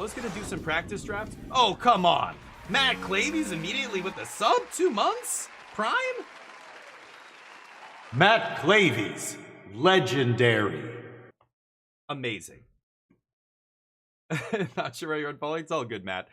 was going to do some practice drafts. Oh, come on. Matt Clavy's immediately with the sub? 2 months? Prime? Matt Clavy's legendary. Amazing. Not sure why you're unfollowing. It's all good, Matt.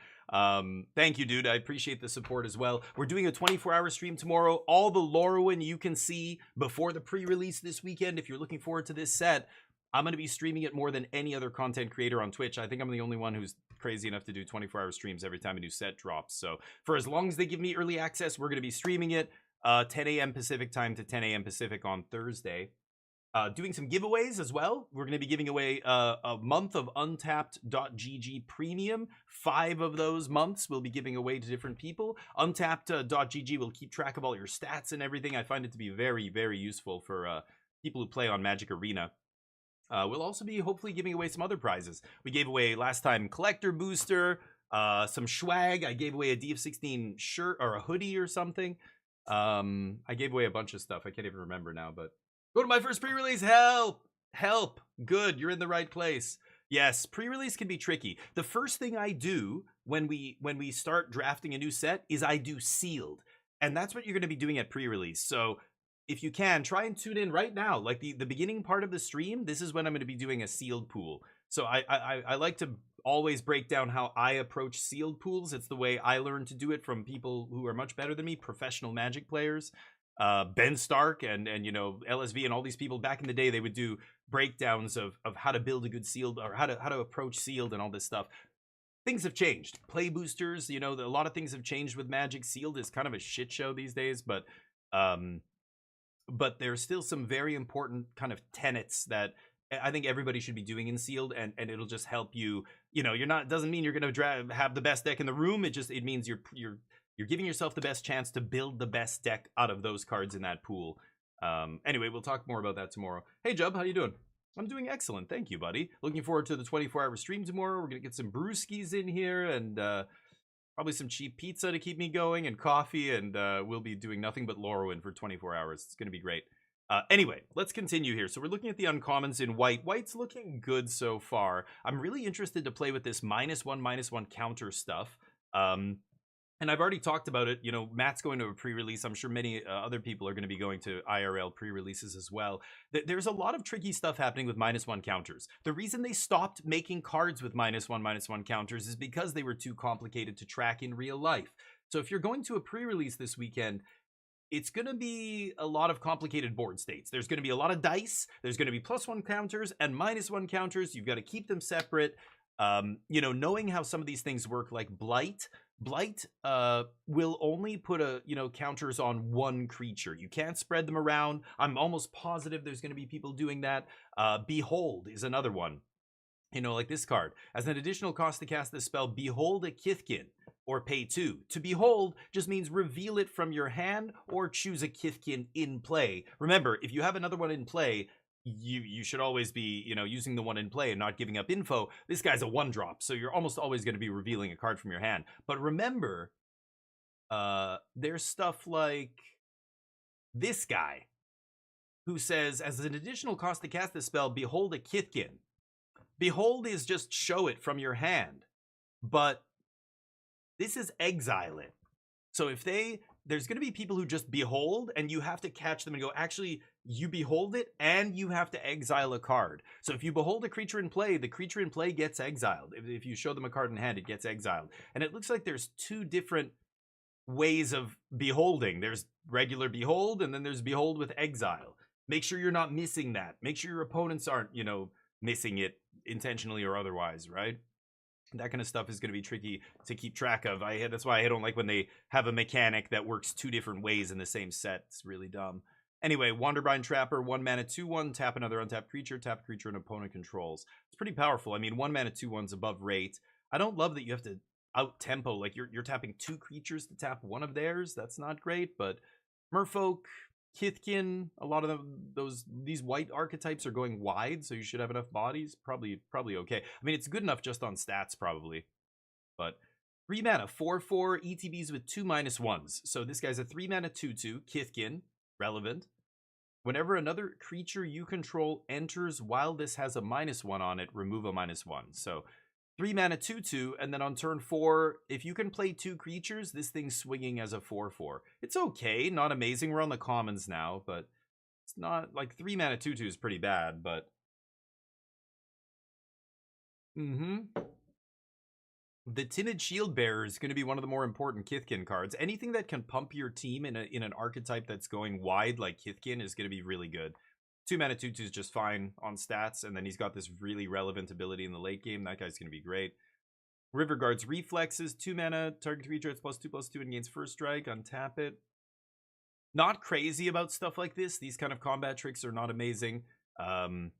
Thank you, dude. I appreciate the support as well. We're doing a 24-hour stream tomorrow. All the Lorwyn you can see before the pre-release this weekend. If you're looking forward to this set, I'm going to be streaming it more than any other content creator on Twitch. I think I'm the only one who's crazy enough to do 24-hour streams every time a new set drops. So for as long as they give me early access, we're going to be streaming it 10 a.m. Pacific time to 10 a.m. Pacific on Thursday. Doing some giveaways as well. We're going to be giving away a month of Untapped.gg Premium. 5 of those months we'll be giving away to different people. Untapped.gg will keep track of all your stats and everything. I find it to be very, very useful for people who play on Magic Arena. We'll also be hopefully giving away some other prizes. We gave away last time Collector Booster, some swag. I gave away a DF16 shirt or a hoodie or something. I gave away a bunch of stuff. I can't even remember now, but go to my first pre-release. Help. Good. You're in the right place. Yes, pre-release can be tricky. The first thing I do when we start drafting a new set is I do sealed. And that's what you're going to be doing at pre-release. So if you can, try and tune in right now. Like the beginning part of the stream, this is when I'm going to be doing a sealed pool. So I like to always break down how I approach sealed pools. It's the way I learned to do it from people who are much better than me, professional Magic players. Ben Stark and you know, LSV and all these people back in the day, they would do breakdowns of how to build a good sealed or how to approach sealed and all this stuff. Things have changed. Play boosters, you know, a lot of things have changed with Magic. Sealed is kind of a shit show these days, but there's still some very important kind of tenets that I think everybody should be doing in sealed, and it'll just help you. You know, doesn't mean you're going to have the best deck in the room. It means you're giving yourself the best chance to build the best deck out of those cards in that pool. Anyway, we'll talk more about that tomorrow. Hey, Jub, how you doing? I'm doing excellent. Thank you, buddy. Looking forward to the 24-hour stream tomorrow. We're going to get some brewskis in here and probably some cheap pizza to keep me going and coffee. And we'll be doing nothing but Lorwyn for 24 hours. It's going to be great. Anyway, let's continue here. So we're looking at the uncommons in white. White's looking good so far. I'm really interested to play with this -1/-1 counter stuff. And I've already talked about it. You know, Matt's going to a pre-release. I'm sure many other people are going to be going to IRL pre-releases as well. There's a lot of tricky stuff happening with -1 counters. The reason they stopped making cards with -1/-1 counters is because they were too complicated to track in real life. So if you're going to a pre-release this weekend, it's going to be a lot of complicated board states. There's going to be a lot of dice. There's going to be +1 counters and -1 counters. You've got to keep them separate. You know, knowing how some of these things work, like Blight will only put counters on one creature. You can't spread them around. I'm almost positive there's going to be people doing that. Behold is another one. You know, like this card. As an additional cost to cast this spell, behold a Kithkin, or pay 2. To behold just means reveal it from your hand or choose a Kithkin in play. Remember, if you have another one in play, you should always be, you know, using the one in play and not giving up info. This guy's a 1-drop, so you're almost always going to be revealing a card from your hand. But remember, there's stuff like this guy who says, as an additional cost to cast this spell, behold a Kithkin. Behold is just show it from your hand, but this is exile it. So if there's going to be people who just behold, and you have to catch them and go, actually, you behold it, and you have to exile a card. So if you behold a creature in play, the creature in play gets exiled. If you show them a card in hand, it gets exiled. And it looks like there's 2 different ways of beholding. There's regular behold, and then there's behold with exile. Make sure you're not missing that. Make sure your opponents aren't, you know, missing it intentionally or otherwise, right? That kind of stuff is going to be tricky to keep track of. That's why I don't like when they have a mechanic that works 2 different ways in the same set. It's really dumb. Anyway, Wanderbind Trapper, 1 mana 2/1, tap another untapped creature, tap creature an opponent controls. It's pretty powerful. I mean, 1 mana 2/1's above rate. I don't love that you have to out tempo, like you're tapping 2 creatures to tap 1 of theirs. That's not great, but Merfolk, Kithkin, a lot of these white archetypes are going wide, so you should have enough bodies. Probably okay. I mean, it's good enough just on stats, probably. But 3 mana, 4/4 ETBs with 2 -1s. So this guy's a 3 mana 2/2, Kithkin, relevant. Whenever another creature you control enters while this has a -1 on it, remove a -1. So 3 mana 2/2, and then on turn 4, if you can play 2 creatures, this thing's swinging as a 4/4. It's okay, not amazing. We're on the commons now, but it's not like 3 mana 2/2 is pretty bad, but the Tinted Shield Bearer is going to be one of the more important Kithkin cards. Anything that can pump your team in an archetype that's going wide like Kithkin is going to be really good. 2 mana 2/2 is just fine on stats, and then he's got this really relevant ability in the late game. That guy's going to be great. Riverguard's Reflexes, 2 mana, target creature, it's +2/+2 and gains first strike, untap it. Not crazy about stuff like this. These kind of combat tricks are not amazing. But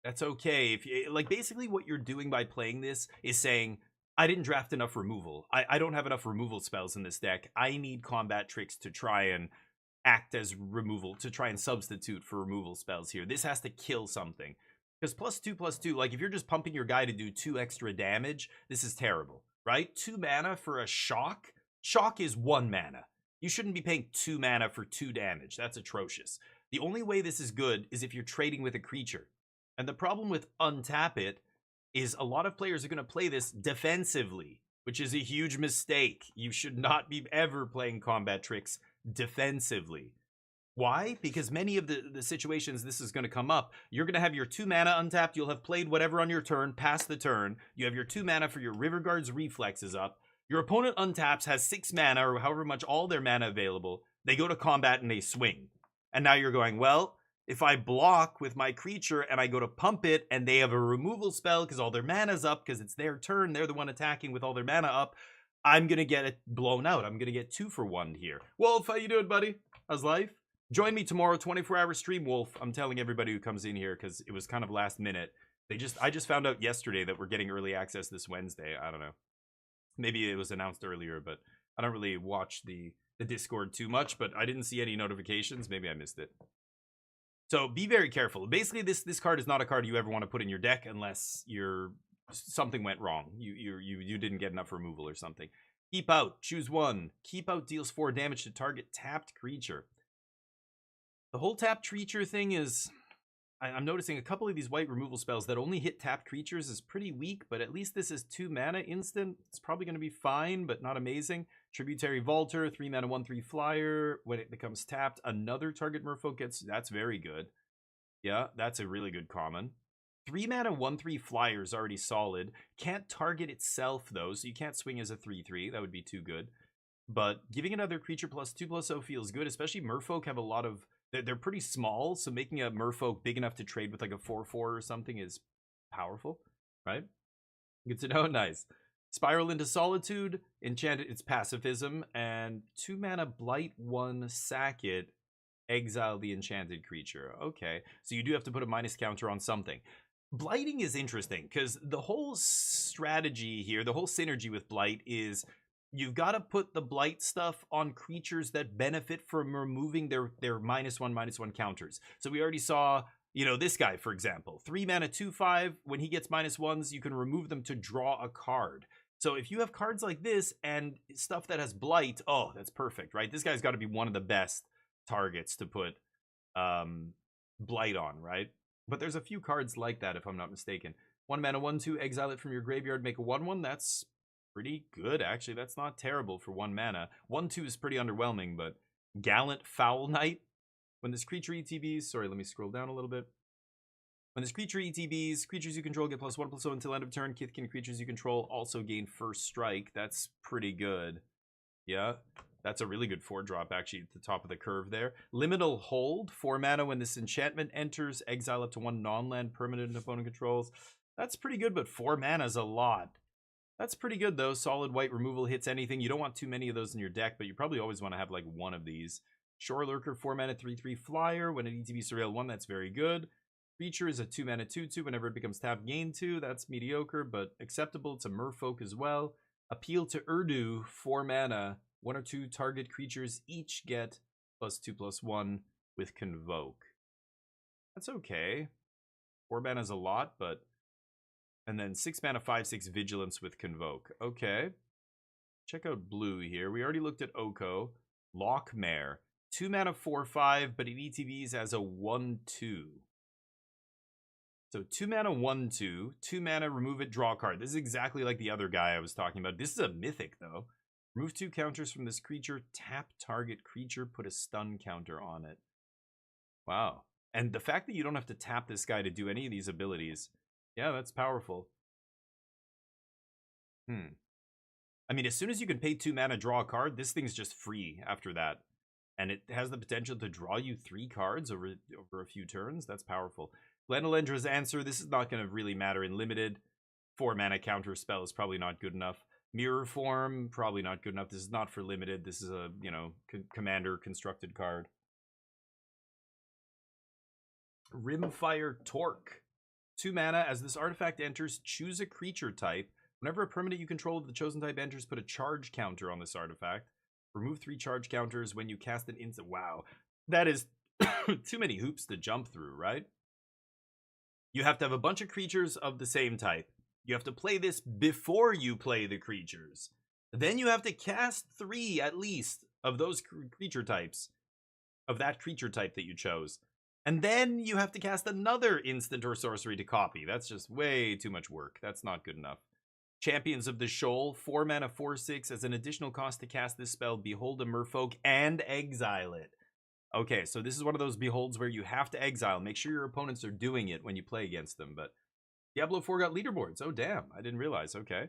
that's okay. If you, like, basically what you're doing by playing this is saying, I didn't draft enough removal. I don't have enough removal spells in this deck. I need combat tricks to try and act as removal, to try and substitute for removal spells here. This has to kill something. Because +2/+2, like if you're just pumping your guy to do 2 extra damage, this is terrible, right? 2 mana for a shock? Shock is 1 mana. You shouldn't be paying 2 mana for 2 damage. That's atrocious. The only way this is good is if you're trading with a creature. And the problem with untap it is a lot of players are going to play this defensively, which is a huge mistake. You should not be ever playing combat tricks defensively. Why? Because many of the situations this is going to come up, you're going to have your 2 mana untapped. You'll have played whatever on your turn, past the turn. You have your 2 mana for your Riverguard's Reflexes up. Your opponent untaps, has 6 mana, or however much all their mana available. They go to combat and they swing. And now you're going, well, if I block with my creature and I go to pump it and they have a removal spell because all their mana's up because it's their turn, they're the one attacking with all their mana up, I'm going to get it blown out. I'm going to get 2 for 1 here. Wolf, how you doing, buddy? How's life? Join me tomorrow, 24-hour stream, Wolf. I'm telling everybody who comes in here because it was kind of last minute. I just found out yesterday that we're getting early access this Wednesday. I don't know. Maybe it was announced earlier, but I don't really watch the Discord too much, but I didn't see any notifications. Maybe I missed it. So be very careful. Basically, this card is not a card you ever want to put in your deck unless something went wrong. You didn't get enough removal or something. Keep Out. Choose 1. Keep Out deals 4 damage to target tapped creature. The whole tapped creature thing is... I'm noticing a couple of these white removal spells that only hit tapped creatures is pretty weak, but at least this is 2 mana instant. It's probably going to be fine, but not amazing. Tributary Vaulter, 3 mana 1/3 flyer. When it becomes tapped, another target merfolk gets... That's very good. Yeah, that's a really good common. 3 mana 1/3 flyer is already solid. Can't target itself, though, so you can't swing as a 3/3. That would be too good. But giving another creature +2/+0 feels good, especially merfolk have a lot of... They're pretty small, so making a merfolk big enough to trade with like a 4/4 or something is powerful, right? Good to know. Nice. Spiral into Solitude, enchanted, it's pacifism, and 2 mana Blight 1, sack it, exile the enchanted creature. Okay, so you do have to put a minus counter on something. Blighting is interesting, because the whole strategy here, the whole synergy with Blight is... You've got to put the blight stuff on creatures that benefit from removing their -1/-1 counters. So we already saw, this guy, for example. 3 mana 2/5, when he gets -1s, you can remove them to draw a card. So if you have cards like this and stuff that has blight, oh, that's perfect, right? This guy's got to be one of the best targets to put blight on, right? But there's a few cards like that, if I'm not mistaken. 1 mana 1/2, exile it from your graveyard, make a 1/1. That's pretty good, actually. That's not terrible for 1 mana. 1/2 is pretty underwhelming, but Gallant Foul Knight. When this creature ETBs, sorry, let me scroll down a little bit. When this creature ETBs, creatures you control get +1/+0 until end of turn. Kithkin creatures you control also gain first strike. That's pretty good. Yeah, that's a really good 4-drop, actually, at the top of the curve there. Liminal Hold, 4 mana. When this enchantment enters, exile up to 1 non-land permanent opponent controls. That's pretty good, but 4 mana is a lot. That's pretty good, though. Solid white removal hits anything. You don't want too many of those in your deck, but you probably always want to have, like, one of these. Shore Lurker, 4 mana 3/3 flyer. When it ETB Surreal 1, that's very good. Creature is a 2 mana 2/2. Whenever it becomes tapped, gain 2. That's mediocre, but acceptable. It's a merfolk as well. Appeal to Urdu, 4 mana. 1 or 2 target creatures each get +2/+1 with Convoke. That's okay. 4 mana is a lot, but... And then 6 mana 5/6 Vigilance with Convoke. Okay. Check out blue here. We already looked at Oko. Lockmare. 2 mana 4/5, but it ETBs as a 1/2. So 2 mana 1/2, 2 mana remove it, draw a card. This is exactly like the other guy I was talking about. This is a mythic though. Remove 2 counters from this creature, tap target creature, put a stun counter on it. Wow. And the fact that you don't have to tap this guy to do any of these abilities, yeah, that's powerful. I mean, as soon as you can pay 2 mana, draw a card, this thing's just free after that. And it has the potential to draw you 3 cards over a few turns. That's powerful. Glenalendra's Answer, this is not going to really matter in limited. 4 mana counter spell is probably not good enough. Mirror Form, probably not good enough. This is not for limited. This is a, you know, commander constructed card. Rimfire Torque. 2 mana, as this artifact enters, choose a creature type. Whenever a permanent you control of the chosen type enters, put a charge counter on this artifact. Remove 3 charge counters when you cast an instant. Wow, that is too many hoops to jump through, right? You have to have a bunch of creatures of the same type. You have to play this before you play the creatures. Then you have to cast 3 at least of those creature types, of that creature type that you chose. And then you have to cast another instant or sorcery to copy. That's just way too much work. That's not good enough. Champions of the Shoal, 4 mana 4/6. As an additional cost to cast this spell, behold a merfolk and exile it. Okay, so this is one of those beholds where you have to exile. Make sure your opponents are doing it when you play against them. But Diablo 4 got leaderboards. Oh, damn. I didn't realize. Okay.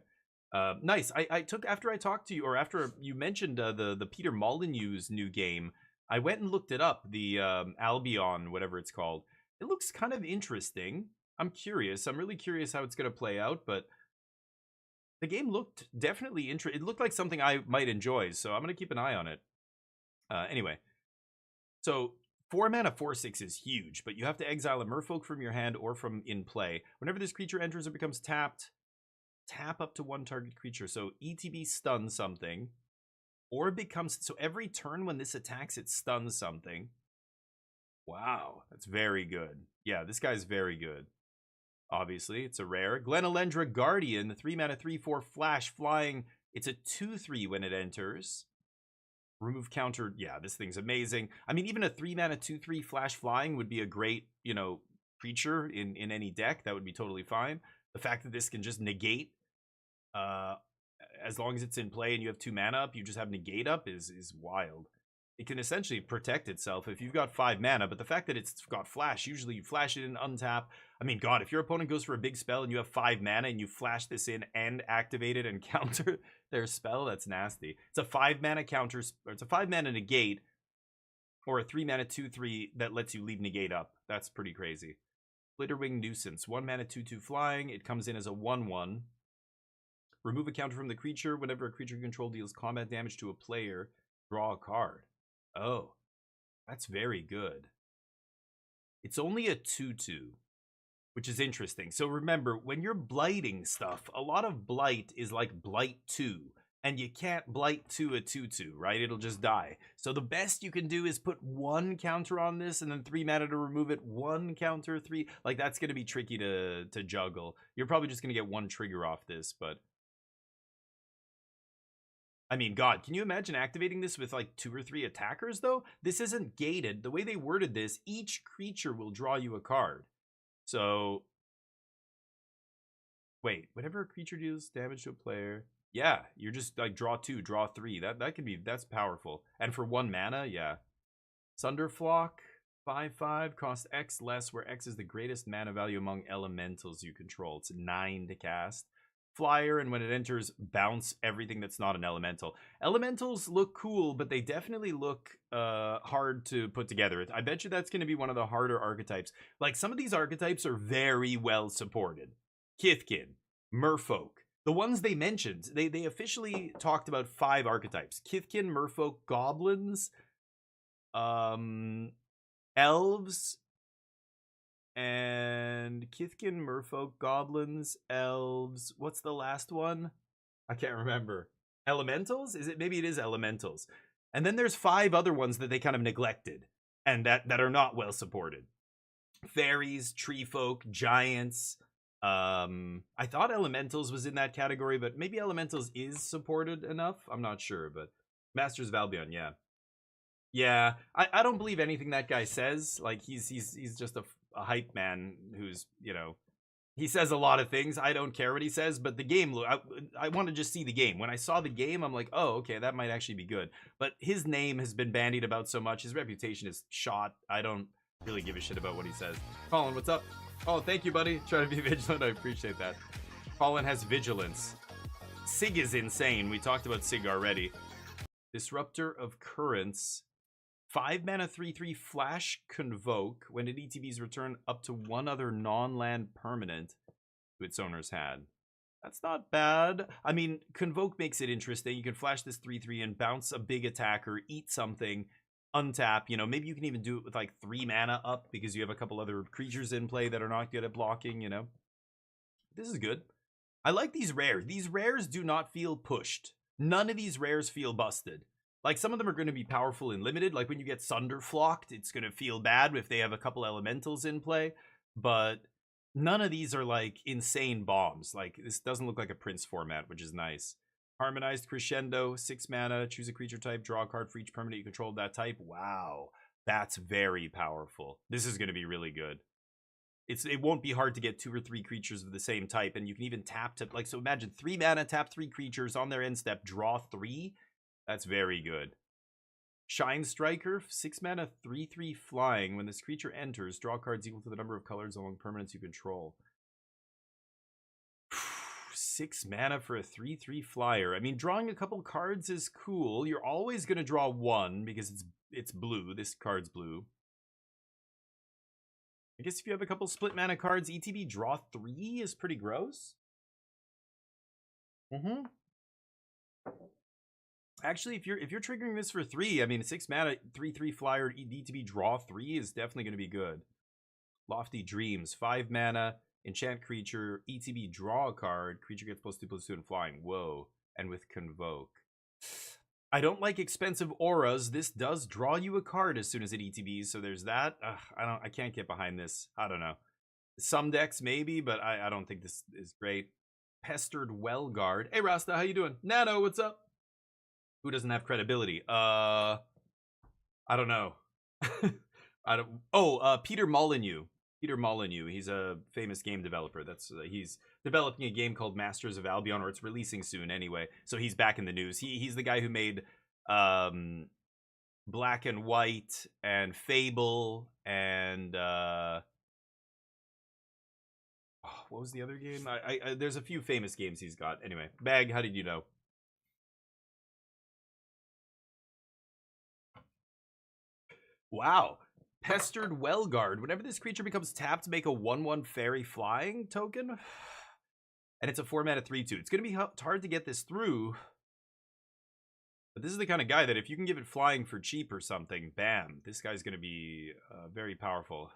Nice. I took, after I talked to you, or after you mentioned the Peter Molyneux's new game, I went and looked it up, the Albion, whatever it's called. It looks kind of interesting. I'm curious. I'm really curious how it's going to play out, but the game looked definitely interesting. It looked like something I might enjoy, so I'm going to keep an eye on it. Anyway, so 4 mana 4/6 is huge, but you have to exile a merfolk from your hand or from in play. Whenever this creature enters or becomes tapped, tap up to 1 target creature. So ETB stuns something, or becomes, so every turn when this attacks, it stuns something. Wow, that's very good. Yeah, this guy's very good. Obviously, it's a rare. Glenalendra Guardian, 3 mana 3/4 flash flying. It's a 2/3 when it enters. Remove counter. Yeah, this thing's amazing. I mean, even a 3 mana 2/3 flash flying would be a great, you know, creature in any deck. That would be totally fine. The fact that this can just negate, as long as it's in play and you have 2 mana up, you just have negate up is wild. It can essentially protect itself if you've got 5 mana, but the fact that it's got flash, usually you flash it in, untap. I mean, God, if your opponent goes for a big spell and you have 5 mana and you flash this in and activate it and counter their spell, that's nasty. It's a 5 mana counter, or it's a 5 mana negate, or a 3 mana 2/3 that lets you leave negate up. That's pretty crazy. Glitterwing Nuisance, 1 mana 2/2 flying. It comes in as a 1/1. Remove a counter from the creature. Whenever a creature you control deals combat damage to a player, draw a card. Oh, that's very good. It's only a 2/2, which is interesting. So remember, when you're blighting stuff, a lot of blight is like blight 2, and you can't blight 2 a 2/2, right? It'll just die. So the best you can do is put 1 counter on this, and then 3 mana to remove it, 1 counter, 3. Like, that's going to be tricky to juggle. You're probably just going to get 1 trigger off this, but I mean, God, can you imagine activating this with like 2 or 3 attackers, though? This isn't gated. The way they worded this, each creature will draw you a card. So, wait, whenever a creature deals damage to a player, yeah, you're just like draw 2, draw 3. That can be, that's powerful. And for 1 mana, yeah. Sunderflock, 5/5, cost X less, where X is the greatest mana value among elementals you control. It's 9 to cast. Flyer, and when it enters, bounce everything that's not an elemental. Elementals look cool, but they definitely look hard to put together. I bet you that's going to be one of the harder archetypes. Like, some of these archetypes are very well supported. Kithkin, Merfolk, the ones they mentioned, they officially talked about 5 archetypes. Kithkin, Merfolk, Goblins, Elves, and Kithkin, Merfolk, Goblins, Elves. What's the last one? I can't remember. Elementals? Maybe it is Elementals. And then there's 5 other ones that they kind of neglected and that are not well supported. Fairies, Tree Folk, Giants. I thought Elementals was in that category, but maybe Elementals is supported enough. I'm not sure, but Masters of Albion, yeah. Yeah, I don't believe anything that guy says. Like, he's just a a hype man who's, he says a lot of things. I don't care what he says, but the game, I want to just see the game. When I saw the game, I'm like, oh, okay, that might actually be good. But his name has been bandied about so much. His reputation is shot. I don't really give a shit about what he says. Colin, what's up? Oh, thank you, buddy. Try to be vigilant. I appreciate that. Colin has vigilance. Sig is insane. We talked about Sig already. Disruptor of Currents. 5 mana 3/3 flash convoke. When it ETBs, return up to one other non-land permanent to its owner's hand. That's not bad. I mean, convoke makes it interesting. You can flash this 3/3 and bounce a big attacker, eat something, untap. Maybe you can even do it with like 3 mana up because you have a couple other creatures in play that are not good at blocking, This is good. I like these rares. These rares do not feel pushed. None of these rares feel busted. Like, some of them are going to be powerful and limited. Like, when you get Sunderflocked, it's going to feel bad if they have a couple elementals in play. But none of these are, like, insane bombs. Like, this doesn't look like a Prince format, which is nice. Harmonized Crescendo, 6 mana, choose a creature type, draw a card for each permanent you control of that type. Wow, that's very powerful. This is going to be really good. It won't be hard to get 2 or 3 creatures of the same type, and you can even tap to, like, so imagine 3 mana, tap 3 creatures on their end step, draw 3. That's very good. Shine Striker, 6 mana, 3/3 flying. When this creature enters, draw cards equal to the number of colors along permanents you control. 6 mana for a 3/3 flyer. I mean, drawing a couple cards is cool. You're always going to draw 1 because it's blue. This card's blue. I guess if you have a couple split mana cards, ETB draw 3 is pretty gross. Actually, if you're triggering this for 3, I mean, 6 mana, 3/3 flyer, ETB draw 3 is definitely going to be good. Lofty Dreams, 5 mana, enchant creature, ETB draw a card, creature gets +2/+2 and flying. Whoa. And with convoke. I don't like expensive auras. This does draw you a card as soon as it ETBs, so there's that. I can't get behind this. I don't know. Some decks maybe, but I don't think this is great. Pestered Wellguard. Hey Rasta, how you doing? Nano, what's up? Who doesn't have credibility? I don't know. Peter Molyneux. Peter Molyneux. He's a famous game developer. He's developing a game called Masters of Albion, or it's releasing soon anyway. So he's back in the news. He's the guy who made Black and White and Fable and what was the other game? There's a few famous games he's got. Anyway, Bag, how did you know? Wow. Pestered Wellguard. Whenever this creature becomes tapped, make a 1/1 fairy flying token. And it's a 4 mana 3/2. It's going to be hard to get this through. But this is the kind of guy that if you can give it flying for cheap or something, bam, this guy's going to be very powerful.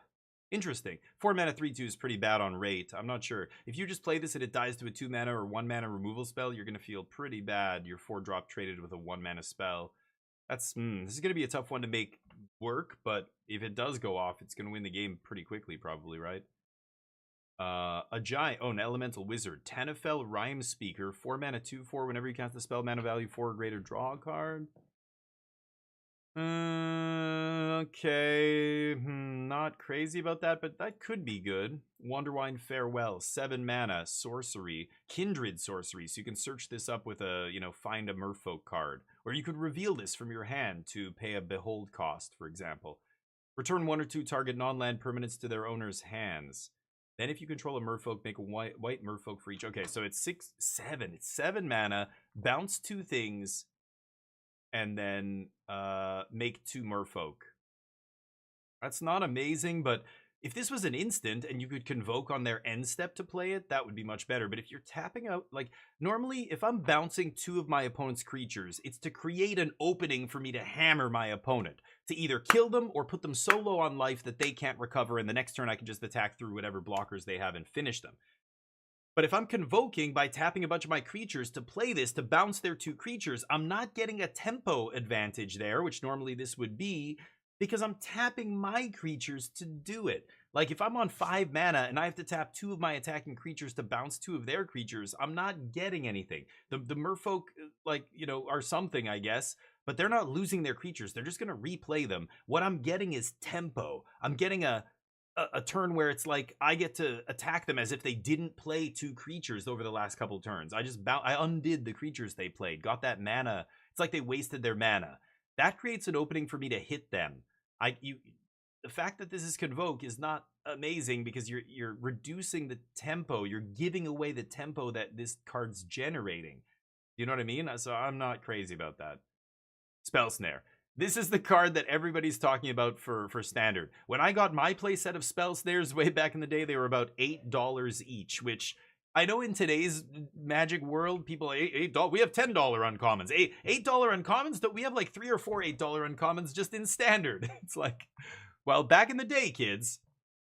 Interesting. 4 mana 3/2 is pretty bad on rate. I'm not sure. If you just play this and it dies to a 2 mana or 1 mana removal spell, you're going to feel pretty bad. Your 4-drop traded with a 1 mana spell. This is going to be a tough one to make work, but if it does go off, it's going to win the game pretty quickly, probably, right? A giant, an elemental wizard. Tanafel Rhyme Speaker, 4 mana 2/4. Whenever you cast the spell, mana value 4 or greater, draw a card. Okay, not crazy about that, but that could be good. Wonderwine Farewell, 7 mana, sorcery, kindred sorcery. So you can search this up with a, find a merfolk card. Or you could reveal this from your hand to pay a behold cost, for example. Return 1 or 2 target non-land permanents to their owner's hands. Then if you control a merfolk, make a white merfolk for each. Okay, so it's 7. It's 7 mana, bounce 2 things, and then make 2 merfolk. That's not amazing, but if this was an instant and you could convoke on their end step to play it, that would be much better. But if you're tapping out, like, normally if I'm bouncing 2 of my opponent's creatures, it's to create an opening for me to hammer my opponent, to either kill them or put them so low on life that they can't recover, and the next turn I can just attack through whatever blockers they have and finish them. But if I'm convoking by tapping a bunch of my creatures to play this, to bounce their 2 creatures, I'm not getting a tempo advantage there, which normally this would be, because I'm tapping my creatures to do it. Like, if I'm on 5 mana and I have to tap 2 of my attacking creatures to bounce 2 of their creatures, I'm not getting anything. The merfolk, are something, I guess, but they're not losing their creatures. They're just going to replay them. What I'm getting is tempo. I'm getting a a turn where it's like I get to attack them as if they didn't play 2 creatures over the last couple turns. I undid the creatures they played, got that mana. It's like they wasted their mana. That creates an opening for me to hit them. The fact that this is Convoke is not amazing because you're reducing the tempo. You're giving away the tempo that this card's generating. You know what I mean? So I'm not crazy about that. Spell Snare. This is the card that everybody's talking about for standard. When I got my playset of Spell Snares way back in the day, they were about $8 each, which I know in today's Magic world, people $8. We have $10 uncommons. $8 uncommons. We have like 3 or 4 $8 uncommons just in standard. It's like, well, back in the day, kids,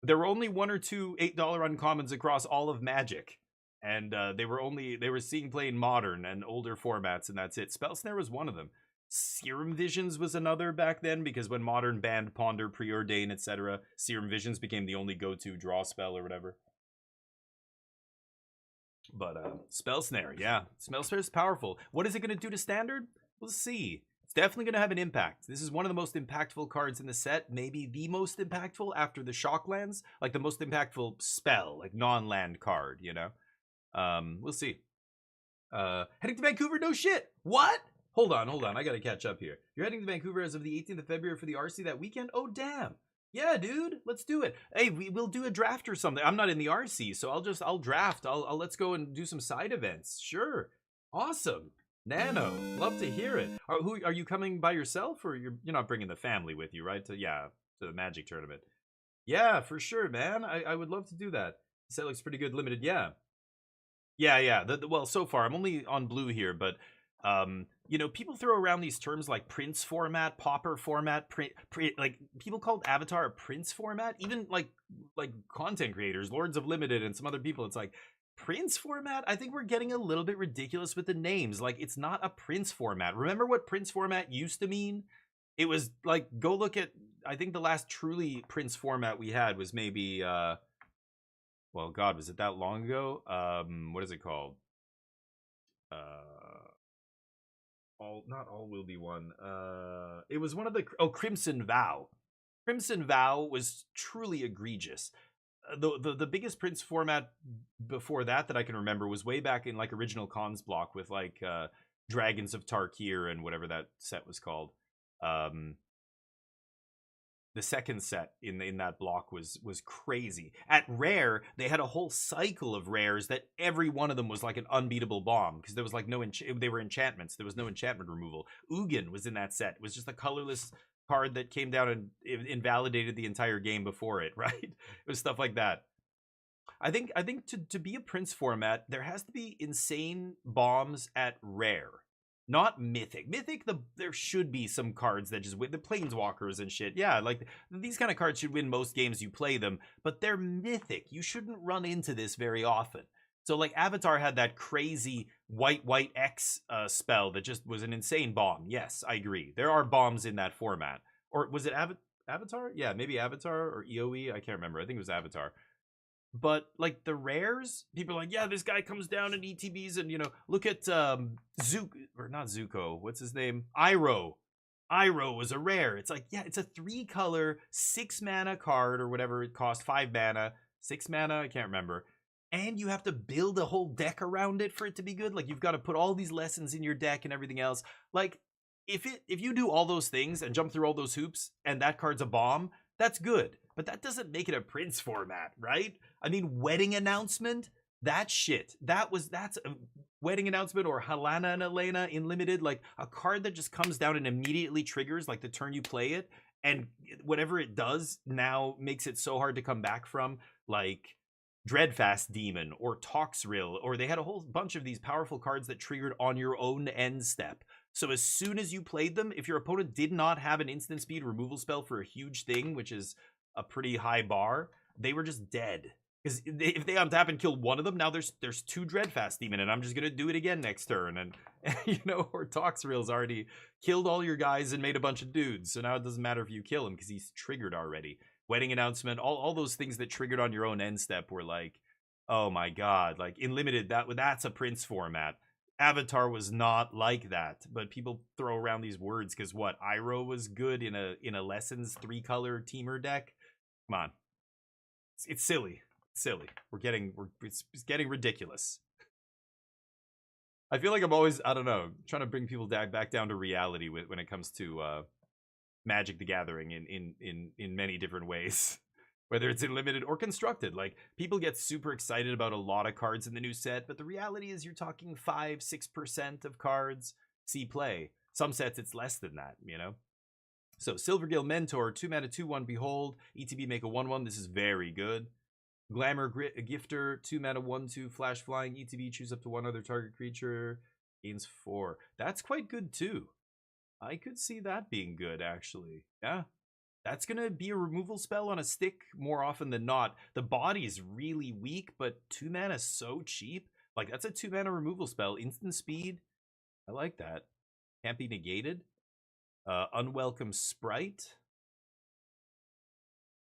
there were only 1 or 2 $8 uncommons across all of Magic. And they were seeing play in modern and older formats, and that's it. Spell Snare was one of them. Serum Visions was another back then, because when Modern banned Ponder, Preordain, etc., Serum Visions became the only go-to draw spell or whatever. But Spell Snare, yeah. Spell Snare is powerful. What is it going to do to Standard? We'll see. It's definitely going to have an impact. This is one of the most impactful cards in the set. Maybe the most impactful after the Shocklands. Like the most impactful spell, like non-land card, you know? We'll see. Heading to Vancouver? No shit. What? Hold on. I gotta catch up here. You're heading to Vancouver as of the 18th of February for the RC that weekend? Oh, damn. Yeah, dude. Let's do it. Hey, we'll do a draft or something. I'm not in the RC, so I'll draft. I'll let's go and do some side events. Sure. Awesome. Nano. Love to hear it. Are you coming by yourself, or you're not bringing the family with you, right? To the Magic tournament. Yeah, for sure, man. I would love to do that. The set looks pretty good. Limited, yeah. Yeah. Well, so far I'm only on blue here, but people throw around these terms like Prince format, Pauper format, like people called Avatar a Prince format. Even like content creators, Lords of Limited, and some other people. It's like Prince format. I think we're getting a little bit ridiculous with the names. Like it's not a Prince format. Remember what Prince format used to mean? It was like, go look at. I think the last truly Prince format we had was maybe. Well, God, was it that long ago? What is it called? Not all will be one. It was one of the Crimson Vow. Crimson Vow was truly egregious. The biggest Prince format before that I can remember was way back in like original Cons block with like Dragons of Tarkir and whatever that set was called. The second set in that block was crazy. At Rare, they had a whole cycle of rares that every one of them was like an unbeatable bomb, because there was like they were enchantments. There was no enchantment removal. Ugin was in that set. It was just a colorless card that came down and invalidated the entire game before it, right? It was stuff like that. I think to be a Prince format, there has to be insane bombs at Rare. Not Mythic. There should be some cards that just win. The Planeswalkers and shit. Yeah, like these kind of cards should win most games you play them, but they're Mythic. You shouldn't run into this very often. So like Avatar had that crazy white X spell that just was an insane bomb. Yes, I agree. There are bombs in that format. Or was it Avatar? Yeah, maybe Avatar or EOE. I can't remember. I think it was Avatar. But like the rares, people are like, yeah, this guy comes down in ETBs, and look at not Zuko, what's his name? Iroh. Iroh was a rare. It's like, yeah, it's a 3-color 6-mana card or whatever it cost, 5 mana, 6 mana, I can't remember. And you have to build a whole deck around it for it to be good. Like you've got to put all these lessons in your deck and everything else. Like if you do all those things and jump through all those hoops and that card's a bomb, that's good. But that doesn't make it a Prince format, right? I mean, Wedding Announcement, that shit. That's a Wedding Announcement, or Helena and Elena in Limited, like a card that just comes down and immediately triggers like the turn you play it, and whatever it does now makes it so hard to come back from, like Dreadfast Demon or Toxrill, or they had a whole bunch of these powerful cards that triggered on your own end step. So as soon as you played them, if your opponent did not have an instant speed removal spell for a huge thing, which is a pretty high bar, they were just dead. Because if they untap and kill one of them, now there's 2 Dreadfast Demon, and I'm just gonna do it again next turn, and or Toxrill's already killed all your guys and made a bunch of dudes, so now it doesn't matter if you kill him because he's triggered already. Wedding Announcement, all those things that triggered on your own end step were like, oh my god, like in Limited, that's a Prince format. Avatar was not like that, but people throw around these words because what, Iroh was good in a Lessons 3-color teamer deck? Come on. It's silly. It's silly. It's getting ridiculous. I feel like I'm always, I don't know, trying to bring people back down to reality when it comes to Magic the Gathering in many different ways. Whether it's in limited or constructed. Like, people get super excited about a lot of cards in the new set, but the reality is you're talking 5-6% of cards see play. Some sets it's less than that, you know? So Silvergill Mentor, 2 mana, 2/1 Behold, ETB make a 1/1. This is very good. Glamour Gifter, 2 mana, 1/2 Flash Flying, ETB choose up to one other target creature, gains 4. That's quite good too. I could see that being good, actually. Yeah. That's going to be a removal spell on a stick more often than not. The body's really weak, but 2 mana is so cheap. Like, that's a 2 mana removal spell. Instant speed. I like that. Can't be negated. Unwelcome Sprite.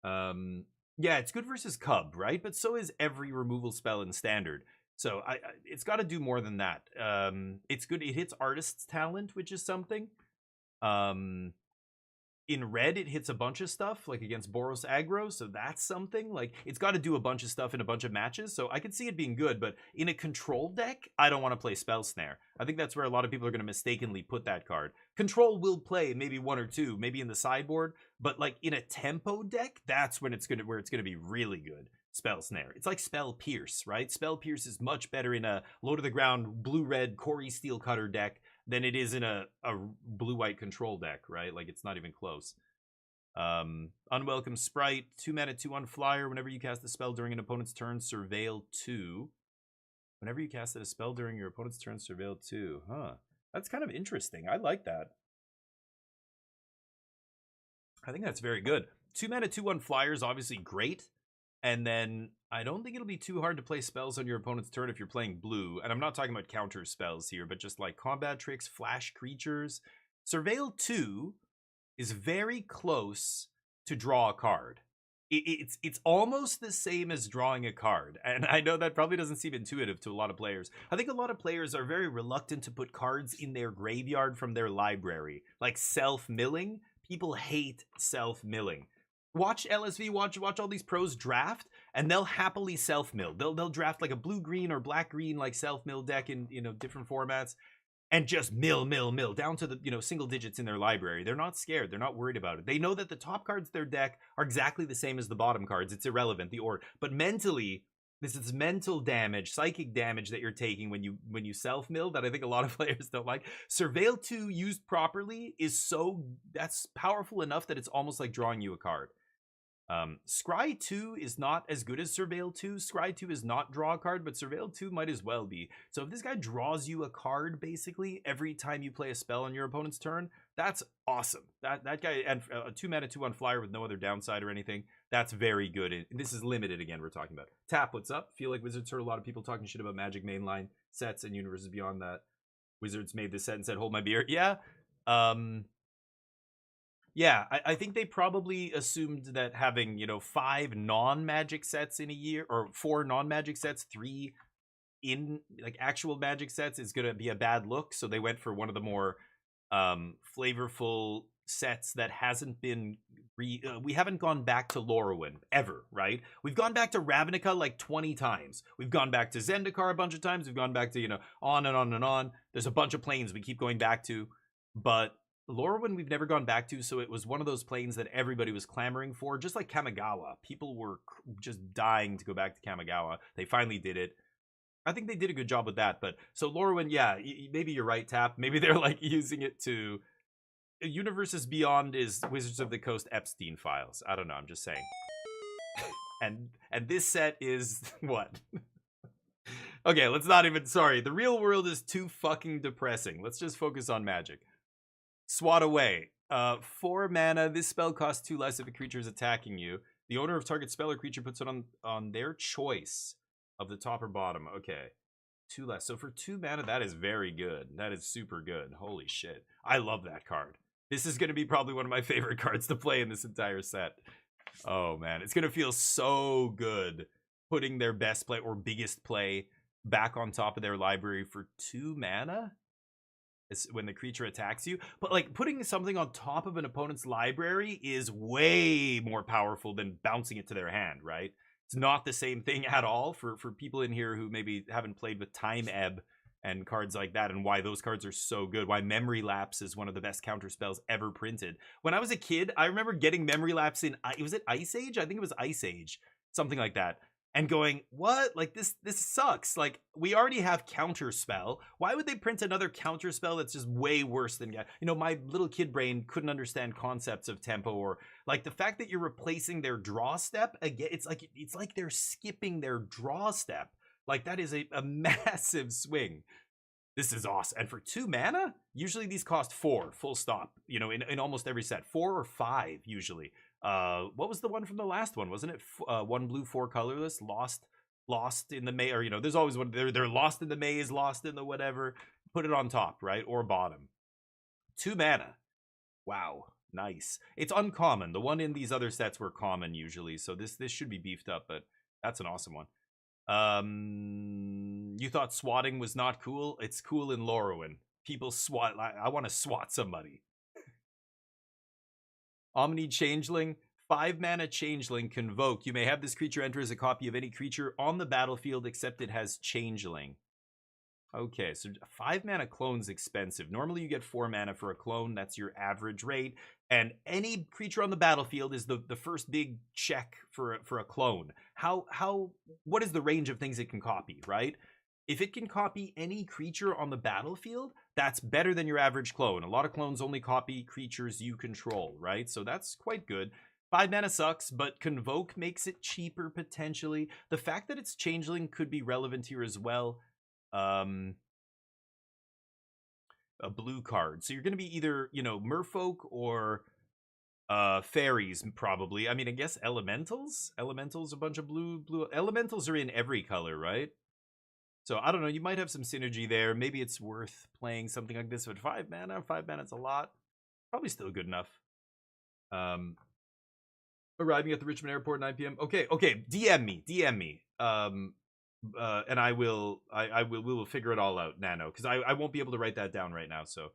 Yeah, it's good versus Cub, right? But so is every removal spell in Standard. So it's got to do more than that. It's good. It hits Artist's Talent, which is something. In red, it hits a bunch of stuff, like against Boros aggro, so that's something. Like, it's got to do a bunch of stuff in a bunch of matches, so I could see it being good, but in a control deck, I don't want to play Spell Snare. I think that's where a lot of people are going to mistakenly put that card. Control will play maybe 1 or 2, maybe in the sideboard, but like in a tempo deck, that's when where it's going to be really good. Spell Snare. It's like Spell Pierce, right? Spell Pierce is much better in a low-to-the-ground blue-red Corey Steelcutter deck than it is in a blue-white control deck, right? Like, it's not even close. Unwelcome Sprite, 2 mana, 2/1 Flyer. Whenever you cast a spell during an opponent's turn, Surveil 2. Whenever you cast a spell during your opponent's turn, Surveil 2. Huh. That's kind of interesting. I like that. I think that's very good. 2 mana, 2/1 Flyer is obviously great. And then I don't think it'll be too hard to play spells on your opponent's turn if you're playing blue. And I'm not talking about counter spells here, but just like combat tricks, flash creatures. Surveil 2 is very close to draw a card. It's almost the same as drawing a card. And I know that probably doesn't seem intuitive to a lot of players. I think a lot of players are very reluctant to put cards in their graveyard from their library. Like self-milling. People hate self-milling. Watch LSV, watch all these pros draft, and they'll happily self-mill. They'll draft like a blue-green or black-green like self-mill deck in, you know, different formats, and just mill down to the, you know, single digits in their library. They're not scared. They're not worried about it. They know that the top cards of their deck are exactly the same as the bottom cards. It's irrelevant, the order. But mentally, this is mental damage, psychic damage that you're taking when you self-mill that I think a lot of players don't like. Surveil 2 used properly is that's powerful enough that it's almost like drawing you a card. Scry 2 is not as good as Surveil 2. Scry 2 is not draw a card, but Surveil 2 might as well be. So if this guy draws you a card, basically, every time you play a spell on your opponent's turn, that's awesome. That guy, and a 2 mana 2/1 Flyer with no other downside or anything, that's very good. And this is limited again, we're talking about. Tap, what's up? Feel like Wizards heard a lot of people talking shit about Magic mainline sets and universes beyond that. Wizards made this set and said, hold my beer. Yeah. Yeah, I think they probably assumed that having, you know, 5 non-Magic sets in a year, or 4 non-Magic sets, 3 in, like, actual Magic sets is going to be a bad look. So they went for one of the more flavorful sets that hasn't been... we haven't gone back to Lorwyn, ever, right? We've gone back to Ravnica like 20 times. We've gone back to Zendikar a bunch of times. We've gone back to, you know, on and on and on. There's a bunch of planes we keep going back to. But... Lorwyn we've never gone back to, so it was one of those planes that everybody was clamoring for, just like Kamigawa. People were just dying to go back to Kamigawa. They finally did it. I think they did a good job with that, but so Lorwyn, yeah, maybe you're right, Tap. Maybe they're like using it to... Universes Beyond is Wizards of the Coast Epstein files. I don't know, I'm just saying. and this set is what? Okay, let's not even... Sorry, the real world is too fucking depressing. Let's just focus on Magic. Swat Away. 4 mana. This spell costs 2 less if a creature is attacking you. The owner of target spell or creature puts it on their choice of the top or bottom. Okay. 2 less. So for 2 mana, that is very good. That is super good. Holy shit. I love that card. This is going to be probably one of my favorite cards to play in this entire set. Oh, man. It's going to feel so good putting their best play or biggest play back on top of their library for 2 mana. When the creature attacks you. But like putting something on top of an opponent's library is way more powerful than bouncing it to their hand, right? It's not the same thing at all for people in here who maybe haven't played with Time Ebb and cards like that, and why those cards are so good. Why Memory Lapse is one of the best counter spells ever printed. When I was a kid, I remember getting Memory Lapse in, was it Ice Age? I think it was Ice Age, something like that. And going, what? Like, this sucks. Like, we already have counter spell. Why would they print another counter spell that's just way worse than, you know, my little kid brain couldn't understand concepts of tempo, or like the fact that you're replacing their draw step again. It's like they're skipping their draw step. Like, that is a massive swing. This is awesome. And for 2 mana, usually these cost 4, full stop. You know, in almost every set, 4 or 5 usually. What was the one from the last one? Wasn't it 1 blue, 4 colorless? Lost in the maze, or, you know, there's always one. They're lost in the maze, lost in the whatever. Put it on top, right, or bottom. 2 mana. Wow, nice. It's uncommon. The one in these other sets were common usually, so this should be beefed up. But that's an awesome one. You thought swatting was not cool? It's cool in Lorwyn. People swat. I want to swat somebody. Omni Changeling, 5 mana Changeling, Convoke. You may have this creature enter as a copy of any creature on the battlefield except it has Changeling. Okay, so 5 mana clone's expensive. Normally you get 4 mana for a clone. That's your average rate. And any creature on the battlefield is the first big check for a clone. What is the range of things it can copy, right? If it can copy any creature on the battlefield, that's better than your average clone. A lot of clones only copy creatures you control, right? So that's quite good. 5 mana sucks, but Convoke makes it cheaper potentially. The fact that it's Changeling could be relevant here as well. A blue card. So you're going to be either, you know, merfolk or fairies probably. I mean, I guess elementals. Elementals, a bunch of blue. Elementals are in every color, right? So I don't know, you might have some synergy there. Maybe it's worth playing something like this with 5 mana. 5 mana is a lot. Probably still good enough. Arriving at the Richmond Airport 9 p.m. Okay, DM me. And we will figure it all out, Nano, because I won't be able to write that down right now. So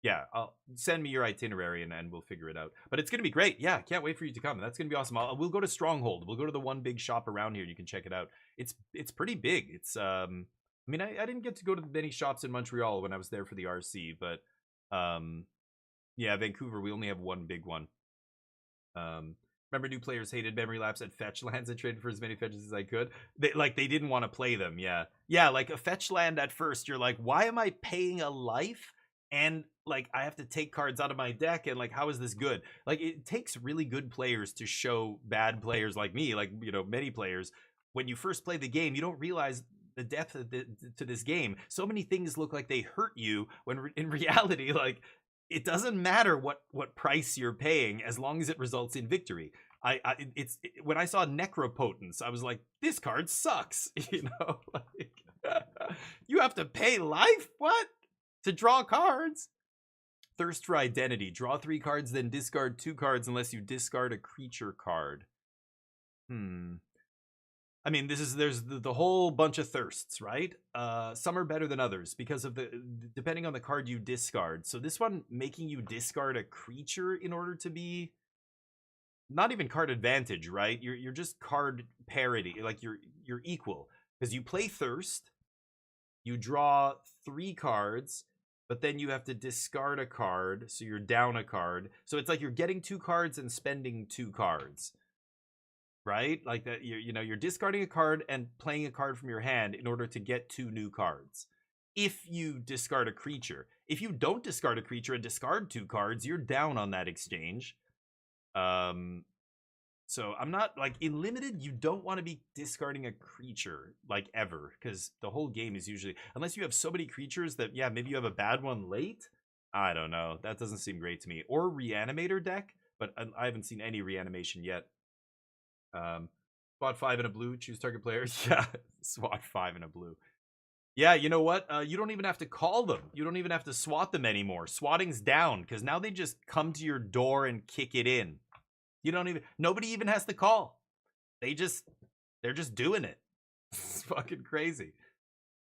yeah, I'll send me your itinerary and we'll figure it out. But it's gonna be great. Yeah, can't wait for you to come. That's gonna be awesome. We'll go to Stronghold. We'll go to the one big shop around here. You can check it out. It's pretty big. It's I mean, I didn't get to go to many shops in Montreal when I was there for the RC, but yeah, Vancouver, we only have one big one. Remember, new players hated Memory Lapse at fetch lands. I traded for as many fetches as I could. They didn't want to play them. Yeah, like a fetch land at first, you're like, why am I paying a life? And like, I have to take cards out of my deck, and like, how is this good? Like, it takes really good players to show bad players like me, like, you know, many players. When you first play the game, you don't realize the depth of to this game. So many things look like they hurt you, when in reality, like, it doesn't matter what price you're paying as long as it results in victory. When I saw Necropotence, I was like, this card sucks. You know, like, you have to pay life? What? To draw cards? Thirst for Identity. Draw 3 cards, then discard 2 cards unless you discard a creature card. I mean, there's the whole bunch of thirsts, right? Some are better than others because of depending on the card you discard. So this one making you discard a creature in order to be not even card advantage, right? You're just card parity, like you're equal, because you play Thirst, you draw 3 cards, but then you have to discard a card, so you're down a card. So it's like you're getting 2 cards and spending 2 cards. Right? Like that, you're discarding a card and playing a card from your hand in order to get 2 new cards. If you discard a creature. If you don't discard a creature and discard 2 cards, you're down on that exchange. So I'm not, like, in Limited, you don't want to be discarding a creature, like, ever, because the whole game is usually, unless you have so many creatures that, yeah, maybe you have a bad one late. I don't know. That doesn't seem great to me. Or Reanimator deck, but I haven't seen any reanimation yet. SWAT 5 in a blue, choose target player. Yeah, SWAT 5 in a blue. Yeah, you know what? You don't even have to call them. You don't even have to SWAT them anymore. Swatting's down, because now they just come to your door and kick it in. Nobody even has to call. They're just doing it. It's fucking crazy.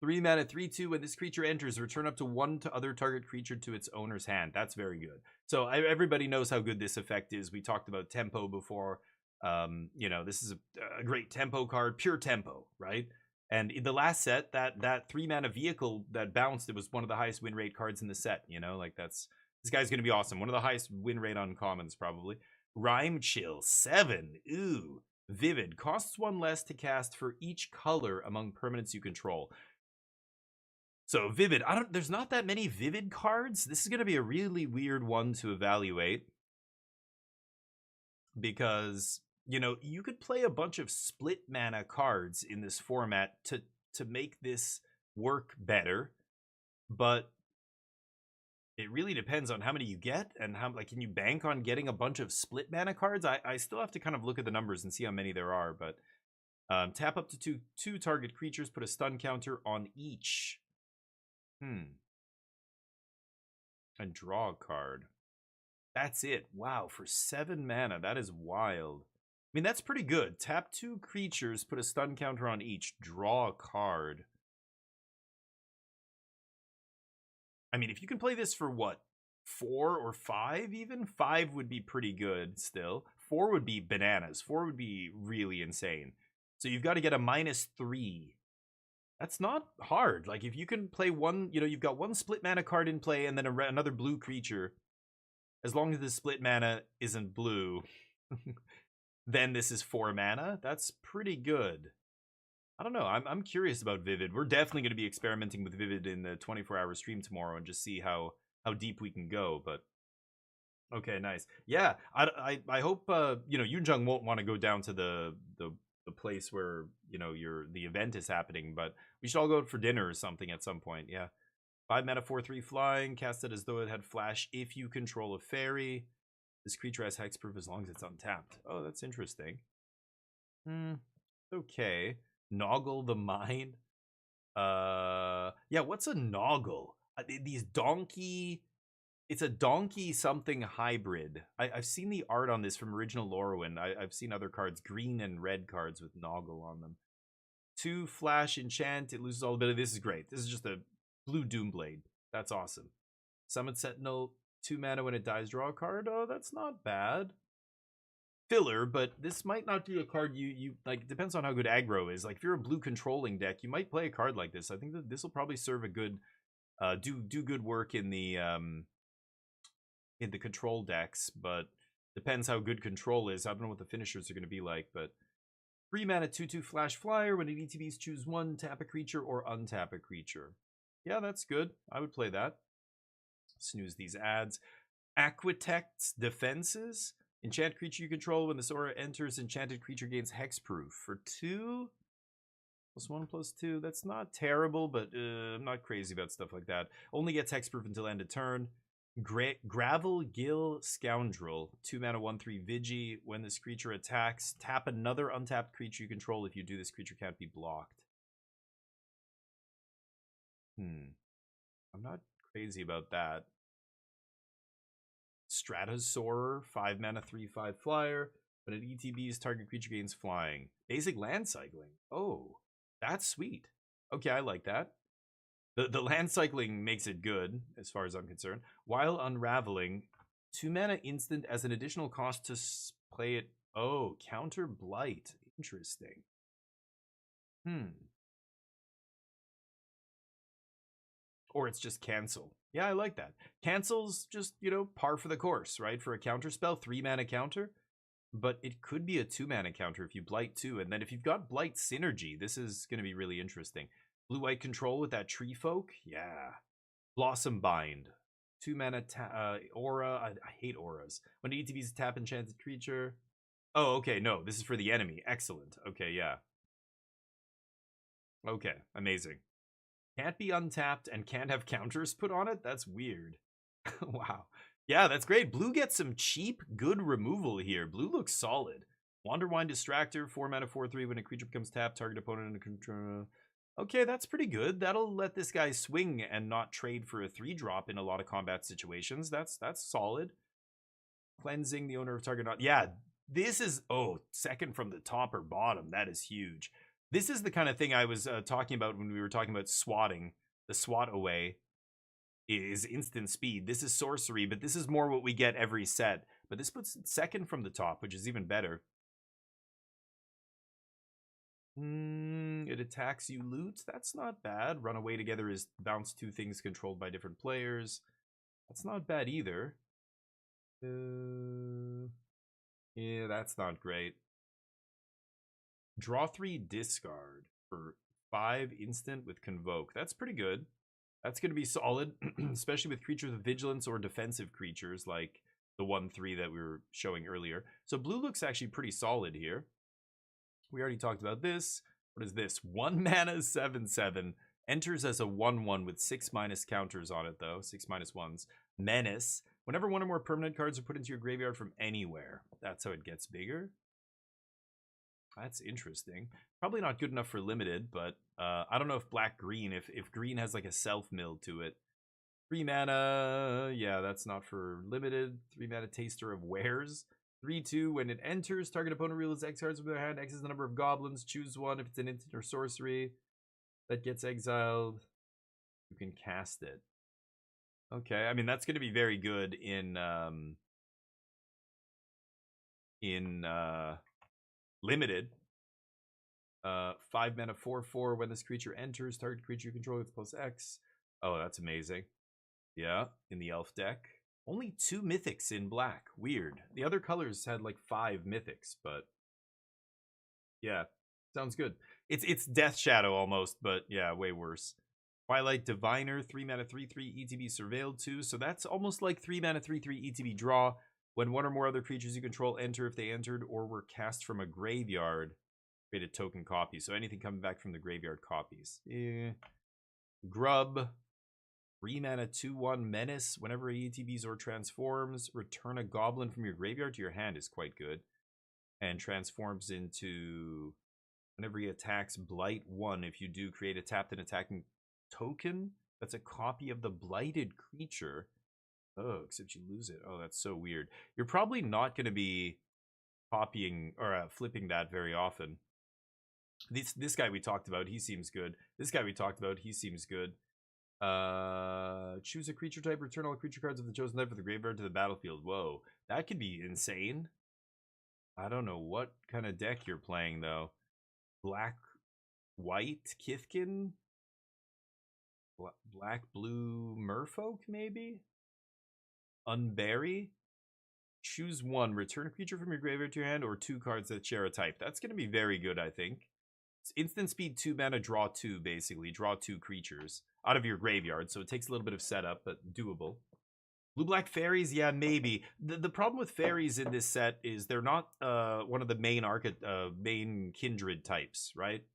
3 mana, 3/2. When this creature enters, return up to 1 to other target creature to its owner's hand. That's very good. So everybody knows how good this effect is. We talked about tempo before. You know, this is a great tempo card, pure tempo, right? And in the last set, that 3 mana vehicle that bounced, it was one of the highest win rate cards in the set. You know, like this guy's gonna be awesome. One of the highest win rate on commons, probably. Rhyme Chill 7. Ooh. Vivid. Costs 1 less to cast for each color among permanents you control. So Vivid, there's not that many Vivid cards. This is gonna be a really weird one to evaluate. Because, you know, you could play a bunch of split mana cards in this format to make this work better, but it really depends on how many you get and how, like, can you bank on getting a bunch of split mana cards? I still have to kind of look at the numbers and see how many there are, but tap up to two target creatures, put a stun counter on each. And draw a card. That's it. Wow, for 7 mana, that is wild. I mean, that's pretty good. Tap 2 creatures, put a stun counter on each, draw a card. I mean, if you can play this for what, 4 or 5 even? 5 would be pretty good still. 4 would be bananas. 4 would be really insane. So you've got to get a -3. That's not hard. Like, if you can play one, you know, you've got one split mana card in play and then another blue creature, as long as the split mana isn't blue, then this is 4 mana. That's pretty good. I don't know. I'm curious about Vivid. We're definitely going to be experimenting with Vivid in the 24-hour stream tomorrow and just see how deep we can go. But okay, nice. Yeah, I hope you know, Yunjung won't want to go down to the place where, you know, the event is happening, but we should all go out for dinner or something at some point. Yeah. 5 mana 4/3 flying, cast it as though it had flash if you control a fairy. This creature has hexproof as long as it's untapped. Oh, that's interesting. Okay. Noggle the Mind. Yeah, what's a Noggle? These donkey. It's a donkey something hybrid. I've seen the art on this from original Lorwyn. I've seen other cards, green and red cards with Noggle on them. 2 flash enchant. It loses all ability. This is great. This is just a blue Doomblade. That's awesome. Summon Sentinel, 2 mana when it dies, draw a card. Oh, that's not bad. Filler, but this might not be a card you like. It depends on how good aggro is. Like, if you're a blue controlling deck, you might play a card like this. I think that this will probably serve a good do good work in the control decks, but depends how good control is. I don't know what the finishers are going to be like, but 3 mana 2/2 flash flyer. When it ETBs, choose 1, tap a creature or untap a creature. Yeah, that's good. I would play that. Snooze these ads. Aquitect's Defenses. Enchant creature you control. When this aura enters, enchanted creature gains hexproof. For 2? +1/+2. That's not terrible, but I'm not crazy about stuff like that. Only gets hexproof until end of turn. Gravel Gill Scoundrel. 2 mana 1/3 Vigi. When this creature attacks, tap another untapped creature you control. If you do, this creature can't be blocked. I'm not crazy about that. Stratosaur, 5 mana 3/5 flyer. When it ETBs, target creature gains flying. Basic land cycling. Oh, that's sweet. Okay, I like that. The land cycling makes it good, as far as I'm concerned. While unraveling, 2 mana instant as an additional cost to play it. Oh, counter blight. Interesting. Or it's just cancel. Yeah, I like that. Cancel's just, you know, par for the course, right? For a counter spell, 3 mana counter. But it could be a 2 mana counter if you blight 2. And then if you've got blight synergy, this is going to be really interesting. Blue-white control with that tree folk. Yeah. Blossom Bind. 2 mana aura. I hate auras. When ETB's tap enchanted creature. Oh, okay. No, this is for the enemy. Excellent. Okay, yeah. Okay, amazing. Can't be untapped and can't have counters put on it? That's weird. Wow. Yeah, that's great. Blue gets some cheap, good removal here. Blue looks solid. Wanderwine Distractor, 4 mana 4/3. When a creature becomes tapped, target opponent and a control. Okay, that's pretty good. That'll let this guy swing and not trade for a 3-drop in a lot of combat situations. That's solid. Cleansing the owner of target. Yeah, this is, second from the top or bottom. That is huge. This is the kind of thing I was talking about when we were talking about swatting. The swat away is instant speed. This is sorcery, but this is more what we get every set. But this puts it second from the top, which is even better. It attacks you, loot. That's not bad. Run away together is bounce 2 things controlled by different players. That's not bad either. Yeah, that's not great. Draw 3, discard for 5 instant with Convoke. That's pretty good. That's going to be solid, especially with creatures with vigilance or defensive creatures like the 1/3 that we were showing earlier. So blue looks actually pretty solid here. We already talked about this. What is this? 1 mana, 7/7. Enters as a 1/1 with 6- counters on it, though. 6-1s. Menace. Whenever one or more permanent cards are put into your graveyard from anywhere. That's how it gets bigger. That's interesting. Probably not good enough for limited, but I don't know if black-green, if green has like a self-mill to it. 3 mana, yeah, that's not for limited. 3 mana, Taster of Wares. 3/2, when it enters, target opponent reveals X cards from their hand. X is the number of goblins. Choose one. If it's an instant or sorcery that gets exiled, you can cast it. Okay, I mean, that's going to be very good in limited. 5 mana, 4/4. When this creature enters, target creature you control with +X. Oh, that's amazing. Yeah, in the elf deck. Only 2 mythics in black. Weird. The other colors had like 5 mythics, but yeah, sounds good. It's Death Shadow almost, but yeah, way worse. Twilight Diviner, 3 mana, 3/3 ETB Surveilled 2. So that's almost like 3 mana, 3/3 ETB Draw. When one or more other creatures you control enter, if they entered or were cast from a graveyard, create a token copy. So anything coming back from the graveyard copies. Grub. 3 mana, 2/1 Menace. Whenever a ETBs or transforms, return a goblin from your graveyard to your hand is quite good. And transforms into, whenever he attacks, Blight 1. If you do, create a tapped and attacking token that's a copy of the blighted creature. Oh, except you lose it. Oh, that's so weird. You're probably not going to be copying or flipping that very often. This guy we talked about, he seems good. This guy we talked about, he seems good. Choose a creature type, return all creature cards of the chosen type from the graveyard to the battlefield. Whoa, that could be insane. I don't know what kind of deck you're playing, though. Black, white, Kithkin? Black, blue, Merfolk, maybe? Unbury? Choose one. Return a creature from your graveyard to your hand or 2 cards that share a type. That's going to be very good, I think. It's instant speed, 2 mana, draw 2, basically. Draw 2 creatures out of your graveyard, so it takes a little bit of setup, but doable. Blue-black fairies, yeah, maybe. The problem with fairies in this set is they're not one of the main kindred types, right?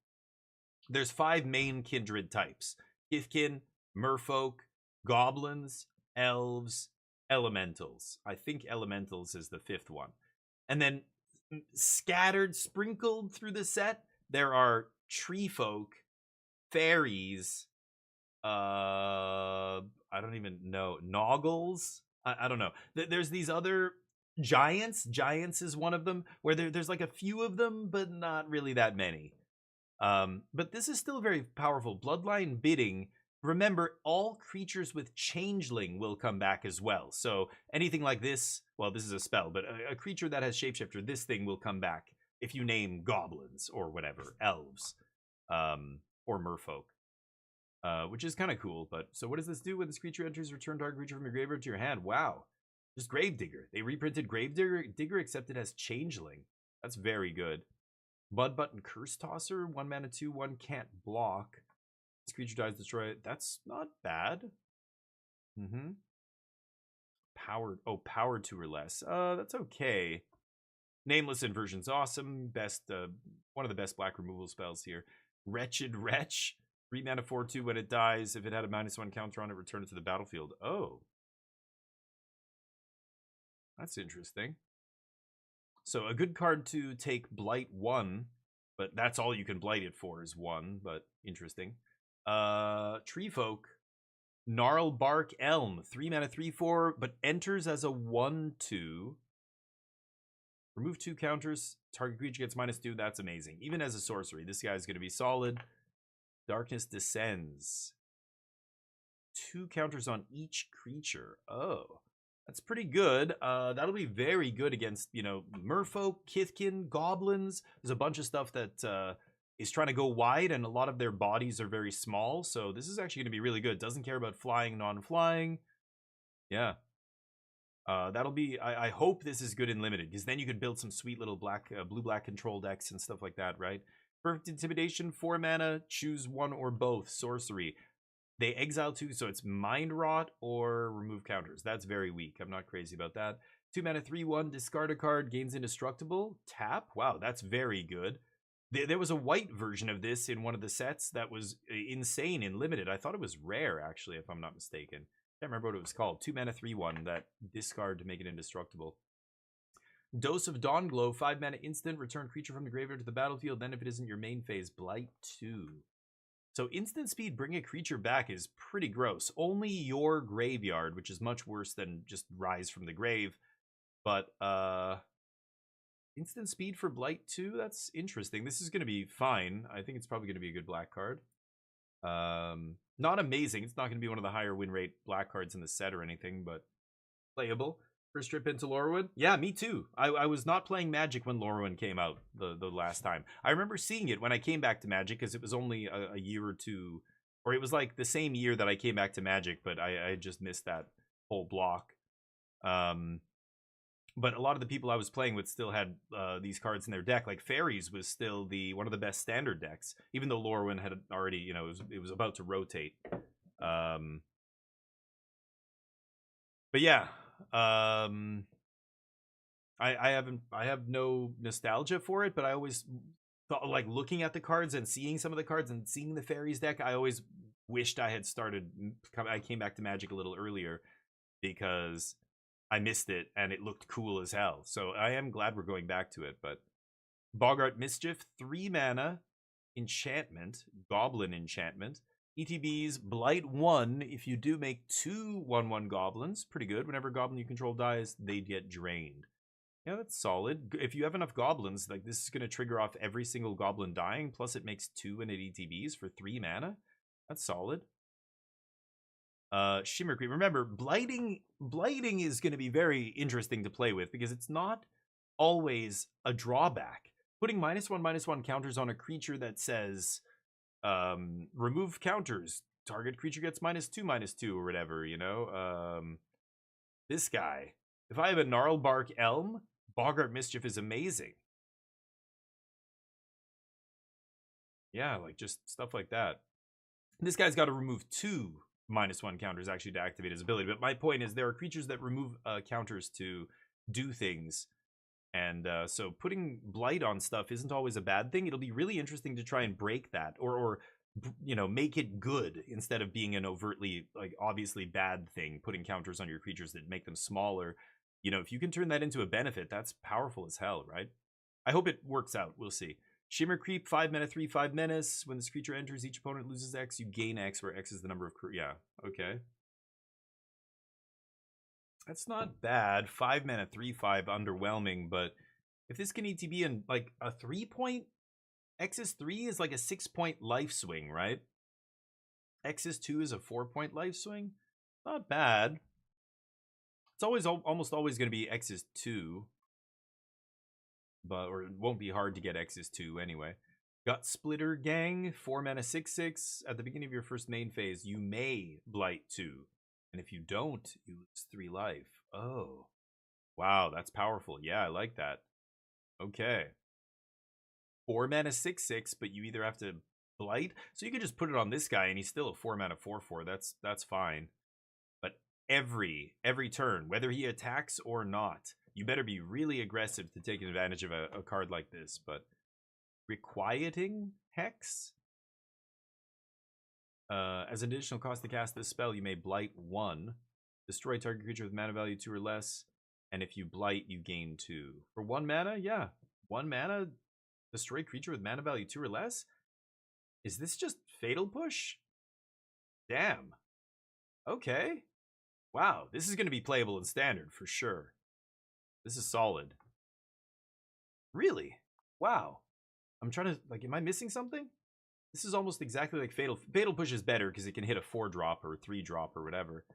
There's 5 main kindred types. Kithkin, merfolk, goblins, elves, elementals. I think elementals is the 5th one. And then scattered, sprinkled through the set, there are tree folk, fairies, I don't even know, noggles. I don't know. There's these other giants. Giants is one of them, where there's like a few of them, but not really that many. But this is still very powerful. Bloodline bidding. Remember, all creatures with changeling will come back as well. So anything like this, well, this is a spell, but a creature that has shapeshifter, this thing will come back if you name goblins or whatever, elves, or merfolk. Which is kind of cool. But so what does this do? When this creature enters, return target creature from your graveyard to your hand. Wow. Just Gravedigger. They reprinted Gravedigger, except it has Changeling. That's very good. Blood Button Curse Tosser. 1 mana, 2/1, can't block. This creature dies, destroy it. That's not bad. Powered 2 or less. That's okay. Nameless Inversion's awesome. One of the best black removal spells here. Wretched Wretch. 3 mana, 4/2. When it dies, if it had a -1 counter on it, return it to the battlefield. Oh. That's interesting. So a good card to take Blight 1, but that's all you can Blight it for is 1, but interesting. Tree Folk. Gnarl Bark Elm. 3 mana, 3/4, but enters as a 1/2. Remove 2 counters. Target creature gets -2. That's amazing. Even as a sorcery, this guy's going to be solid. Darkness Descends. 2 counters on each creature. Oh, that's pretty good. That'll be very good against, merfolk, Kithkin, goblins. There's a bunch of stuff that is trying to go wide, and a lot of their bodies are very small. So this is actually going to be really good. Doesn't care about flying, non-flying. Yeah. That'll be. I hope this is good in limited, because then you could build some sweet little blue-black control decks and stuff like that, right? Perfect Intimidation, 4 mana, choose one or both. Sorcery. They exile 2, so it's Mind Rot or remove counters. That's very weak. I'm not crazy about that. 2 mana, 3/1, discard a card, gains indestructible. Tap. Wow, that's very good. There was a white version of this in one of the sets that was insane in limited. I thought it was rare, actually, if I'm not mistaken. Can't remember what it was called. 2 mana, 3/1, that discard to make it indestructible. Dose of Dawn Glow, 5 mana instant, return creature from the graveyard to the battlefield, then if it isn't your main phase, Blight 2. So instant speed, bring a creature back is pretty gross. Only your graveyard, which is much worse than just rise from the grave. But instant speed for Blight 2, that's interesting. This is going to be fine. I think it's probably going to be a good black card. Not amazing. It's not going to be one of the higher win rate black cards in the set or anything, but playable. First trip into Lorwyn? Yeah, me too. I was not playing Magic when Lorwyn came out the last time. I remember seeing it when I came back to Magic, because it was only a year or two, or it was like the same year that I came back to Magic, but I just missed that whole block. But a lot of the people I was playing with still had these cards in their deck. Like Fairies was still one of the best standard decks, even though Lorwyn had already, you know, it was about to rotate. But yeah, I have no nostalgia for it, but I always thought, like, looking at the cards and seeing some of the cards and seeing the Fairies deck, I always wished I had I came back to Magic a little earlier, because I missed it and it looked cool as hell. So I am glad we're going back to it. But Boggart Mischief, 3 mana, enchantment, goblin enchantment. ETBs, Blight 1. If you do make 2 1/1 goblins, pretty good. Whenever goblin you control dies, they get drained. Yeah, that's solid. If you have enough goblins, like, this is going to trigger off every single goblin dying, plus it makes 2 and it ETBs for 3 mana. That's solid. Shimmer Creep. Remember, blighting is going to be very interesting to play with, because it's not always a drawback. Putting -1/-1 counters on a creature that says remove counters, target creature gets -2/-2 or whatever, you know. This guy, if I have a Gnarlbark Elm, Boggart Mischief is amazing. Yeah, like, just stuff like that. This guy's got to remove 2 -1 counters actually to activate his ability. But my point is, there are creatures that remove counters to do things. And so putting Blight on stuff isn't always a bad thing. It'll be really interesting to try and break that, or you know, make it good instead of being an overtly, like, obviously bad thing, putting counters on your creatures that make them smaller. You know, if you can turn that into a benefit, that's powerful as hell, right? I hope it works out. We'll see. Shimmer Creep, 5 mana, 3/5 menace. When this creature enters, each opponent loses X. You gain X, where X is the number of yeah, okay. That's not bad. 5 mana, 3/5, underwhelming, but if this can ETB in, like, a 3-point, X is 3 is like a 6-point life swing, right? X is 2 is a 4-point life swing. Not bad. It's almost always going to be X is 2. Or it won't be hard to get X's 2 anyway. Gut Splitter Gang, 4 mana, 6/6. At the beginning of your first main phase, you may Blight 2. And if you don't, you lose 3 life. Oh. Wow, that's powerful. Yeah, I like that. Okay. 4 mana, 6/6, but you either have to Blight. So you could just put it on this guy and he's still a 4 mana, 4/4. That's fine. But every turn, whether he attacks or not, you better be really aggressive to take advantage of a card like this. But Requieting Hex? As an additional cost to cast this spell, you may Blight 1. Destroy target creature with mana value 2 or less. And if you Blight, you gain 2. For 1 mana? Yeah. 1 mana, destroy creature with mana value 2 or less? Is this just Fatal Push? Damn. Okay. Wow, this is going to be playable in Standard for sure. This is solid. Really? Wow. I'm trying to, like, am I missing something? This is almost exactly like Fatal Push is better because it can hit a 4-drop or 3-drop or whatever.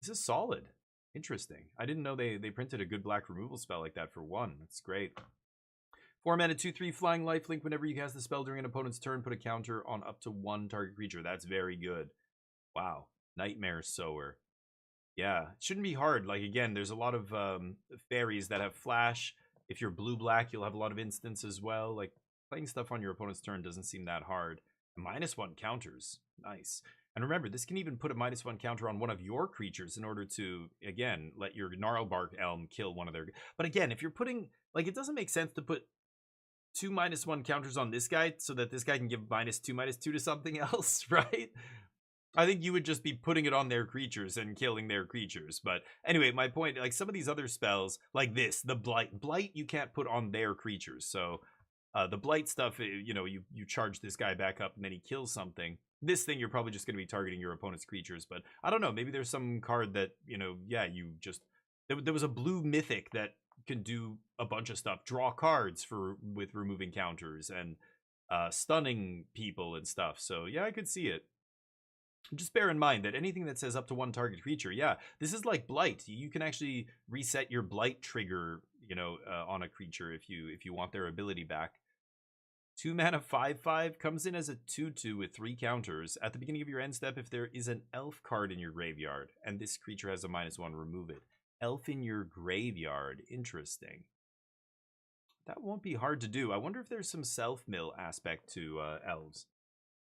This is solid. Interesting. I didn't know they printed a good black removal spell like that for 1. That's great. 4 mana, 2/3 flying lifelink. Whenever you cast the spell during an opponent's turn, put a counter on up to 1 target creature. That's very good. Wow. Nightmare Sower. Yeah, it shouldn't be hard. Like, again, there's a lot of fairies that have flash. If you're blue-black, you'll have a lot of instants as well. Like, playing stuff on your opponent's turn doesn't seem that hard. -1 counters. Nice. And remember, this can even put a -1 counter on one of your creatures in order to, again, let your Gnarlbark Elm kill one of their... But again, if you're putting... Like, it doesn't make sense to put 2 -1 counters on this guy so that this guy can give -2/-2 to something else, right? I think you would just be putting it on their creatures and killing their creatures. But anyway, my point, like some of these other spells, like this, the Blight you can't put on their creatures. So the Blight stuff, you know, you charge this guy back up and then he kills something. This thing, you're probably just going to be targeting your opponent's creatures. But I don't know, maybe there's some card that, you know, yeah, you just... There was a blue mythic that can do a bunch of stuff. Draw cards with removing counters and stunning people and stuff. So yeah, I could see it. Just bear in mind that anything that says up to 1 target creature, yeah, this is like Blight. You can actually reset your Blight trigger, you know, on a creature if you want their ability back. 2 mana 5/5 comes in as a 2/2 with 3 counters. At the beginning of your end step, if there is an elf card in your graveyard and this creature has a -1, remove it. Elf in your graveyard. Interesting. That won't be hard to do. I wonder if there's some self-mill aspect to elves.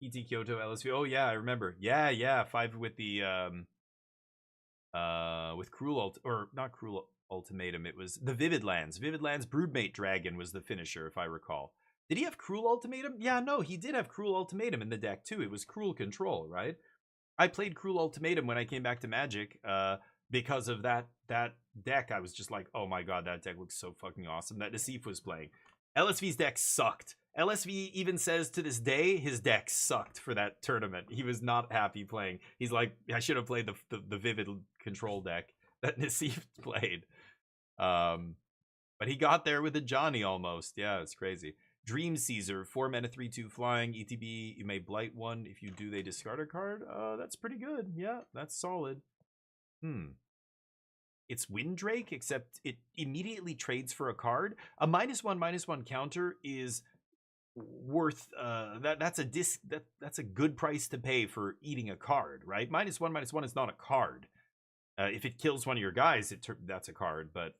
ET Kyoto LSV. Oh yeah, I remember. Yeah, 5 with the with Cruel Ultimatum. It was the Vivid Lands. Vivid Lands Broodmate Dragon was the finisher, if I recall. Did he have Cruel Ultimatum? Yeah, no, he did have Cruel Ultimatum in the deck too. It was Cruel Control, right? I played Cruel Ultimatum when I came back to Magic, because of that deck. I was just like, oh my god, that deck looks so fucking awesome that Nassif was playing. LSV's deck sucked. LSV even says to this day his deck sucked for that tournament. He was not happy playing. He's like, I should have played the Vivid Control deck that Nassif played. But he got there with a Johnny almost. Yeah, it's crazy. Dream Caesar, 4 mana 3/2 flying. ETB, you may blight 1. If you do, they discard a card. That's pretty good. Yeah, that's solid. It's Windrake, except it immediately trades for a card. A -1/-1 counter is worth that's a good price to pay for eating a card, right? -1/-1 is not a card. If it kills one of your guys, that's a card. But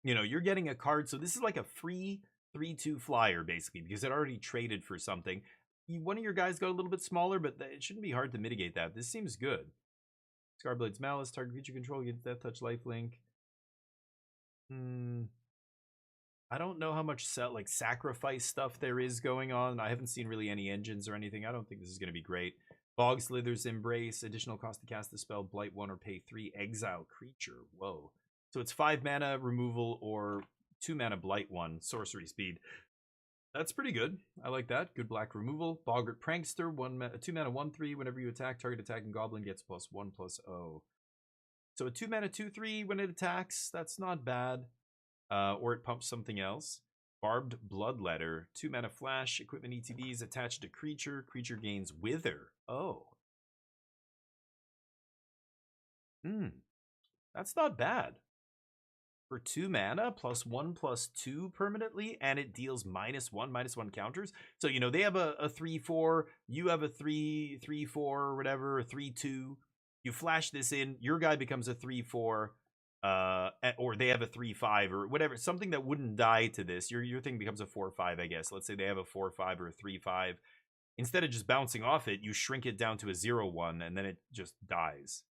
you know, you're getting a card, so this is like a free 3/2 flyer basically because it already traded for something. One of your guys got a little bit smaller, but it shouldn't be hard to mitigate that. This seems good. Scarblade's Malice, target creature control, get Death Touch, lifelink. I don't know how much sacrifice stuff there is going on. I haven't seen really any engines or anything. I don't think this is going to be great. Bog Slither's Embrace, additional cost to cast the spell, blight 1 or pay 3, exile creature. Whoa. So it's 5 mana removal or 2 mana blight 1, sorcery speed. That's pretty good. I like that. Good black removal. Boggart Prankster, 2 mana 1/3. Whenever you attack, target attacking goblin gets +1/+0. So a 2 mana 2/3 when it attacks. That's not bad. Or it pumps something else. Barbed Bloodletter, 2 mana flash. Equipment ETBs attached to creature. Creature gains Wither. Oh. That's not bad. For 2 mana, +1/+2 permanently, and it deals -1/-1 counters. So, you know, they have a 3/4, you have a 3/4 or whatever, a 3/2. You flash this in, your guy becomes a 3/4, or they have a 3/5 or whatever, something that wouldn't die to this. Your thing becomes a 4/5, I guess. Let's say they have a 4/5 or a 3/5. Instead of just bouncing off it, you shrink it down to a 0/1, and then it just dies.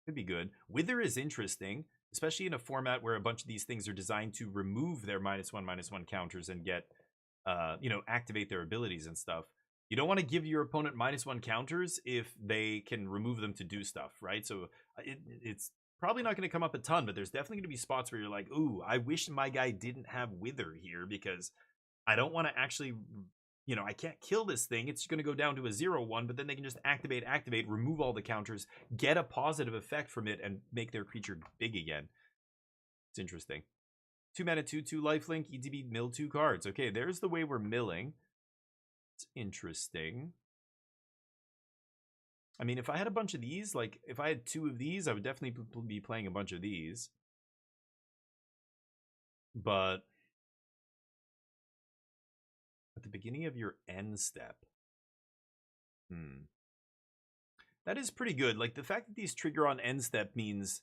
Could be good. Wither is interesting, especially in a format where a bunch of these things are designed to remove their -1/-1 counters and get, you know, activate their abilities and stuff. You don't want to give your opponent -1 counters if they can remove them to do stuff, right? So it's probably not going to come up a ton, but there's definitely going to be spots where you're like, ooh, I wish my guy didn't have Wither here because I don't want to actually, you know, I can't kill this thing. It's going to go down to a 0/1, but then they can just activate, remove all the counters, get a positive effect from it, and make their creature big again. It's interesting. 2 mana 2/2 lifelink, ETB, mill 2 cards. Okay, there's the way we're milling. It's interesting. I mean, if I had a bunch of these, like, if I had 2 of these, I would definitely be playing a bunch of these. but at the beginning of your end step. That is pretty good. Like, the fact that these trigger on end step means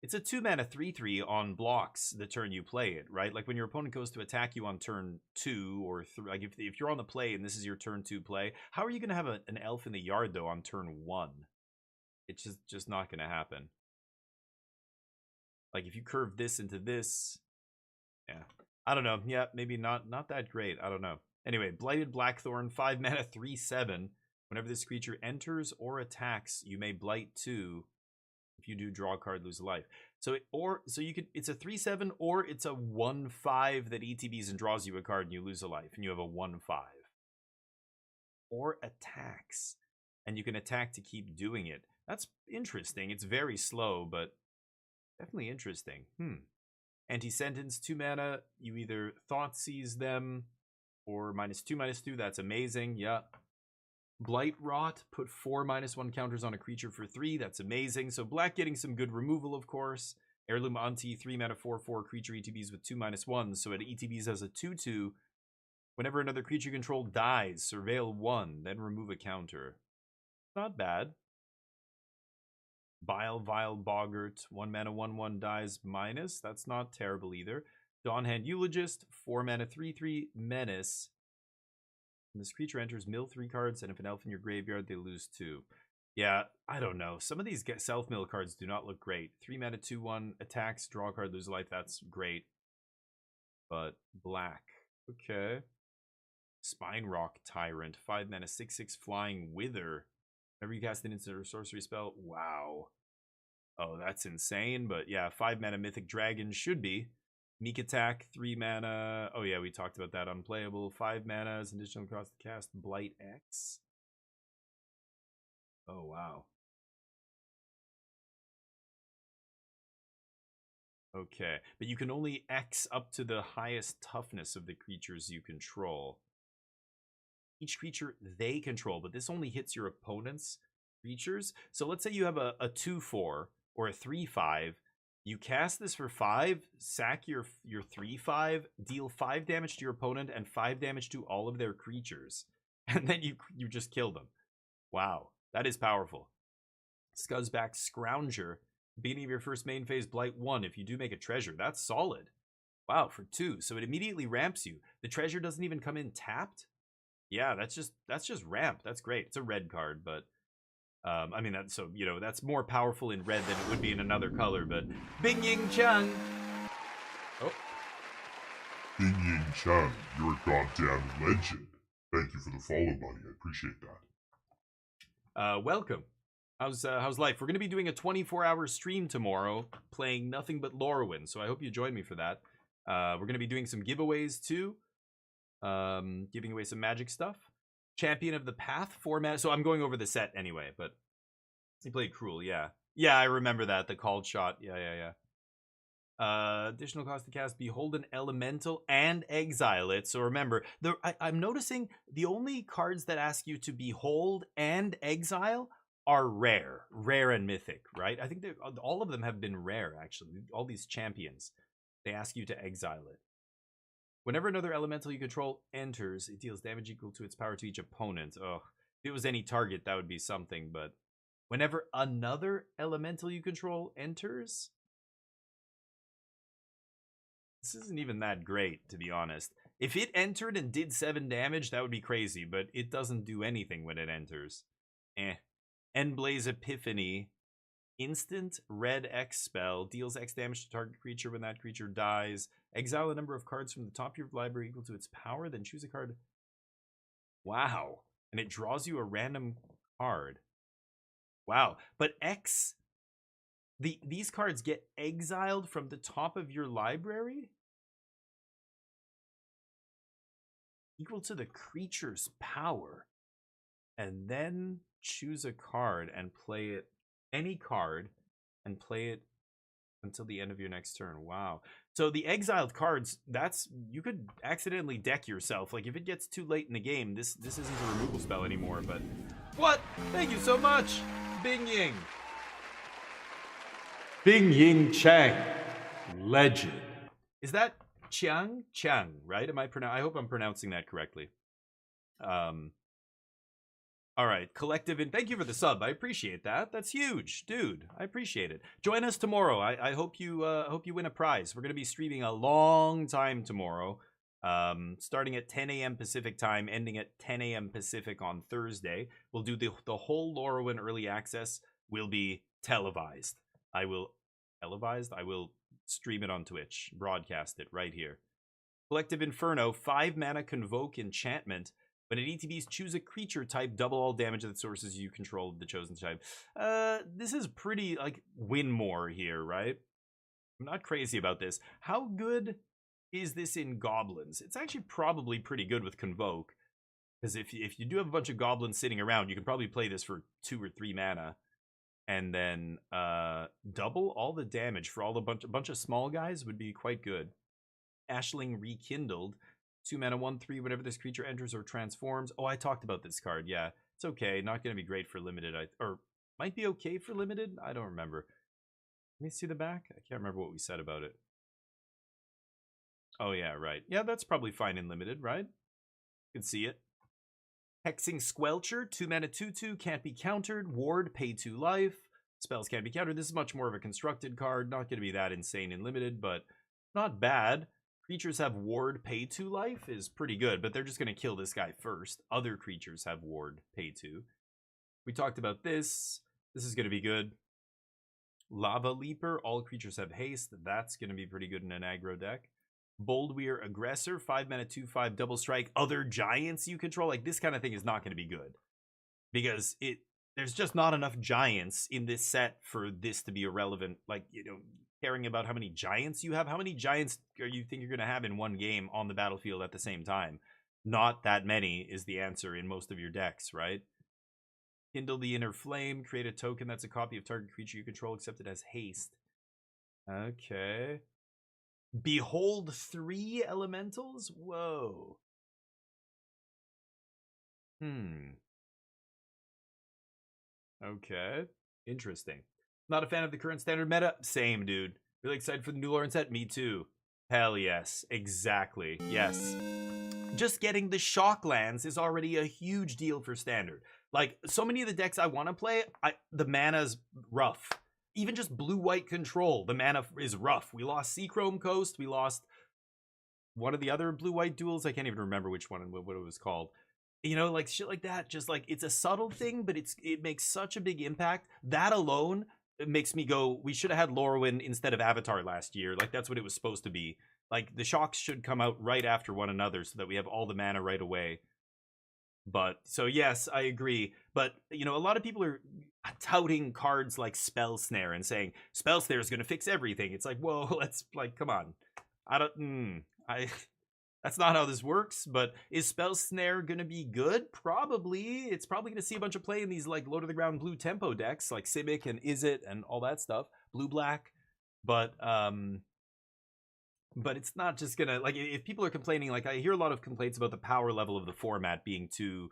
it's a 2-mana 3/3 on blocks the turn you play it, right? Like, when your opponent goes to attack you on turn 2 or 3, like if you're on the play and this is your turn 2 play, how are you going to have an elf in the yard, though, on turn 1? It's just not going to happen. Like, if you curve this into this, yeah. I don't know. Yeah, maybe not that great. I don't know. Anyway, Blighted Blackthorn, 5 mana, 3/7. Whenever this creature enters or attacks, you may blight 2. If you do, draw a card, lose a life. So you could, it's a 3/7, or it's a 1/5 that ETBs and draws you a card and you lose a life, and you have a 1/5. Or attacks, and you can attack to keep doing it. That's interesting. It's very slow, but definitely interesting. Anti-Sentence, 2 mana. You either Thoughtseize them or -2/2. That's amazing. Yeah. Blight Rot, put 4 -1 counters on a creature for 3. That's amazing. So black getting some good removal, of course. Heirloom Auntie, 3 mana 4/4 creature ETBs with 2 -1. So it ETBs as a 2/2. Whenever another creature you control dies, surveil 1, then remove a counter. Not bad. Vile Boggart, 1 mana 1/1 dies minus. That's not terrible either. Dawnhand Eulogist, 4 mana 3/3 menace. When this creature enters, mill 3 cards, and if an elf in your graveyard, they lose 2. Yeah, I don't know. Some of these self-mill cards do not look great. 3 mana 2/1 attacks, draw a card, lose a life. That's great. But black. Okay. Spine Rock Tyrant, 5 mana 6/6 flying Wither. Whenever you cast an instant or sorcery spell, wow. Oh, that's insane. But yeah, 5 mana Mythic Dragon should be. Meek Attack, 3 mana. Oh yeah, we talked about that. Unplayable. 5 mana is additional across the cast. Blight X. Oh wow. Okay, but you can only X up to the highest toughness of the creatures you control. Each creature they control, but this only hits your opponent's creatures. So let's say you have a 2/4 or a 3/5. You cast this for 5, sack your 3/5, deal 5 damage to your opponent and 5 damage to all of their creatures. And then you just kill them. Wow, that is powerful. Scuzzback Scrounger. Beginning of your first main phase, Blight 1. If you do make a treasure, that's solid. Wow, for 2. So it immediately ramps you. The treasure doesn't even come in tapped? Yeah, that's just ramp. That's great. It's a red card, but I mean, that's more powerful in red than it would be in another color, but Bing Ying Chun. Oh. Bing Ying Chun, you're a goddamn legend. Thank you for the follow, buddy. I appreciate that. Welcome. How's life? We're going to be doing a 24-hour stream tomorrow, playing nothing but Lorwyn, so I hope you join me for that. We're going to be doing some giveaways, too. Giving away some magic stuff. Champion of the Path, 4 mana. So I'm going over the set anyway, but he played Cruel, yeah. Yeah, I remember that. The called shot. Yeah. Additional cost to cast Beholden Elemental and exile it. So remember, I'm noticing the only cards that ask you to behold and exile are rare and mythic, right? I think all of them have been rare, actually. All these champions, they ask you to exile it. Whenever another elemental you control enters, it deals damage equal to its power to each opponent. Oh, if it was any target, that would be something, but whenever another elemental you control enters, this isn't even that great, to be honest. If it entered and did 7 damage, that would be crazy, but it doesn't do anything when it enters. Endblaze Epiphany. Instant red X spell. Deals X damage to target creature when that creature dies. Exile a number of cards from the top of your library equal to its power, then choose a card. Wow. And it draws you a random card. Wow. But X... These cards get exiled from the top of your library? Equal to the creature's power. And then choose a card and play it. Any card and play it until the end of your next turn. Wow. So the exiled cards, you could accidentally deck yourself. Like if it gets too late in the game, this isn't a removal spell anymore, but what? Thank you so much, Bing Ying. Bing Ying Chang, legend. Is that Chang, right? I hope I'm pronouncing that correctly. All right, collective, and thank you for the sub. I appreciate that. That's huge, dude. I appreciate it. Join us tomorrow. I hope you win a prize. We're gonna be streaming a long time tomorrow, starting at 10 a.m. Pacific time, ending at 10 a.m. Pacific on Thursday. We'll do the whole Lorwyn early access. Will be televised. I will stream it on Twitch, broadcast it right here. Collective Inferno, 5 mana Convoke enchantment. When it ETBs, choose a creature type, double all damage that sources you control of the chosen type. This is pretty, like, win more here, right? I'm not crazy about this. How good is this in Goblins? It's actually probably pretty good with Convoke. Because if you do have a bunch of Goblins sitting around, you can probably play this for 2 or 3 mana. And then double all the damage for all a bunch of small guys would be quite good. Ashling Rekindled. 2 mana, 1/3, whenever this creature enters or transforms. Oh, I talked about this card. Yeah, it's okay. Not going to be great for limited. Or might be okay for limited. I don't remember. Let me see the back. I can't remember what we said about it. Oh, yeah, right. Yeah, that's probably fine in limited, right? You can see it. Hexing Squelcher, 2 mana, 2/2, can't be countered. Ward, pay 2 life. Spells can't be countered. This is much more of a constructed card. Not going to be that insane in limited, but not bad. Creatures have ward, pay 2 life is pretty good, but they're just going to kill this guy first. Other creatures have ward, pay 2. We talked about this. This is going to be good. Lava Leaper, all creatures have haste. That's going to be pretty good in an aggro deck. Boldweir Aggressor, 5 mana, 2/5, double strike. Other giants you control. Like, this kind of thing is not going to be good. Because there's just not enough giants in this set for this to be irrelevant. Like, caring about how many giants you have. How many giants are you think you're going to have in one game on the battlefield at the same time? Not that many is the answer in most of your decks, right? Kindle the Inner Flame. Create a token that's a copy of target creature you control, except it has haste. Okay. Behold 3 elementals? Whoa. Okay. Interesting. Not a fan of the current standard meta? Same, dude. Really excited for the new Lorwyn set? Me too. Hell yes. Exactly. Yes. Just getting the shock lands is already a huge deal for standard. Like, so many of the decks I want to play, the mana's rough. Even just blue-white control, the mana is rough. We lost Seachrome Coast. We lost one of the other blue-white duels. I can't even remember which one and what it was called. Like shit like that. Just like, it's a subtle thing, but it makes such a big impact. That alone, it makes me go, we should have had Lorwyn instead of Avatar last year. Like, that's what it was supposed to be. Like, the shocks should come out right after one another so that we have all the mana right away. But, so yes, I agree. But, a lot of people are touting cards like Spell Snare and saying, Spell Snare is going to fix everything. It's like, whoa, let's, like, come on. That's not how this works, but is Spell Snare going to be good? Probably. It's probably going to see a bunch of play in these, like, low-to-the-ground blue tempo decks, like Simic and Izzet and all that stuff. Blue-black. But it's not just going to, like, if people are complaining, like, I hear a lot of complaints about the power level of the format being too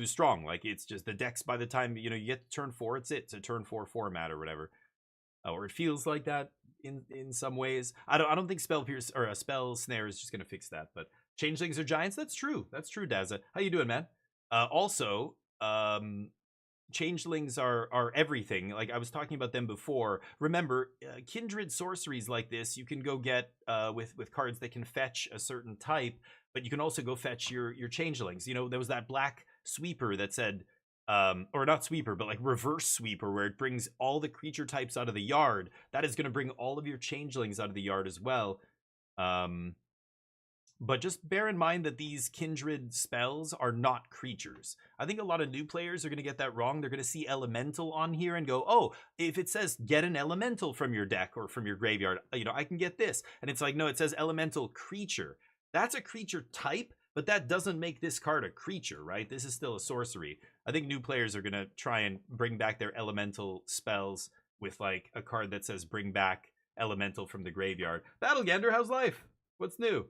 strong. Like, it's just the decks by the time, you get to turn 4, it's a turn 4 format or whatever. Or it feels like that in some ways. I don't think Spell Snare is just gonna fix that. But changelings are giants. That's true, Dazza. How you doing, man? Also, changelings are everything. Like, I was talking about them before. Remember, kindred sorceries like this you can go get with cards that can fetch a certain type, but you can also go fetch your changelings. There was that black sweeper that said, or not sweeper, but like reverse sweeper, where it brings all the creature types out of the yard. That is going to bring all of your changelings out of the yard as well. But just bear in mind that these kindred spells are not creatures. I think a lot of new players are going to get that wrong. They're going to see elemental on here and go, oh, if it says get an elemental from your deck or from your graveyard, I can get this. And it's like, no, it says elemental creature. That's a creature type, but that doesn't make this card a creature, right? This is still a sorcery. I think new players are going to try and bring back their elemental spells with like a card that says bring back elemental from the graveyard. Battlegander, how's life? What's new?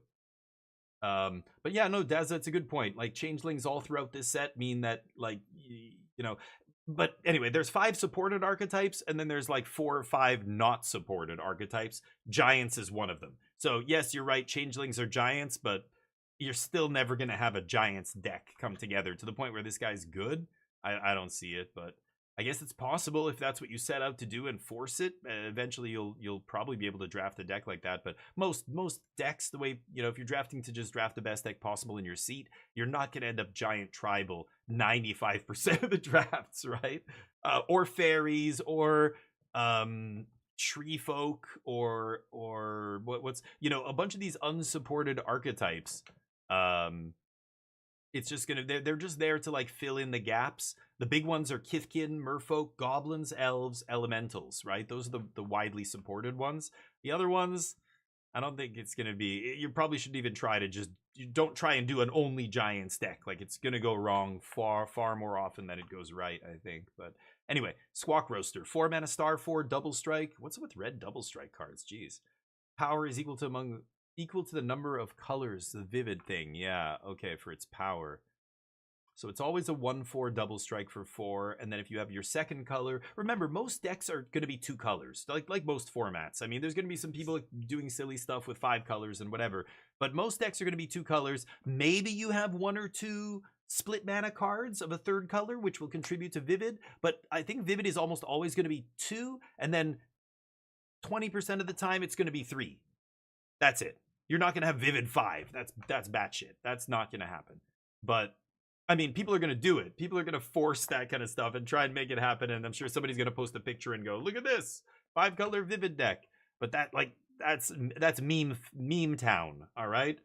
But yeah, no, Dazza, it's a good point. Like, changelings all throughout this set mean that, like, but anyway, there's 5 supported archetypes, and then there's like 4 or 5 not supported archetypes. Giants is one of them. So yes, you're right, changelings are giants, but you're still never going to have a giants deck come together to the point where this guy's good. I don't see it, but I guess it's possible if that's what you set out to do and force it. Eventually, you'll probably be able to draft a deck like that. But most decks, the way, you know, if you're drafting to just draft the best deck possible in your seat, you're not going to end up giant tribal 95% of the drafts, right? Or fairies, or tree folk, or what's, you know, a bunch of these unsupported archetypes. It's just gonna, they're just there to like fill in the gaps. The big ones are Kithkin, Merfolk, Goblins, Elves, Elementals, right? Those are the widely supported ones. The other ones, I don't think it's gonna be. You probably shouldn't even try to just. You don't try and do an only giants deck. Like, it's gonna go wrong far more often than it goes right, I think. But anyway, Squawk Roaster, 4 mana, star 4, double strike. What's up with red double strike cards? Jeez. Power is equal to the number of colors, the vivid thing. Yeah, okay, for its power. So it's always a 1/4 double strike for 4, and then if you have your second color, remember, most decks are going to be 2 colors, like most formats. I mean, there's going to be some people doing silly stuff with 5 colors and whatever, but most decks are going to be 2 colors. Maybe you have 1 or 2 split mana cards of a third color, which will contribute to vivid, but I think vivid is almost always going to be 2, and then 20% of the time it's going to be 3. That's it. You're not going to have vivid 5. That's batshit. That's not going to happen. But I mean, people are going to do it. People are going to force that kind of stuff and try and make it happen. And I'm sure somebody's going to post a picture and go, look at this 5-color vivid deck. But that's meme town. All right.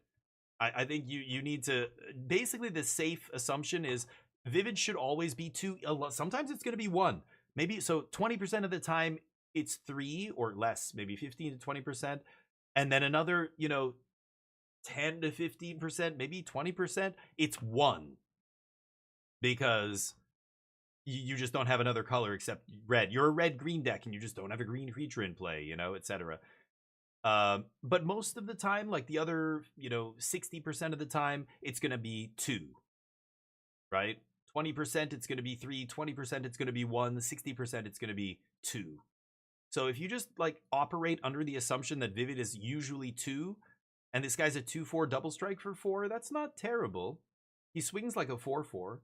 I think you need to, basically the safe assumption is vivid should always be 2. Sometimes it's going to be 1. Maybe so 20% of the time it's 3 or less, maybe 15 to 20%. And then another, 10 to 15%, maybe 20%, it's 1. Because you just don't have another color except red. You're a red-green deck, and you just don't have a green creature in play, etc. But most of the time, like the other, 60% of the time, it's going to be 2, right? 20% it's going to be 3, 20% it's going to be 1, 60% it's going to be 2. So if you just like operate under the assumption that vivid is usually 2, and this guy's a 2/4 double strike for 4, that's not terrible. He swings like a 4/4.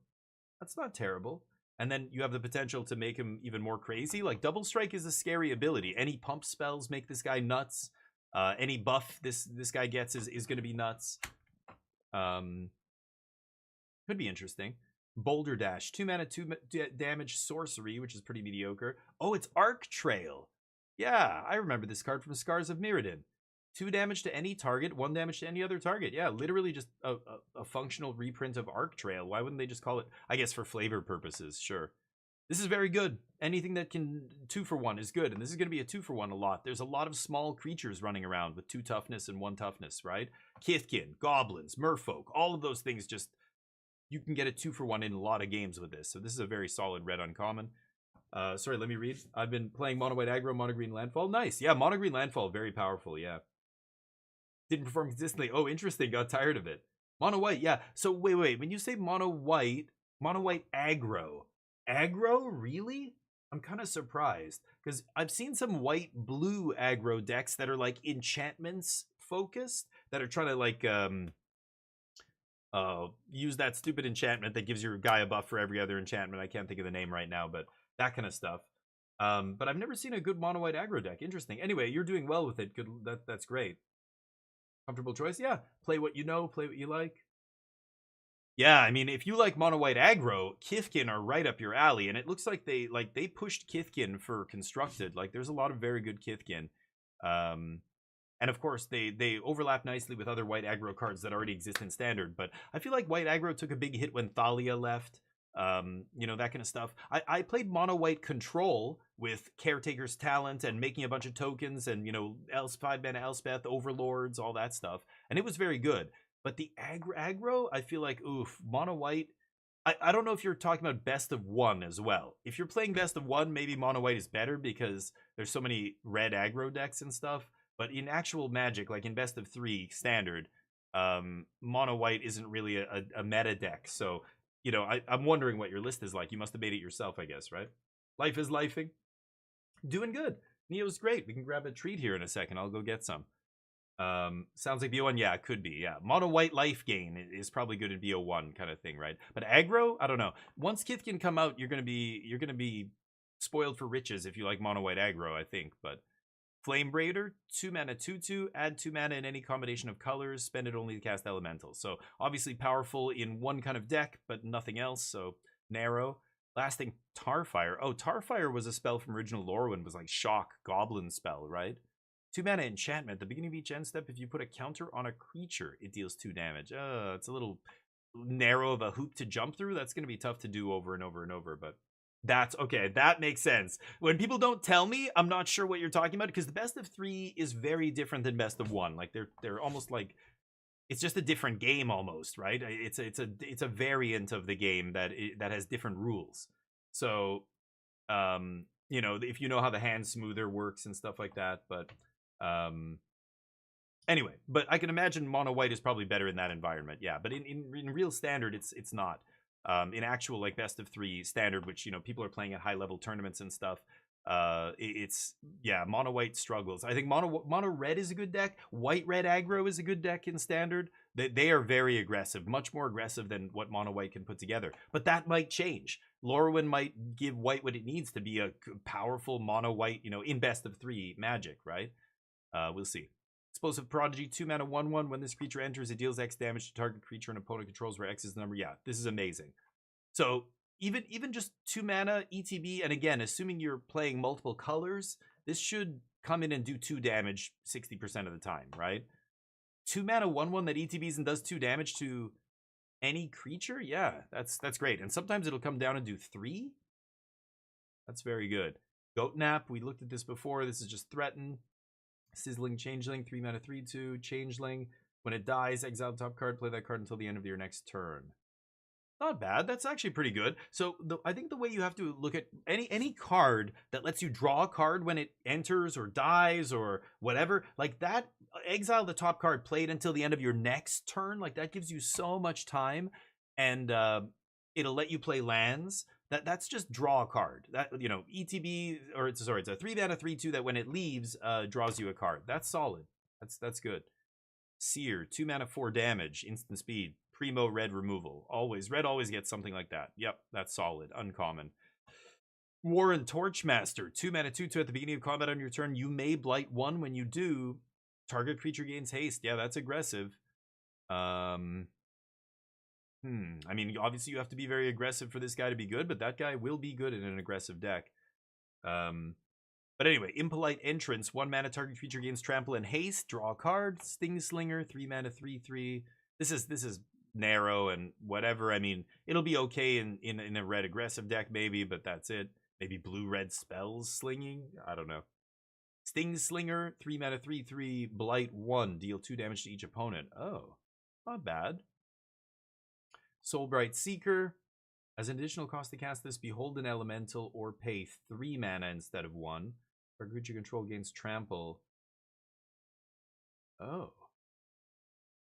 That's not terrible. And then you have the potential to make him even more crazy. Like, double strike is a scary ability. Any pump spells make this guy nuts. Any buff this guy gets is going to be nuts. Could be interesting. Boulder Dash, 2 mana, 2 damage sorcery, which is pretty mediocre. Oh, it's Arc Trail. Yeah, I remember this card from Scars of Mirrodin. 2 damage to any target, 1 damage to any other target. Yeah, literally just a functional reprint of Arc Trail. Why wouldn't they just call it, I guess, for flavor purposes? Sure. This is very good. Anything that can 2 for 1 is good, and this is going to be a 2 for 1 a lot. There's a lot of small creatures running around with 2 toughness and 1 toughness, right? Kithkin, Goblins, Merfolk, all of those things just, you can get a 2 for 1 in a lot of games with this. So this is a very solid red uncommon. Sorry, let me read. I've been playing Mono White Aggro, Mono Green Landfall. Nice. Yeah, Mono Green Landfall, very powerful, yeah. Didn't perform consistently. Oh, interesting. Got tired of it. Mono white, yeah. So wait. When you say mono white aggro. Aggro? Really? I'm kind of surprised. Because I've seen some white blue aggro decks that are like enchantments focused. That are trying to like use that stupid enchantment that gives your guy a buff for every other enchantment. I can't think of the name right now, but that kind of stuff. But I've never seen a good mono white aggro deck. Interesting. Anyway, you're doing well with it. Good. That's great. Comfortable choice, yeah. Play what you know, play what you like. Yeah, I mean, if you like mono white aggro, Kithkin are right up your alley, and it looks like they pushed Kithkin for constructed. Like, there's a lot of very good Kithkin, and of course they overlap nicely with other white aggro cards that already exist in standard. But I feel like white aggro took a big hit when Thalia left. That kind of stuff. I played mono white control with Caretaker's Talent and making a bunch of tokens and 5 mana Elspeth, Overlords, all that stuff, and it was very good. But the aggro, I feel like, mono white. I don't know if you're talking about best of 1 as well. If you're playing best of 1, maybe mono white is better because there's so many red aggro decks and stuff. But in actual Magic, like in best of 3 standard, mono white isn't really a meta deck. So you know, I'm wondering what your list is like. You must have made it yourself, I guess, right? Life is lifing. Doing good. Neo's great. We can grab a treat here in a second. I'll go get some. Sounds like BO1, yeah, it could be, yeah. Mono white life gain is probably good in BO1 kind of thing, right? But aggro, I don't know. Once Kith can come out, you're gonna be spoiled for riches if you like mono white aggro, I think. But Flame Braider, 2 mana 2/2, add 2 mana in any combination of colors, spend it only to cast elementals. So obviously powerful in one kind of deck, but nothing else, so narrow. Lasting Tarfire. Oh, Tarfire was a spell from original Lorwyn, was like shock, goblin spell, right? 2 mana enchantment. At the beginning of each end step, if you put a counter on a creature, it deals 2 damage. It's a little narrow of a hoop to jump through. That's going to be tough to do over and over and over, but that's okay. That makes sense. When people don't tell me, I'm not sure what you're talking about, because the best of 3 is very different than best of 1. Like they're almost like, it's just a different game almost, right? It's a variant of the game that has different rules. So, you know, if you know how the hand smoother works and stuff like that, but anyway, but I can imagine mono white is probably better in that environment. Yeah, but in real standard, it's not. In actual like best of 3 standard, which, you know, people are playing at high level tournaments and stuff, it's, yeah, mono white struggles. I think mono red is a good deck. White red aggro is a good deck in standard. They are very aggressive, much more aggressive than what mono white can put together, but that might change. Lorwyn might give white what it needs to be a powerful mono white, you know, in best of 3 magic, right? We'll see. Explosive Prodigy, 2 mana 1/1. When this creature enters, it deals X damage to target creature an opponent controls, where X is the number. Yeah, this is amazing. So even just 2 mana ETB, and again, assuming you're playing multiple colors, this should come in and do 2 damage 60% of the time, right? 2 mana 1/1 that ETBs and does 2 damage to any creature. Yeah, that's great. And sometimes it'll come down and do 3. That's very good. Goat Nap, we looked at this before. This is just threaten. Sizzling Changeling, 3 mana 3/2, Changeling. When it dies, exile the top card, play that card until the end of your next turn. Not bad. That's actually pretty good. So I think the way you have to look at any card that lets you draw a card when it enters or dies or whatever, like that, exile the top card, play it until the end of your next turn. Like that gives you so much time, and it'll let you play lands. That's just draw a card. That, you know, ETB, or it's a 3 mana 3/2 that when it leaves, draws you a card. That's solid. That's good. Seer, 2 mana 4 damage, instant speed, primo red removal. Red always gets something like that. Yep, that's solid, uncommon. Warren Torchmaster, 2 mana 2/2 at the beginning of combat on your turn. You may blight 1. When you do, target creature gains haste. Yeah, that's aggressive. I mean, obviously you have to be very aggressive for this guy to be good, but that guy will be good in an aggressive deck. But anyway, Impolite Entrance, 1 mana, target creature gains trample and haste. Draw a card. Sting Slinger, 3 mana 3/3. This is narrow and whatever. I mean, it'll be okay in a red aggressive deck maybe, but that's it. Maybe blue-red spells slinging. I don't know. Sting Slinger, 3 mana 3/3, Blight 1, deal 2 damage to each opponent. Oh, not bad. Soulbright Seeker. As an additional cost to cast this, behold an elemental or pay 3 mana instead of 1. Or creature control gains trample. Oh.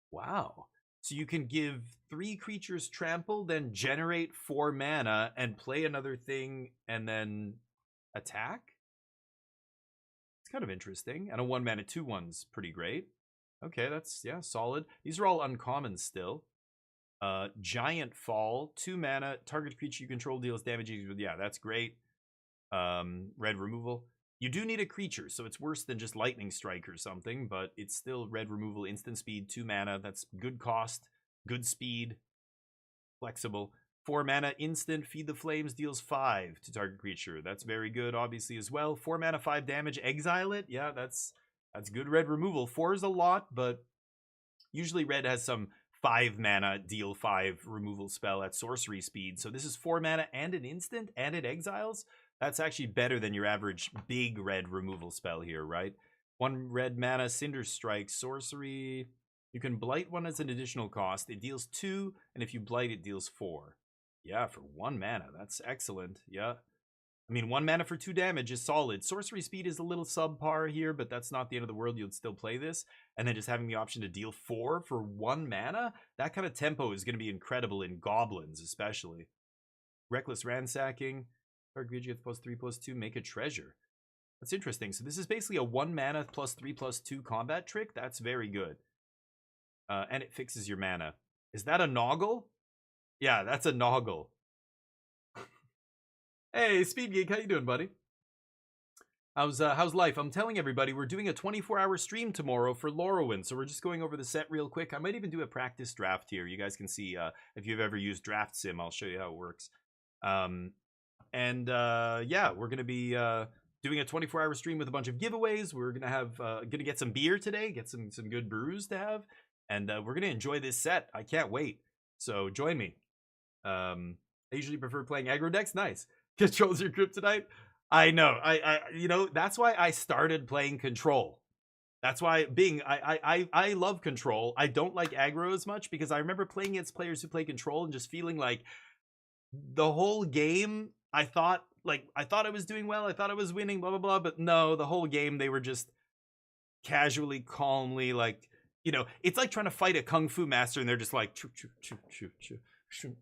Wow. So you can give 3 creatures trample, then generate 4 mana and play another thing and then attack? It's kind of interesting. And a 1 mana 2/1's pretty great. Okay, that's, yeah, solid. These are all uncommon still. Giant Fall, 2 mana, target creature you control deals damage. Yeah, that's great. Red removal. You do need a creature, so it's worse than just Lightning Strike or something, but it's still red removal, instant speed, 2 mana. That's good cost, good speed, flexible. 4 mana, instant, Feed the Flames, deals 5 to target creature. That's very good, obviously, as well. 4 mana, 5 damage, exile it. Yeah, that's good red removal. 4 is a lot, but usually red has some 5 mana, deal 5 removal spell at sorcery speed. So this is 4 mana and an instant, and it exiles. That's actually better than your average big red removal spell here, right? 1 red mana, Cinder Strike, sorcery. You can blight 1 as an additional cost. It deals 2, and if you blight, it deals 4. Yeah, for 1 mana, that's excellent. Yeah. I mean, 1 mana for 2 damage is solid. Sorcery speed is a little subpar here, but that's not the end of the world. You'd still play this. And then just having the option to deal 4 for 1 mana, that kind of tempo is going to be incredible in goblins, especially. Reckless Ransacking. Target creature gets +3/+2, make a treasure. That's interesting. So this is basically a 1 mana +3/+2 combat trick. That's very good. And it fixes your mana. Is that a Noggle? Yeah, that's a Noggle. Hey, Speedgeek, how you doing, buddy? How's life? I'm telling everybody we're doing a 24-hour stream tomorrow for Lorwyn, so we're just going over the set real quick. I might even do a practice draft here. You guys can see if you've ever used Draft Sim, I'll show you how it works. Yeah, we're gonna be doing a 24-hour stream with a bunch of giveaways. We're gonna have gonna get some beer today, get some good brews to have, and we're gonna enjoy this set. I can't wait. So join me. I usually prefer playing aggro decks. Nice. Controls your kryptonite. I know. You know, that's why I started playing Control. That's why I love Control. I don't like aggro as much because I remember playing against players who play Control and just feeling like the whole game I thought I was doing well, I thought I was winning, blah blah blah, but no, the whole game they were just casually, calmly, like, you know, it's like trying to fight a kung fu master and they're just like choo, choo, choo, choo, choo.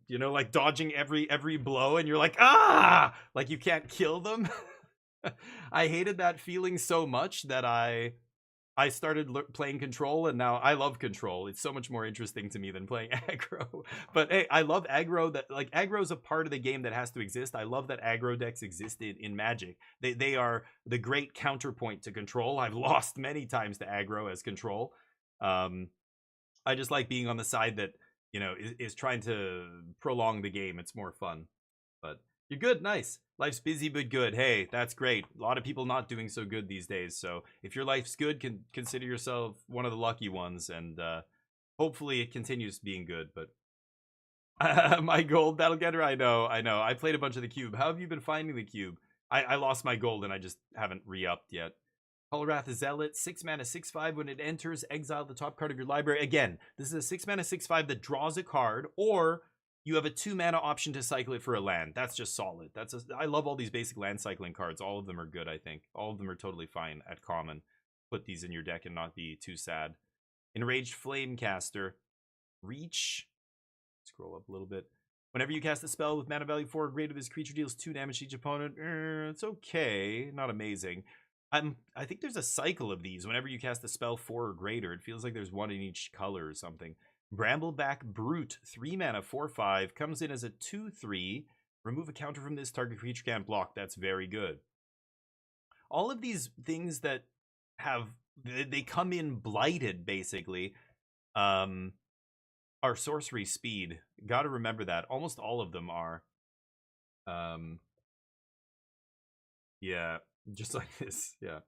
You know, like dodging every blow, and you're like, ah, like you can't kill them. I hated that feeling so much that I started playing Control, and now I love Control. It's so much more interesting to me than playing aggro. But hey, I love aggro. That, like, aggro is a part of the game that has to exist. I love that aggro decks existed in Magic. They are the great counterpoint to Control. I've lost many times to aggro as Control. I just like being on the side that, you know, is trying to prolong the game. It's more fun. But you're good. Nice. Life's busy but good. Hey, that's great. A lot of people not doing so good these days. So if your life's good, consider yourself one of the lucky ones. And hopefully it continues being good. But my gold, that'll get her. I know. I played a bunch of the cube. How have you been finding the cube? I lost my gold and I just haven't re-upped yet. Colorwrath Zealot, 6 mana, 6/5. When it enters, exile the top card of your library. Again, this is a 6 mana, 6/5 that draws a card, or you have a 2 mana option to cycle it for a land. That's just solid. I love all these basic land cycling cards. All of them are good, I think. All of them are totally fine at common. Put these in your deck and not be too sad. Enraged Flamecaster. Reach. Scroll up a little bit. Whenever you cast a spell with mana value 4 or greater, this creature deals 2 damage to each opponent. It's okay. Not amazing. I think there's a cycle of these. Whenever you cast a spell 4 or greater, it feels like there's one in each color or something. Brambleback Brute, 3 mana, 4/5, comes in as a 2/3. Remove a counter from this, target creature can't block. That's very good. All of these things that they come in blighted, basically, are sorcery speed. Gotta remember that. Almost all of them are. Yeah. Just like this, yeah.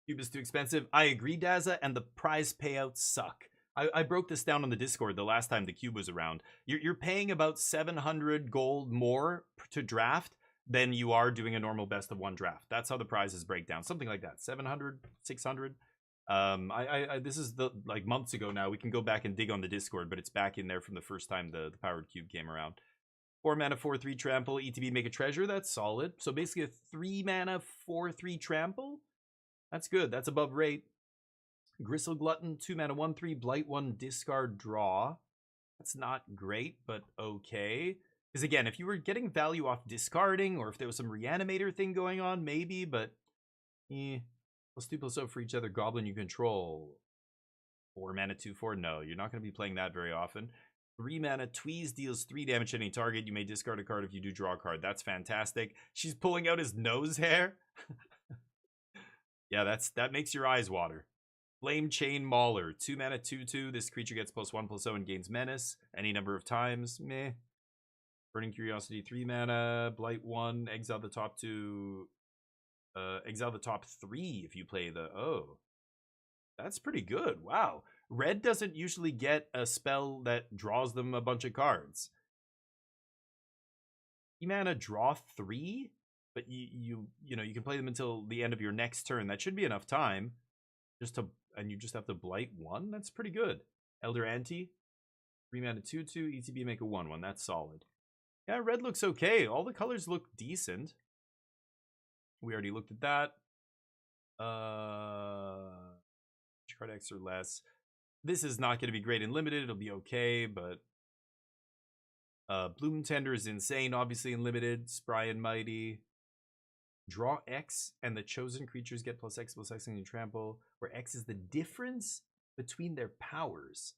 Cube is too expensive. I agree, Daza, and the prize payouts suck. I broke this down on the Discord the last time the cube was around. You're paying about 700 gold more to draft than you are doing a normal best of 1 draft. That's how the prizes break down. Something like that. 700, 600. This is like months ago now. We can go back and dig on the Discord, but it's back in there from the first time the powered cube came around. 4 mana, 4/3 trample, ETB, make a treasure. That's solid. So basically a 3 mana, 4/3 trample. That's good. That's above rate. Gristle Glutton, 2 mana, 1/3, blight 1, discard, draw. That's not great, but okay. Because again, if you were getting value off discarding, or if there was some reanimator thing going on, maybe, but +2/+0 for each other goblin you control. 4 mana, 2/4. No, you're not going to be playing that very often. 3 mana, Tweeze deals 3 damage to any target. You may discard a card if you do draw a card. That's fantastic. She's pulling out his nose hair. Yeah, that makes your eyes water. Flame Chain Mauler, 2 mana, 2/2. This creature gets +1/+0 and gains menace any number of times. Meh. Burning Curiosity, 3 mana, blight 1, exile the top 2. Exile the top 3 if you play the... Oh. That's pretty good. Wow. Red doesn't usually get a spell that draws them a bunch of cards. 3 mana, draw 3, but you know you can play them until the end of your next turn. That should be enough time, and you just have to blight 1. That's pretty good. Elder Ante, 3 mana, 2/2, ETB, make a 1/1. That's solid. Yeah, red looks okay. All the colors look decent. We already looked at that. Card X or less. This is not going to be great in limited. It'll be okay, but Bloom Tender is insane, obviously in limited. Spry and Mighty. Draw X, and the chosen creatures get +X on your trample, where X is the difference between their powers.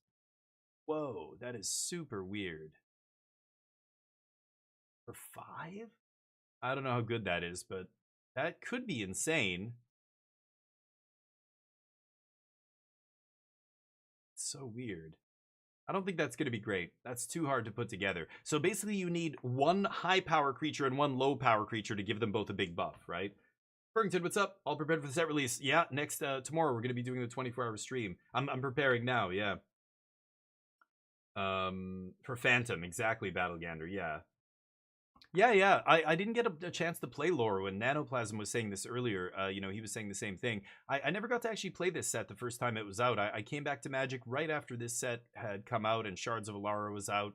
Whoa, that is super weird. For 5? I don't know how good that is, but that could be insane. It's so weird. I don't think that's going to be great. That's too hard to put together. So basically you need one high power creature and one low power creature to give them both a big buff, right? Burrington, what's up? All prepared for the set release. Yeah, next tomorrow we're going to be doing the 24-hour stream. I'm preparing now, yeah. For Phantom, exactly, Battlegander, yeah. Yeah. I didn't get a chance to play Lorwyn. Nanoplasm was saying this earlier. You know, he was saying the same thing. I never got to actually play this set the first time it was out. I came back to Magic right after this set had come out and Shards of Alara was out.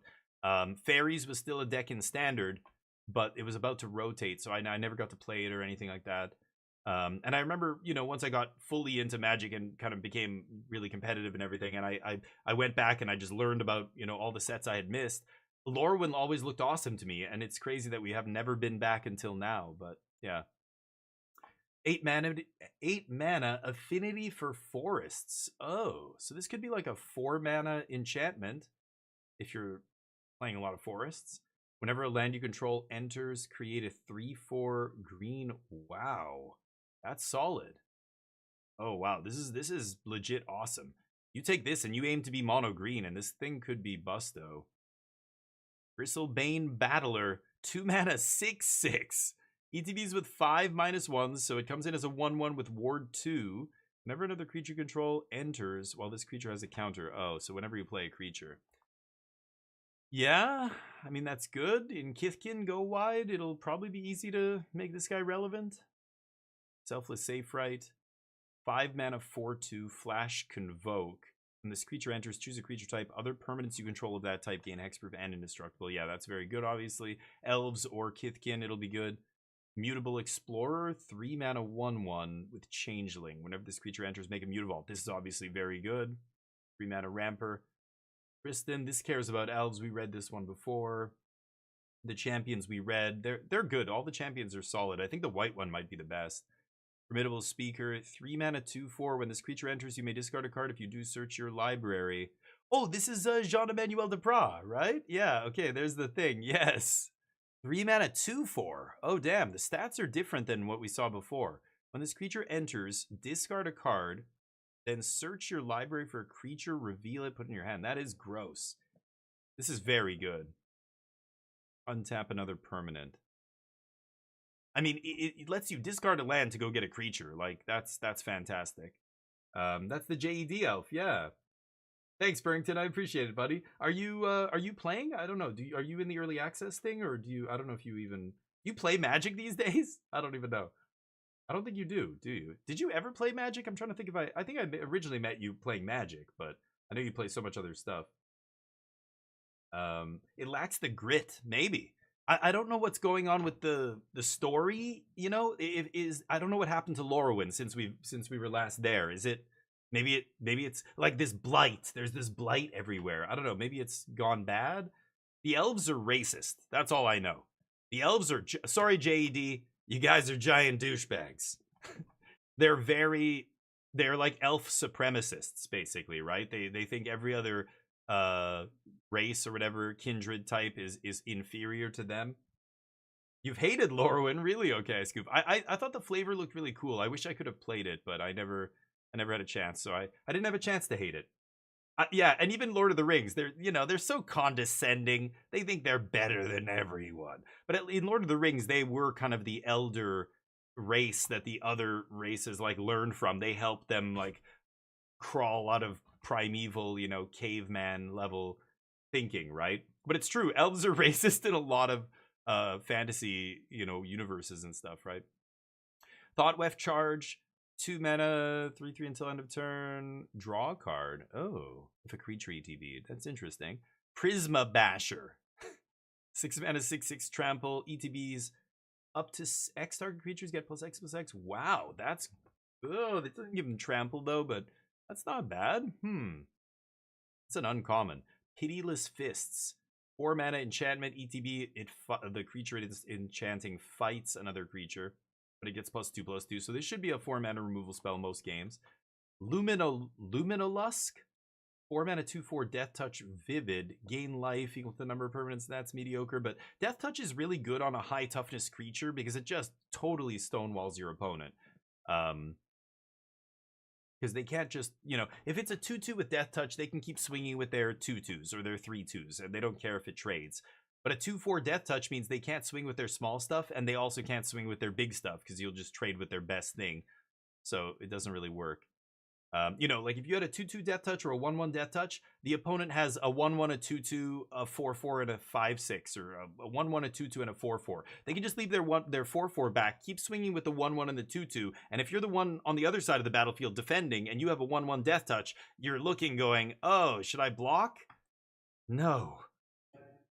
Fairies was still a deck in Standard, but it was about to rotate, so I never got to play it or anything like that. And I remember, you know, once I got fully into Magic and kind of became really competitive and everything, and I went back and I just learned about, you know, all the sets I had missed. Lorwyn always looked awesome to me, and it's crazy that we have never been back until now, but yeah. 8 mana affinity for forests. Oh, so this could be like a 4 mana enchantment if you're playing a lot of forests. Whenever a land you control enters, create a 3/4 green. Wow. That's solid. Oh wow, this is legit awesome. You take this and you aim to be mono green, and this thing could be busto. Bristlebane Battler, 2 mana 6/6. ETBs with 5 -1s, so it comes in as a 1/1 with Ward 2. Whenever another creature you control enters, while this creature has a counter. Oh, so whenever you play a creature. Yeah, I mean, that's good. In Kithkin, go wide. It'll probably be easy to make this guy relevant. Selfless Safe Right. 5 mana 4/2, Flash Convoke. When this creature enters, choose a creature type. Other permanents you control of that type gain hexproof and indestructible. Yeah, that's very good, obviously. Elves or Kithkin, it'll be good. Mutable Explorer, 3 mana 1/1 with Changeling. Whenever this creature enters, make a Mutavault. This is obviously very good. 3 mana Ramper. Kristen, this cares about elves. We read this one before. The champions we read, they're good. All the champions are solid. I think the white one might be the best. Formidable Speaker, 3 mana 2/4. When this creature enters, you may discard a card. If you do, search your library. Oh, this is Jean-Emmanuel Deprat, right? Yeah, okay, there's the thing. Yes. 3 mana 2/4. Oh, damn, the stats are different than what we saw before. When this creature enters, discard a card, then search your library for a creature, reveal it, put it in your hand. That is gross. This is very good. Untap another permanent. I mean, it lets you discard a land to go get a creature. Like, that's fantastic. That's the JED elf, yeah. Thanks, Burrington. I appreciate it, buddy. Are you playing? I don't know. Are you in the early access thing, or do you? I don't know if you play Magic these days. I don't even know. I don't think you do you? Did you ever play Magic? I'm trying to think if I think I originally met you playing Magic, but I know you play so much other stuff. It lacks the grit, maybe. I don't know what's going on with the story. You know, I don't know what happened to Lorwyn since we were last there. Is it maybe it's like this blight? There's this blight everywhere. I don't know. Maybe it's gone bad. The elves are racist. That's all I know. The elves are sorry, JED. You guys are giant douchebags. They're like elf supremacists, basically, right? They think every other race or whatever kindred type is inferior to them. You've hated Lorwyn, really? Okay, Scoop. I thought the flavor looked really cool. I wish I could have played it, but I never had a chance, so I didn't have a chance to hate it. Yeah, and even Lord of the Rings, they're so condescending. They think they're better than everyone. But in Lord of the Rings, they were kind of the elder race that the other races like learned from. They helped them like crawl out of primeval, caveman level thinking, right? But it's true, elves are racist in a lot of fantasy, universes and stuff, right? Thoughtweft Charge. 2 mana, 3/3 until end of turn. Draw a card. Oh, if a creature ETB. That's interesting. Prisma Basher. 6 mana, 6/6 trample. ETBs up to X target creatures get +X/+X. Wow, that's... Oh, that doesn't give them trample, though, but that's not bad. It's an uncommon. Pitiless Fists. 4 mana enchantment, ETB. The creature it is enchanting fights another creature, but it gets +2/+2. So this should be a 4 mana removal spell most games. Luminolusk. 4 mana 2/4 Death Touch Vivid. Gain life equal to the number of permanents. That's mediocre, but Death Touch is really good on a high toughness creature because it just totally stonewalls your opponent. Because they can't just, you know, if it's a 2/2 with Death Touch, they can keep swinging with their 2/2s or their 3/2s, and they don't care if it trades. But a 2/4 Death Touch means they can't swing with their small stuff, and they also can't swing with their big stuff because you'll just trade with their best thing. So it doesn't really work. You know, like if you had a 2/2 Death Touch or a 1/1 Death Touch, the opponent has a 1/1, a 2/2, a 4/4, and a 5/6, or a 1/1, a 2/2, and a 4/4. They can just leave their 4/4 back, keep swinging with the 1/1 and the 2/2, and if you're the one on the other side of the battlefield defending, and you have a 1/1 Death Touch, you're looking going, oh, should I block? No,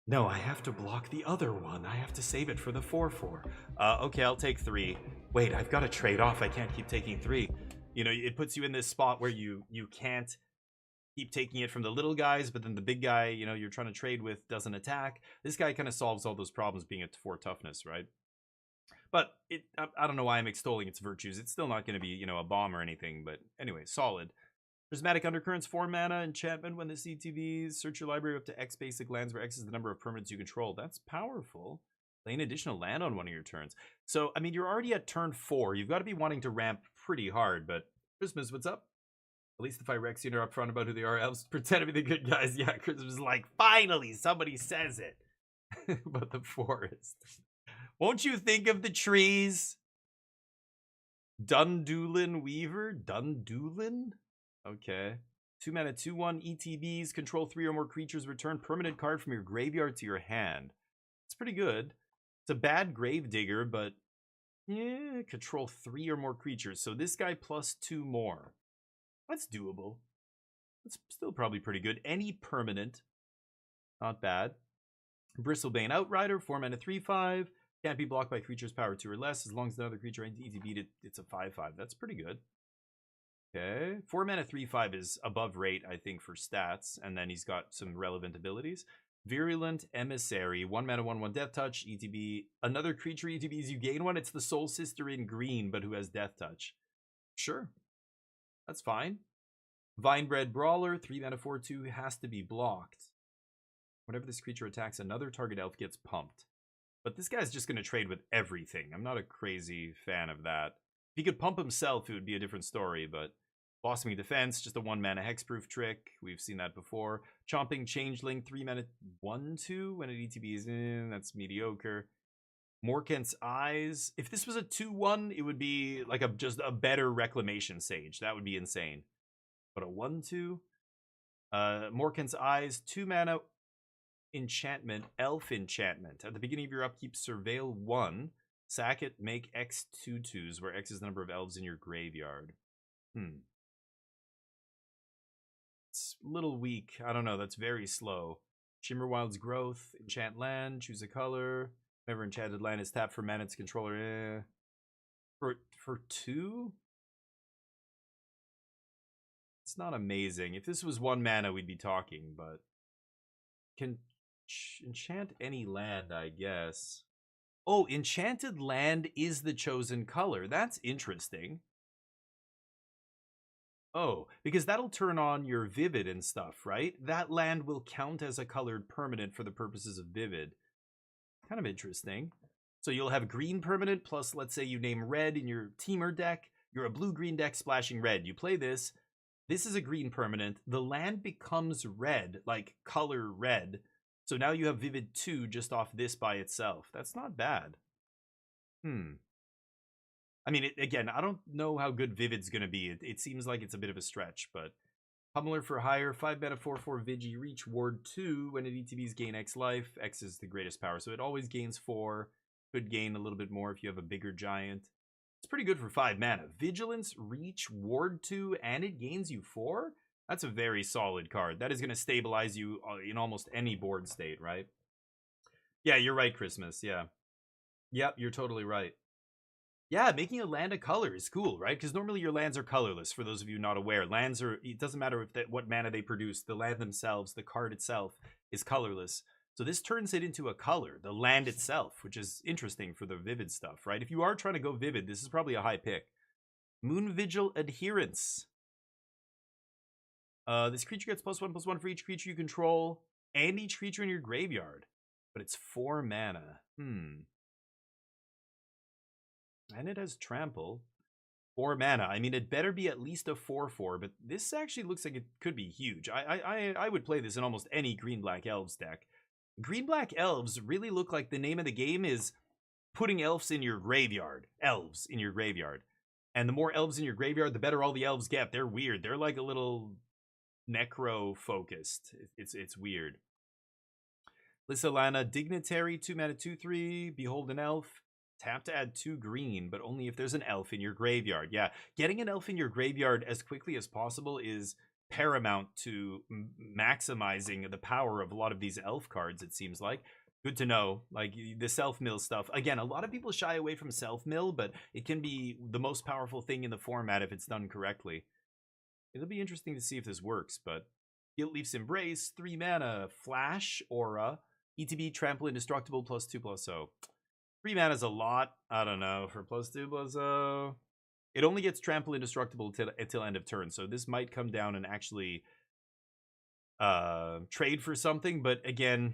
I have to block the other one. I have to save it for the 4/4. Okay, I'll take 3. Wait, I've got to trade off. I can't keep taking 3. You know, it puts you in this spot where you can't keep taking it from the little guys, but then the big guy, you know, you're trying to trade with doesn't attack. This guy kind of solves all those problems being at 4 toughness, right? But I don't know why I'm extolling its virtues. It's still not going to be, you know, a bomb or anything, but anyway, solid. Prismatic Undercurrents, 4 mana, enchantment. When this ETBs, search your library up to X basic lands where X is the number of permanents you control. That's powerful. Play an additional land on one of your turns. So, I mean, you're already at turn 4. You've got to be wanting to ramp pretty hard, but Christmas, what's up? At least if I Rex you are upfront about who they are, elves pretend to be the good guys. Yeah, Christmas is like, finally, somebody says it. About the forest. Won't you think of the trees? Dundoolin Weaver? Dundoolin? Okay. 2 mana, 2/1 ETBs. Control 3 or more creatures. Return permanent card from your graveyard to your hand. It's pretty good. It's a bad grave digger, but yeah, control 3 or more creatures. So this guy plus 2 more. That's doable. That's still probably pretty good. Any permanent. Not bad. Bristlebane Outrider, 4 mana 3/5. Can't be blocked by creatures power 2 or less. As long as another creature ETB'd it, it's a 5/5. That's pretty good. Okay. 4 mana 3/5 is above rate, I think, for stats. And then he's got some relevant abilities. Virulent Emissary, 1 mana 1/1 Death Touch, ETB. Another creature ETBs, you gain 1. It's the Soul Sister in green, but who has Death Touch. Sure. That's fine. Vinebred Brawler, 3 mana 4/2, has to be blocked. Whenever this creature attacks, another target elf gets pumped. But this guy's just going to trade with everything. I'm not a crazy fan of that. If he could pump himself, it would be a different story, but Blossoming Defense, just a 1 mana hexproof trick. We've seen that before. Chomping Changeling, 3 mana 1/2. When it ETBs in, that's mediocre. Morkent's Eyes. If this was a 2/1, it would be like just a better Reclamation Sage. That would be insane. But a 1/2. Morkent's Eyes, 2 mana enchantment, elf enchantment. At the beginning of your upkeep, surveil 1. Sack it, make X 2/2s, where X is the number of elves in your graveyard. It's a little weak. I don't know. That's very slow. Shimmerwild's Growth. Enchant land. Choose a color. Whenever enchanted land is tapped for mana, its controller. For 2? It's not amazing. If this was 1 mana, we'd be talking, but can enchant any land, I guess. Oh, enchanted land is the chosen color. That's interesting. Oh, because that'll turn on your Vivid and stuff, right? That land will count as a colored permanent for the purposes of Vivid. Kind of interesting. So you'll have green permanent, plus let's say you name red in your teamer deck. You're a blue-green deck splashing red. You play this. This is a green permanent. The land becomes red, like color red. So now you have Vivid 2 just off this by itself. That's not bad. I mean, again, I don't know how good Vivid's going to be. It seems like it's a bit of a stretch, but Pummeler for hire, 5 mana 4/4 Vigi, reach ward 2. When it ETBs, gain X life. X is the greatest power, so it always gains 4. Could gain a little bit more if you have a bigger giant. It's pretty good for 5 mana. Vigilance, reach, ward 2, and it gains you 4? That's a very solid card. That is going to stabilize you in almost any board state, right? Yeah, you're right, Christmas, yeah. Yep, you're totally right. Yeah, making a land a color is cool, right? Because normally your lands are colorless. For those of you not aware, lands are. It doesn't matter if that what mana they produce. The land themselves, the card itself, is colorless. So this turns it into a color, the land itself, which is interesting for the vivid stuff, right? If you are trying to go vivid, this is probably a high pick. Moon Vigil Adherence. This creature gets +1/+1 for each creature you control and each creature in your graveyard, but it's 4 mana. And it has trample. 4 mana. I mean, it better be at least a 4/4, but this actually looks like it could be huge. I would play this in almost any green-black elves deck. Green-black elves really look like the name of the game is putting elves in your graveyard. Elves in your graveyard. And the more elves in your graveyard, the better all the elves get. They're weird. They're like a little necro-focused. It's weird. Lissalana, Dignitary, 2 mana, 2/3. Behold an elf. Tap to add 2 green, but only if there's an elf in your graveyard. Yeah, getting an elf in your graveyard as quickly as possible is paramount to maximizing the power of a lot of these elf cards, it seems like. Good to know. Like, the self-mill stuff. Again, a lot of people shy away from self-mill, but it can be the most powerful thing in the format if it's done correctly. It'll be interesting to see if this works, but Guilt Leaf's Embrace, 3 mana, Flash, Aura, ETB, Trample, Indestructible, +2/+0. 3 mana is a lot. I don't know. For +2/+0. It only gets Trample Indestructible until end of turn. So this might come down and actually trade for something. But again,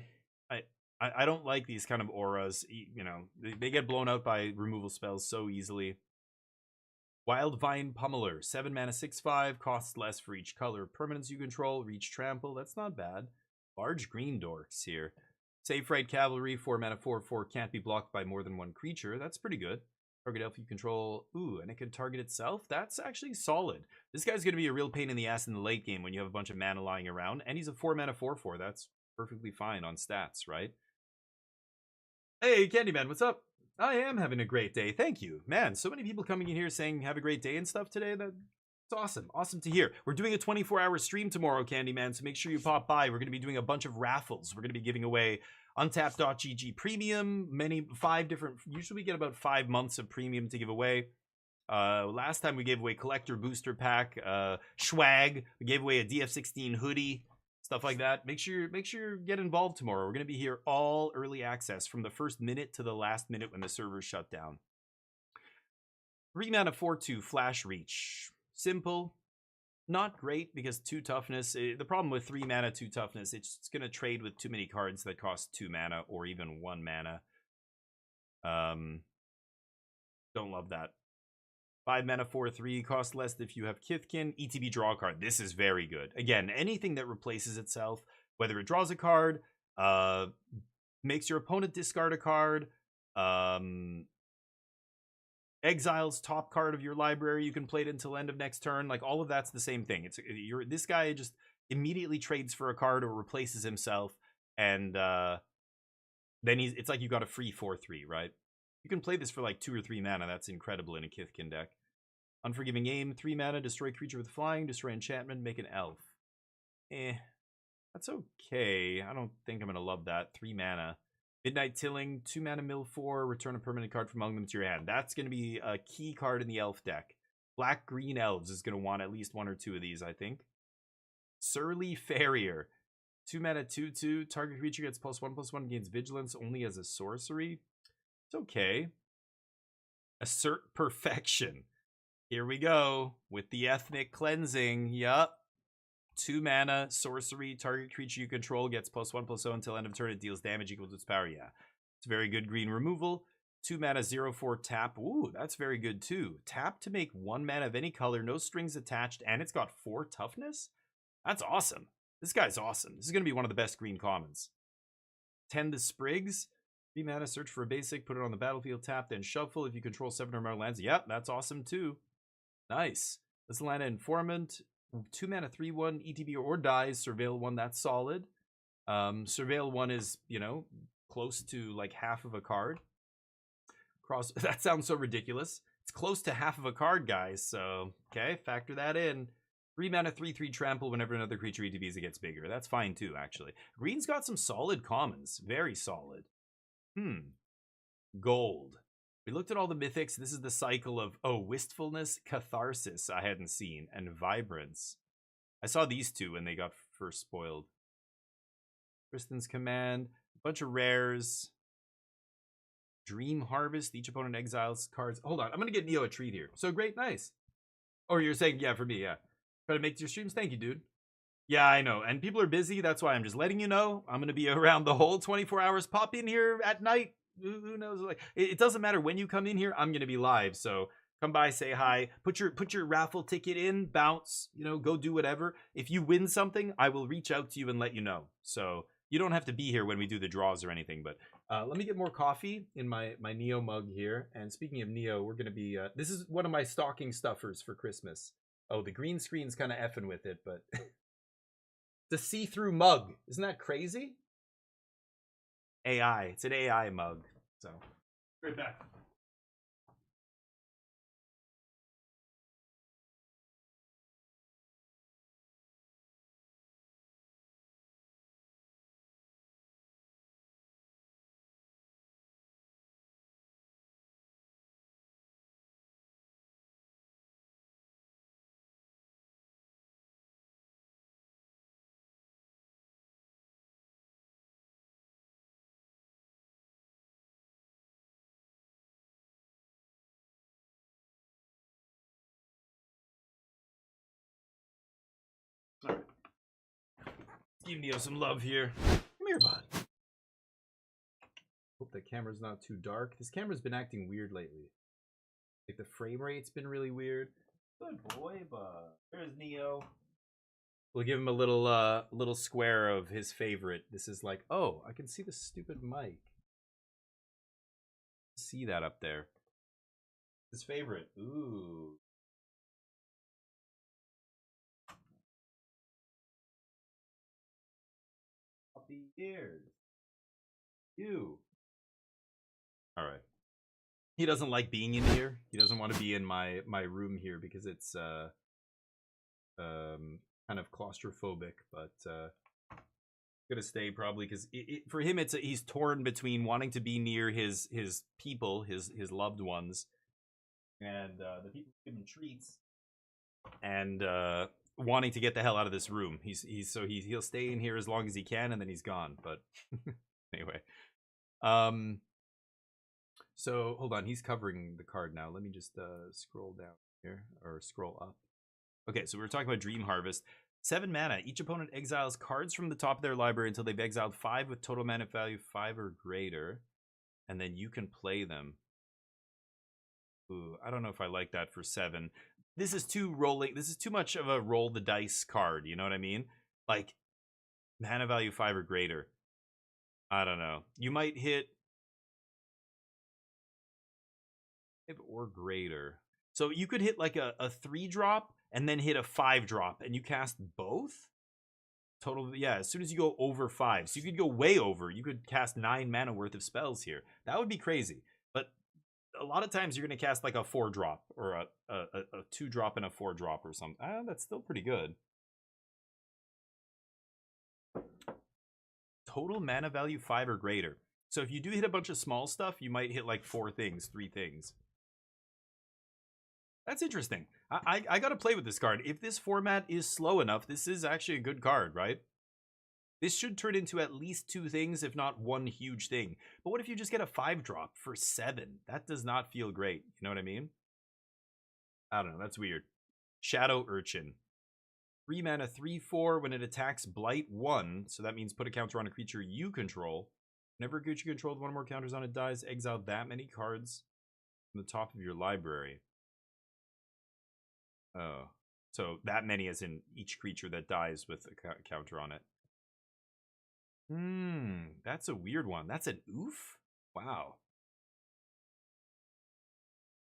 I don't like these kind of auras. You know, they get blown out by removal spells so easily. Wild Vine Pummeler. 7 mana, 6/5. Costs less for each color. Permanents you control. Reach Trample. That's not bad. Large green dorks here. Safe Right Cavalry, 4 mana, 4/4, can't be blocked by more than one creature. That's pretty good. Target elf you control. Ooh, and it can target itself. That's actually solid. This guy's going to be a real pain in the ass in the late game when you have a bunch of mana lying around. And he's a 4 mana, 4/4. That's perfectly fine on stats, right? Hey, Candyman, what's up? I am having a great day. Thank you. Man, so many people coming in here saying have a great day and stuff today. That's awesome. Awesome to hear. We're doing a 24-hour stream tomorrow, Candyman, so make sure you pop by. We're going to be doing a bunch of raffles. We're going to be giving away Untapped.gg Premium, usually we get about 5 months of premium to give away. Last time we gave away Collector Booster Pack, Swag, we gave away a DF16 hoodie, stuff like that. Make sure you get involved tomorrow. We're going to be here all early access from the first minute to the last minute when the servers shut down. 3 mana, 4/2, Flash Reach. Simple. Not great because 2 toughness. The problem with 3 mana, 2 toughness, it's going to trade with too many cards that cost 2 mana or even 1 mana. Don't love that. 5 mana, 4/3, cost less if you have Kithkin. ETB draw a card. This is very good. Again, anything that replaces itself, whether it draws a card, makes your opponent discard a card, exiles top card of your library, you can play it until end of next turn. Like, all of that's the same thing. This guy just immediately trades for a card or replaces himself, and then it's like you got a free 4/3, right? You can play this for like 2 or 3 mana. That's incredible in a Kithkin deck. Unforgiving Aim, 3 mana, destroy creature with flying, destroy enchantment, make an elf. That's okay. I don't think I'm gonna love that. 3 mana. Midnight Tilling, 2 mana, mill 4, return a permanent card from among them to your hand. That's going to be a key card in the elf deck. Black-green elves is going to want at least 1 or 2 of these, I think. Surly Farrier, 2 mana, 2/2, target creature gets +1/+1, gains vigilance only as a sorcery. It's okay. Assert Perfection. Here we go with the ethnic cleansing. Yup. 2 mana, sorcery, target creature you control gets +1/+0 until end of turn. It deals damage equal to its power. Yeah, it's very good green removal. 2 mana, 0/4 tap. Ooh, that's very good too. Tap to make 1 mana of any color, no strings attached, and it's got 4 toughness? That's awesome. This guy's awesome. This is going to be one of the best green commons. Tend the Sprigs. 3 mana, search for a basic, put it on the battlefield, tap, then shuffle if you control 7 or more lands. Yep, that's awesome too. Nice. Lissalana Informant. 2 mana, 3/1, ETB or dies. Surveil 1, that's solid. Surveil 1 is, close to like half of a card. That sounds so ridiculous. It's close to half of a card, guys. So, okay, factor that in. 3 mana, 3/3 trample whenever another creature ETBs, it gets bigger. That's fine too, actually. Green's got some solid commons. Very solid. Gold. We looked at all the mythics. This is the cycle of, wistfulness, catharsis I hadn't seen, and vibrance. I saw these two when they got first spoiled. Kristen's Command, a bunch of rares. Dream Harvest, each opponent exiles cards. Hold on, I'm going to get Neo a treat here. So great, nice. Or you're saying, yeah, for me, yeah. Try to make your streams. Thank you, dude. Yeah, I know. And people are busy. That's why I'm just letting you know. I'm going to be around the whole 24 hours. Pop in here at night. Who knows? Like, it doesn't matter when you come in here. I'm going to be live. So come by, say hi. Put your raffle ticket in. Bounce. Go do whatever. If you win something, I will reach out to you and let you know. So you don't have to be here when we do the draws or anything. But let me get more coffee in my Neo mug here. And speaking of Neo, we're going to be... this is one of my stocking stuffers for Christmas. Oh, the green screen's kind of effing with it, but... The see-through mug. Isn't that crazy? AI. It's an AI mug. So, right back. All right. Give Neo some love here. Come here, bud. Hope the camera's not too dark. This camera's been acting weird lately. Like the frame rate's been really weird. Good boy, bud. There's Neo. We'll give him a little square of his favorite. This is like, oh, I can see the stupid mic. See that up there. His favorite. Ooh. Puppy ears. You. All right. He doesn't like being in here. He doesn't want to be in my room here because it's kind of claustrophobic, but gonna stay probably because for him he's torn between wanting to be near his people, his loved ones, and the people who give him treats, and wanting to get the hell out of this room. He'll stay in here as long as he can, and then he's gone. But anyway, so hold on, he's covering the card now. Let me just scroll down here or scroll up. Okay, so we were talking about Dream Harvest. 7 mana. Each opponent exiles cards from the top of their library until they've exiled 5 with total mana value 5 or greater. And then you can play them. Ooh, I don't know if I like that for 7. This is too much of a roll the dice card, you know what I mean? Like, mana value 5 or greater. I don't know. You might hit 5 or greater. So you could hit like a 3-drop and then hit a 5-drop, and you cast both? Total, yeah, as soon as you go over 5. So you could go way over. You could cast 9 mana worth of spells here. That would be crazy. But a lot of times you're going to cast like a 4-drop or a 2-drop and a 4-drop or something. That's still pretty good. Total mana value 5 or greater. So if you do hit a bunch of small stuff, you might hit like 4 things, 3 things. That's interesting. I got to play with this card. If this format is slow enough, this is actually a good card, right? This should turn into at least 2 things, if not 1 huge thing. But what if you just get a 5-drop for 7? That does not feel great. You know what I mean? I don't know. That's weird. Shadow Urchin. 3 mana, 3/4. When it attacks, blight 1. So that means put a counter on a creature you control. Whenever a creature you control with 1 or more counters on it dies, exile that many cards from the top of your library. Oh, so that many as in each creature that dies with a counter on it. That's a weird one. That's an oof? Wow.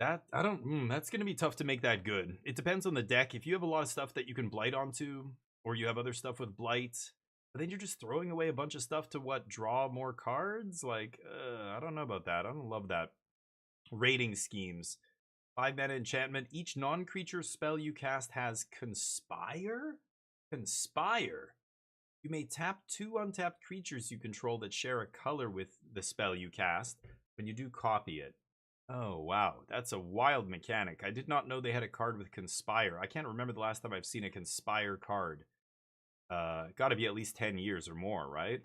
That's going to be tough to make that good. It depends on the deck. If you have a lot of stuff that you can blight onto, or you have other stuff with blight, but then you're just throwing away a bunch of stuff to draw more cards? Like, I don't know about that. I don't love that. Rating schemes. 5 mana enchantment. Each non-creature spell you cast has Conspire? Conspire. You may tap 2 untapped creatures you control that share a color with the spell you cast. when you do copy it. Oh, wow. That's a wild mechanic. I did not know they had a card with Conspire. I can't remember the last time I've seen a Conspire card. Gotta be at least 10 years or more, right?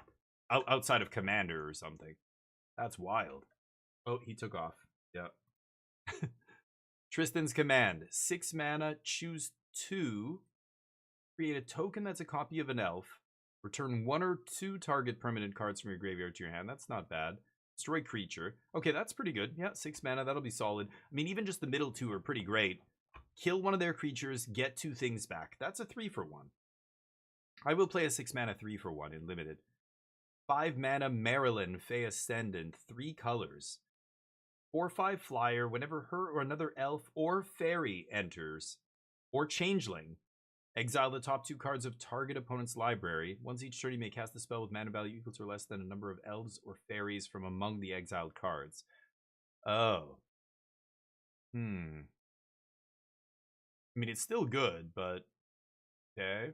Outside of Commander or something. That's wild. Oh, he took off. Yeah. Tristan's Command. 6 mana, choose 2. Create a token that's a copy of an elf. Return 1 or 2 target permanent cards from your graveyard to your hand. That's not bad. Destroy creature. Okay, that's pretty good. Yeah, 6 mana, that'll be solid. I mean, even just the middle 2 are pretty great. Kill one of their creatures, get 2 things back. That's a 3-for-1. I will play a 6 mana 3-for-1 in limited. 5 mana Marilyn, Fey Ascendant, 3 colors. 4/5 flyer, whenever her or another elf or fairy enters, or changeling, exile the top 2 cards of target opponent's library. Once each turn, you may cast a spell with mana value equal to or less than a number of elves or fairies from among the exiled cards. Oh. I mean, it's still good, but okay.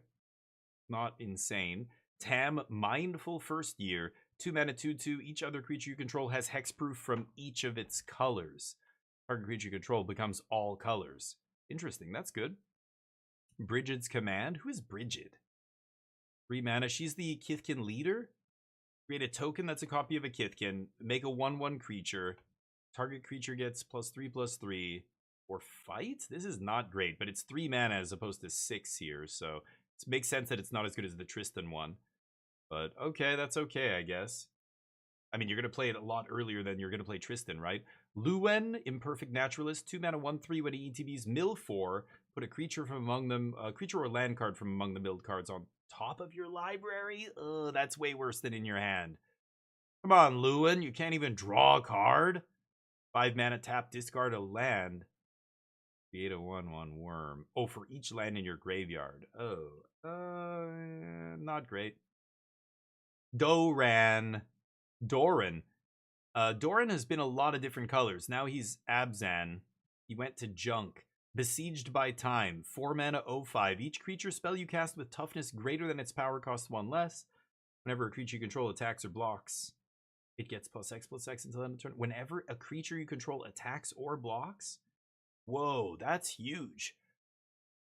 Not insane. Tam, Mindful First Year. 2 mana, 2/2. Each other creature you control has hexproof from each of its colors. Target creature you control becomes all colors. Interesting, that's good. Bridget's Command. Who is Bridget? 3 mana. She's the Kithkin leader. Create a token that's a copy of a Kithkin. Make a 1/1 creature. Target creature gets +3/+3. Or fight? This is not great, but it's 3 mana as opposed to 6 here, so it makes sense that it's not as good as the Tristan one. But okay, that's okay, I guess. I mean, you're going to play it a lot earlier than you're going to play Tristan, right? Lorwyn, Imperfect Naturalist, 2 mana, 1/3. When he ETBs, mill 4. Put a creature from among them, a creature or land card from among the milled cards on top of your library. Ugh, that's way worse than in your hand. Come on, Lorwyn, you can't even draw a card. 5 mana, tap, discard a land. Create a 1/1 worm. Oh, for each land in your graveyard. Oh, not great. Doran. Doran has been a lot of different colors. Now he's Abzan. He went to Junk. Besieged by Time. 4 mana, 0/5. Each creature spell you cast with toughness greater than its power costs 1 less. Whenever a creature you control attacks or blocks, it gets +X/+X until the end of the turn. Whenever a creature you control attacks or blocks? Whoa, that's huge.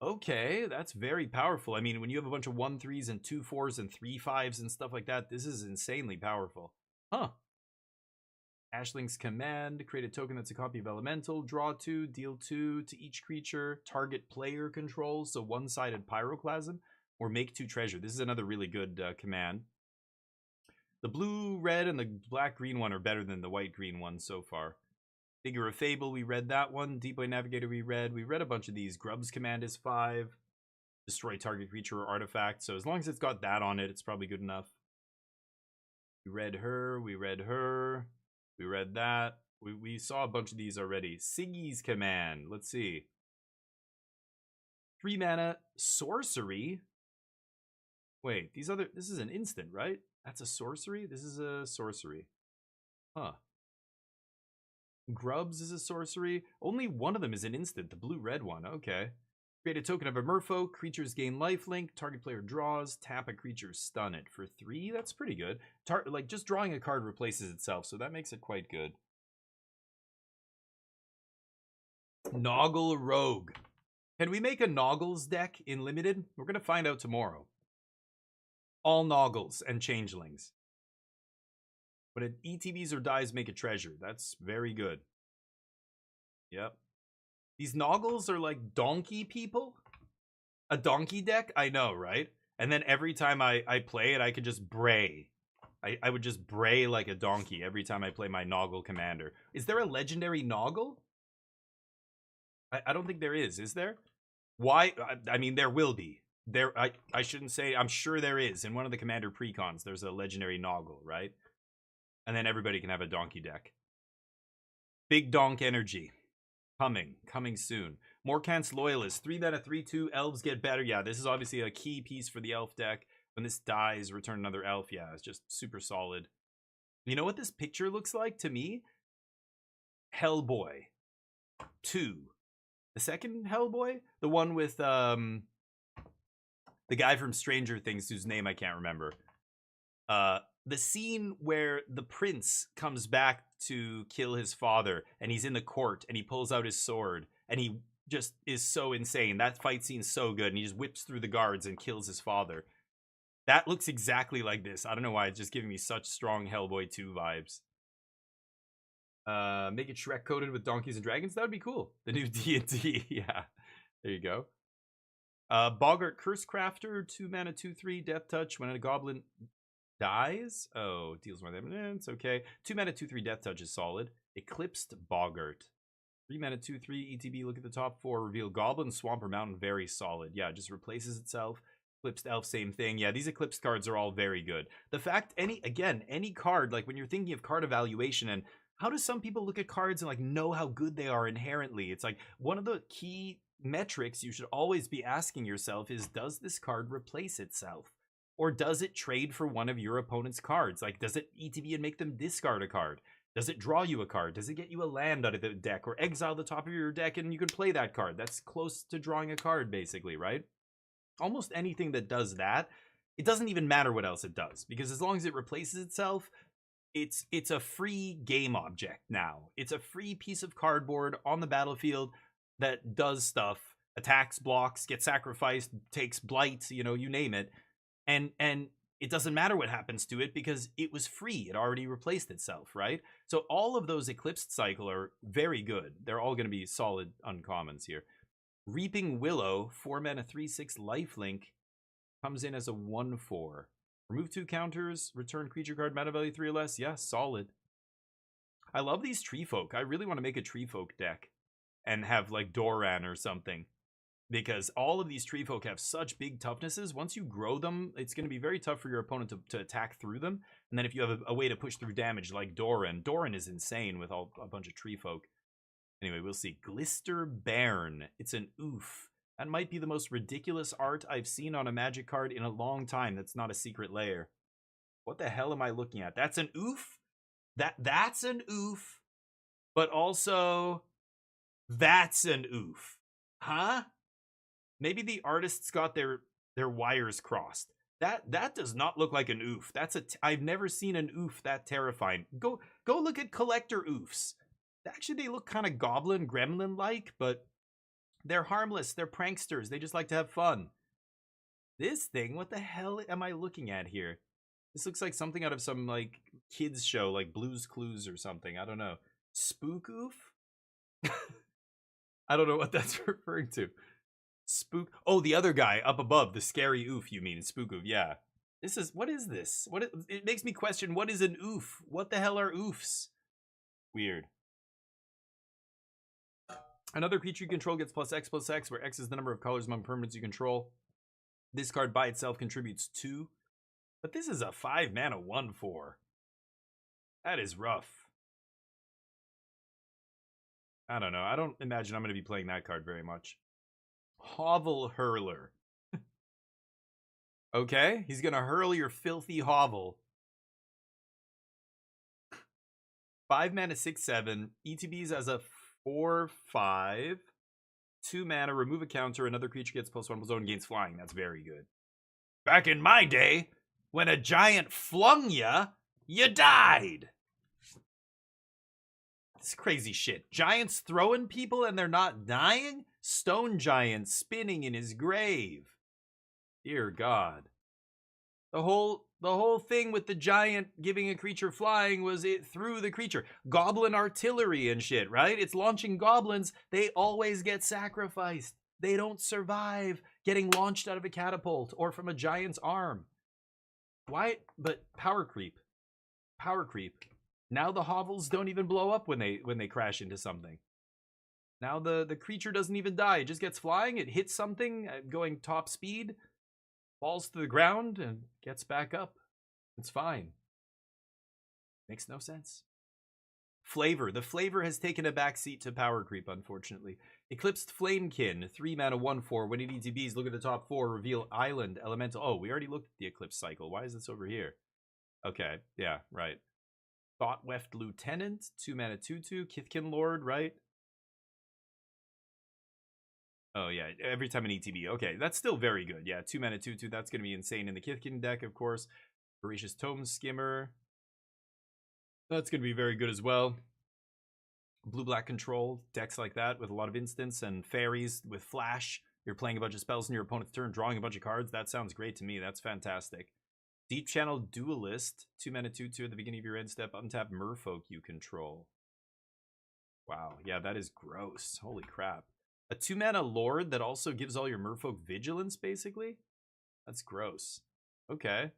Okay, that's very powerful. I mean, when you have a bunch of 1/3s and 2/4s and 3/5s and stuff like that, this is insanely powerful. Huh. Ashling's Command. Create a token that's a copy of Elemental. Draw 2, deal 2 to each creature. Target player controls, so 1-sided Pyroclasm. Or make 2 treasure. This is another really good command. The blue, red, and the black-green one are better than the white-green one so far. Figure of Fable, we read that one. Deepway Navigator, we read. We read a bunch of these. Grub's Command is 5. Destroy target creature or artifact. So as long as it's got that on it, it's probably good enough. We read her. We read her. We read that. We saw a bunch of these already. Siggy's Command. Let's see. 3 mana, sorcery. Wait, this is an instant, right? That's a sorcery? This is a sorcery. Huh. Grubs is a sorcery. Only one of them is an instant, the blue-red one. Okay. Create a token of a merfolk. Creatures gain lifelink. Target player draws. Tap a creature, stun it for 3. That's pretty good. Like, just drawing a card replaces itself, so that makes it quite good. Noggle Rogue. Can we make a Noggles deck in Limited? We're going to find out tomorrow. All Noggles and Changelings. But it ETBs or dies, make a treasure. That's very good. Yep. These Noggles are like donkey people. A donkey deck? I know, right? And then every time I play it, I could just bray. I would just bray like a donkey every time I play my Noggle commander. Is there a legendary Noggle? I don't think there is there? Why? I mean, there will be. I shouldn't say, I'm sure there is. In one of the commander precons, there's a legendary Noggle, right? And then everybody can have a donkey deck. Big Donk Energy. Coming soon. Morkant's Loyalist. 3 mana, 3/2. Elves get better. Yeah, this is obviously a key piece for the elf deck. When this dies, return another elf. Yeah, it's just super solid. You know what this picture looks like to me? Hellboy 2. The second Hellboy? The one with the guy from Stranger Things whose name I can't remember. The scene where the prince comes back to kill his father, and he's in the court, and he pulls out his sword, and he just is so insane. That fight scene's so good, and he just whips through the guards and kills his father. That looks exactly like this. I don't know why, it's just giving me such strong Hellboy 2 vibes. Make it Shrek coded with donkeys and dragons. That would be cool. The new D&D. Yeah, there you go. Boggart Cursecrafter, 2 mana, 2/3, Death Touch. When a goblin dies, deals more damage. It's okay. 2 mana, 2/3, Death Touch is solid. Eclipsed Boggart, 3 mana, 2/3, ETB. Look at the top 4. Reveal Goblin, Swamp, or Mountain. Very solid. Yeah, just replaces itself. Eclipsed Elf, same thing. Yeah, these Eclipsed cards are all very good. The fact, any card, like when you're thinking of card evaluation, and how do some people look at cards and like know how good they are inherently? It's like one of the key metrics you should always be asking yourself is, does this card replace itself? Or does it trade for one of your opponent's cards? Like, does it ETB and make them discard a card? Does it draw you a card? Does it get you a land out of the deck? Or exile the top of your deck and you can play that card? That's close to drawing a card, basically, right? Almost anything that does that, it doesn't even matter what else it does. Because as long as it replaces itself, it's a free game object now. It's a free piece of cardboard on the battlefield that does stuff, attacks, blocks, gets sacrificed, takes blight, you name it. And it doesn't matter what happens to it because it was free. It already replaced itself, right? So all of those Eclipsed Cycle are very good. They're all going to be solid uncommons here. Reaping Willow, 4 mana, 3/6 lifelink, comes in as a 1/4. Remove 2 counters, return creature card, mana value 3 or less. Yeah, solid. I love these Tree Folk. I really want to make a Tree Folk deck and have like Doran or something. Because all of these Tree Folk have such big toughnesses. Once you grow them, it's going to be very tough for your opponent to attack through them. And then if you have a way to push through damage like Doran is insane with a bunch of Tree Folk. Anyway, we'll see. Glister Bairn. It's an oof. That might be the most ridiculous art I've seen on a Magic card in a long time. That's not a secret layer. What the hell am I looking at? That's an oof? That's an oof. But also, that's an oof. Huh? Maybe the artists got their wires crossed. That does not look like an oof. I've never seen an oof that terrifying. Go look at collector oofs. Actually, they look kind of goblin gremlin like, but they're harmless. They're pranksters. They just like to have fun. This thing, what the hell am I looking at here? This looks like something out of some like kids show, like Blue's Clues or something. I don't know. Spook oof? I don't know what that's referring to. Spook. Oh, the other guy up above, the scary oof. You mean spook oof? Yeah. What is this? It makes me question, what is an oof? What the hell are oofs? Weird. Another creature you control gets +X/+X, where X is the number of colors among permanents you control. This card by itself contributes 2. But this is a 5 mana 1/4. That is rough. I don't know. I don't imagine I'm going to be playing that card very much. Hovel Hurler. Okay, he's going to hurl your filthy hovel. 5 mana 6/7. ETBs as a 4/5. 2 mana, remove a counter. Another creature gets +1/+0 and gains flying. That's very good. Back in my day, when a giant flung ya, you died. This crazy shit. Giants throwing people and they're not dying? Stone giant spinning in his grave. Dear God. The whole thing with the giant giving a creature flying was it threw the creature. Goblin artillery and shit, right? It's launching goblins. They always get sacrificed. They don't survive getting launched out of a catapult or from a giant's arm. Why? But power creep. Power creep. Now the hovels don't even blow up when they crash into something. Now the creature doesn't even die. It just gets flying. It hits something going top speed, falls to the ground, and gets back up. It's fine. Makes no sense. Flavor. The flavor has taken a backseat to power creep, unfortunately. Eclipsed Flamekin, 3 mana 1/4. When it ETBs, look at the top 4. Reveal Island, Elemental. Oh, we already looked at the Eclipse cycle. Why is this over here? Okay, yeah, right. Thoughtweft Lieutenant, 2 mana 2/2. Kithkin Lord, right? Oh, yeah, every time an ETB. Okay, that's still very good. Yeah, 2 mana 2/2. That's going to be insane in the Kithkin deck, of course. Voracious Tome Skimmer. That's going to be very good as well. Blue-black control, decks like that with a lot of instants and fairies with flash. You're playing a bunch of spells in your opponent's turn, drawing a bunch of cards. That sounds great to me. That's fantastic. Deep Channel Duelist, 2 mana 2/2 at the beginning of your end step. Untap Merfolk you control. Wow, yeah, that is gross. Holy crap. A 2 mana Lord that also gives all your Merfolk vigilance, basically? That's gross. Okay.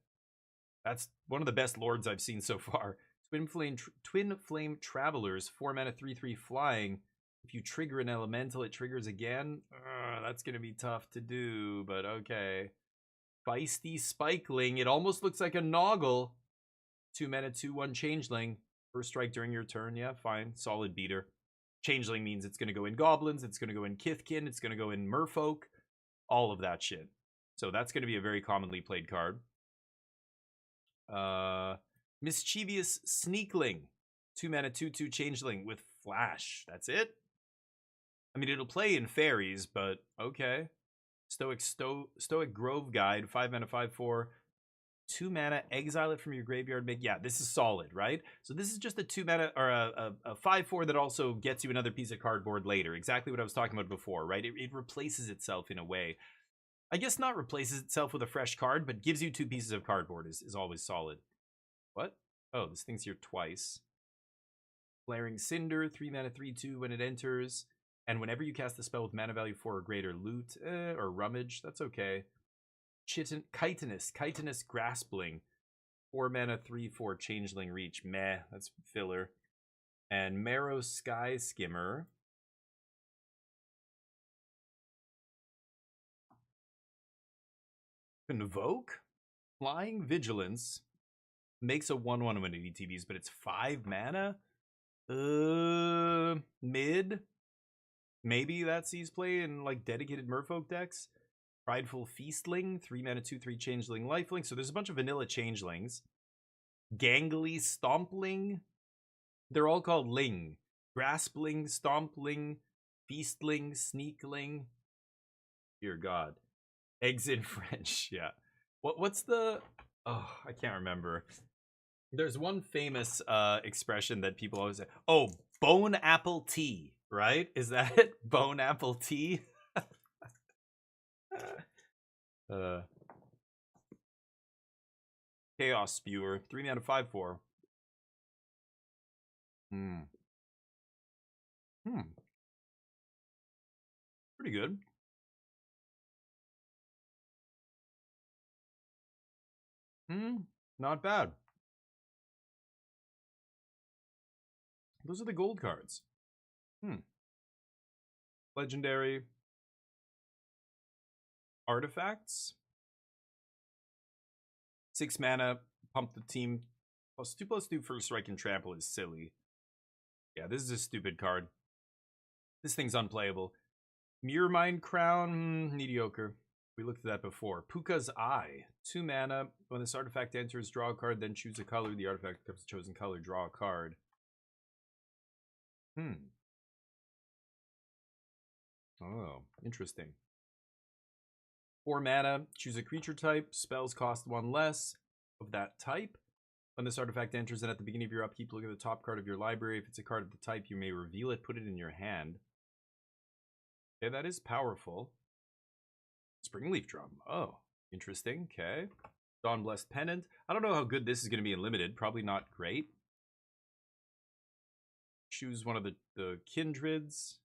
That's one of the best Lords I've seen so far. Twin Flame Travelers, 4 mana 3/3 flying. If you trigger an elemental, it triggers again. That's going to be tough to do, but okay. Feisty Spikeling. It almost looks like a Noggle. 2 mana 2/1 Changeling. First strike during your turn. Yeah, fine. Solid beater. Changeling means it's going to go in Goblins. It's going to go in Kithkin. It's going to go in Merfolk. All of that shit. So that's going to be a very commonly played card. Mischievous Sneakling. 2 mana 2/2 Changeling with Flash. That's it? I mean, it'll play in Fairies, but okay. Stoic Grove Guide. 5 mana 5/4. 2 mana, exile it from your graveyard. Yeah, this is solid, right? So this is just a 2 mana or a 5/4 that also gets you another piece of cardboard later. Exactly what I was talking about before, right? It replaces itself in a way. I guess not replaces itself with a fresh card, but gives you 2 pieces of cardboard is always solid. What? Oh, this thing's here twice. Flaring Cinder, 3 mana 3/2 when it enters. And whenever you cast a spell with mana value 4 or greater, loot or rummage, that's okay. Chitinous Graspling, 4 mana 3/4 Changeling Reach. Meh, that's filler. And Marrow Sky Skimmer. Convoke? Flying Vigilance. Makes a 1/1 when it ETBs, but it's 5 mana? Mid? Maybe that sees play in like dedicated Merfolk decks. Prideful Feastling, 3 mana 2/3 Changeling Lifelink. So there's a bunch of vanilla Changelings. Gangly Stompling. They're all called Ling. Graspling, Stompling, Feastling, Sneakling. Dear God. Eggs in French, yeah. What's the... Oh, I can't remember. There's one famous expression that people always say. Oh, bone apple tea, right? Is that it? Bone apple tea? Chaos Spewer, 3 mana 5/4. Pretty good. Not bad. Those are the gold cards. Legendary. Artifacts. 6 mana, pump the team. +2/+2 first strike and trample is silly. Yeah, this is a stupid card. This thing's unplayable. Mirrormind Crown, mediocre. We looked at that before. Puka's Eye, 2 mana. When this artifact enters, draw a card, then choose a color. The artifact becomes the chosen color, draw a card. Oh, interesting. 4 mana, choose a creature type. Spells cost 1 less of that type. When this artifact enters, and at the beginning of your upkeep, look at the top card of your library. If it's a card of the type, you may reveal it, put it in your hand. Okay, that is powerful. Springleaf Drum. Oh, interesting. Okay. Dawn Blessed Pennant. I don't know how good this is going to be in Limited. Probably not great. Choose one of the Kindreds.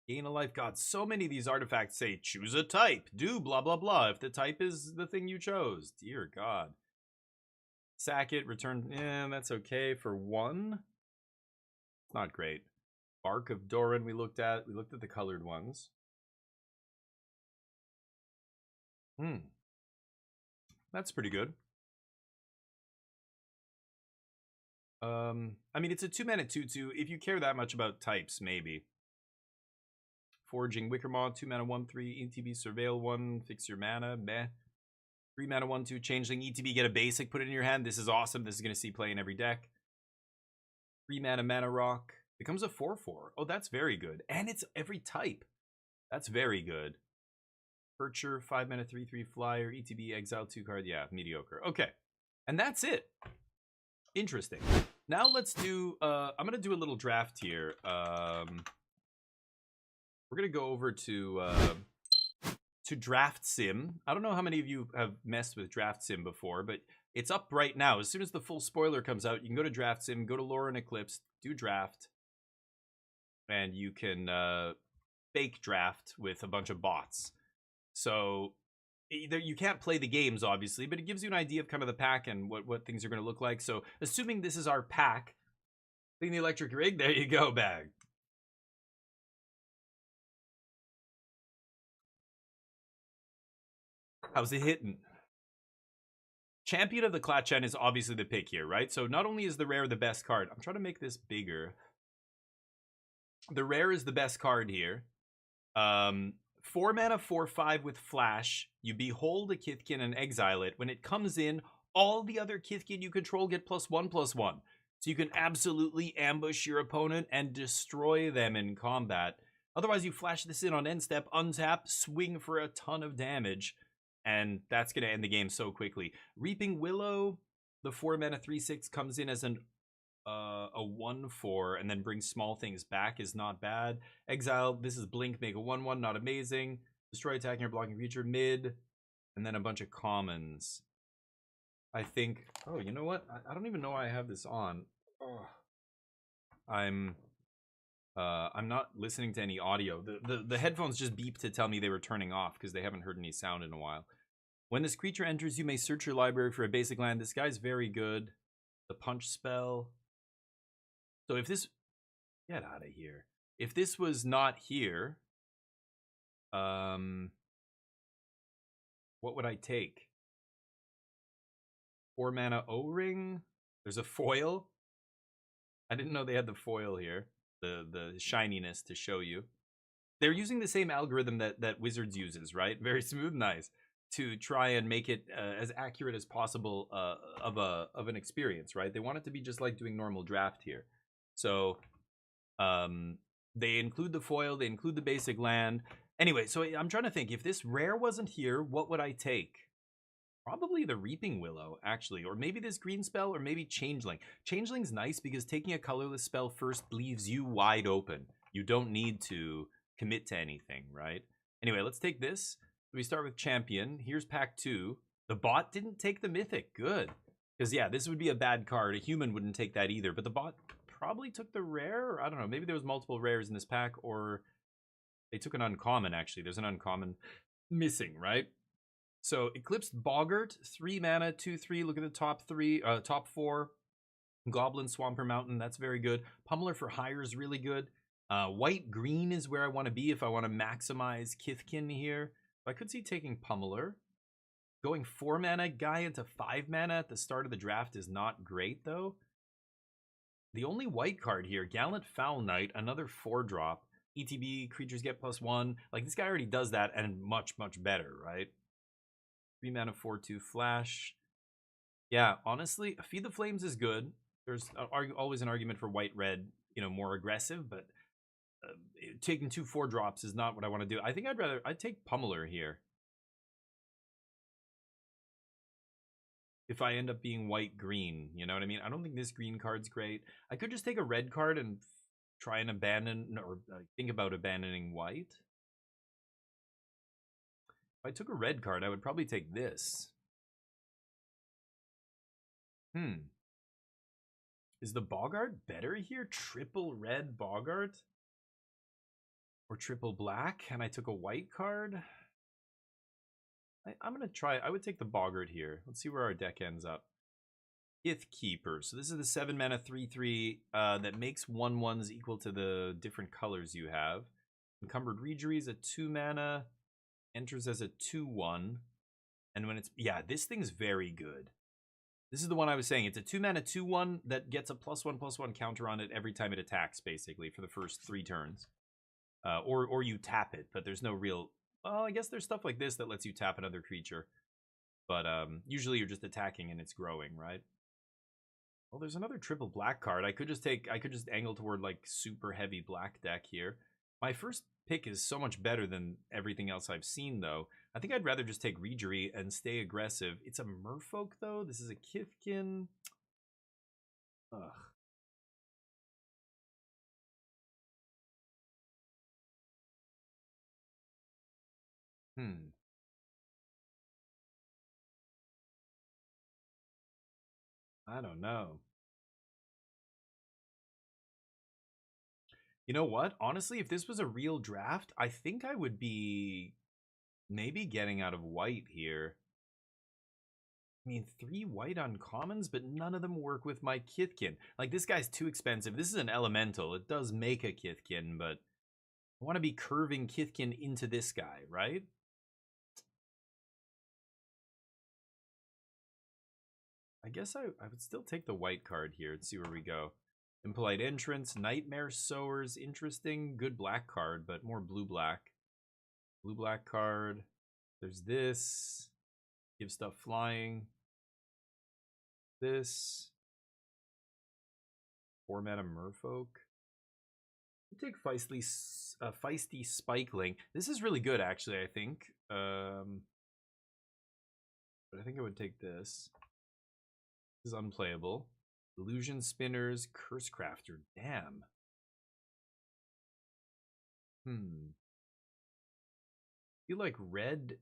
Gain a life. God, so many of these artifacts say, choose a type. Do blah, blah, blah. If the type is the thing you chose. Dear God. Sack it. Return. That's okay for 1. It's not great. Bark of Doran we looked at. We looked at the colored ones. That's pretty good. I mean, it's a 2 mana 2/2. If you care that much about types, maybe. Forging Wickermaw, 2 mana 1/3. ETB Surveil 1. Fix your mana. Meh. 3 mana 1/2. Changeling ETB. Get a basic. Put it in your hand. This is awesome. This is going to see play in every deck. 3 mana Mana Rock. Becomes a 4/4. Oh, that's very good. And it's every type. That's very good. Percher, 5 mana 3/3 flyer. ETB. Exile 2 card. Yeah, mediocre. Okay. And that's it. Interesting. Now let's do, I'm going to do a little draft here. We're going to go over to Draft Sim. I don't know how many of you have messed with Draft Sim before, but it's up right now. As soon as the full spoiler comes out, you can go to Draft Sim, go to Lorwyn Eclipse, do draft, and you can fake draft with a bunch of bots. So either you can't play the games, obviously, but it gives you an idea of kind of the pack and what things are going to look like. So assuming this is our pack, clean the electric rig. There you go, bag. How's it hitting? Champion of the Klatchen is obviously the pick here, right? So not only is the rare the best card, I'm trying to make this bigger. The rare is the best card here. 4 mana, 4/5 with flash. You behold a Kithkin and exile it. When it comes in, all the other Kithkin you control get +1/+1. So you can absolutely ambush your opponent and destroy them in combat. Otherwise, you flash this in on end step, untap, swing for a ton of damage. And that's going to end the game so quickly. Reaping Willow, the 4 mana 3/6 comes in as a 1/4 and then brings small things back is not bad. Exile, this is Blink, make a 1/1, not amazing. Destroy attacking or blocking creature, mid. And then a bunch of commons. I think, oh, you know what? I don't even know why I have this on. Oh. I'm not listening to any audio. The headphones just beeped to tell me they were turning off because they haven't heard any sound in a while. When this creature enters, you may search your library for a basic land. This guy's very good. The punch spell. So if this... Get out of here. If this was not here... what would I take? 4 mana O-Ring. There's a foil. I didn't know they had the foil here. The shininess to show you. They're using the same algorithm that Wizards uses, right? Very smooth, nice. To try and make it as accurate as possible of an experience, right? They want it to be just like doing normal draft here. So they include the foil, they include the basic land. Anyway, so I'm trying to think, if this rare wasn't here, what would I take? Probably the Reaping Willow, actually. Or maybe this green spell, or maybe Changeling. Changeling's nice because taking a colorless spell first leaves you wide open. You don't need to commit to anything, right? Anyway, let's take this. We start with Champion. Here's pack 2. The bot didn't take the Mythic. Good. Because, yeah, this would be a bad card. A human wouldn't take that either. But the bot probably took the rare. Or I don't know. Maybe there was multiple rares in this pack. Or they took an uncommon, actually. There's an uncommon missing, right? So, Eclipsed Boggart. 3 mana, 2/3. Look at the top 4. Goblin Swamper Mountain. That's very good. Pummeler for Hire is really good. White-green is where I want to be if I want to maximize Kithkin here. I could see taking Pummeler. Going 4 mana guy into 5 mana at the start of the draft is not great, though. The only white card here, Gallant Foul Knight, another 4-drop. ETB, creatures get +1. Like, this guy already does that and much, much better, right? 3 mana, 4/2 flash. Yeah, honestly, Feed the Flames is good. There's always an argument for white-red, you know, more aggressive, but taking 2 4-drops is not what I want to do. I think I'd take Pummeler here. If I end up being white-green, you know what I mean? I don't think this green card's great. I could just take a red card and try and abandon, or think about abandoning white. If I took a red card, I would probably take this. Is the Boggart better here? Triple red Boggart? Or triple black, and I took a white card? I'm going to try... I would take the Boggart here. Let's see where our deck ends up. Keeper. So this is the 7 mana 3/3 that makes 1/1s equal to the different colors you have. Encumbered Reejerey is a 2 mana. Enters as a 2/1. And when it's... Yeah, this thing's very good. This is the one I was saying. It's a 2 mana 2/1 that gets a +1/+1 counter on it every time it attacks, basically, for the first 3 turns. Or you tap it, but there's no real... Well, I guess there's stuff like this that lets you tap another creature. But usually you're just attacking and it's growing, right? Well, there's another triple black card. I could just angle toward like super heavy black deck here. My first pick is so much better than everything else I've seen, though. I think I'd rather just take Reejerey and stay aggressive. It's a Merfolk, though. This is a Kithkin. Ugh. Hmm. I don't know. You know what? Honestly, if this was a real draft, I think I would be maybe getting out of white here. I mean, 3 white uncommons, but none of them work with my Kithkin. Like, this guy's too expensive. This is an elemental. It does make a Kithkin, but I want to be curving Kithkin into this guy, right? I guess I would still take the white card here and see where we go. Impolite Entrance, Nightmare Sowers, interesting. Good black card, but more blue-black. Blue-black card. There's this. Give stuff flying. This. 4-mana Merfolk. Take feisty Spikeling. This is really good, actually, I think. But I think I would take this. This is unplayable. Illusion Spinners, Curse Crafter. Damn. I feel like red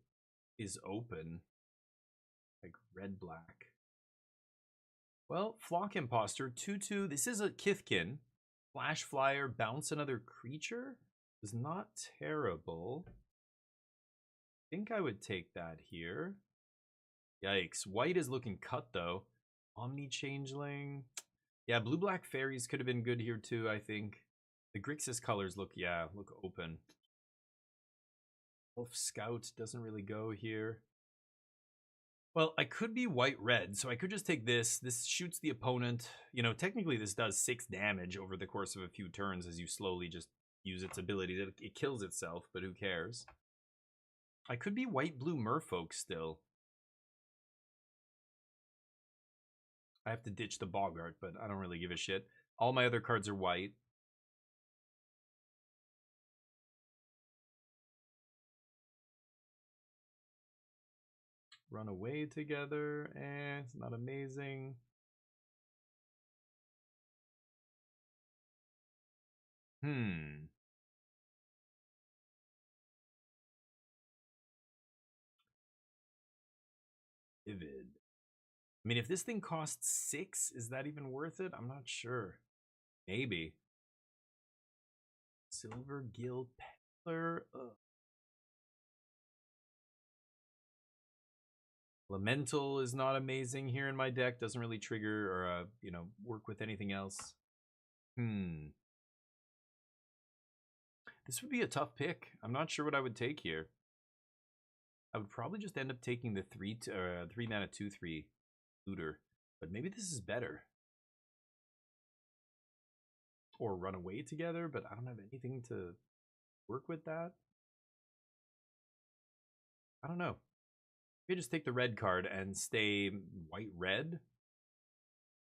is open. Like red-black. Well, Flock Imposter, 2/2. This is a Kithkin. Flash Flyer, bounce another creature is not terrible. I think I would take that here. Yikes. White is looking cut, though. Omni Changeling. Yeah, blue-black fairies could have been good here, too, I think. The Grixis colors look open. Wolf Scout doesn't really go here. Well, I could be white-red, so I could just take this. This shoots the opponent. You know, technically this does 6 damage over the course of a few turns as you slowly just use its ability. It kills itself, but who cares? I could be white-blue Merfolk still. I have to ditch the Boggart, but I don't really give a shit. All my other cards are white. Run away together, it's not amazing. Vivid. I mean, if this thing costs 6, is that even worth it? I'm not sure. Maybe. Silver Gill Peddler. Ugh. Elemental is not amazing here in my deck. Doesn't really trigger or, work with anything else. This would be a tough pick. I'm not sure what I would take here. I would probably just end up taking the 3 mana 2/3 looter. But maybe this is better. Or run away together, but I don't have anything to work with that. I don't know. Maybe just take the red card and stay white-red.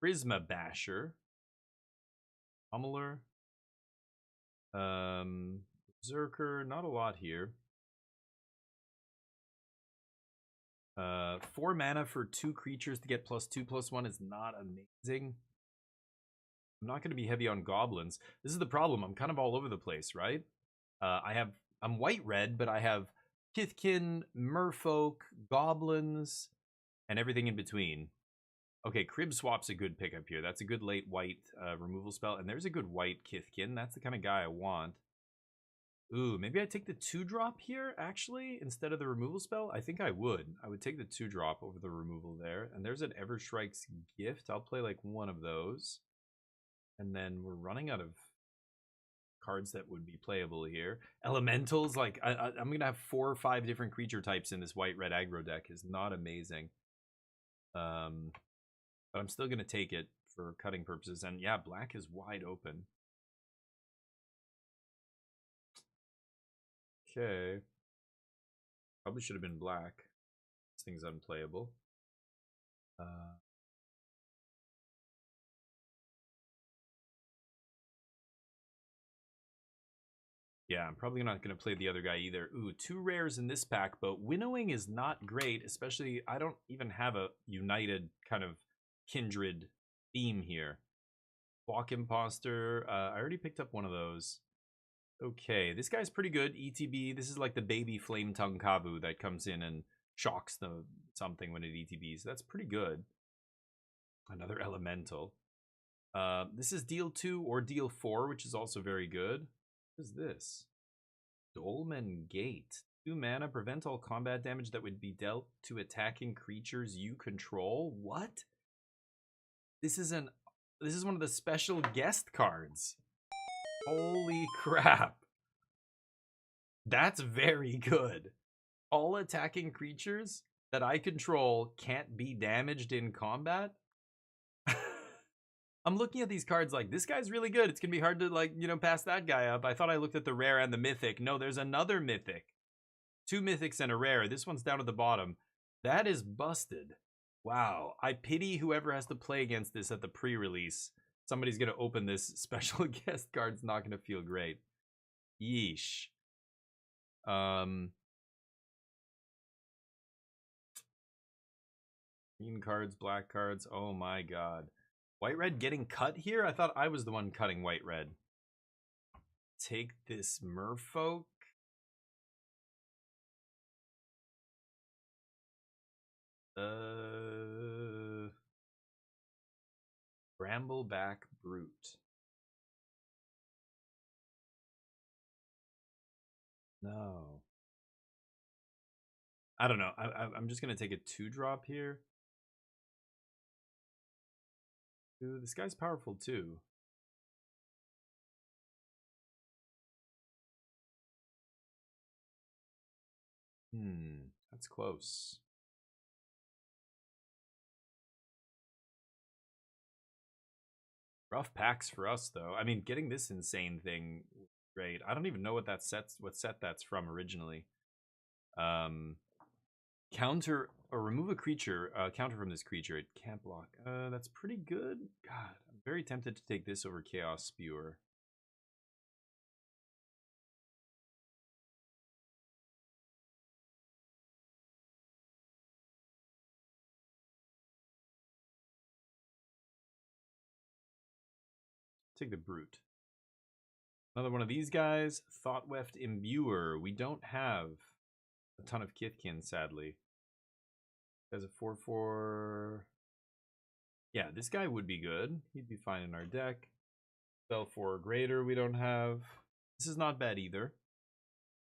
Prisma Basher. Pummeler. Berserker. Not a lot here. 4 mana for 2 creatures to get +2/+1 is not amazing. I'm not going to be heavy on goblins. This is the problem. I'm kind of all over the place, right? I'm white-red, but I have Kithkin, Merfolk, goblins, and everything in between. Okay, Crib Swap's a good pickup here. That's a good late white removal spell. And there's a good white Kithkin. That's the kind of guy I want. Ooh, maybe I take the 2-drop here, actually, instead of the removal spell? I think I would. I would take the 2-drop over the removal there. And there's an Everstrike's Gift. I'll play like one of those. And then we're running out of cards that would be playable here. Elementals, like, I'm going to have 4 or 5 different creature types in this white-red aggro deck. Is not amazing. But I'm still going to take it for cutting purposes. And yeah, black is wide open. Okay. Probably should have been black. This thing's unplayable. Yeah, I'm probably not going to play the other guy either. Ooh, 2 rares in this pack, but winnowing is not great, especially I don't even have a united kind of kindred theme here. Flock Imposter, I already picked up one of those. Okay, this guy's pretty good. ETB. This is like the baby Flame Tongue Kavu that comes in and shocks the something when it ETBs. That's pretty good. Another elemental. This is deal 2 or deal 4, which is also very good. What is this? Dolmen Gate. 2 mana, prevent all combat damage that would be dealt to attacking creatures you control. What? This is one of the special guest cards. Holy crap. That's very good. All attacking creatures that I control can't be damaged in combat. I'm looking at these cards like, this guy's really good. It's going to be hard to, like, you know, pass that guy up. I thought I looked at the rare and the mythic. No, there's another mythic. 2 mythics and a rare. This one's down at the bottom. That is busted. Wow. I pity whoever has to play against this at the pre-release. Somebody's going to open this special guest card. It's not going to feel great. Yeesh. Green cards, black cards. Oh my god. White red getting cut here? I thought I was the one cutting white red. Take this merfolk. Brambleback Brute. No. I don't know. I'm just going to take a 2-drop here. Ooh, this guy's powerful too. That's close. Rough packs for us though. I mean, getting this insane thing, great. I don't even know what set that's from originally. Counter or remove a creature, counter from this creature. It can't block. That's pretty good. God, I'm very tempted to take this over Chaos Spewer. Take the Brute. Another one of these guys. Thoughtweft Imbuer. We don't have a ton of Kithkin, sadly. As a 4/4. Yeah, this guy would be good. He'd be fine in our deck. Spell 4 or greater we don't have. This is not bad either.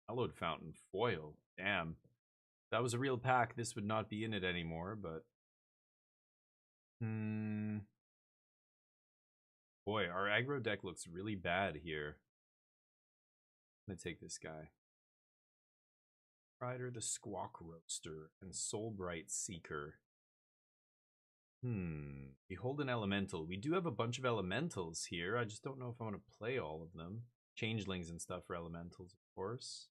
Hallowed Fountain foil. Damn. If that was a real pack, this would not be in it anymore, but... Boy, our aggro deck looks really bad here. I'm gonna take this guy. Rider the Squawk Roaster and Soulbright Seeker. Behold an Elemental. We do have a bunch of Elementals here. I just don't know if I want to play all of them. Changelings and stuff for Elementals, of course.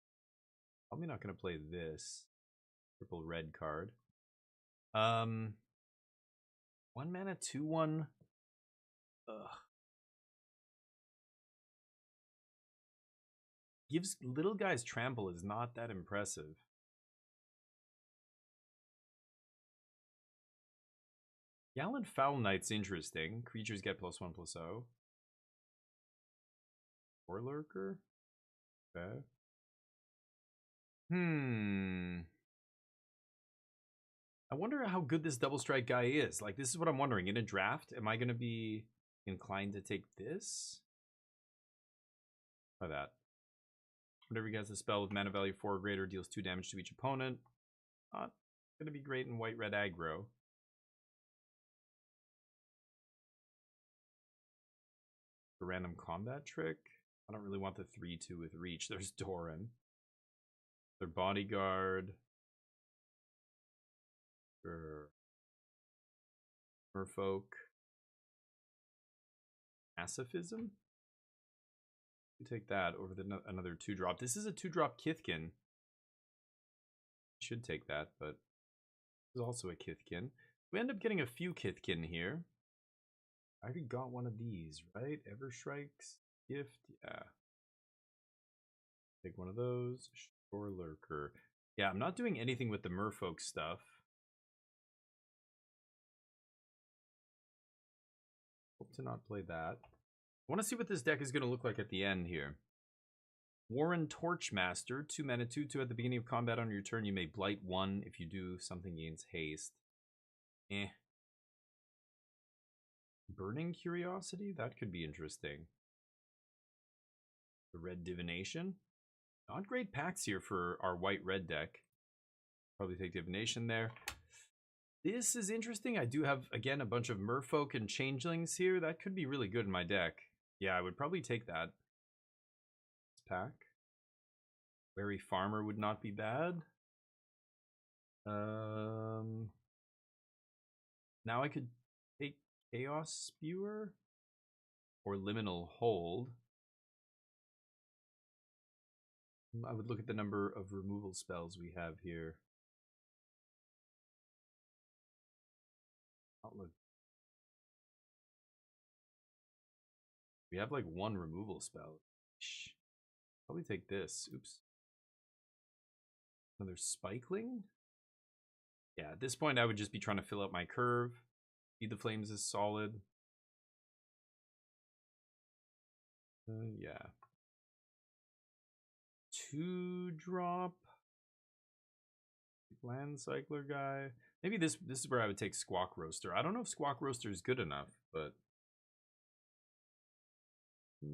Probably not going to play this. Triple red card. 1 mana, 2/1. Ugh. Gives little guys trample is not that impressive. Gallant Foul Knight's interesting. Creatures get +1/+0. Or Lurker? Okay. I wonder how good this double strike guy is. Like, this is what I'm wondering. In a draft, am I going to be inclined to take this? Try that. Whenever he gets a spell with mana value 4 or greater, deals 2 damage to each opponent. Not going to be great in white-red aggro. A random combat trick. I don't really want the 3/2 with reach. There's Doran. Their bodyguard. Merfolk. Pacifism? You take that over another 2-drop. This is a 2-drop Kithkin. Should take that, but this is also a Kithkin. We end up getting a few Kithkin here. I already got one of these, right? Everstrike's Gift, yeah. Take one of those. Shore Lurker. Yeah, I'm not doing anything with the merfolk stuff. Hope to not play that. I want to see what this deck is going to look like at the end here. Warren Torchmaster, 2 mana, 2/2. At the beginning of combat on your turn, you may blight 1. If you do, something gains haste. Eh. Burning Curiosity? That could be interesting. The Red Divination. Not great packs here for our white-red deck. Probably take Divination there. This is interesting. I do have, again, a bunch of Merfolk and Changelings here. That could be really good in my deck. Yeah, I would probably take that. This pack. Wary Farmer would not be bad. Now I could take Chaos Spewer or Liminal Hold. I would look at the number of removal spells we have here. Outlook. We have like 1 removal spell. Probably take this. Oops. Another Spikeling? Yeah, at this point I would just be trying to fill out my curve. Feed the Flames is solid. Yeah. 2-drop. Land Cycler guy. Maybe this is where I would take Squawk Roaster. I don't know if Squawk Roaster is good enough, but I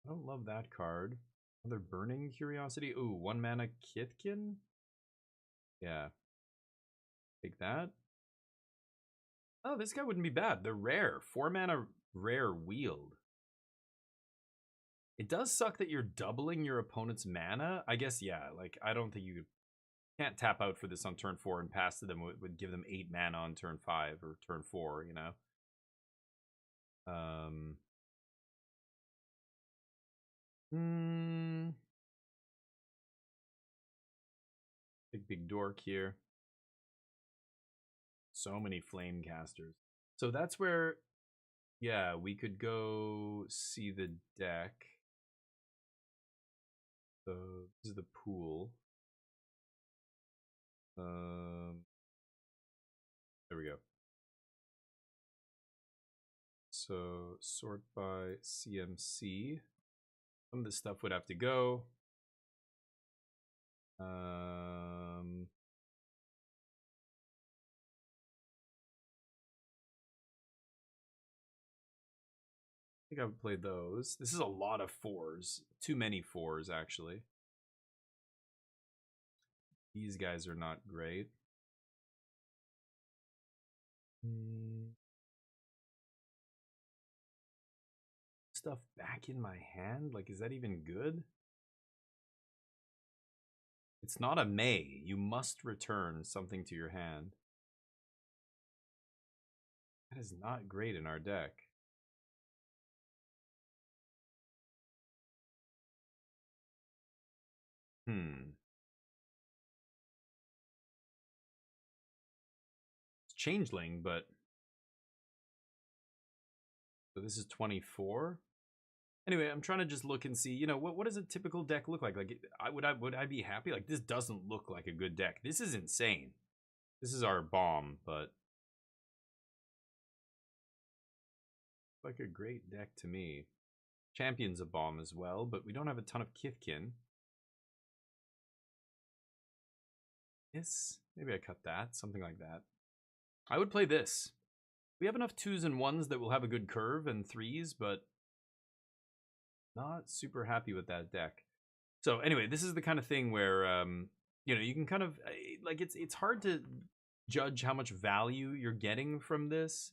don't love that card. Another Burning Curiosity. Ooh, 1 mana Kitkin? Yeah. Take that. Oh, this guy wouldn't be bad. They're rare. 4 mana rare Wield. It does suck that you're doubling your opponent's mana. I guess, yeah, like, I don't think you can't tap out for this on turn 4 and pass to them would give them 8 mana on turn 5 or turn 4, you know? Big dork here. So many flame casters. So that's where, yeah, we could go see the deck. So this is the pool. There we go. So sort by CMC. Some of this stuff would have to go. I think I would play those. This is a lot of 4s. Too many 4s, actually. These guys are not great. Stuff back in my hand? Like, is that even good? It's not a may. You must return something to your hand. That is not great in our deck. It's Changeling, but so this is 24. Anyway, I'm trying to just look and see, you know, what does a typical deck look like? Like, would I be happy? Like, this doesn't look like a good deck. This is insane. This is our bomb, but like a great deck to me. Champion's a bomb as well, but we don't have a ton of Kithkin. Yes, maybe I cut that, something like that. I would play this. We have enough 2s and 1s that will have a good curve and 3s, but not super happy with that deck. So anyway, this is the kind of thing where you know, you can kind of like it's hard to judge how much value you're getting from this.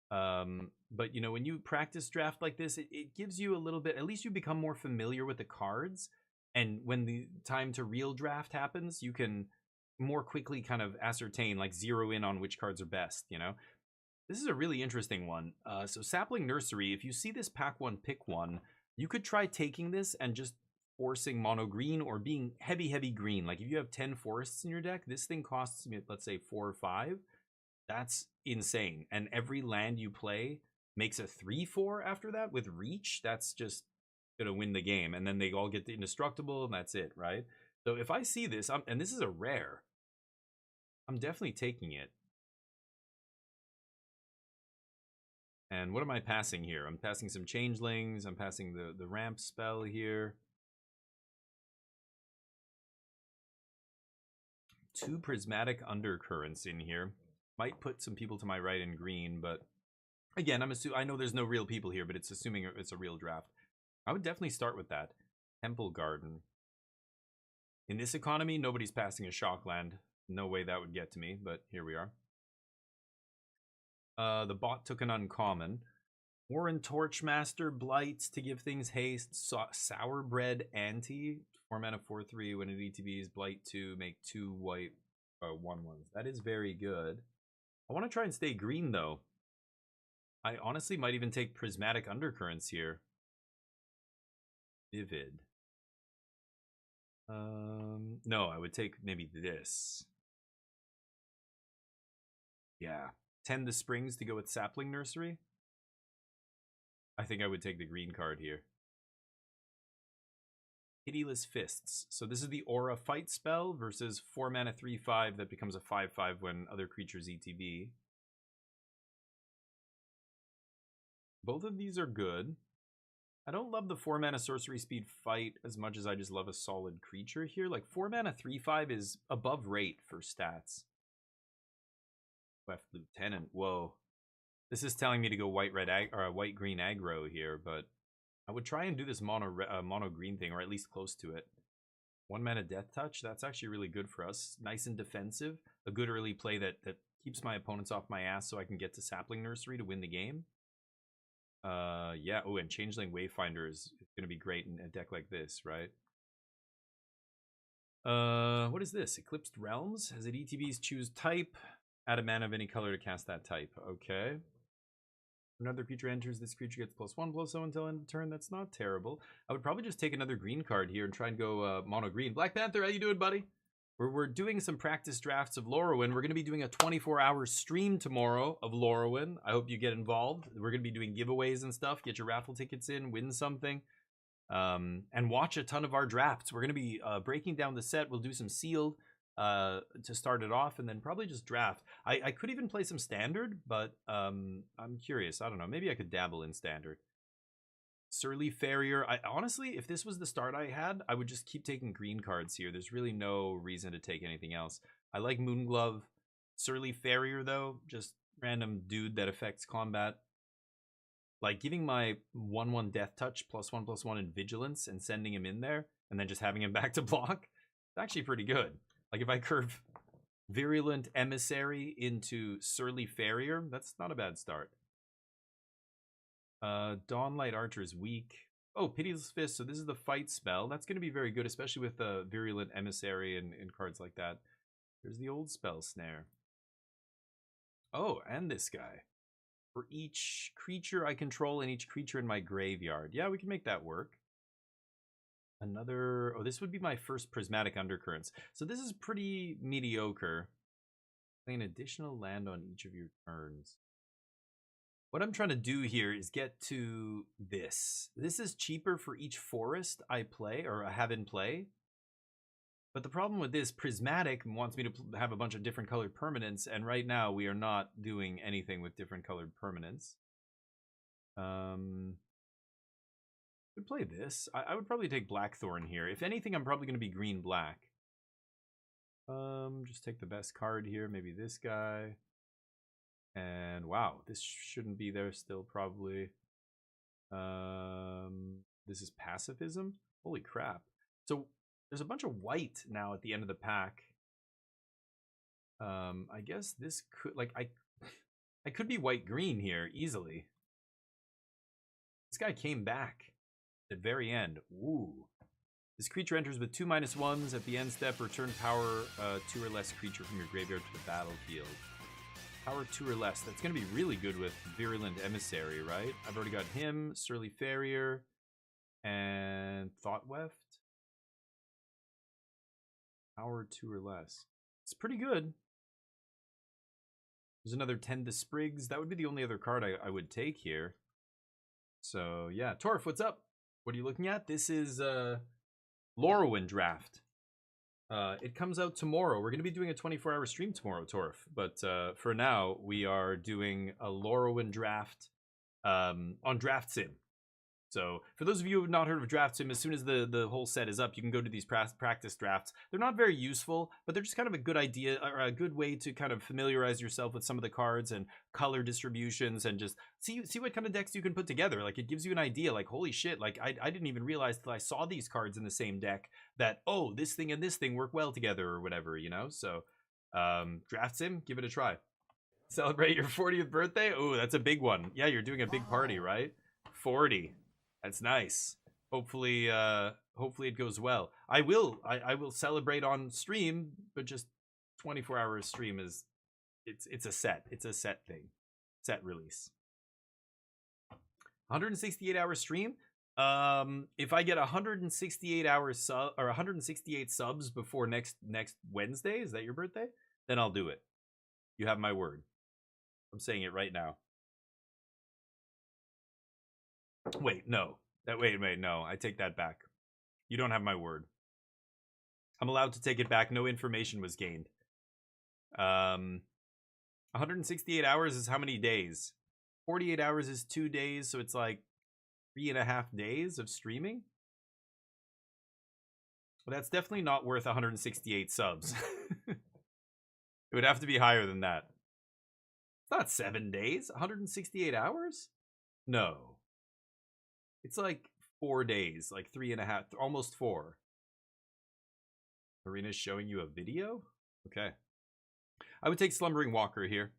But you know, when you practice draft like this, it gives you a little bit, at least you become more familiar with the cards, and when the time to real draft happens, you can more quickly kind of ascertain, like zero in on which cards are best, you know. This is a really interesting one. So Sapling Nursery, if you see this pack 1, pick 1, you could try taking this and just forcing mono green or being heavy green. Like if you have 10 forests in your deck, this thing costs, let's say 4 or 5. That's insane. And every land you play makes a 3/4 after that with reach. That's just gonna win the game. And then they all get the indestructible, and that's it, right? So if I see this, and this is a rare, I'm definitely taking it. And what am I passing here? I'm passing some changelings. I'm passing the ramp spell here. 2 prismatic undercurrents in here. Might put some people to my right in green, but again, I know there's no real people here, but it's assuming it's a real draft. I would definitely start with that. Temple Garden. In this economy, nobody's passing a Shockland. No way that would get to me, but here we are. The bot took an uncommon. Warren Torchmaster, Blight to give things haste. Sourbread Ante, 4 mana 4/3. When it ETBs, Blight 2, make 2 white 1/1s. That is very good. I want to try and stay green though. I honestly might even take Prismatic Undercurrents here. Vivid. No, I would take maybe this. Yeah. Tend the Springs to go with Sapling Nursery. I think I would take the green card here. Pitiless Fists. So this is the Aura Fight spell versus 4 mana 3/5 that becomes a 5/5 when other creatures ETB. Both of these are good. I don't love the 4 mana sorcery speed fight as much as I just love a solid creature here. Like 4 mana 3/5 is above rate for stats. Left Lieutenant. Whoa. This is telling me to go white green aggro here, but I would try and do this mono green thing, or at least close to it. 1 mana Death Touch. That's actually really good for us. Nice and defensive. A good early play that keeps my opponents off my ass so I can get to Sapling Nursery to win the game. Yeah. Oh, and Changeling Wayfinder is going to be great in a deck like this, right? What is this? Eclipsed Realms. As it ETBs, choose type. Add a mana of any color to cast that type. Okay. Another creature enters. This creature gets +1/+0 until end of turn. That's not terrible. I would probably just take another green card here and try and go mono green. Black Panther, how you doing, buddy? We're doing some practice drafts of Lorwyn. We're going to be doing a 24-hour stream tomorrow of Lorwyn. I hope you get involved. We're going to be doing giveaways and stuff. Get your raffle tickets in, win something, and watch a ton of our drafts. We're going to be breaking down the set. We'll do some sealed to start it off, and then probably just draft. I could even play some standard, but I'm curious. I don't know. Maybe I could dabble in standard. Surly Farrier. Honestly, if this was the start I had, I would just keep taking green cards here. There's really no reason to take anything else. I like Moonglove. Surly Farrier, though, just random dude that affects combat. Like giving my 1/1 Death Touch +1/+1 in Vigilance and sending him in there, and then just having him back to block. It's actually pretty good. Like if I curve Virulent Emissary into Surly Farrier, that's not a bad start. Dawnlight Archer is weak. Oh, Pitiless Fist. So this is the fight spell. That's going to be very good, especially with Virulent Emissary and cards like that. There's the old spell Snare. Oh, and this guy. For each creature I control and each creature in my graveyard. Yeah, we can make that work. Another... Oh, this would be my first Prismatic Undercurrents. So this is pretty mediocre. Play an additional land on each of your turns. What I'm trying to do here is get to this. This is cheaper for each forest I play or I have in play. But the problem with this, Prismatic wants me to have a bunch of different colored permanents, and right now we are not doing anything with different colored permanents. Would play this. I would probably take Blackthorn here. If anything, I'm probably going to be green-black. Just take the best card here. Maybe this guy. And wow, this shouldn't be there still probably. This is Pacifism? Holy crap. So there's a bunch of white now at the end of the pack. I guess this could, like, I could be white-green here easily. This guy came back at the very end. Ooh. This creature enters with 2 -1s at the end step. Return power 2 or less creature from your graveyard to the battlefield. Power 2 or less. That's going to be really good with Virulent Emissary, right? I've already got him, Surly Farrier, and Thoughtweft. Power 2 or less. It's pretty good. There's another Tend the Sprigs. That would be the only other card I would take here. So, yeah. Torf, what's up? What are you looking at? This is Lorwyn draft. It comes out tomorrow. We're going to be doing a 24-hour stream tomorrow, Torf. But for now, we are doing a Lorwyn draft on Draft Sim. So for those of you who have not heard of Draft Sim, as soon as the whole set is up, you can go to these practice drafts. They're not very useful, but they're just kind of a good idea or a good way to kind of familiarize yourself with some of the cards and color distributions and just see what kind of decks you can put together. Like it gives you an idea like, holy shit, like I didn't even realize till I saw these cards in the same deck that, oh, this thing and this thing work well together or whatever, you know? So Draft Sim, give it a try. Celebrate your 40th birthday? Oh, that's a big one. Yeah, you're doing a big party, right? 40. That's nice. Hopefully it goes well. I will celebrate on stream, but just 24 hours stream is it's a set. It's a set thing. Set release. 168 hour stream. If I get 168 hours or 168 subs before next Wednesday, is that your birthday? Then I'll do it. You have my word. I'm saying it right now. Wait, no. Wait, no. I take that back. You don't have my word. I'm allowed to take it back. No information was gained. 168 hours is how many days? 48 hours is 2 days, so it's like 3.5 days of streaming. Well, that's definitely not worth 168 subs. It would have to be higher than that. It's not 7 days. 168 hours? No. It's like 4 days, like 3.5, almost 4. Marina's showing you a video? Okay. I would take Slumbering Walker here.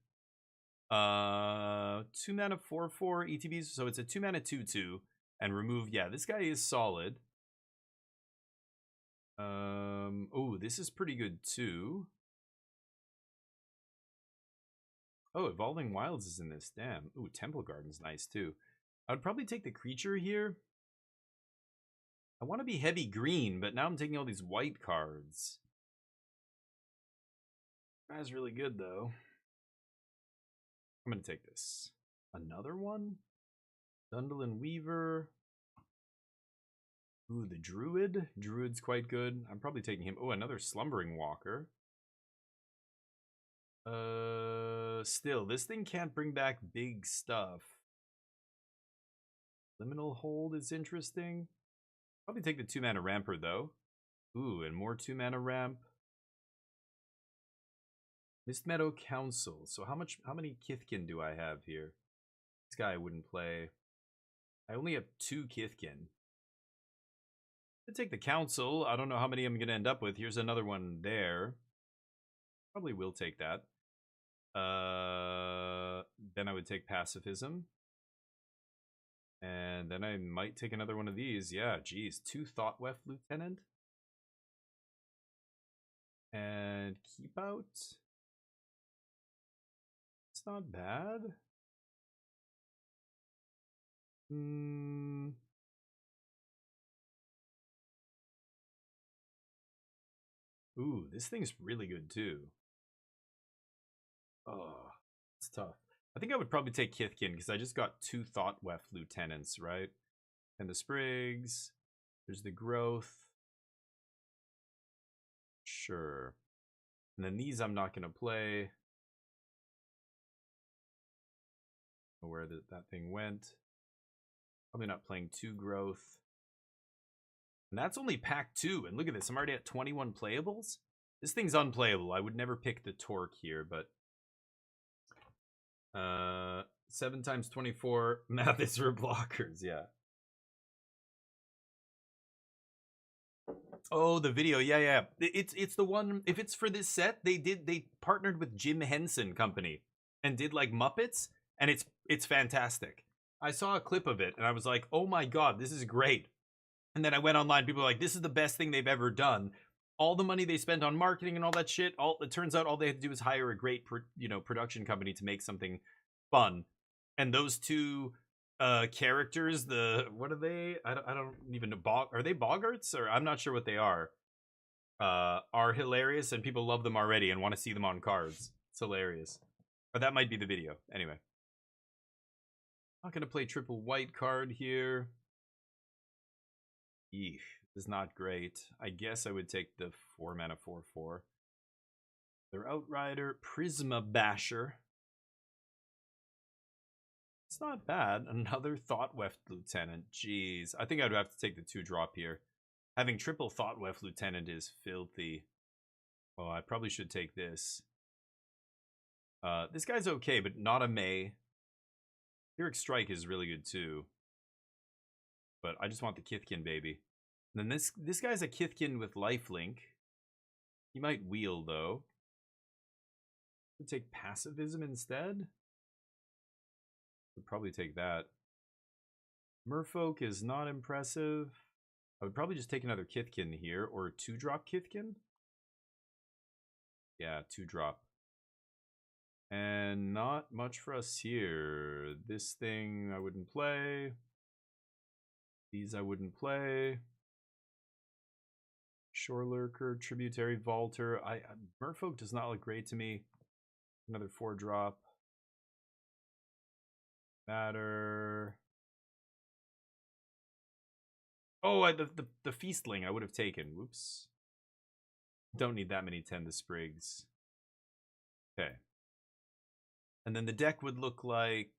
2 mana 4/4 ETBs, so it's a 2 mana 2/2 and remove. Yeah, this guy is solid. Oh, this is pretty good too. Oh, Evolving Wilds is in this. Damn. Ooh, Temple Garden's nice too. I would probably take the creature here. I want to be heavy green, but now I'm taking all these white cards. That's really good though. I'm going to take this. Another one? Dundalin Weaver. Ooh, the Druid. Druid's quite good. I'm probably taking him. Oh, another Slumbering Walker. Still, this thing can't bring back big stuff. Liminal Hold is interesting. Probably take the 2 mana Ramper though. Ooh, and more 2 mana ramp. Mist Meadow Council. So how many Kithkin do I have here? This guy I wouldn't play. I only have 2 Kithkin. I'd take the Council. I don't know how many I'm gonna end up with. Here's another one there. Probably will take that. Then I would take Pacifism. And then I might take another one of these. Yeah, geez. 2 Thoughtweft Lieutenant. And Keep Out. It's not bad. Ooh, this thing's really good too. Oh, it's tough. I think I would probably take Kithkin because I just got 2 Thoughtweft Lieutenants, right? And the Sprigs. There's the Growth. Sure. And then these I'm not going to play. Where that thing went. Probably not playing 2 Growth. And that's only pack 2. And look at this. I'm already at 21 playables. This thing's unplayable. I would never pick the Torque here, but 7 times 24 math is for blockers, yeah. Oh, the video, yeah. It's the one. If it's for this set, they partnered with Jim Henson Company and did like Muppets, and it's fantastic. I saw a clip of it and I was like, oh my god, this is great. And then I went online. People were like, this is the best thing they've ever done. All the money they spent on marketing and all that shit. It turns out all they had to do is hire a great, production company to make something fun. And those 2 characters, what are they? I don't even know. Are they Boggarts? Or I'm not sure what they are hilarious, and people love them already and want to see them on cards. It's hilarious. But that might be the video. Anyway. Not going to play triple white card here. Eesh, this is not great. I guess I would take the 4 mana 4/4. Their Outrider, Prisma Basher. It's That's not bad. Another Thought Weft Lieutenant. Jeez. I think I'd have to take the 2-drop here. Having triple Thought Weft Lieutenant is filthy. Oh, I probably should take this. This guy's okay, but not a May. Pyrrhic Strike is really good too. But I just want the Kithkin, baby. And then this guy's a Kithkin with lifelink. He might wheel, though. Would take Passivism instead? Would probably take that. Merfolk is not impressive. I would probably just take another Kithkin here, or a 2-drop Kithkin. Yeah, 2-drop. And not much for us here. This thing I wouldn't play. These I wouldn't play. Shore Lurker, Tributary Vaulter. Merfolk does not look great to me. Another 4-drop. Matter. Oh, the Feastling I would have taken. Whoops. Don't need that many 10 to Sprigs. Okay. And then the deck would look like...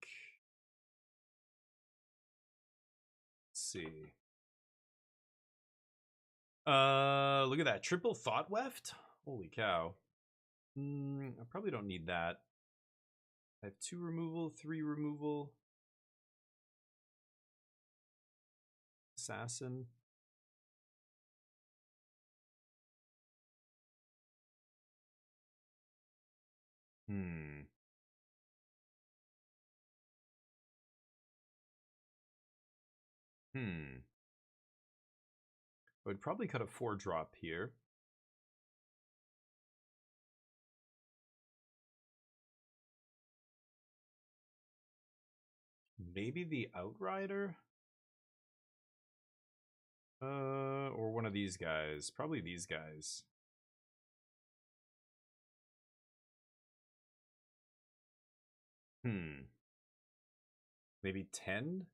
Let's see. Look at that. Triple Thought Weft? Holy cow. I probably don't need that. I have 2 removal, 3 removal. Assassin. I would probably cut a 4-drop here. Maybe the Outrider? Or one of these guys. Probably these guys. Maybe 10?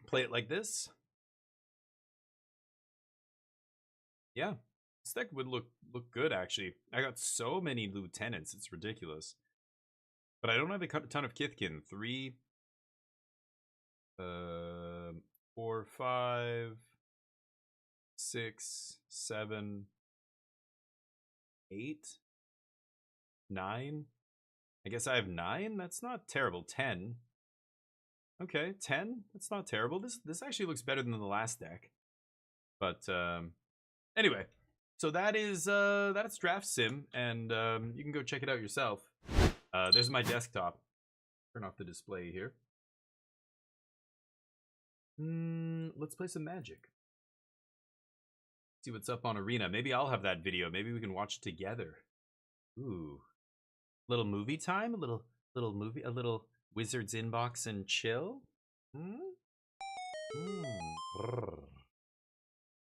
Play it like this? Yeah. This deck would look good, actually. I got so many lieutenants, it's ridiculous. But I don't have a ton of Kithkin. 3, 4, 5, 6, 7, 8, 9. I guess I have 9? That's not terrible. 10. Okay, 10. That's not terrible. This actually looks better than the last deck. But anyway, so that's Draft Sim, and you can go check it out yourself. There's my desktop. Turn off the display here. Let's play some Magic. See what's up on Arena. Maybe I'll have that video. Maybe we can watch it together. Ooh, little movie time. A little movie. A little Wizards inbox and chill.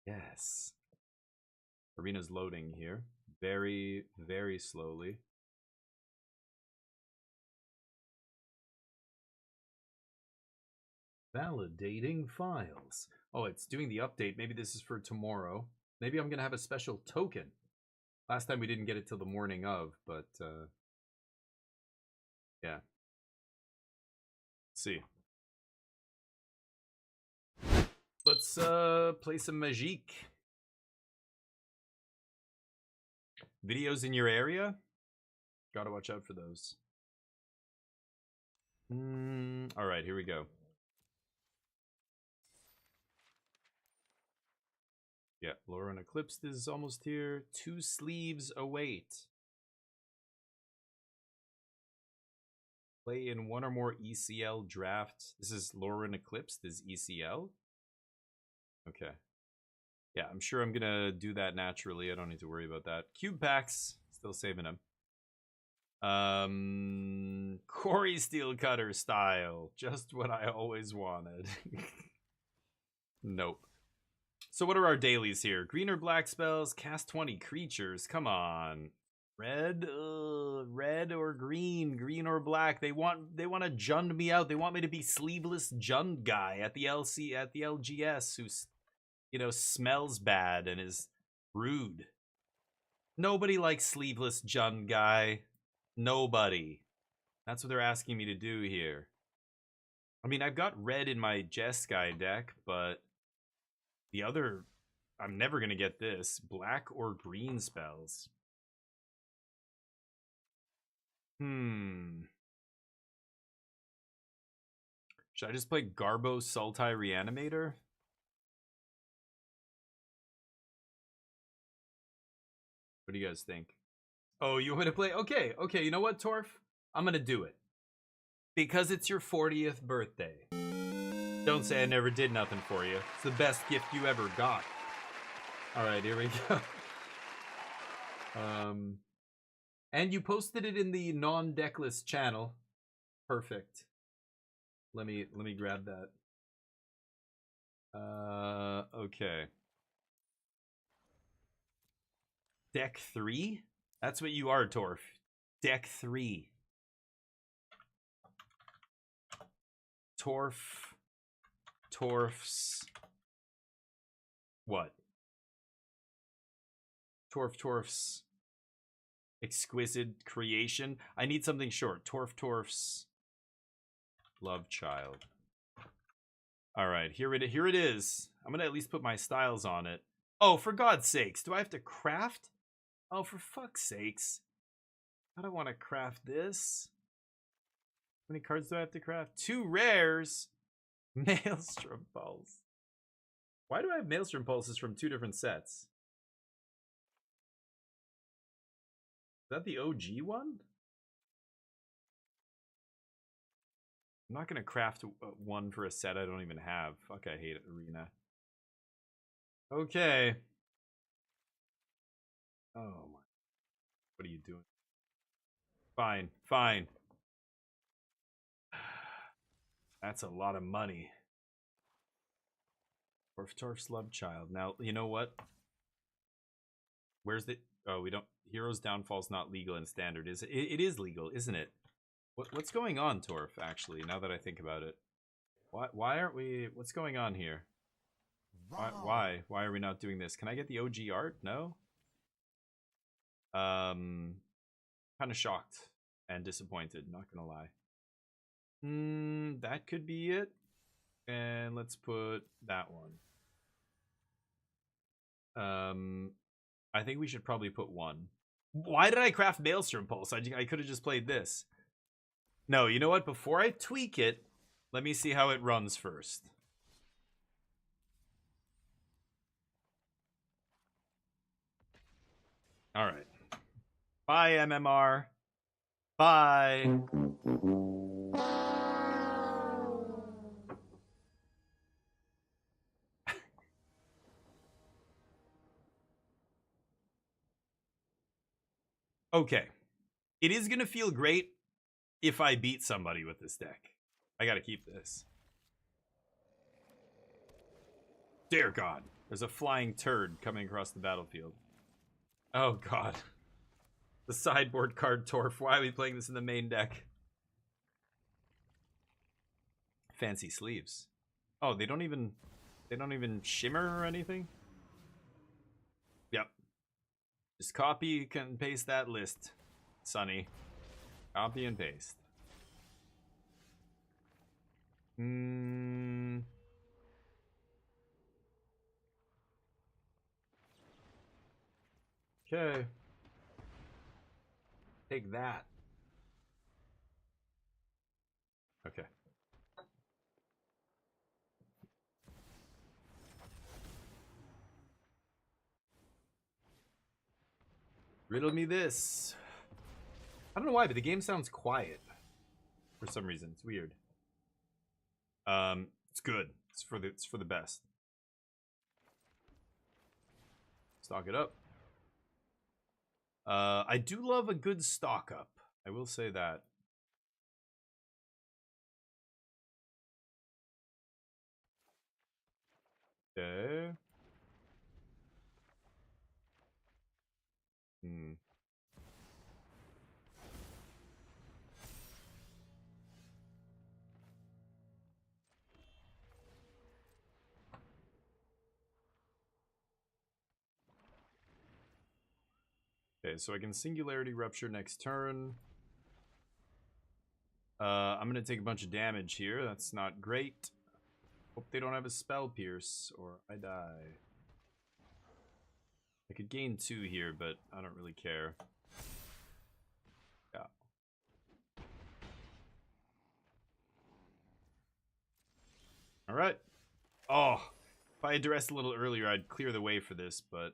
Yes. Arena's loading here. Very, very slowly. Validating files. Oh, it's doing the update. Maybe this is for tomorrow. Maybe I'm going to have a special token. Last time we didn't get it till the morning of, but yeah. Let's see. Let's play some Magic. Videos in your area? Gotta watch out for those. Alright, here we go. Yeah, Lorwyn Eclipse is almost here. 2 sleeves await. Play in 1 or more ECL draft. This is Lorwyn Eclipse, this ECL. Okay. Yeah, I'm sure I'm gonna do that naturally. I don't need to worry about that. Cube packs, still saving them. Corey Steel Cutter style. Just what I always wanted. Nope. So what are our dailies here? Green or black spells, cast 20 creatures. Come on. Red or green, green or black. They want to jund me out. They want me to be sleeveless jund guy at the LGS who's, you know, smells bad and is rude. Nobody likes sleeveless jund guy. Nobody. That's what they're asking me to do here. I mean, I've got red in my Jeskai deck, but the other, I'm never going to get this. Black or green spells. Should I just play Garbo Sultai Reanimator? What do you guys think? Oh, you want me to play? Okay, you know what, Torf? I'm gonna do it. Because it's your 40th birthday. Don't say I never did nothing for you. It's the best gift you ever got. Alright, here we go. And you posted it in the non-deckless channel. Perfect. Let me grab that. Okay. Deck 3? That's what you are, Torf. Deck 3. Torf's... What? Torf's... Exquisite creation. I need something short. Torf's... Love child. Alright, here it is. I'm gonna at least put my styles on it. Oh, for God's sakes, do I have to craft? Oh, for fuck's sakes. I don't want to craft this. How many cards do I have to craft? 2 rares. Maelstrom Pulse. Why do I have Maelstrom Pulses from 2 different sets? Is that the OG one? I'm not going to craft one for a set I don't even have. Fuck, I hate Arena. Okay. Oh my. What are you doing? Fine. That's a lot of money. Torf's love child. Now, you know what? Where's the... Oh, we don't... Hero's Downfall's not legal in Standard, is it? It is legal, isn't it? What's going on, Torf, actually, now that I think about it? Why aren't we... What's going on here? Why are we not doing this? Can I get the OG art? No? Kind of shocked and disappointed, not gonna lie. That could be it. And let's put that one. I think we should probably put 1. Why did I craft Maelstrom Pulse? I could have just played this. No, you know what? Before I tweak it, let me see how it runs first. All right. Bye, MMR. Bye. Okay. It is going to feel great if I beat somebody with this deck. I got to keep this. Dear God. There's a flying turd coming across the battlefield. Oh, God. The sideboard card Torf. Why are we playing this in the main deck? Fancy sleeves. Oh, they don't even shimmer or anything? Yep. Just copy and paste that list, Sonny. Copy and paste. Okay. Take that. Okay. Riddle me this. I don't know why, but the game sounds quiet. For some reason. It's weird. It's good. It's for the best. Stock it up. I do love a good stock up. I will say that. Okay. Okay, so I can Singularity Rupture next turn. I'm gonna take a bunch of damage here. That's not great. Hope they don't have a spell pierce, or I die. I could gain 2 here, but I don't really care. Yeah. Alright. Oh, if I had dressed a little earlier, I'd clear the way for this, but,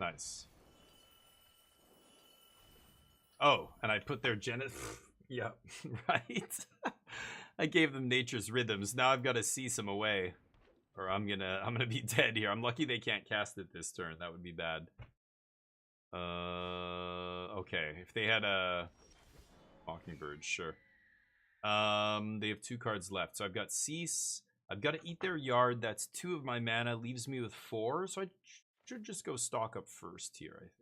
nice. Oh, and I put their yeah, right? I gave them nature's rhythms. Now I've got to cease them away. Or I'm gonna be dead here. I'm lucky they can't cast it this turn. That would be bad. Okay. If they had a Mockingbird, sure. They have 2 cards left. So I've got Cease. I've got to eat their yard. That's 2 of my mana. Leaves me with 4. So I should just go stock up first here, I think.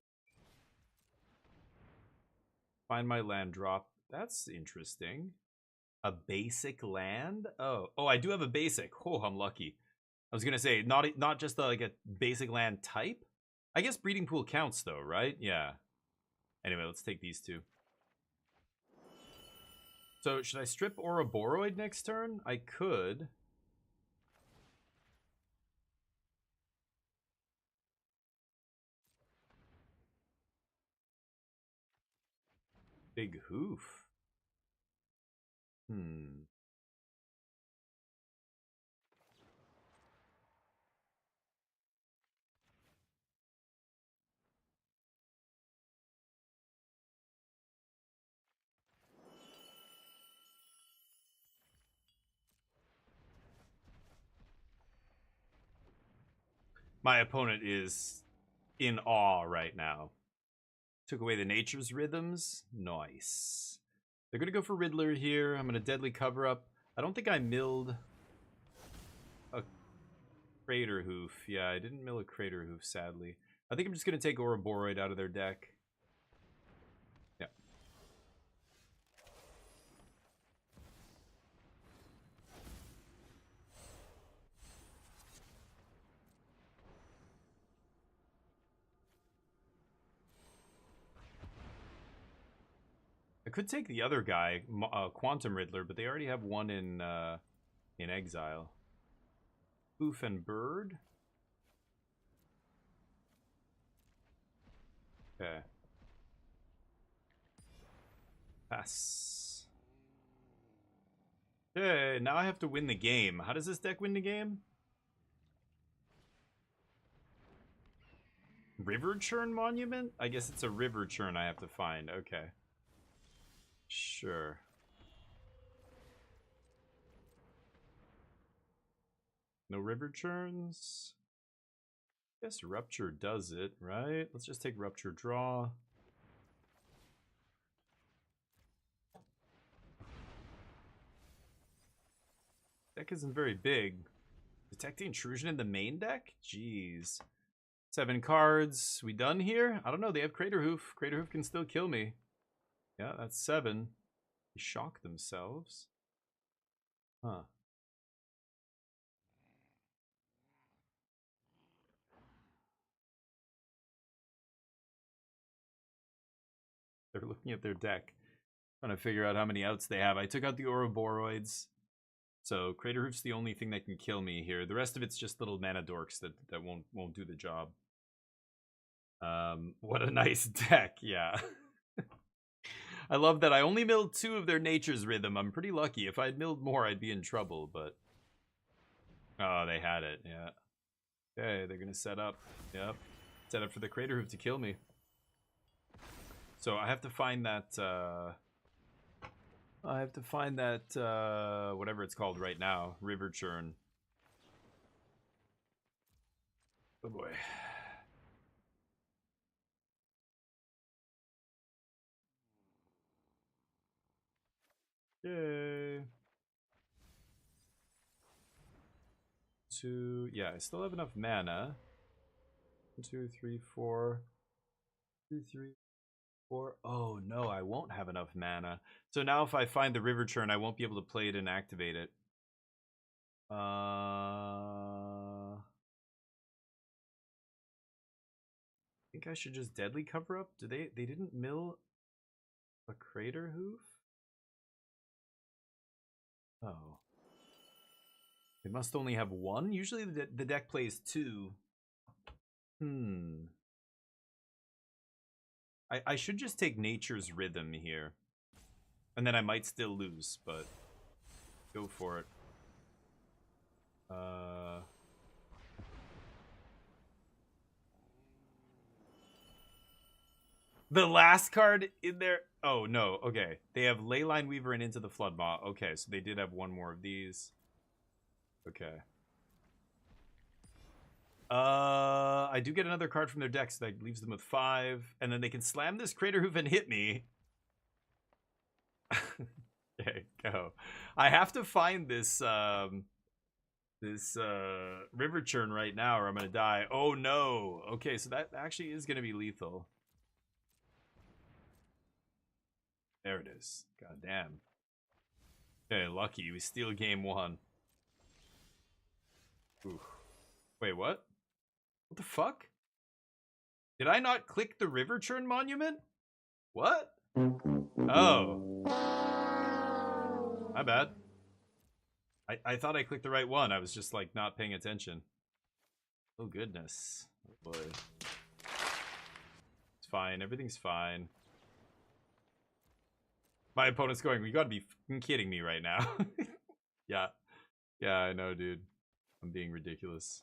Find my land drop. That's interesting. A basic land? Oh, I do have a basic. Oh, I'm lucky. I was gonna say not just like a basic land type. I guess breeding pool counts though, right? Yeah. Anyway, let's take these 2. So should I strip Ouroboros next turn? I could. Big hoof. My opponent is in awe right now. Took away the nature's rhythms. Nice. They're gonna go for Riddler here. I'm gonna deadly cover up. I don't think I milled a Crater Hoof. Yeah, I didn't mill a Crater Hoof, sadly. I think I'm just gonna take Ouroboros out of their deck. Yeah. I could take the other guy, Quantum Riddler, but they already have one in exile. Hoof and Bird. Okay. Pass. Okay, now I have to win the game. How does this deck win the game? River Churn Monument? I guess it's a River Churn I have to find. Okay. Sure. No River Churns? Guess Rupture does it, right? Let's just take Rupture draw. Deck isn't very big. Detect the Intrusion in the main deck? Jeez. 7 cards. We done here? I don't know. They have Crater Hoof. Crater Hoof can still kill me. Yeah, that's 7. They shock themselves. Huh. They're looking at their deck. Trying to figure out how many outs they have. I took out the Ouroboros. So Crater Hoof's the only thing that can kill me here. The rest of it's just little mana dorks that won't do the job. What a nice deck, yeah. I love that I only milled 2 of their Nature's Rhythm. I'm pretty lucky. If I'd milled more, I'd be in trouble, but... Oh, they had it, yeah. Okay, they're gonna set up. Yep. Set up for the Crater Hoof to kill me. So I have to find that, whatever it's called right now. River Churn. Oh boy. Yay. 2. Yeah, I still have enough mana. 1, 2, 3, 4. 2, 3, 4. Oh no, I won't have enough mana. So now if I find the River Churn, I won't be able to play it and activate it. I think I should just deadly cover up. They didn't mill a crater hoof? Oh. It must only have one? Usually the deck plays two. I should just take Nature's Rhythm here. And then I might still lose, but go for it. The last card in there. Oh, no. Okay. They have Leyline Weaver and Into the Floodmaw. Okay, so they did have one more of these. Okay. I do get another card from their deck, so that leaves them with 5. And then they can slam this Crater Hoof and hit me. Okay, go. I have to find this River Churn right now or I'm gonna die. Oh no. Okay, so that actually is gonna be lethal. There it is. God damn. Okay, lucky. We steal game 1. Ooh. Wait, what? What the fuck? Did I not click the River Churn monument? What? Oh. My bad. I thought I clicked the right one. I was just like not paying attention. Oh goodness. Oh boy. It's fine. Everything's fine. My opponent's going, you gotta be fucking kidding me right now. Yeah. Yeah, I know, dude. I'm being ridiculous.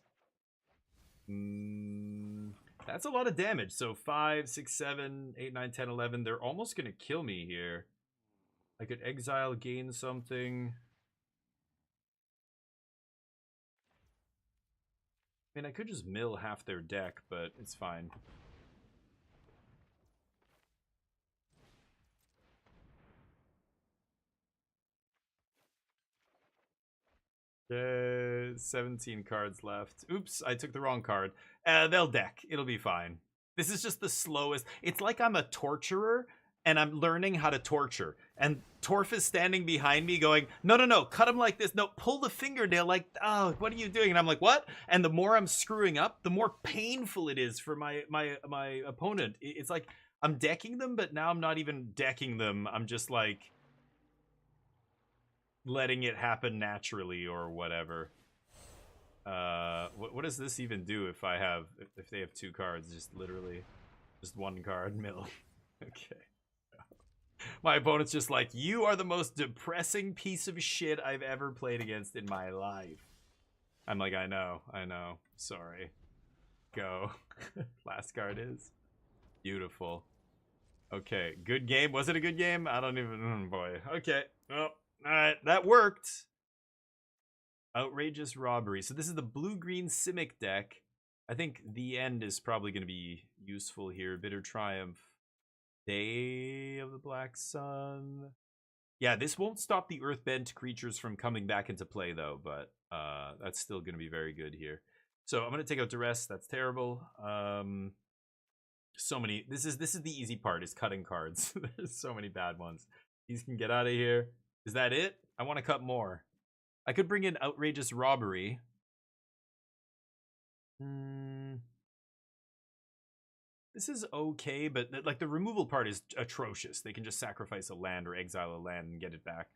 That's a lot of damage. So 5, 6, 7, 8, 9, 10, 11. They're almost gonna kill me here. I could exile, gain something. I mean, I could just mill half their deck, but it's fine. Yeah, 17 cards left. Oops, I took the wrong card. They'll deck. It'll be fine. This is just the slowest. It's like I'm a torturer and I'm learning how to torture. And Torf is standing behind me going, no, no, no, cut him like this. No, pull the fingernail like, oh, what are you doing? And I'm like, what? And the more I'm screwing up, the more painful it is for my opponent. It's like I'm decking them, but now I'm not even decking them. I'm just like letting it happen naturally or whatever. What does this even do if they have 2 cards? Just literally just 1 card mill. Okay. My opponent's just like, you are the most depressing piece of shit I've ever played against in my life. I'm like, I know. Sorry. Go. Last card is. Beautiful. Okay, good game. Was it a good game? I don't even, oh boy. Okay. Oh, alright, that worked. Outrageous Robbery. So this is the blue-green Simic deck. I think the end is probably going to be useful here. Bitter Triumph. Day of the Black Sun. Yeah, this won't stop the Earthbent creatures from coming back into play, though, but that's still going to be very good here. So I'm going to take out Duress. That's terrible. So many. This is the easy part, is cutting cards. There's so many bad ones. These can get out of here. Is that it? I want to cut more. I could bring in Outrageous Robbery. This is okay, but like the removal part is atrocious. They can just sacrifice a land or exile a land and get it back.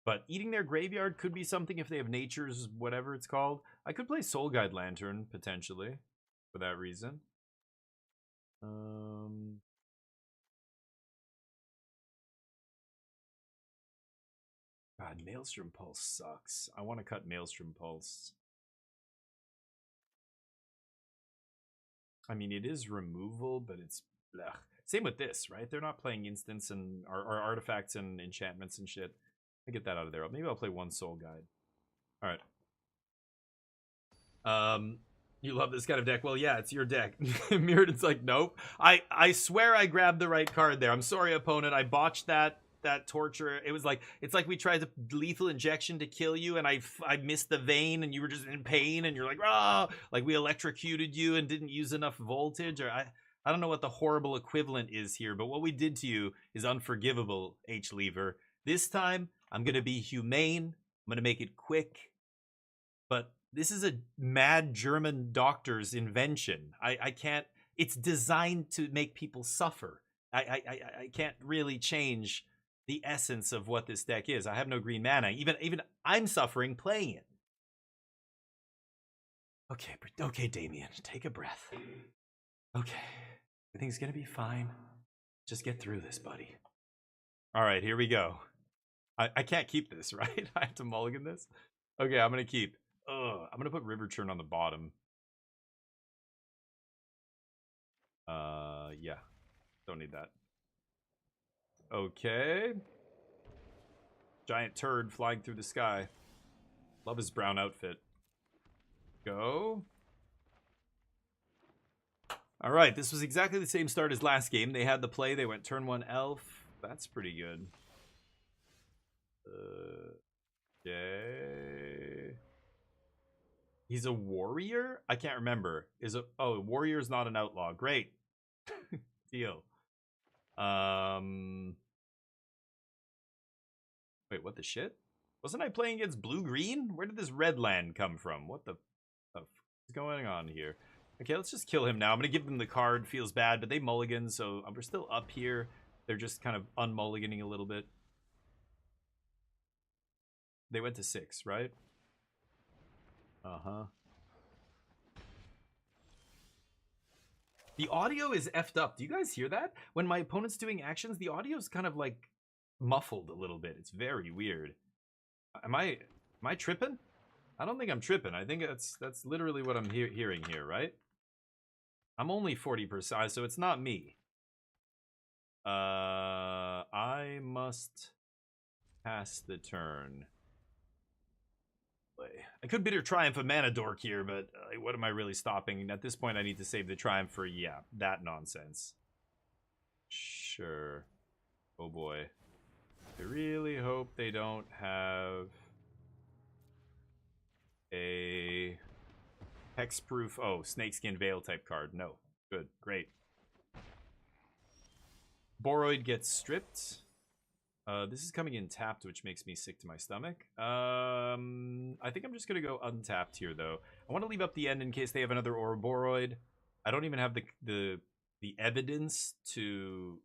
But eating their graveyard could be something if they have Nature's whatever it's called. I could play Soul Guide Lantern, potentially, for that reason. God, Maelstrom Pulse sucks. I want to cut Maelstrom Pulse. I mean, it is removal, but it's blech. Same with this, right? They're not playing instants and or artifacts and enchantments and shit. I get that out of there. Maybe I'll play 1 Soul Guide. All right. You love this kind of deck. Well, yeah, it's your deck. Mirrodin's like, nope. I swear I grabbed the right card there. I'm sorry, opponent. I botched that torture. It's like we tried to lethal injection to kill you, and I missed the vein, and you were just in pain, and you're like, ah, like we electrocuted you and didn't use enough voltage, or I don't know what the horrible equivalent is here, but what we did to you is unforgivable, H-Lever. This time, I'm gonna be humane. I'm gonna make it quick, but this is a mad German doctor's invention. I can't. it's designed to make people suffer. I can't really change the essence of what this deck is. I have no green mana. Even I'm suffering playing it. Okay, Damien, take a breath. Okay, everything's gonna be fine. Just get through this, buddy. All right, here we go. I can't keep this, right? I have to mulligan this. Okay, I'm gonna keep. I'm gonna put River Churn on the bottom. Yeah, don't need that. Okay. Giant turd flying through the sky. Love his brown outfit. Go. All right, this was exactly the same start as last game. They had the play. They went turn 1 elf. That's pretty good. Okay. He's a warrior? I can't remember. Oh, warrior is not an outlaw. Great. Deal. Wait, what the shit? Wasn't I playing against blue-green? Where did this red land come from? What the fuck is going on here? Okay, let's just kill him now. I'm going to give them the card. Feels bad, but they mulligan, so we're still up here. They're just kind of unmulliganing a little bit. They went to 6, right? Uh-huh. The audio is effed up. Do you guys hear that? When my opponent's doing actions, the audio's kind of like muffled a little bit. It's very weird. Am I tripping? I don't think I'm tripping. I think that's literally what I'm hearing here, right? I'm only 40%, so it's not me. I must pass the turn. I could bitter Triumph a mana dork here, but what am I really stopping? At this point, I need to save the Triumph for, yeah, that nonsense. Sure. Oh boy. I really hope they don't have a hexproof. Oh, Snakeskin Veil type card. No. Good. Great. Boroid gets stripped. This is coming in tapped, which makes me sick to my stomach. I think I'm just going to go untapped here, though. I want to leave up the end in case they have another Ouroboros. I don't even have the evidence to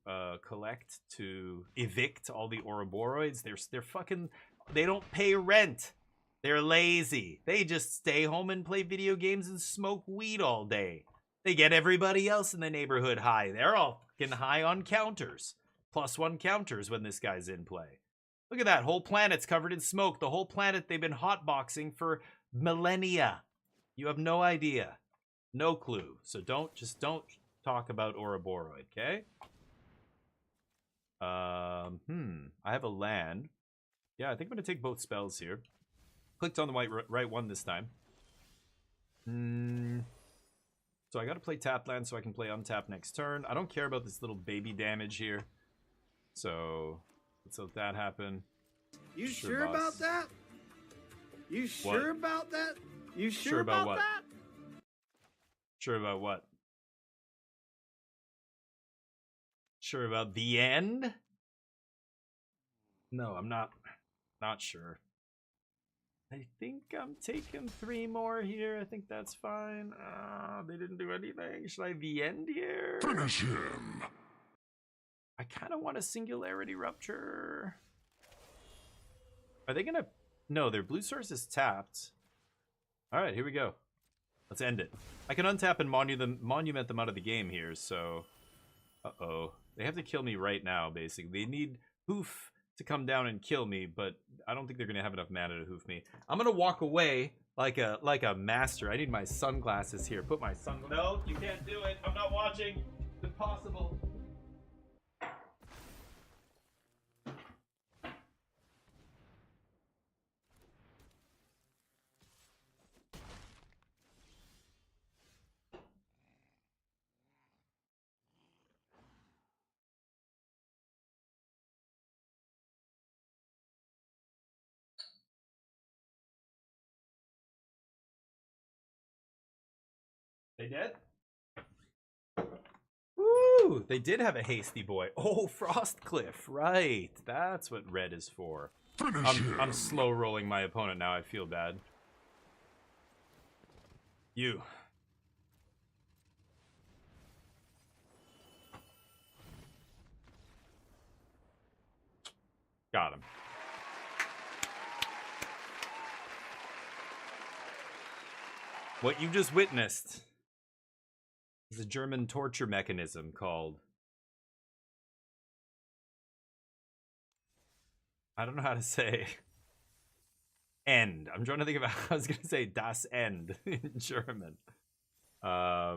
collect to evict all the Ouroboros. They're fucking... They don't pay rent. They're lazy. They just stay home and play video games and smoke weed all day. They get everybody else in the neighborhood high. They're all fucking high on counters. +1 counters when this guy's in play. Look at that. Whole planet's covered in smoke. The whole planet they've been hotboxing for millennia. You have no idea. No clue. So don't talk about Ouroboros, okay? I have a land. Yeah, I think I'm going to take both spells here. Clicked on the right one this time. So I got to play tap land so I can play untap next turn. I don't care about this little baby damage here. So let's let that happen. You sure about that? You sure about that? You sure about what? that? Sure about what? Sure about the end? No, I'm not sure. I think I'm taking 3 more here. I think that's fine. They didn't do anything. Should I the end here? Finish him. I kind of want a Singularity Rupture. Are they going to... No, their blue source is tapped. All right, here we go. Let's end it. I can untap and monument them out of the game here, so... Uh-oh. They have to kill me right now, basically. They need Hoof to come down and kill me, but I don't think they're going to have enough mana to hoof me. I'm going to walk away like a master. I need my sunglasses here. Put my sunglasses... No, you can't do it. I'm not watching. It's impossible. They dead? Woo! They did have a hasty boy. Oh, Frostcliff. Right. That's what red is for. I'm slow rolling my opponent now. I feel bad. You. Got him. What you just witnessed is a German torture mechanism called... I don't know how to say... End. I'm trying to think about... I was going to say das End in German. I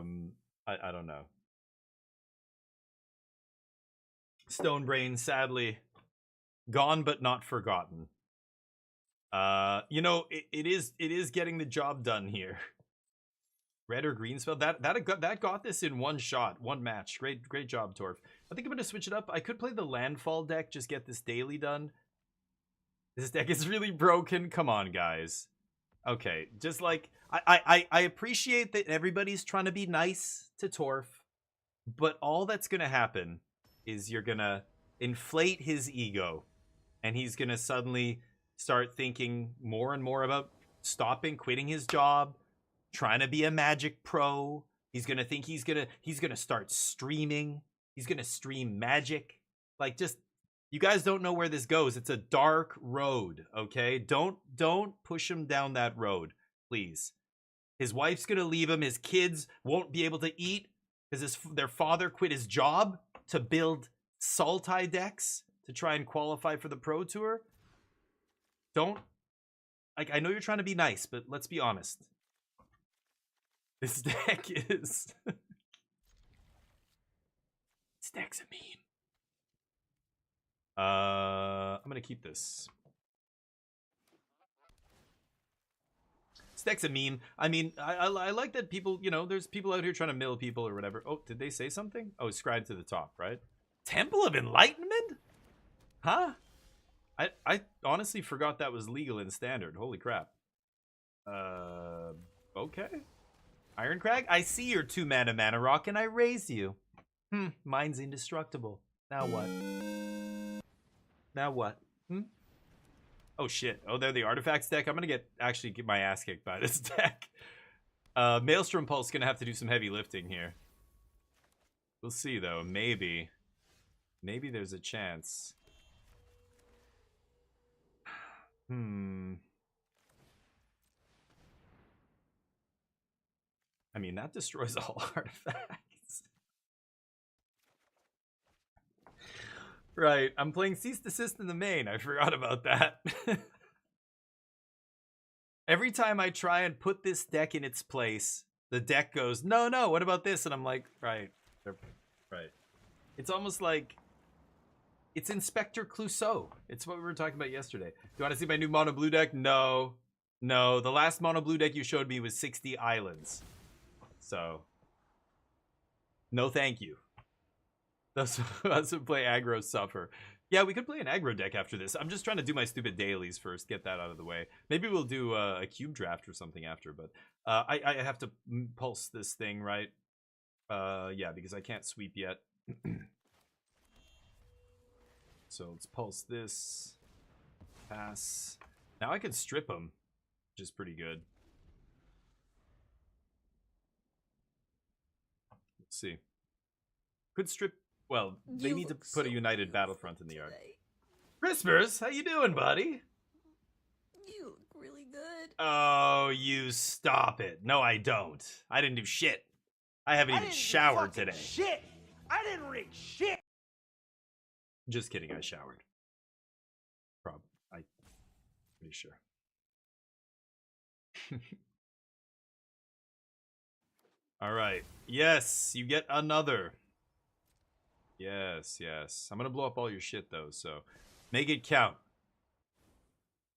don't know. Stone Brain, sadly, gone but not forgotten. You know, it is getting the job done here. Red or green spell, that got this in one shot, one match. Great job, Torf. I think I'm gonna switch it up. I could play the landfall deck, just get this daily done. This deck is really broken. Come on, guys. Okay, just like I appreciate that everybody's trying to be nice to Torf, but all that's gonna happen is you're gonna inflate his ego, and he's gonna suddenly start thinking more and more about quitting his job, trying to be a Magic pro. He's gonna think he's gonna start streaming. He's gonna stream Magic. Like, just, you guys don't know where this goes. It's a dark road, okay? Don't push him down that road, please. His wife's gonna leave him. His kids won't be able to eat because their father quit his job to build Sultai decks to try and qualify for the Pro Tour. Don't, like, I know you're trying to be nice, but let's be honest. This deck is... This deck's a meme. I'm gonna keep this. This deck's a meme. I mean, I like that people, you know, there's people out here trying to mill people or whatever. Oh, did they say something? Oh, scribe to the top, right? Temple of Enlightenment? Huh? I honestly forgot that was legal in Standard. Holy crap. Okay. Iron Crag, I see your 2-mana rock and I raise you. Mine's indestructible. Now what? Now what? Oh shit. Oh, they're the artifacts deck. I'm gonna actually get my ass kicked by this deck. Maelstrom Pulse gonna have to do some heavy lifting here. We'll see though. Maybe there's a chance. I mean, that destroys all artifacts. Right, I'm playing Cease Desist in the main. I forgot about that. Every time I try and put this deck in its place, the deck goes, no, what about this? And I'm like, right. It's almost like it's Inspector Clouseau. It's what we were talking about yesterday. Do you want to see my new mono blue deck? No. The last mono blue deck you showed me was 60 islands. So, no thank you. Those who play aggro suffer. Yeah, we could play an aggro deck after this. I'm just trying to do my stupid dailies first, get that out of the way. Maybe we'll do a cube draft or something after, but I have to pulse this thing, right? Yeah, because I can't sweep yet. So let's pulse this. Pass. Now I can strip them, which is pretty good. Let's see. Could strip... Well, they need to put a United Battlefront in the yard. Crispers, how you doing, buddy? You look really good. Oh, you stop it. No, I don't. I didn't do shit. I haven't even showered today. Shit! I didn't read shit! Just kidding, I showered. I'm pretty sure. Alright. Yes, you get another. Yes. I'm gonna blow up all your shit though, so make it count.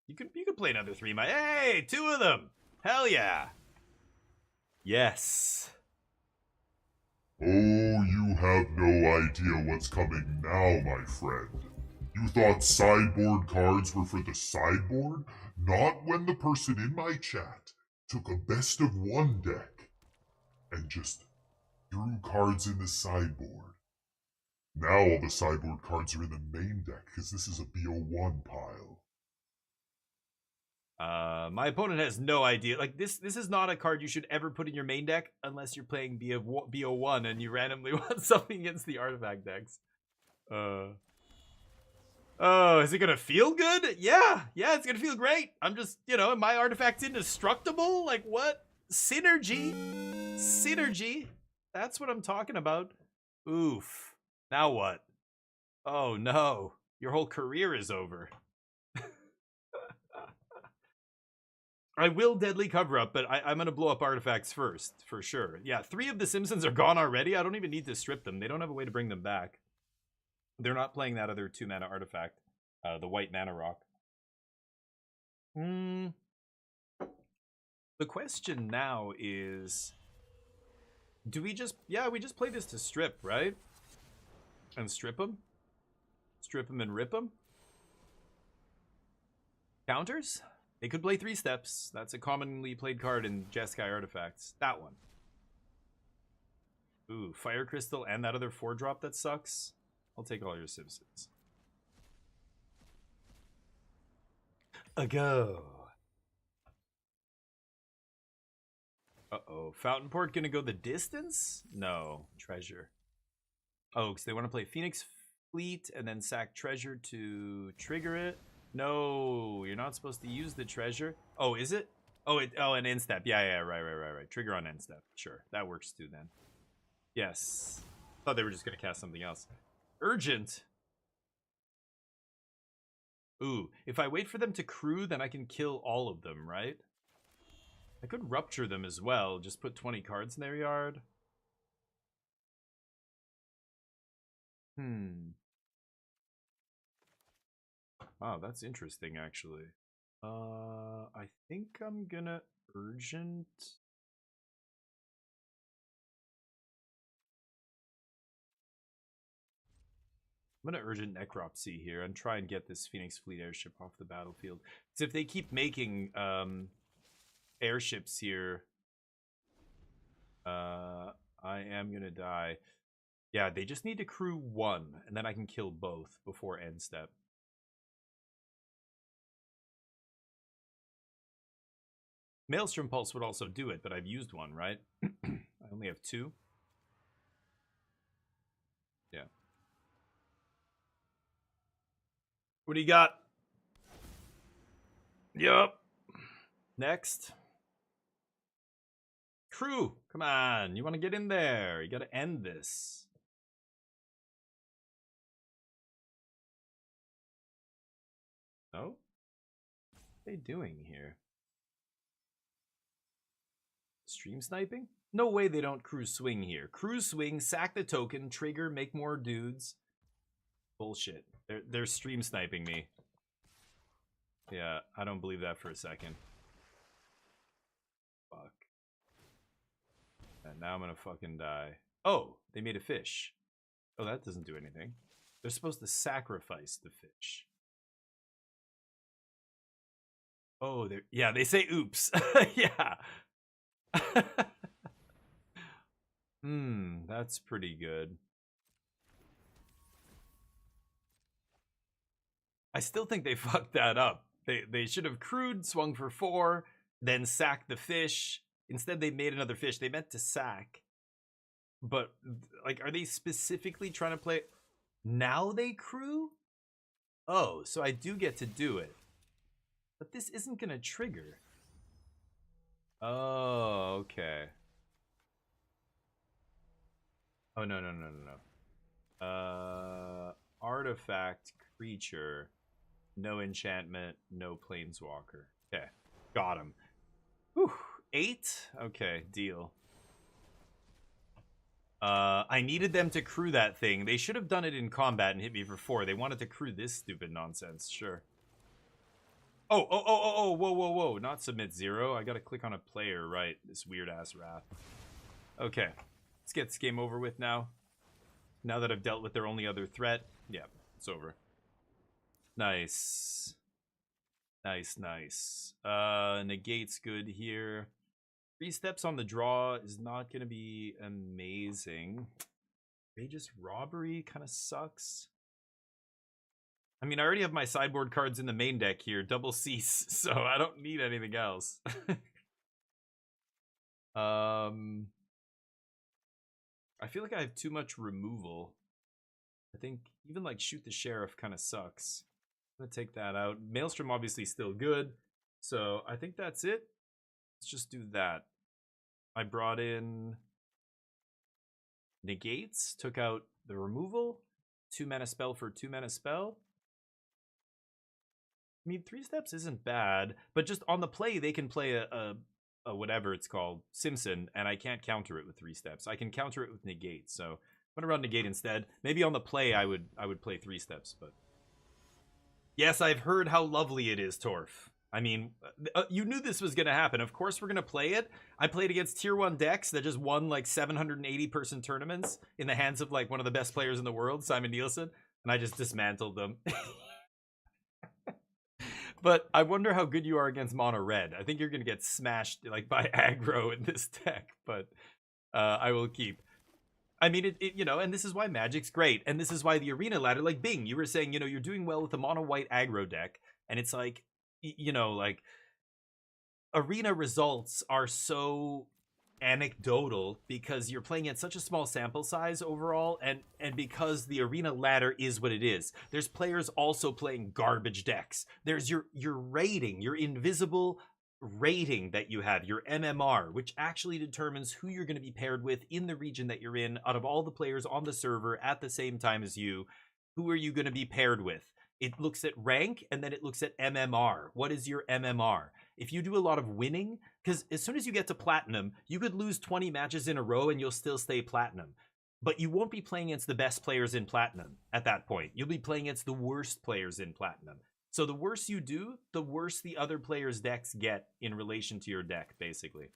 You can play another 3 mana. Hey, 2 of them! Hell yeah! Yes. Oh, you have no idea what's coming now, my friend. You thought sideboard cards were for the sideboard? Not when the person in my chat took a best of 1 deck and just threw cards in the sideboard. Now all the sideboard cards are in the main deck because this is a BO1 pile. My opponent has no idea. Like, this is not a card you should ever put in your main deck unless you're playing BO1 and you randomly want something against the artifact decks. Oh, is it gonna feel good? Yeah, it's gonna feel great. I'm just, am my artifacts indestructible? Like what? Synergy. Synergy. That's what I'm talking about. Oof. Now what? Oh no. Your whole career is over. I will deadly cover up, but I'm gonna blow up artifacts first, for sure. Yeah, 3 of the Simpsons are gone already. I don't even need to strip them. They don't have a way to bring them back. They're not playing that other 2-mana artifact, the white mana rock. The question now is, do we just, we just play this to strip, right? And strip them? Strip them and rip them? Counters? They could play 3 steps. That's a commonly played card in Jeskai artifacts. That one. Ooh, Fire Crystal and that other 4-drop that sucks. I'll take all your Simpsons. A go. Uh-oh. Fountain Port gonna go the distance? No. Treasure. Oh, because they want to play Phoenix Fleet and then sack Treasure to trigger it. No, you're not supposed to use the treasure. Oh, is it? Oh, an end step. Yeah, right. Trigger on end step. Sure, that works too then. Yes. Thought they were just gonna cast something else. Urgent. Ooh, if I wait for them to crew, then I can kill all of them, right? I could rupture them as well. Just put 20 cards in their yard. Wow, that's interesting, actually. I think I'm gonna urgent. I'm gonna urgent Necropsy here and try and get this Phoenix Fleet airship off the battlefield. Because if they keep making airships here, I am gonna die. Yeah, they just need to crew 1, and then I can kill both before end step. Maelstrom Pulse would also do it, but I've used 1, right? I only have 2. Yeah. What do you got? Yup. Next. Crew, come on. You want to get in there. You got to end this. No? What are they doing here? Stream sniping? No way they don't crew swing here. Crew swing, sack the token, trigger, make more dudes. Bullshit. They're stream sniping me. Yeah, I don't believe that for a second. Fuck. And now I'm gonna fucking die. Oh, they made a fish. Oh, that doesn't do anything. They're supposed to sacrifice the fish. Oh, they say oops. Yeah. That's pretty good. I still think they fucked that up. They should have crewed, swung for 4, then sacked the fish. Instead, they made another fish. They meant to sack. But, like, are they specifically trying to play... Now they crew? Oh, so I do get to do it. But this isn't going to trigger. Oh, okay. Oh, no. Artifact, creature, no enchantment, no planeswalker. Okay, got him. Whew, 8? Okay, deal. I needed them to crew that thing. They should have done it in combat and hit me for 4. They wanted to crew this stupid nonsense, sure. Oh, whoa. Not submit 0. I gotta click on a player, right. This weird-ass wrath. Okay, let's get this game over with now. Now that I've dealt with their only other threat. Yeah, it's over. Nice. Nice. Negate's good here. 3 steps on the draw is not gonna be amazing. Outrageous Robbery kind of sucks. I mean, I already have my sideboard cards in the main deck here, double cease, so I don't need anything else. I feel like I have too much removal. I think even like Shoot the Sheriff kind of sucks. I'm gonna take that out. Maelstrom obviously still good. So I think that's it. Let's just do that. I brought in negates, took out the removal, 2 mana spell for 2 mana spell. I mean, 3 steps isn't bad, but just on the play, they can play a whatever it's called, Simpson, and I can't counter it with 3 steps. I can counter it with negate, so I'm gonna run negate instead. Maybe on the play, I would play 3 steps, but yes, I've heard how lovely it is, Torf. I mean, you knew this was gonna happen. Of course, we're gonna play it. I played against tier 1 decks that just won like 780 person tournaments in the hands of like one of the best players in the world, Simon Nielsen, and I just dismantled them. But I wonder how good you are against mono red. I think you're gonna get smashed like by aggro in this deck, but I will keep. I mean, it you know, and this is why Magic's great, and this is why the arena ladder, like Bing, you were saying, you know, you're doing well with the mono white aggro deck, and it's like, you know, like arena results are so anecdotal because you're playing at such a small sample size overall, and because the arena ladder is what it is. There's players also playing garbage decks. There's your rating, your invisible rating that you have, your MMR, which actually determines who you're going to be paired with in the region that you're in out of all the players on the server at the same time as you. Who are you going to be paired with? It looks at rank, and then it looks at MMR. What is your MMR? If you do a lot of winning, because as soon as you get to platinum, you could lose 20 matches in a row and you'll still stay platinum. But you won't be playing against the best players in platinum at that point. You'll be playing against the worst players in platinum. So the worse you do, the worse the other players' decks get in relation to your deck, basically.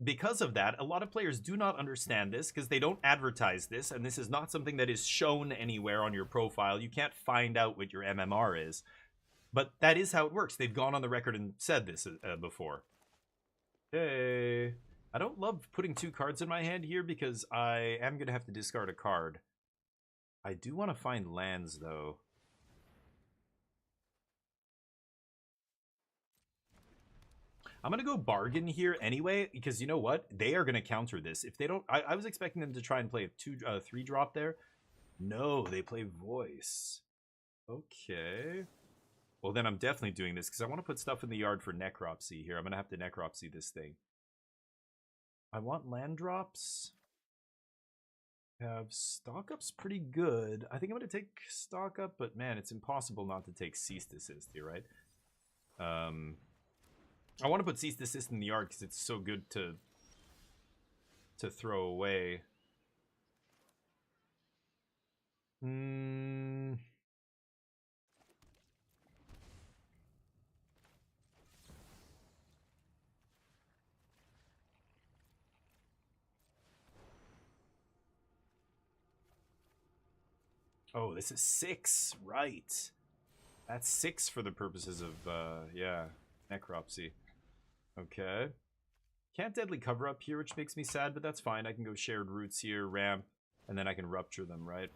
Because of that, a lot of players do not understand this because they don't advertise this, and this is not something that is shown anywhere on your profile. You can't find out what your MMR is, but that is how it works. They've gone on the record and said this before. Hey, I don't love putting 2 cards in my hand here because I am going to have to discard a card. I do want to find lands, though. I'm going to go bargain here anyway, because you know what? They are going to counter this. If they don't... I was expecting them to try and play a 3-drop there. No, they play voice. Okay. Well, then I'm definitely doing this, because I want to put stuff in the yard for necropsy here. I'm going to have to necropsy this thing. I want land drops. Have stock up's pretty good. I think I'm going to take stock up, but man, it's impossible not to take cease desist here, right? I want to put cease desist in the yard because it's so good to throw away. Oh, this is 6, right? That's 6 for the purposes of, yeah, necropsy. Okay. Can't deadly cover up here, which makes me sad, but that's fine. I can go shared roots here, ramp, and then I can rupture them, right?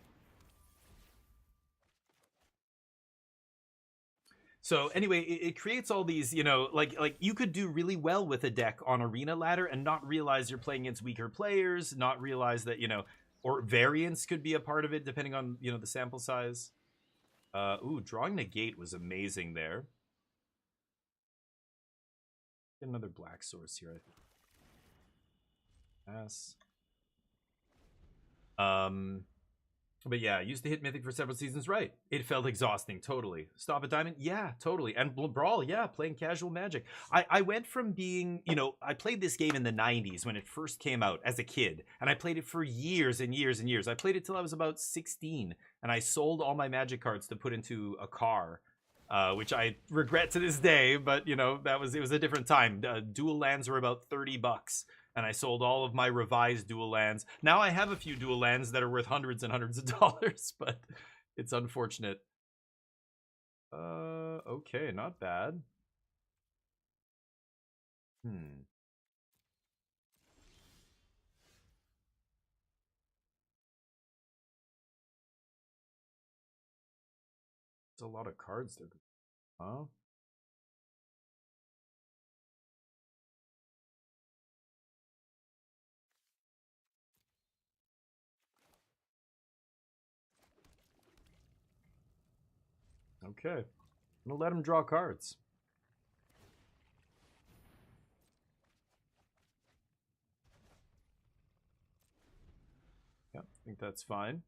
So anyway, it creates all these, you know, like you could do really well with a deck on Arena Ladder and not realize you're playing against weaker players, not realize that, you know, or variance could be a part of it depending on, you know, the sample size. Ooh, drawing negate was amazing there. Get another black source here, I think. Yes. But yeah, used to hit Mythic for several seasons, right? It felt exhausting, totally. Stop at Diamond, yeah, totally. And Brawl, yeah, playing casual Magic. I went from being, you know, I played this game in the 90s when it first came out as a kid, and I played it for years and years and years. I played it till I was about 16, and I sold all my Magic cards to put into a car, which I regret to this day, but, you know, it was a different time. Dual lands were about $30. And I sold all of my revised dual lands. Now I have a few dual lands that are worth hundreds and hundreds of dollars, but it's unfortunate. Okay, not bad. It's a lot of cards there. Huh? Okay. I'm gonna let him draw cards. Yeah, I think that's fine.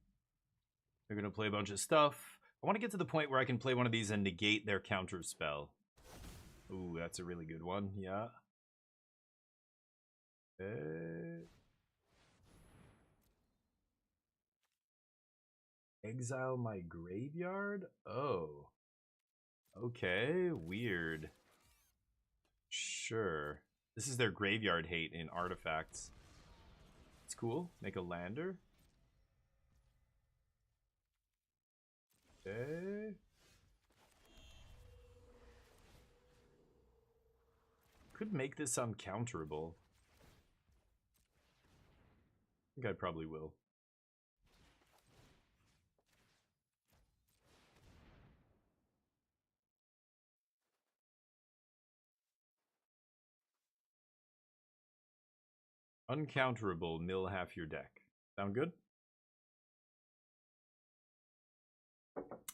They're gonna play a bunch of stuff. I want to get to the point where I can play one of these and negate their counter spell. Ooh, that's a really good one. Yeah. Exile my graveyard? Oh. Okay, weird. Sure. This is their graveyard hate in artifacts. It's cool. Make a lander. Okay. Could make this uncounterable. I think I probably will. Uncounterable, mill half your deck. Sound good?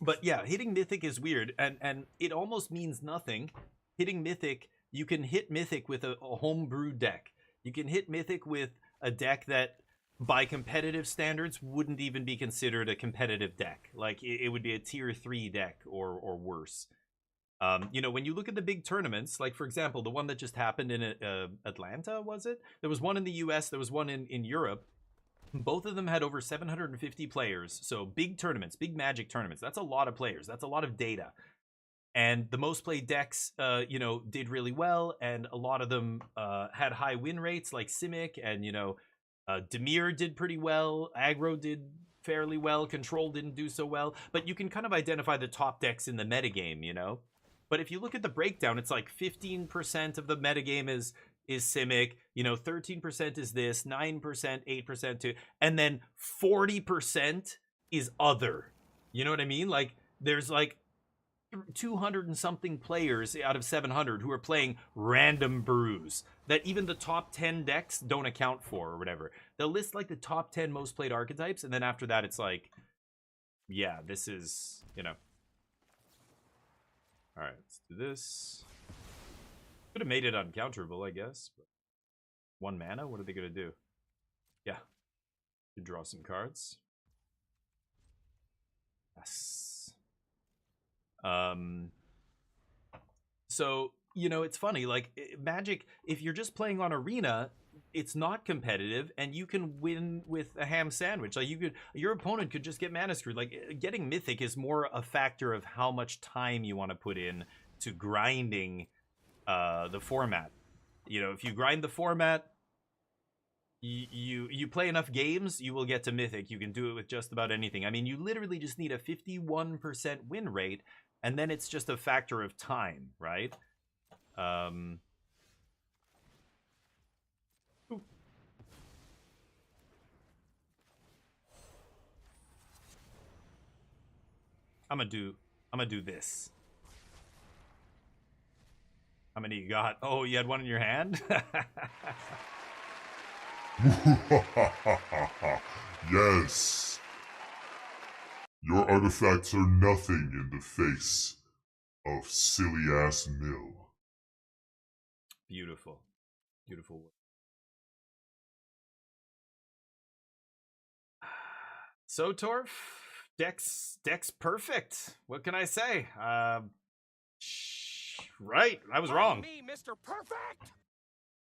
But yeah, hitting Mythic is weird, and it almost means nothing. Hitting Mythic, you can hit Mythic with a homebrew deck. You can hit Mythic with a deck that, by competitive standards, wouldn't even be considered a competitive deck. Like, it would be a tier 3 deck or worse. You know, when you look at the big tournaments, like, for example, the one that just happened in Atlanta, was it? There was one in the US, there was one in Europe. Both of them had over 750 players. So big tournaments, big Magic tournaments. That's a lot of players. That's a lot of data. And the most played decks, you know, did really well. And a lot of them had high win rates, like Simic. And, you know, Demir did pretty well. Aggro did fairly well. Control didn't do so well. But you can kind of identify the top decks in the metagame, you know? But if you look at the breakdown, it's like 15% of the metagame is Simic, you know, 13% is this, 9%, 8% too, and then 40% is other. You know what I mean? Like, there's like 200 and something players out of 700 who are playing random brews that even the top 10 decks don't account for or whatever. They'll list like the top 10 most played archetypes, and then after that it's like, yeah, this is, you know. All right, let's do this. Could have made it uncounterable, I guess. But 1 mana? What are they going to do? Yeah. Could draw some cards. Yes. So, you know, it's funny. Like, Magic, if you're just playing on Arena, it's not competitive, and you can win with a ham sandwich. Like, your opponent could just get mana screwed. Like, getting Mythic is more a factor of how much time you want to put in to grinding the format. You know, if you grind the format, you play enough games, you will get to Mythic. You can do it with just about anything. I mean, you literally just need a 51% win rate, and then it's just a factor of time, right? I'm gonna do this. How many you got? Oh, you had one in your hand? Yes. Your artifacts are nothing in the face of silly-ass Mill. Beautiful. Beautiful work. So, Torf, deck's perfect. What can I say? Right, I was wrong. Me, Mr. Perfect.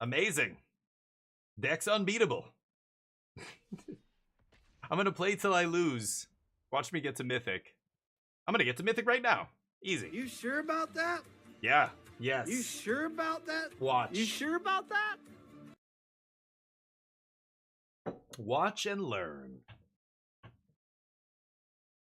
Amazing. Deck's unbeatable. I'm gonna play till I lose. Watch me get to Mythic. I'm gonna get to Mythic right now. Easy. You sure about that? Yeah. Yes. You sure about that? Watch. You sure about that? Watch and learn.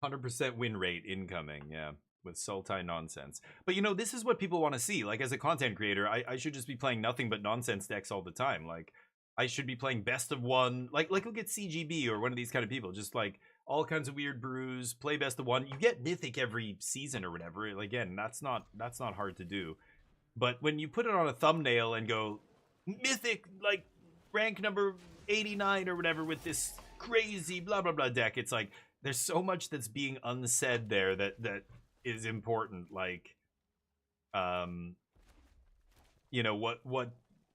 100% win rate incoming, yeah, with Sultai nonsense. But you know, this is what people want to see. Like, as a content creator, I should just be playing nothing but nonsense decks all the time. Like, I should be playing best of one. Like look at CGB or one of these kind of people. Just like all kinds of weird brews, play best of one. You get Mythic every season or whatever. Again, that's not hard to do. But when you put it on a thumbnail and go, Mythic, like, rank number 89 or whatever with this crazy blah, blah, blah deck, it's like, there's so much that's being unsaid there that is important. Like, you know,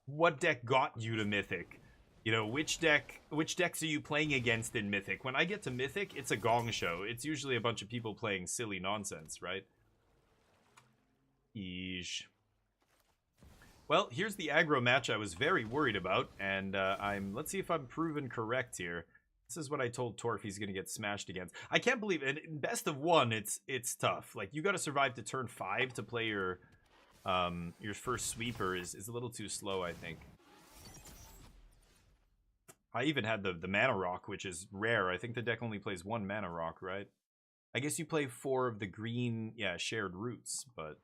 what deck got you to Mythic? You know, which decks are you playing against in Mythic? When I get to Mythic, it's a gong show. It's usually a bunch of people playing silly nonsense, right? Eesh. Well, here's the aggro match I was very worried about, and let's see if I'm proven correct here. This is what I told Torf he's gonna get smashed against. I can't believe it. In best of one, it's tough. Like, you gotta survive to turn 5 to play your first sweeper is a little too slow, I think. I even had the mana rock, which is rare. I think the deck only plays 1 mana rock, right? I guess you play 4 of the green, yeah, shared roots, but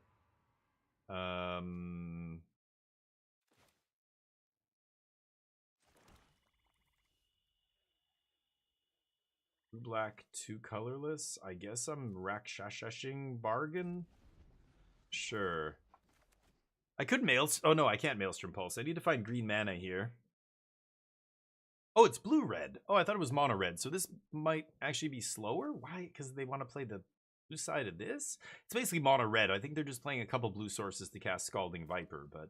black, 2 colorless. I guess I'm Rakshashing bargain. Sure. I could oh no, I can't Maelstrom Pulse. I need to find green mana here. Oh, it's blue-red. Oh, I thought it was mono-red. So this might actually be slower? Why? Because they want to play the blue side of this? It's basically mono-red. I think they're just playing a couple blue sources to cast Scalding Viper, but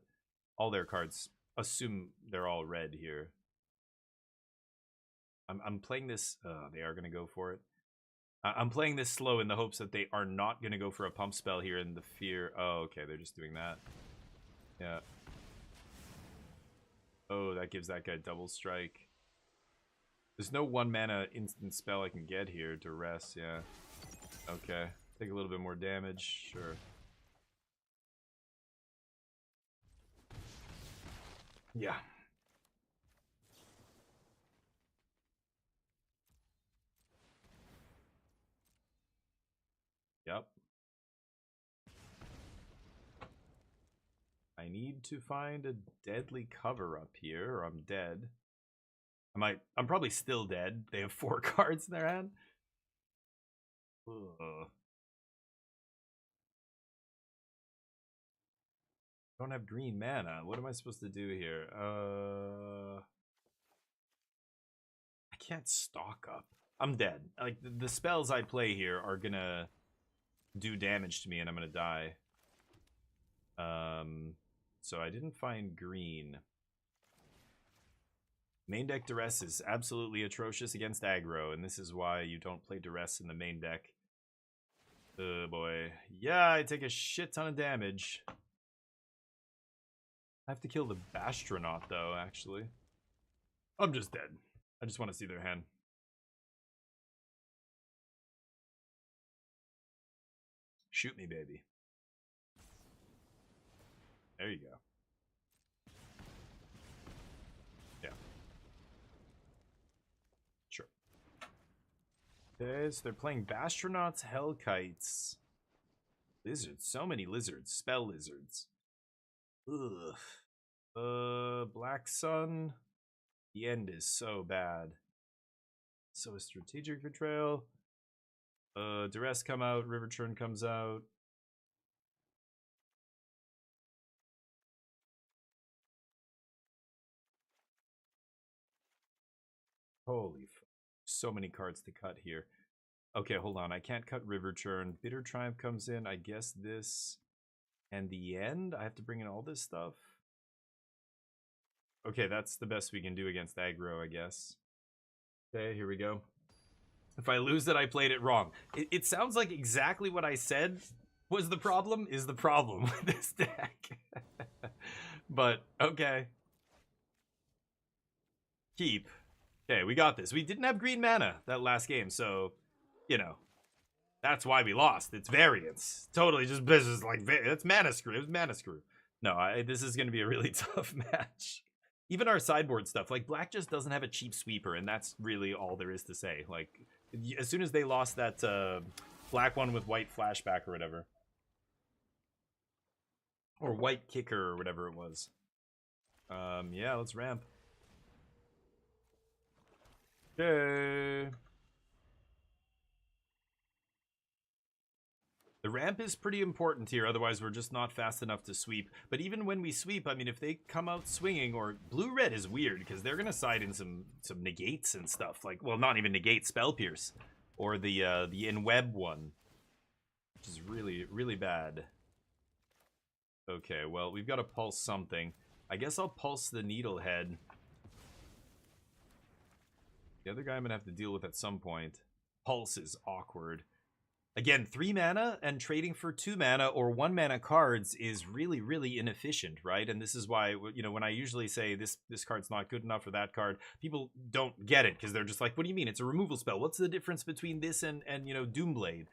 all their cards assume they're all red here. I'm playing this... they are going to go for it. I'm playing this slow in the hopes that they are not going to go for a pump spell here in the fear... Oh, okay, they're just doing that. Yeah. Oh, that gives that guy double strike. There's no 1 mana instant spell I can get here. Duress, yeah. Okay. Take a little bit more damage, sure. Yeah. Yep. I need to find a deadly cover up here, or I'm dead. I'm probably still dead. They have 4 cards in their hand. Ugh. Don't have green mana. What am I supposed to do here? I can't stock up. I'm dead. Like, the spells I play here are gonna do damage to me and I'm gonna die. So I didn't find green. Main deck Duress is absolutely atrocious against aggro, and this is why you don't play Duress in the main deck. Oh boy. Yeah, I take a shit ton of damage. I have to kill the Bastronaut, though, actually. I'm just dead. I just want to see their hand. Shoot me, baby. There you go. Yeah. Sure. Okay, so they're playing Bastronauts, Hellkites. Lizards. So many lizards. Spell lizards. Ugh. Black Sun. The end is so bad. So is Strategic Betrayal. Duress come out. River Churn comes out. Holy fuck. So many cards to cut here. Okay, hold on. I can't cut River Churn. Bitter Triumph comes in. I guess this and the end. I have to bring in all this stuff. Okay, that's the best we can do against aggro, I guess. Okay, here we go. If I lose it, I played it wrong. It sounds like exactly what I said was the problem is the problem with this deck. But, okay. Keep. Okay, we got this. We didn't have green mana that last game, so, you know, that's why we lost. It's variance. Totally just business like, it's mana screw. It was mana screw. No, this is going to be a really tough match. Even our sideboard stuff, like, black just doesn't have a cheap sweeper, and that's really all there is to say. Like, as soon as they lost that black one with white flashback or whatever, or white kicker or whatever it was. Yeah, let's ramp. Okay. The ramp is pretty important here, otherwise we're just not fast enough to sweep. But even when we sweep, I mean, if they come out swinging, or blue-red is weird, because they're going to side in some negates and stuff. Like, well, not even negate, Spell Pierce. Or the in-web one. which is really, really bad. Okay, well, we've got to pulse something. I guess I'll pulse the Needlehead. The other guy I'm going to have to deal with at some point. Pulse is awkward. Again, 3 mana and trading for 2 mana or 1 mana cards is really, really inefficient, right? And this is why, you know, when I usually say this card's not good enough for that card, people don't get it because they're just like, what do you mean? It's a removal spell. What's the difference between this and you know, Doomblade?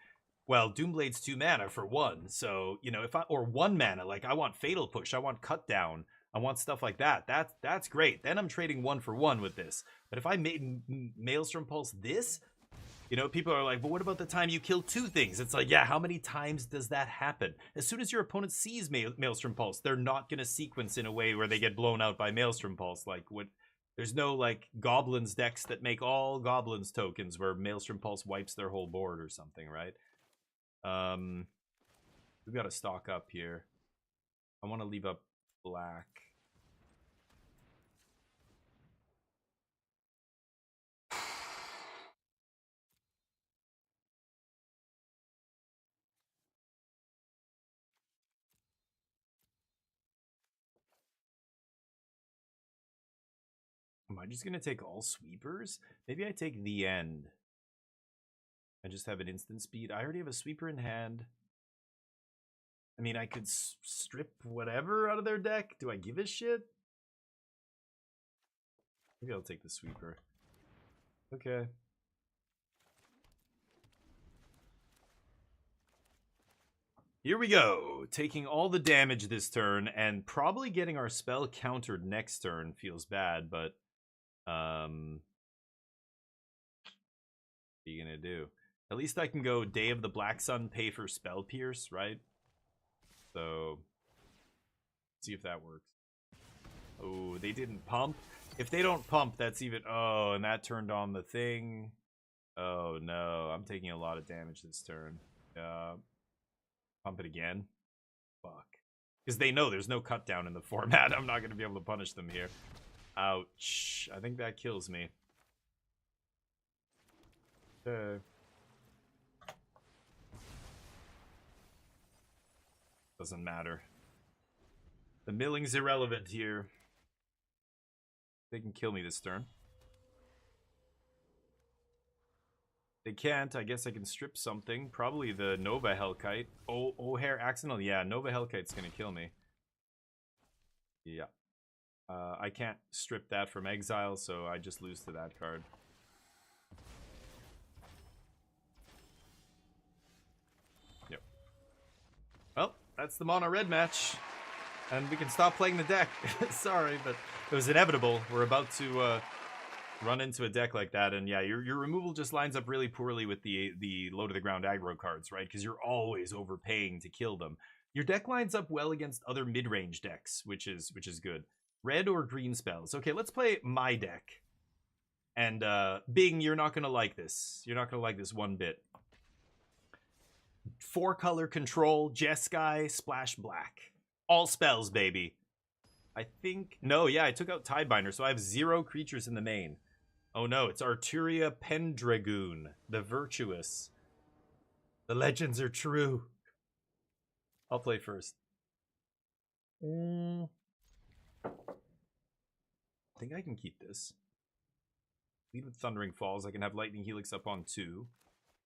Well, Doomblade's 2 mana for 1. So, you know, or 1 mana, like I want Fatal Push, I want Cut Down, I want stuff like that. That's great. Then I'm trading 1 for 1 with this. But if I made Maelstrom Pulse this, you know, people are like, but what about the time you kill 2 things? It's like, yeah, how many times does that happen? As soon as your opponent sees Maelstrom Pulse, they're not going to sequence in a way where they get blown out by Maelstrom Pulse. Like, there's no, like, Goblins decks that make all Goblins tokens where Maelstrom Pulse wipes their whole board or something, right? We've got to stock up here. I want to leave up black. Am I just going to take all sweepers? Maybe I take the end. I just have an instant speed. I already have a sweeper in hand. I mean, I could strip whatever out of their deck. Do I give a shit? Maybe I'll take the sweeper. Okay. Here we go. Taking all the damage this turn and probably getting our spell countered next turn feels bad, but what are you gonna do? At least I can go Day of the Black Sun, pay for Spell Pierce, right? So, see if that works. Oh, they didn't pump. If they don't pump, that's even... Oh, and that turned on the thing. Oh, no. I'm taking a lot of damage this turn. Pump it again. Fuck. Because they know there's no cut down in the format. I'm not going to be able to punish them here. Ouch. I think that kills me. Doesn't matter. The milling's irrelevant here. They can kill me this turn. They can't. I guess I can strip something. Probably the Nova Hellkite. Oh, O'Hare Accidental. Yeah, Nova Hellkite's gonna kill me. Yeah. I can't strip that from exile, so I just lose to that card. Yep. Well, that's the mono red match. And we can stop playing the deck. Sorry, but it was inevitable. We're about to run into a deck like that, and yeah, your removal just lines up really poorly with the low to the ground aggro cards, right? Because you're always overpaying to kill them. Your deck lines up well against other mid-range decks, which is good. Red or green spells. Okay, let's play my deck. And Bing, you're not gonna like this. You're not gonna like this one bit. 4-color control, Jeskai, Splash Black. All spells, baby. I think... No, yeah, I took out Tidebinder, so I have 0 creatures in the main. Oh no, it's Arturia Pendragoon, the Virtuous. The legends are true. I'll play first. I think I can keep this. Lead with Thundering Falls. I can have Lightning Helix up on 2. And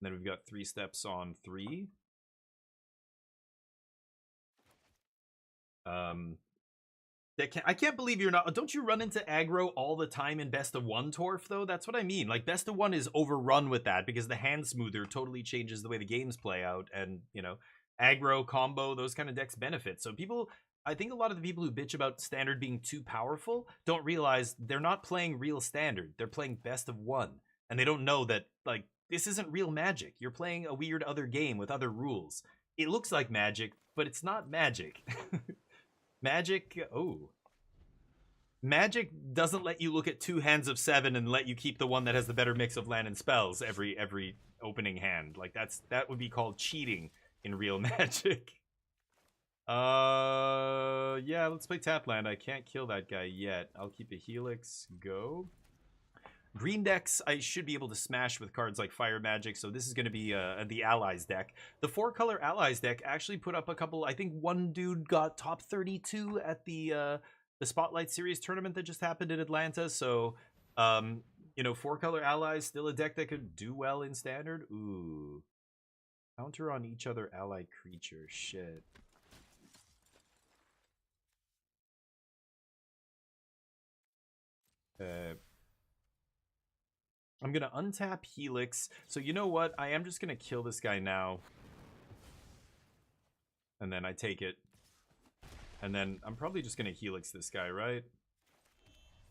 then we've got 3 steps on 3. I can't believe you're not... Don't you run into aggro all the time in Best of 1, Torf, though? That's what I mean. Like, Best of 1 is overrun with that because the hand smoother totally changes the way the games play out. And, you know, aggro, combo, those kind of decks benefit. So people... I think a lot of the people who bitch about Standard being too powerful don't realize they're not playing real Standard. They're playing Best of 1. And they don't know that, like, this isn't real Magic. You're playing a weird other game with other rules. It looks like Magic, but it's not Magic. Magic... Oh. Magic doesn't let you look at 2 hands of 7 and let you keep the one that has the better mix of land and spells every opening hand. Like, that would be called cheating in real Magic. Yeah, let's play tap land. I can't kill that guy yet. I'll keep a Helix. Go. Green decks, I should be able to smash with cards like Fire Magic, so this is going to be the Allies deck. The 4-color Allies deck actually put up a couple, I think one dude got top 32 at the Spotlight Series tournament that just happened in Atlanta, so, you know, 4-color Allies, still a deck that could do well in Standard. Ooh. Counter on each other ally creature, shit. I'm going to untap Helix. So you know what? I am just going to kill this guy now. And then I take it. And then I'm probably just going to Helix this guy, right?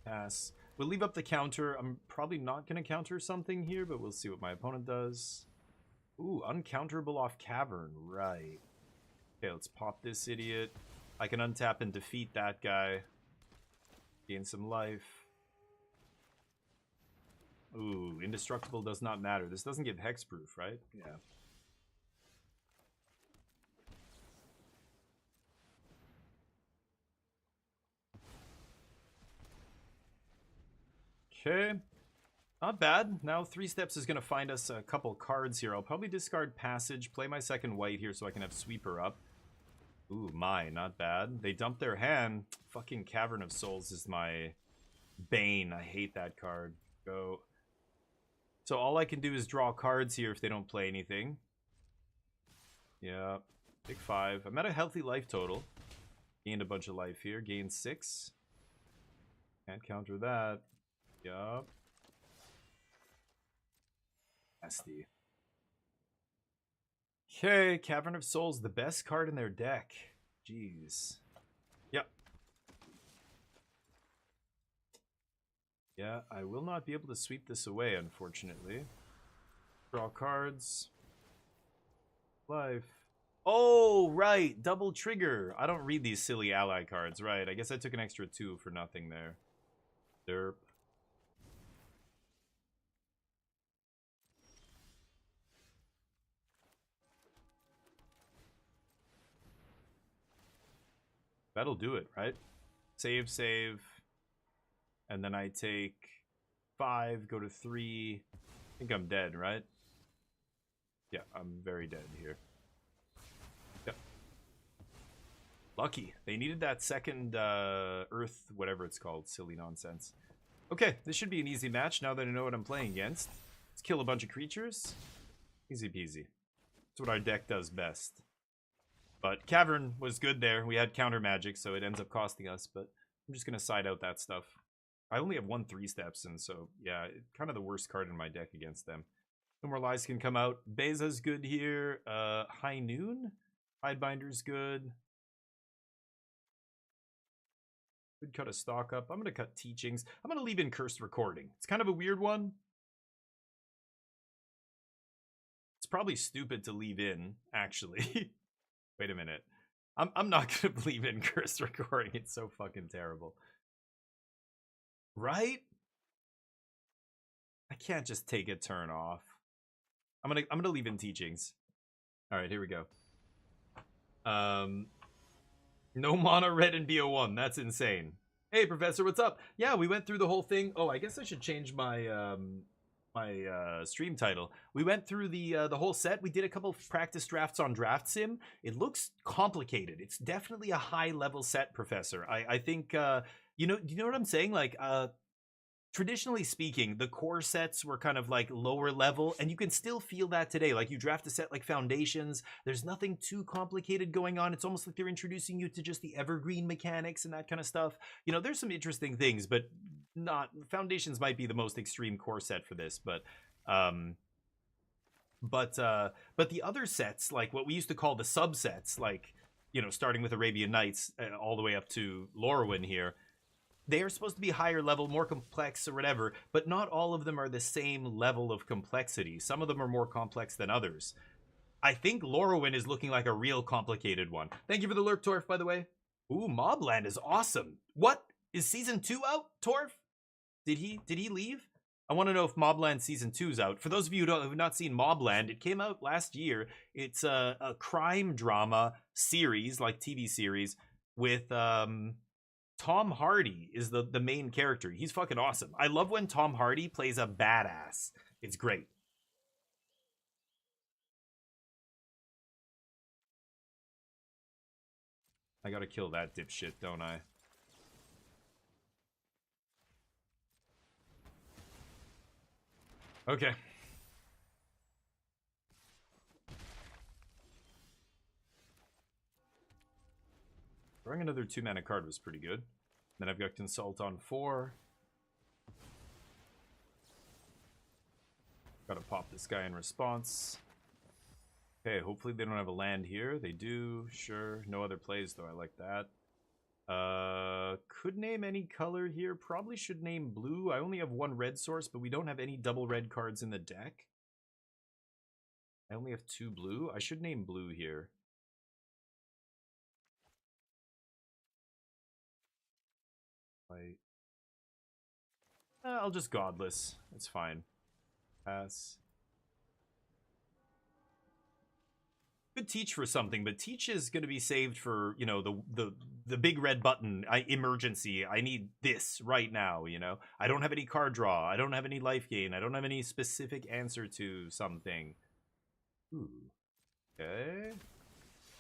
Pass. We'll leave up the counter. I'm probably not going to counter something here, but we'll see what my opponent does. Ooh, uncounterable off Cavern. Right. Okay, let's pop this idiot. I can untap and defeat that guy. Gain some life. Ooh, indestructible does not matter. This doesn't give hexproof, right? Yeah. Okay. Not bad. Now 3 steps is going to find us a couple cards here. I'll probably discard Passage, play my second white here so I can have Sweeper up. Ooh, not bad. They dump their hand. Fucking Cavern of Souls is my bane. I hate that card. Go. So all I can do is draw cards here if they don't play anything. Yeah, pick 5. I'm at a healthy life total. Gained a bunch of life here. Gained 6. Can't counter that. Yup. Nasty. Okay, Cavern of Souls, the best card in their deck. Jeez. Yep. Yeah, I will not be able to sweep this away, unfortunately. Draw cards. Life. Oh, right. Double trigger. I don't read these silly ally cards. Right. I guess I took an extra 2 for nothing there. Derp. That'll do it, right? Save, save. And then I take 5, go to 3. I think I'm dead, right? Yeah, I'm very dead here. Yep. Lucky. They needed that second Earth, whatever it's called. Silly nonsense. Okay, this should be an easy match now that I know what I'm playing against. Let's kill a bunch of creatures. Easy peasy. That's what our deck does best. But Cavern was good there. We had counter magic, so it ends up costing us. But I'm just going to side out that stuff. I only have 1 3-steps, and so, yeah, kind of the worst card in my deck against them. No more lies can come out. Beza's good here. High Noon. Hidebinder's good. Could cut a stock up. I'm going to cut Teachings. I'm going to leave in Cursed Recording. It's kind of a weird one. It's probably stupid to leave in, actually. Wait a minute. I'm not going to leave in Cursed Recording. It's so fucking terrible. Right? I can't just take a turn off. I'm gonna leave in Teachings. All right, here we go. No mono red in BO1. That's insane. Hey, Professor, what's up? Yeah, we went through the whole thing. Oh, I guess I should change my stream title. We went through the whole set. We did a couple of practice drafts on Draft Sim. It looks complicated. It's definitely a high level set, Professor. I think you know what I'm saying? Like traditionally speaking, the core sets were kind of like lower level, and you can still feel that today. Like you draft a set like Foundations, there's nothing too complicated going on. It's almost like they're introducing you to just the evergreen mechanics and that kind of stuff. You know, there's some interesting things, but not Foundations might be the most extreme core set for this, but the other sets, like what we used to call the subsets, like, you know, starting with Arabian Nights all the way up to Lorwyn here, they are supposed to be higher level, more complex or whatever, but not all of them are the same level of complexity. Some of them are more complex than others. I think Lorwyn is looking like a real complicated one. Thank you for the lurk, Torf, by the way. Ooh, Mobland is awesome. What? Is Season 2 out, Torf? Did he leave? I want to know if Mobland Season 2 is out. For those of you who have not seen Mobland, it came out last year. It's a crime drama series, like TV series, with Tom Hardy is the main character. He's fucking awesome. I love when Tom Hardy plays a badass. It's great. I gotta kill that dipshit, don't I? Okay. Drawing another 2-mana card was pretty good. Then I've got Consult on 4. Gotta pop this guy in response. Okay, hopefully they don't have a land here. They do, sure. No other plays though, I like that. Could name any color here. Probably should name blue. I only have 1 red source, but we don't have any double red cards in the deck. I only have 2 blue. I should name blue here. I'll just Godless. It's fine. Pass. Could Teach for something, but Teach is going to be saved for, you know, the big red button. Emergency. I need this right now, you know. I don't have any card draw. I don't have any life gain. I don't have any specific answer to something. Ooh. Okay.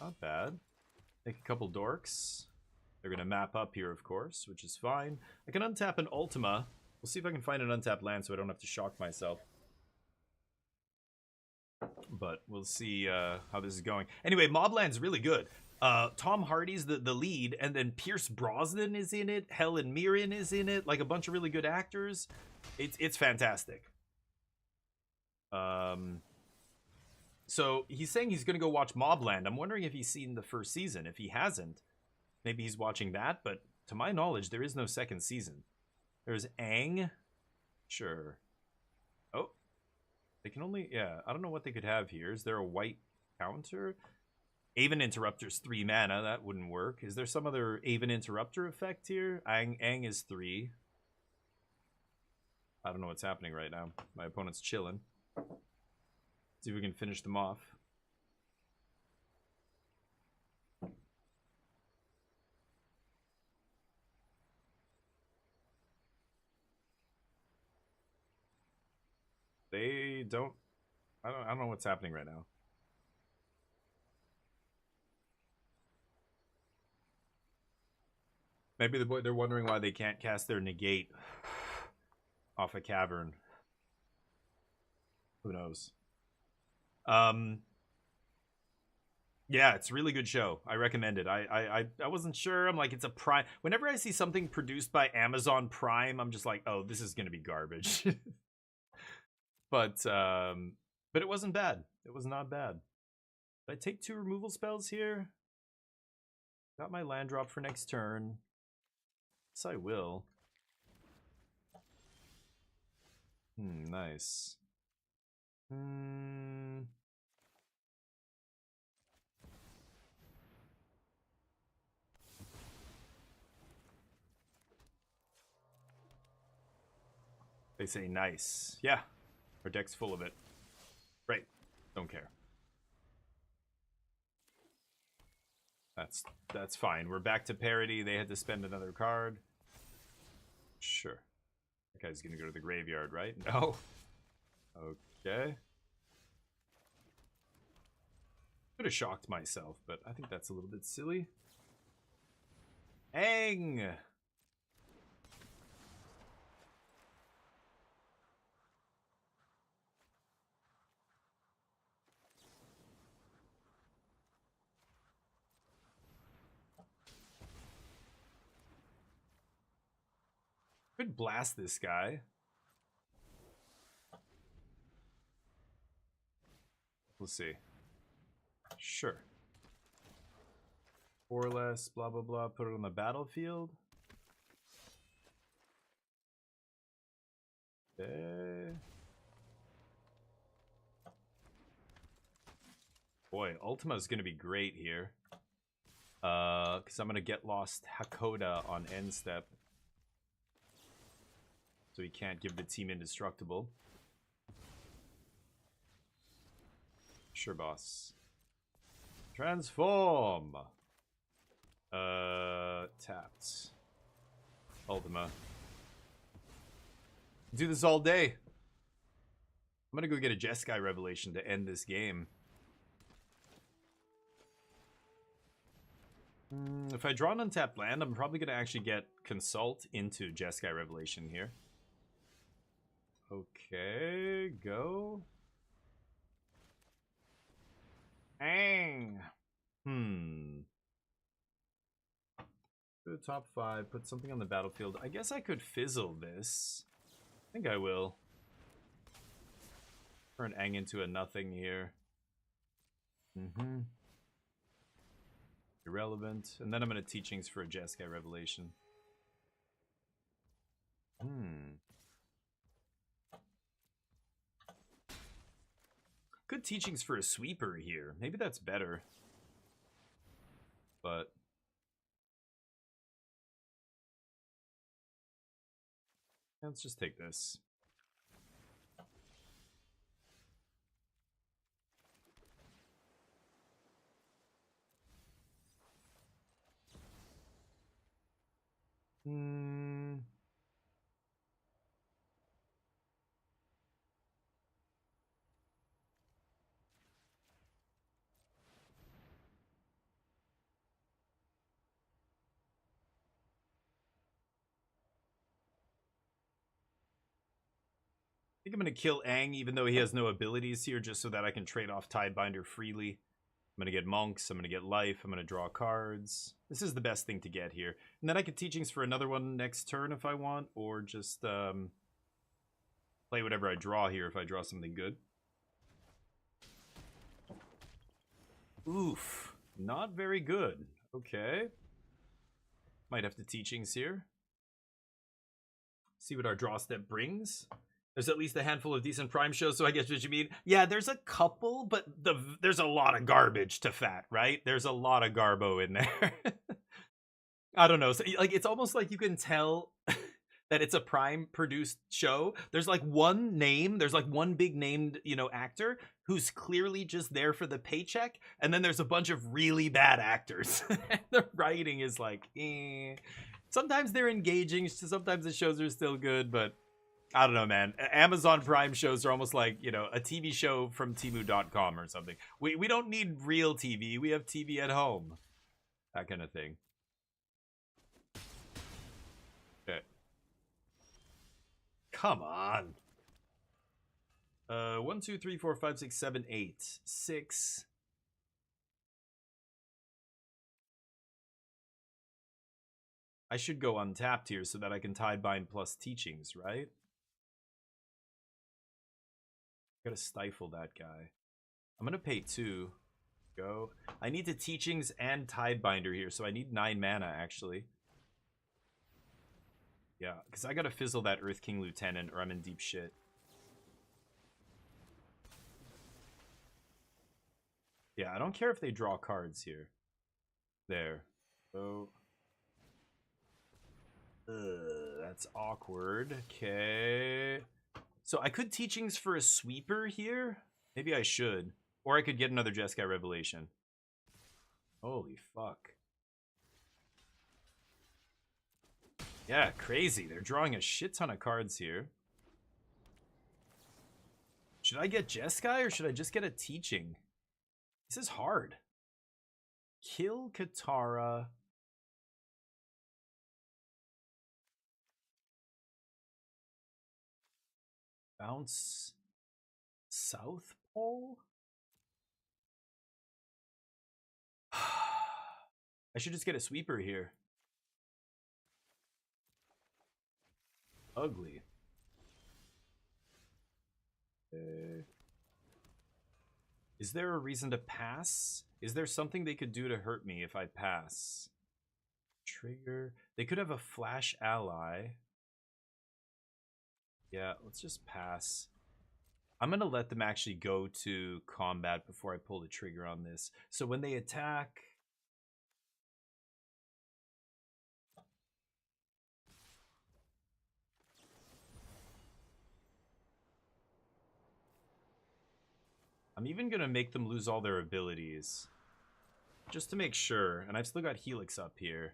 Not bad. Make a couple dorks. They're going to map up here, of course, which is fine. I can untap an Ultima. We'll see if I can find an untapped land so I don't have to shock myself. But we'll see how this is going. Anyway, Mobland's really good. Tom Hardy's the lead, and then Pierce Brosnan is in it. Helen Mirren is in it. Like a bunch of really good actors. It's fantastic. So he's saying he's going to go watch Mobland. I'm wondering if he's seen the first season. If he hasn't, maybe he's watching that. But to my knowledge, there is no second season. There's Aang. Sure. Oh. They can only... Yeah, I don't know what they could have here. Is there a white counter? Aven Interrupter's 3 mana. That wouldn't work. Is there some other Aven Interrupter effect here? Aang is 3. I don't know what's happening right now. My opponent's chilling. See if we can finish them off. They don't... I don't know what's happening right now. Maybe they're wondering why they can't cast their negate off a cavern. Who knows? Yeah, it's a really good show. I recommend it. I wasn't sure. I'm like, it's a Prime. Whenever I see something produced by Amazon Prime, I'm just like, oh, this is gonna be garbage. But it wasn't bad. It was not bad. Did I take 2 removal spells here? Got my land drop for next turn. Yes, I will. Nice. They say nice. Yeah. Our deck's full of it. Right. Don't care. That's fine. We're back to parity. They had to spend another card. Sure. That guy's gonna go to the graveyard, right? No. Okay. Could have shocked myself, but I think that's a little bit silly. Aang! Could blast this guy. We'll see. Sure. 4 less, blah, blah, blah. Put it on the battlefield. Okay. Boy, Ultima's going to be great here. Because I'm going to get lost Hakoda on end step. So he can't give the team indestructible. Sure, boss. Transform! Tapped. Ultima. Do this all day. I'm gonna go get a Jeskai Revelation to end this game. If I draw an untapped land, I'm probably gonna actually get Consult into Jeskai Revelation here. Okay, go. Ang. Go to top 5, put something on the battlefield. I guess I could fizzle this. I think I will. Turn Ang into a nothing here. Irrelevant. And then I'm going to Teachings for a Jeskai Revelation. Good Teachings for a Sweeper here. Maybe that's better. But... let's just take this. I think I'm going to kill Aang even though he has no abilities here just so that I can trade off Tidebinder freely. I'm going to get Monks, I'm going to get Life, I'm going to draw cards. This is the best thing to get here. And then I can Teachings for another one next turn if I want, or just play whatever I draw here if I draw something good. Oof, not very good. Okay. Might have to Teachings here. See what our draw step brings. There's at least a handful of decent Prime shows, so I guess what you mean. Yeah, there's a couple, but there's a lot of garbage to fat, right? There's a lot of garbo in there. I don't know. So, like, it's almost like you can tell that it's a Prime produced show. There's like one name, there's like one big named, you know, actor who's clearly just there for the paycheck, and then there's a bunch of really bad actors. The writing is like, eh. Sometimes they're engaging, sometimes the shows are still good, but I don't know, man. Amazon Prime shows are almost like, you know, a TV show from Temu.com or something. We don't need real TV. We have TV at home. That kind of thing. Okay. Come on. 1, 2, 3, 4, 5, 6, 7, 8. 6. I should go untapped here so that I can Tidebind plus Teachings, right? Gotta stifle that guy. I'm gonna pay 2. Go. I need the Teachings and Tidebinder here, so I need 9 mana, actually. Yeah, because I gotta fizzle that Earth King Lieutenant or I'm in deep shit. Yeah, I don't care if they draw cards here. There. So... that's awkward. Okay. So I could Teachings for a Sweeper here. Maybe I should. Or I could get another Jeskai Revelation. Holy fuck. Yeah, crazy. They're drawing a shit ton of cards here. Should I get Jeskai or should I just get a Teaching? This is hard. Kill Katara. Bounce South Pole? I should just get a Sweeper here. Ugly. Is there a reason to pass? Is there something they could do to hurt me if I pass? Trigger. They could have a Flash ally. Yeah, let's just pass. I'm going to let them actually go to combat before I pull the trigger on this. So when they attack... I'm even going to make them lose all their abilities. Just to make sure. And I've still got Helix up here.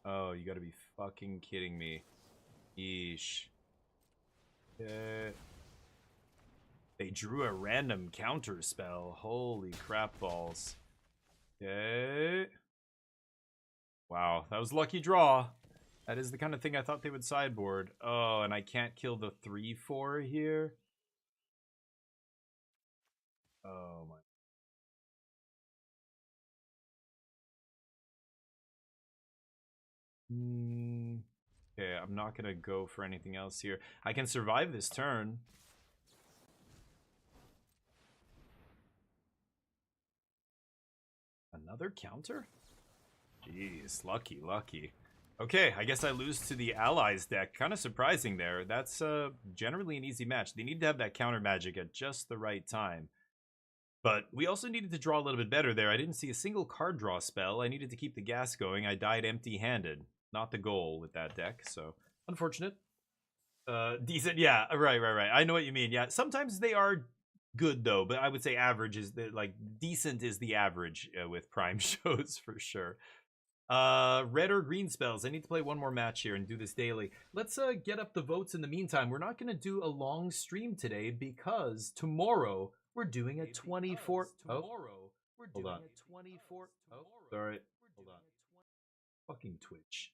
Oh, you gotta be fucking kidding me. Yeesh. They drew a random counter spell. Holy crap balls. Okay. Wow, that was lucky draw. That is the kind of thing I thought they would sideboard. Oh, and I can't kill the 3/4 here. Oh my. Okay, I'm not gonna go for anything else here. I can survive this turn. Another counter? Jeez, lucky, lucky. Okay, I guess I lose to the Allies deck. Kind of surprising there. That's generally an easy match. They need to have that counter magic at just the right time. But we also needed to draw a little bit better there. I didn't see a single card draw spell. I needed to keep the gas going. I died empty-handed. Not the goal with that deck, so unfortunate. Decent, yeah, right. I know what you mean. Yeah, sometimes they are good though, but I would say average is like decent is the average with prime shows for sure. Red or green spells. I need to play one more match here and do this daily. Let's get up the votes in the meantime. We're not going to do a long stream today because tomorrow we're doing a 24. Tomorrow we're doing a 24. Oh, sorry. Hold on. Fucking Twitch.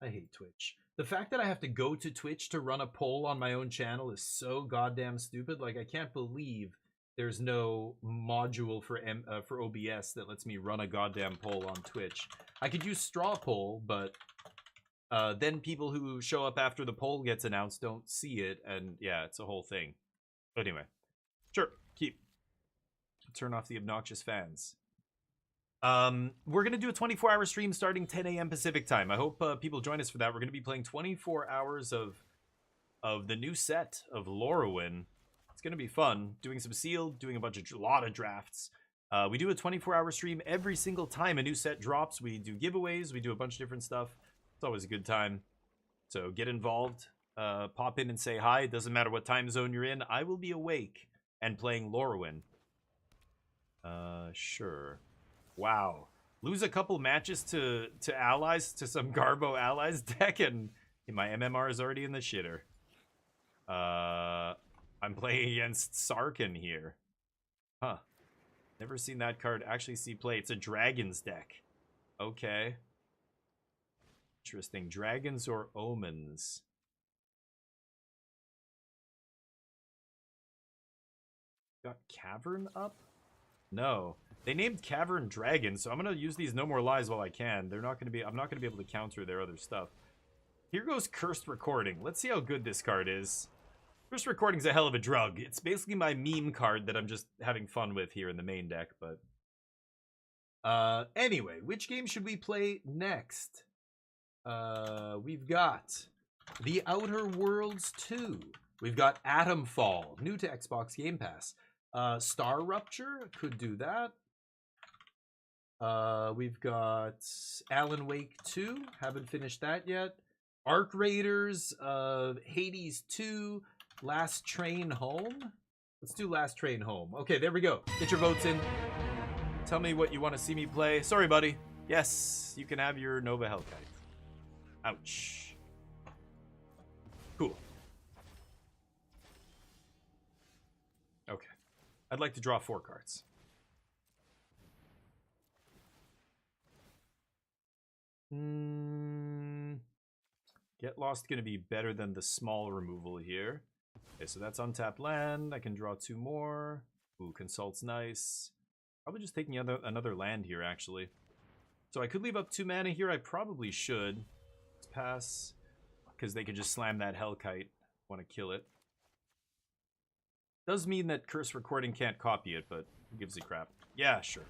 I hate Twitch. The fact that I have to go to Twitch to run a poll on my own channel is so goddamn stupid. Like, I can't believe there's no module for OBS that lets me run a goddamn poll on Twitch. I could use straw poll, but then people who show up after the poll gets announced don't see it, and yeah, it's a whole thing. But anyway, sure, keep. Turn off the obnoxious fans. We're gonna do a 24-hour stream starting 10 a.m. Pacific time. I hope people join us for that. We're gonna be playing 24 hours of the new set of Lorwyn. It's gonna be fun. Doing some sealed, doing a lot of drafts. We do a 24-hour stream every single time a new set drops. We do giveaways. We do a bunch of different stuff. It's always a good time. So get involved. Pop in and say hi. It doesn't matter what time zone you're in. I will be awake and playing Lorwyn. Sure. Wow. Lose a couple matches to allies, to some Garbo allies deck, and my MMR is already in the shitter. I'm playing against Sarkin here. Huh. Never seen that card actually see play. It's a Dragons deck. Okay. Interesting. Dragons or Omens? Got Cavern up? No. They named Cavern Dragon, so I'm gonna use these No More Lies while I can. I'm not gonna be able to counter their other stuff. Here goes Cursed Recording. Let's see how good this card is. Cursed Recording's a hell of a drug. It's basically my meme card that I'm just having fun with here in the main deck, but anyway, which game should we play next? We've got The Outer Worlds 2. We've got Atomfall, new to Xbox Game Pass. Star Rupture, could do that. We've got Alan Wake 2, haven't finished that yet. Arc Raiders, Hades 2, Last Train Home. Let's do Last Train Home. Okay, there we go. Get your votes in. Tell me what you want to see me play. Sorry, buddy. Yes, you can have your Nova Hellkite. Ouch. Cool. Okay. I'd like to draw 4 cards. Get Lost going to be better than the small removal here. Okay, so that's untapped land. I can draw 2 more. Ooh, Consult's nice. Probably just taking another land here, actually. So I could leave up 2 mana here. I probably should. Let's pass. Because they could just slam that Hellkite. Want to kill it. Does mean that Curse Recording can't copy it, but who gives a crap? Yeah, sure.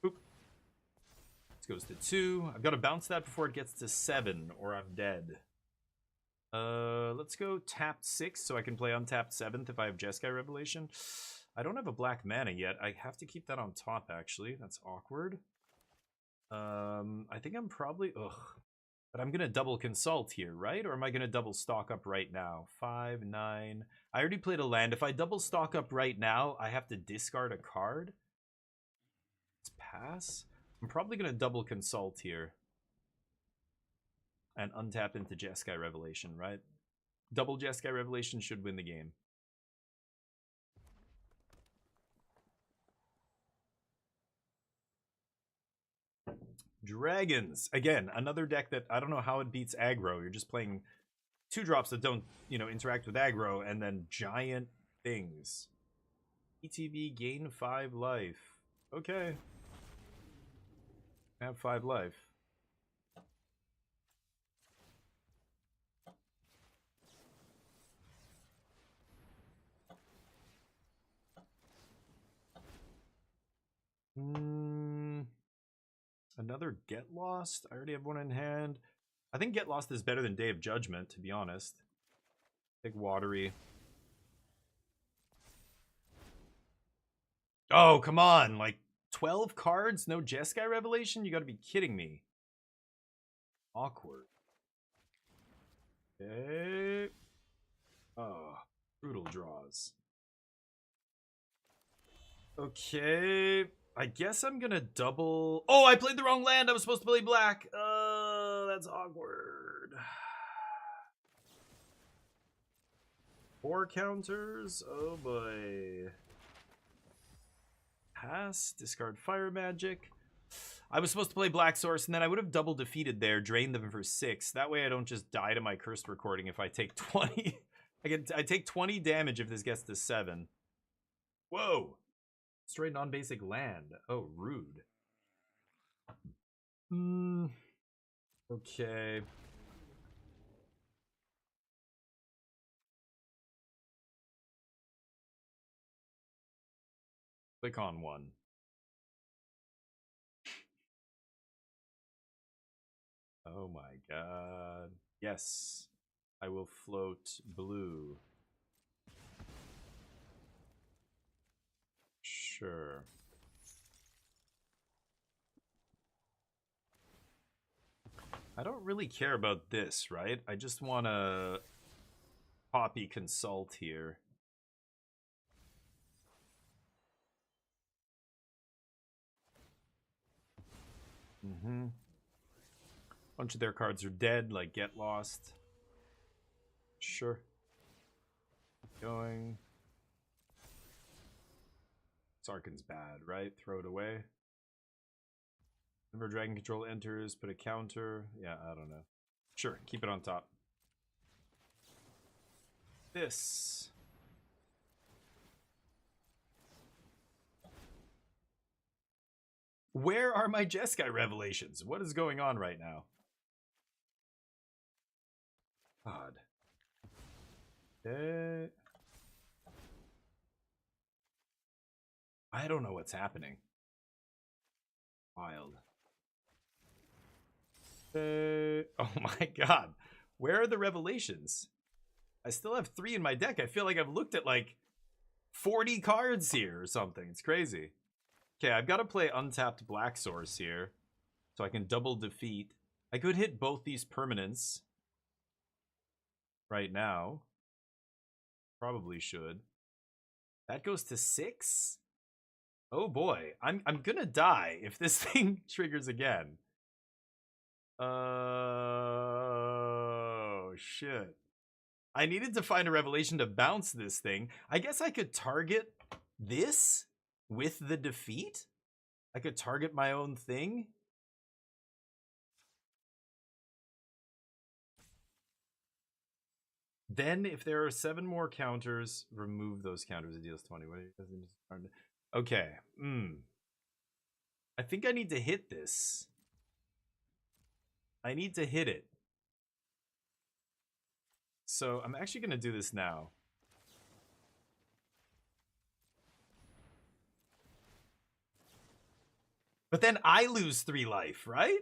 Boop. This goes to 2. I've got to bounce that before it gets to 7, or I'm dead. Let's go tapped 6, so I can play untapped 7th if I have Jeskai Revelation. I don't have a black mana yet. I have to keep that on top, actually. That's awkward. I think I'm probably... Ugh. But I'm going to double consult here, right? Or am I going to double stock up right now? 5, 9... I already played a land. If I double stock up right now, I have to discard a card. Let's pass. I'm probably going to double consult here. And untap into Jeskai Revelation, right? Double Jeskai Revelation should win the game. Dragons. Again, another deck that I don't know how it beats aggro. You're just playing 2 drops that don't, you know, interact with aggro, and then giant things. ETB gain 5 life. Okay. Have 5 life. Another Get Lost? I already have one in hand. I think Get Lost is better than Day of Judgment, to be honest. Big watery. Oh, come on. Like, 12 cards? No Jeskai Revelation? You gotta be kidding me. Awkward. Okay. Oh, brutal draws. Okay. I guess I'm gonna double... Oh, I played the wrong land. I was supposed to play black. That's awkward. 4 counters. Oh boy. Pass. Discard fire magic. I was supposed to play Black Source, and then I would have double defeated there, drained them for 6. That way I don't just die to my cursed recording if I take 20. I take 20 damage if this gets to 7. Whoa. Destroy non-basic land. Oh, rude. Okay. Click on 1. Oh my god. Yes. I will float blue. Sure. I don't really care about this, right? I just want to copy consult here. Bunch of their cards are dead, like Get Lost. Sure. Going. Sarkhan's bad, right? Throw it away. Whenever Dragon Control enters, put a counter. Yeah, I don't know. Sure, keep it on top. This. Where are my Jeskai Revelations? What is going on right now? God. I don't know what's happening. Wild. Oh my god. Where are the Revelations? I still have 3 in my deck. I feel like I've looked at like 40 cards here or something. It's crazy. Okay, I've got to play untapped Black Source here so I can double defeat. I could hit both these permanents right now. Probably should. That goes to 6? Oh boy, I'm gonna die if this thing triggers again. Oh shit. I needed to find a revelation to bounce this thing. I guess I could target this with the defeat? I could target my own thing? Then, if there are 7 more counters, remove those counters. It deals 20. Okay. I think I need to hit this. I need to hit it. So, I'm actually going to do this now. But then I lose 3 life, right?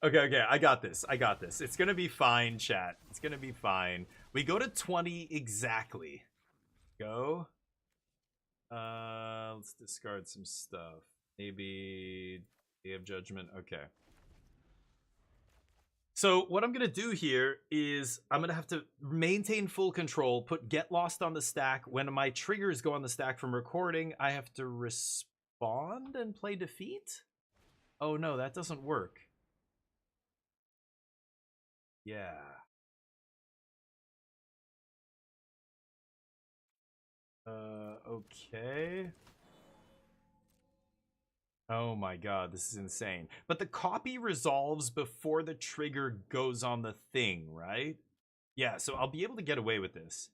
Okay, I got this. I got this. It's gonna be fine, chat. It's gonna be fine. We go to 20 exactly. Go. Let's discard some stuff. Maybe Day of Judgment. Okay. So what I'm going to do here is I'm going to have to maintain full control, put get lost on the stack. When my triggers go on the stack from recording, I have to respond and play defeat? Oh no, that doesn't work. Yeah. Okay. Oh my god, this is insane. But the copy resolves before the trigger goes on the thing, right? Yeah, so I'll be able to get away with this.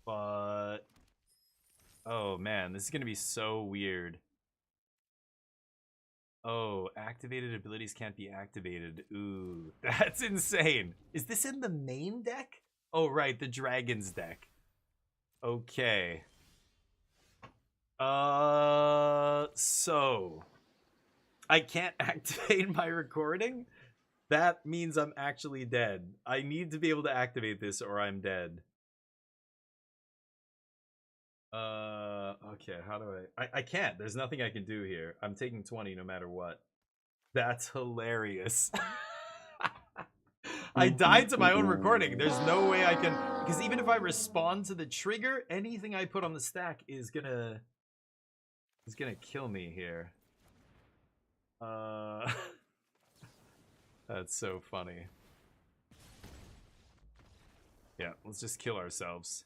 But... oh man, this is gonna be so weird. Oh, activated abilities can't be activated. Ooh, that's insane. Is this in the main deck? Oh, right, the Dragons deck. Okay. So I can't activate my recording? That means I'm actually dead. I need to be able to activate this or I'm dead. Okay, how do I can't. There's nothing I can do here. I'm taking 20 no matter what. That's hilarious. I died to my own recording. There's no way I can, because even if I respond to the trigger, anything I put on the stack is gonna kill me here. That's so funny. Yeah, let's just kill ourselves.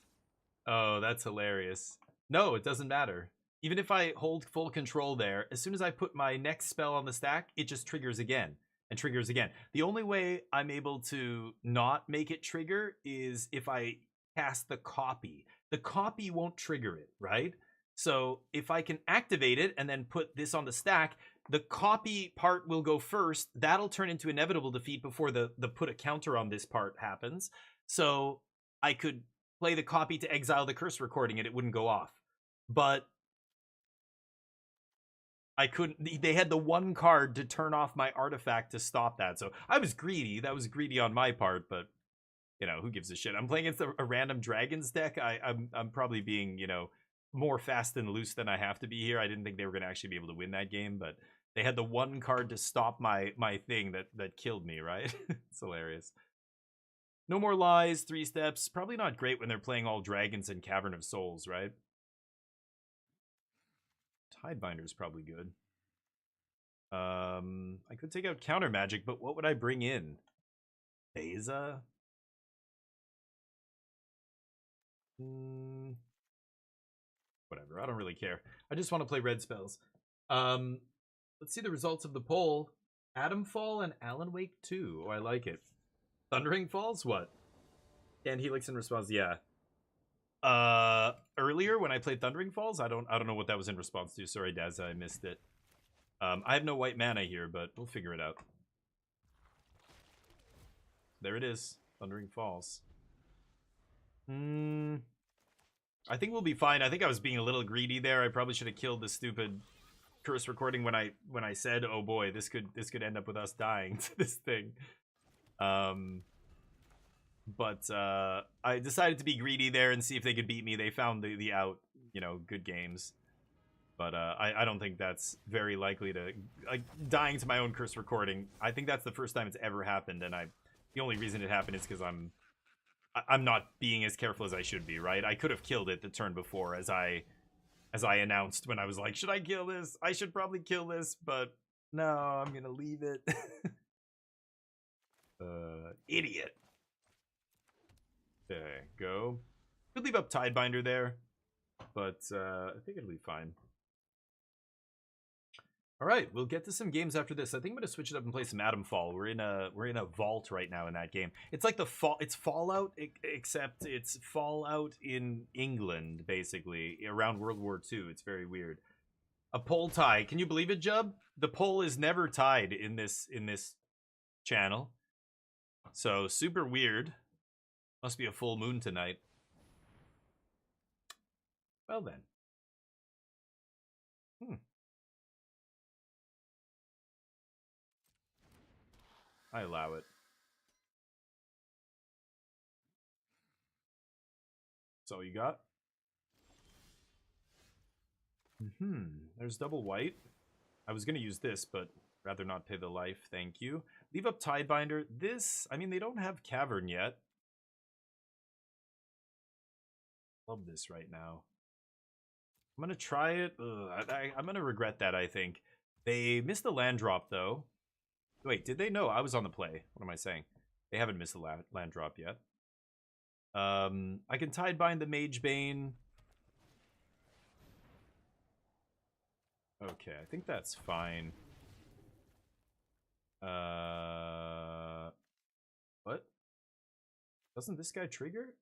Oh, that's hilarious. No, it doesn't matter. Even if I hold full control there, as soon as I put my next spell on the stack, it just triggers again and triggers again. The only way I'm able to not make it trigger is if I cast the copy. The copy won't trigger it, right? So if I can activate it and then put this on the stack, the copy part will go first. That'll turn into inevitable defeat before the put a counter on this part happens. So I could play the copy to exile the curse recording and it wouldn't go off. But I couldn't, they had the one card to turn off my artifact to stop that. So I was greedy. That was greedy on my part, but you know, who gives a shit? I'm playing against a random Dragons deck. I'm probably being, you know, more fast and loose than I have to be here. I didn't think they were going to actually be able to win that game, but they had the one card to stop my thing that killed me, right? It's hilarious. No more lies, 3 steps. Probably not great when they're playing all dragons and Cavern of Souls, right? Tidebinder is probably good. I could take out counter magic, but what would I bring in? Beza? Whatever, I don't really care. I just want to play red spells. Let's see the results of the poll. Adamfall and Alan Wake 2. Oh, I like it. Thundering Falls? What? And Helix in response, yeah. Earlier when I played Thundering Falls, I don't know what that was in response to. Sorry, Daz, I missed it. I have no white mana here, but we'll figure it out. There it is. Thundering Falls. I think we'll be fine. I think I was being a little greedy there. I probably should have killed the stupid curse recording when I said, "Oh boy, this could end up with us dying to this thing." But I decided to be greedy there and see if they could beat me. They found the out, you know, good games. But I don't think that's very likely to, like, dying to my own curse recording. I think that's the first time it's ever happened, and the only reason it happened is because I'm not being as careful as I should be, right? I could have killed it the turn before, as I announced when I was like, should I kill this? I should probably kill this, but no, I'm gonna leave it. Idiot. There, go. Could leave up Tidebinder there, but I think it'll be fine. All right, we'll get to some games after this. I think I'm gonna switch it up and play some Adamfall. We're in a vault right now in that game. It's like it's Fallout, except it's Fallout in England, basically around World War II. It's very weird. A poll tie. Can you believe it, Jub? The poll is never tied in this channel. So super weird. Must be a full moon tonight. Well then. I allow it. That's all you got? There's double white. I was gonna use this, but Rather not pay the life, thank you. Leave up Tidebinder. This, I mean, they don't have Cavern yet. Love this right now. I'm going to try it. I'm going to regret that, I think. They missed the land drop, though. Wait, did they? No, I was on the play. What am I saying? They haven't missed the land drop yet. I can Tidebind the Mage Bane. Okay, I think that's fine. What? Doesn't this guy trigger?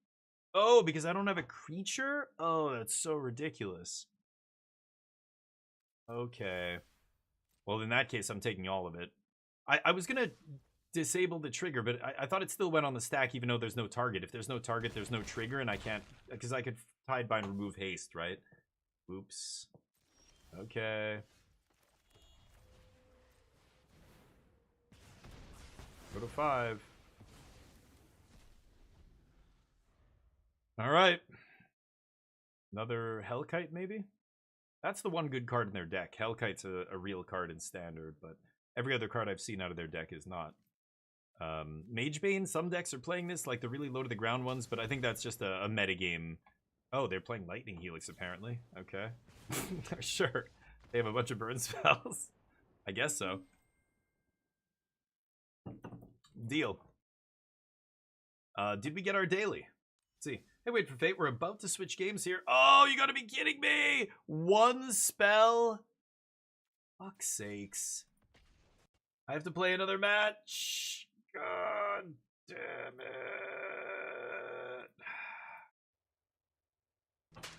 Oh, because I don't have a creature? Oh, that's so ridiculous. Okay. Well, in that case, I'm taking all of it. I was going to disable the trigger, but I thought it still went on the stack even though there's no target. If there's no target, there's no trigger, and I can't... Because I could Tidebind remove haste, right? Oops. Okay. Go to 5. All right. Another Hellkite, maybe? That's the one good card in their deck. Hellkite's a real card in Standard, but every other card I've seen out of their deck is not. Magebane, some decks are playing this, like the really low to the ground ones, but I think that's just a metagame. Oh, they're playing Lightning Helix, apparently. Okay. Sure. They have a bunch of burn spells. I guess so. Deal. Did we get our daily? Let's see. Hey, wait for fate. We're about to switch games here. Oh, you gotta be kidding me! 1 spell? Fuck's sakes. I have to play another match. God damn it.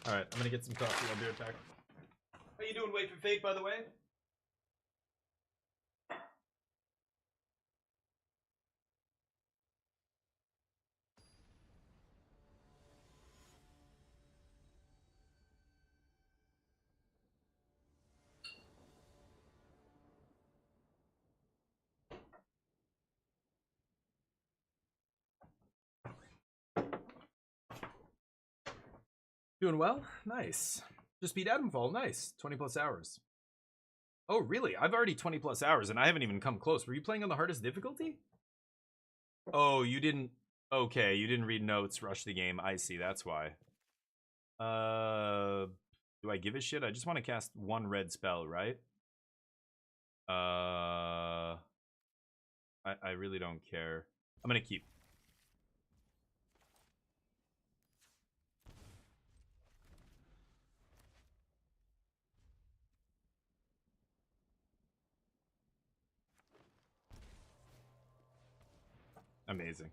Alright, I'm gonna get some coffee. I'll be right back. How you doing, Wait for Fate, by the way? Doing well? Nice. Just beat Adamfall. Nice. 20 plus hours. Oh, really? I've already 20 plus hours and I haven't even come close. Were you playing on the hardest difficulty? Oh, you didn't... Okay, you didn't read notes, rush the game. I see, that's why. Do I give a shit? I just want to cast 1 red spell, right? I really don't care. I'm gonna keep. Amazing.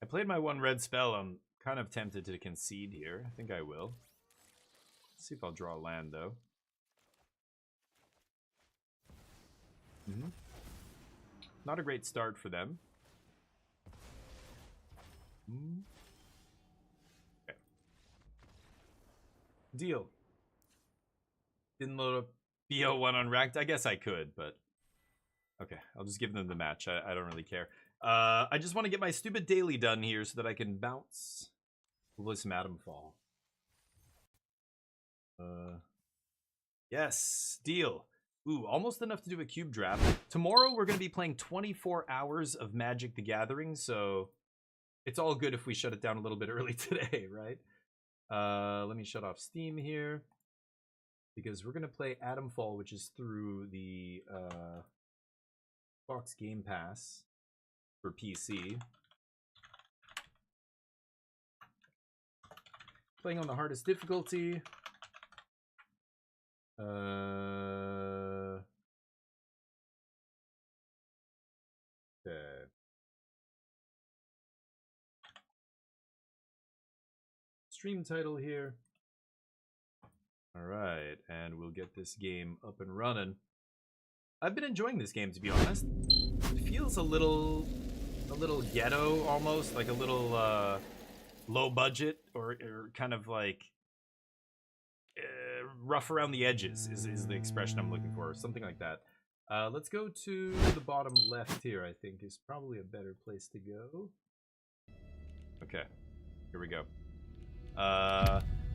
I played my 1 red spell. I'm kind of tempted to concede here. I think I will. Let's see if I'll draw a land, though. Not a great start for them. Okay. Deal. Didn't load up BO1 on ranked. I guess I could, but... Okay, I'll just give them the match. I don't really care. I just want to get my stupid daily done here so that I can bounce Bliss Madamfall. Yes, deal. Ooh, almost enough to do a cube draft. Tomorrow we're going to be playing 24 hours of Magic the Gathering, so it's all good if we shut it down a little bit early today, right? Let me shut off Steam here, because we're going to play Adamfall, which is through the Xbox Game Pass for PC. Playing on the hardest difficulty. Okay. Stream title here. All right, and we'll get this game up and running. I've been enjoying this game, to be honest. It feels a little ghetto almost, like a little low budget, or kind of like rough around the edges is the expression I'm looking for, something like that. Let's go to the bottom left here. I think is probably a better place to go. Okay, here we go.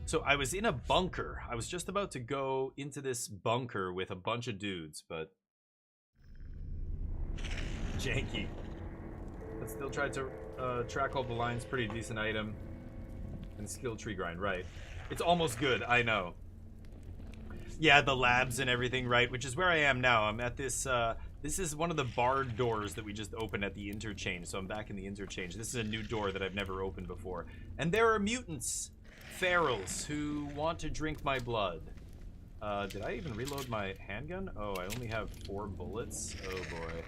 So I was in a bunker. I was just about to go into this bunker with a bunch of dudes, but janky. Let's still try to track all the lines. Pretty decent item. And skill tree grind, right. It's almost good, I know. Yeah, the labs and everything, right? Which is where I am now. I'm at this, this is one of the barred doors that we just opened at the interchange. So I'm back in the interchange. This is a new door that I've never opened before. And there are mutants, ferals, who want to drink my blood. Did I even reload my handgun? Oh, I only have 4 bullets. Oh boy.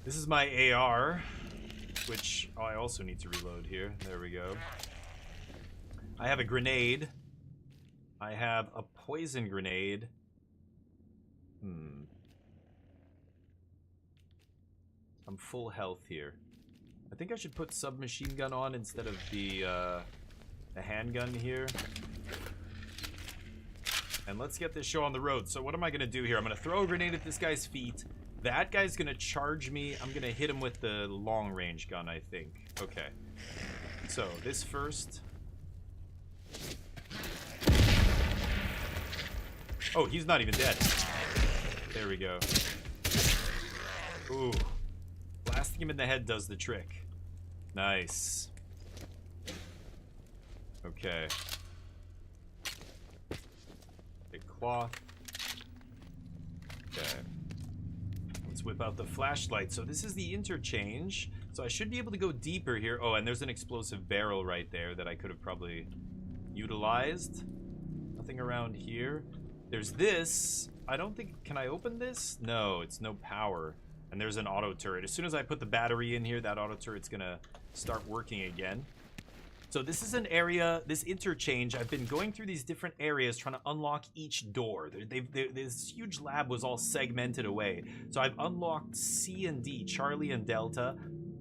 This is my AR, which I also need to reload here. There we go. I have a grenade. I have a poison grenade. I'm full health here. I think I should put submachine gun on instead of the handgun here. And let's get this show on the road. So what am I going to do here? I'm going to throw a grenade at this guy's feet. That guy's going to charge me. I'm going to hit him with the long range gun, I think. Okay. So this first. Oh, he's not even dead. There we go. Ooh. Blasting him in the head does the trick. Nice. Okay. Big cloth. Okay. Let's whip out the flashlight. So this is the interchange. So I should be able to go deeper here. Oh, and there's an explosive barrel right there that I could have probably utilized. Nothing around here. There's this. I don't think... Can I open this? No, it's no power. And there's an auto turret. As soon as I put the battery in here, that auto turret's gonna start working again. So this is an area, this interchange, I've been going through these different areas trying to unlock each door. This huge lab was all segmented away. So I've unlocked C and D, Charlie and Delta.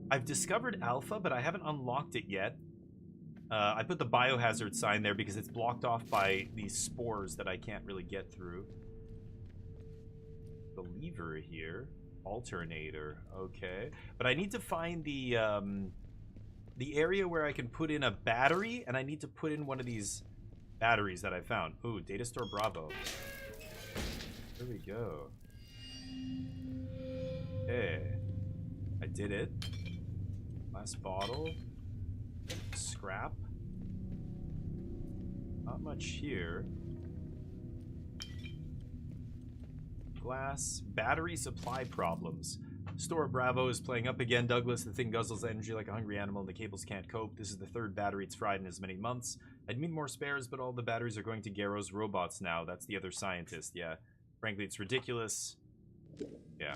I've discovered Alpha, but I haven't unlocked it yet. I put the biohazard sign there because it's blocked off by these spores that I can't really get through. The lever here. Alternator. Okay. But I need to find the area where I can put in a battery, and I need to put in one of these batteries that I found. Ooh, Data Store Bravo. There we go. Okay. I did it. Last bottle. Scrap. Not much here. Glass. Battery supply problems. Store Bravo is playing up again, Douglas. The thing guzzles energy like a hungry animal and the cables can't cope. This is the 3rd battery it's fried in as many months. I'd need more spares, but all the batteries are going to Garrow's robots now. That's the other scientist, yeah. Frankly, it's ridiculous. Yeah.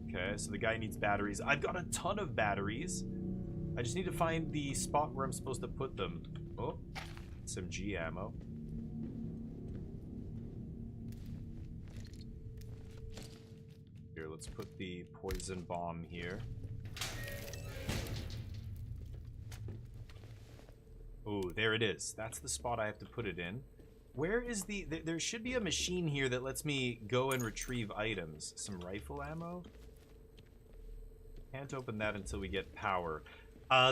Okay, so the guy needs batteries. I've got a ton of batteries. I just need to find the spot where I'm supposed to put them. Oh, some G ammo. Here, let's put the poison bomb here. Oh, there it is. That's the spot I have to put it in. Where is the... There should be a machine here that lets me go and retrieve items. Some rifle ammo? Can't open that until we get power.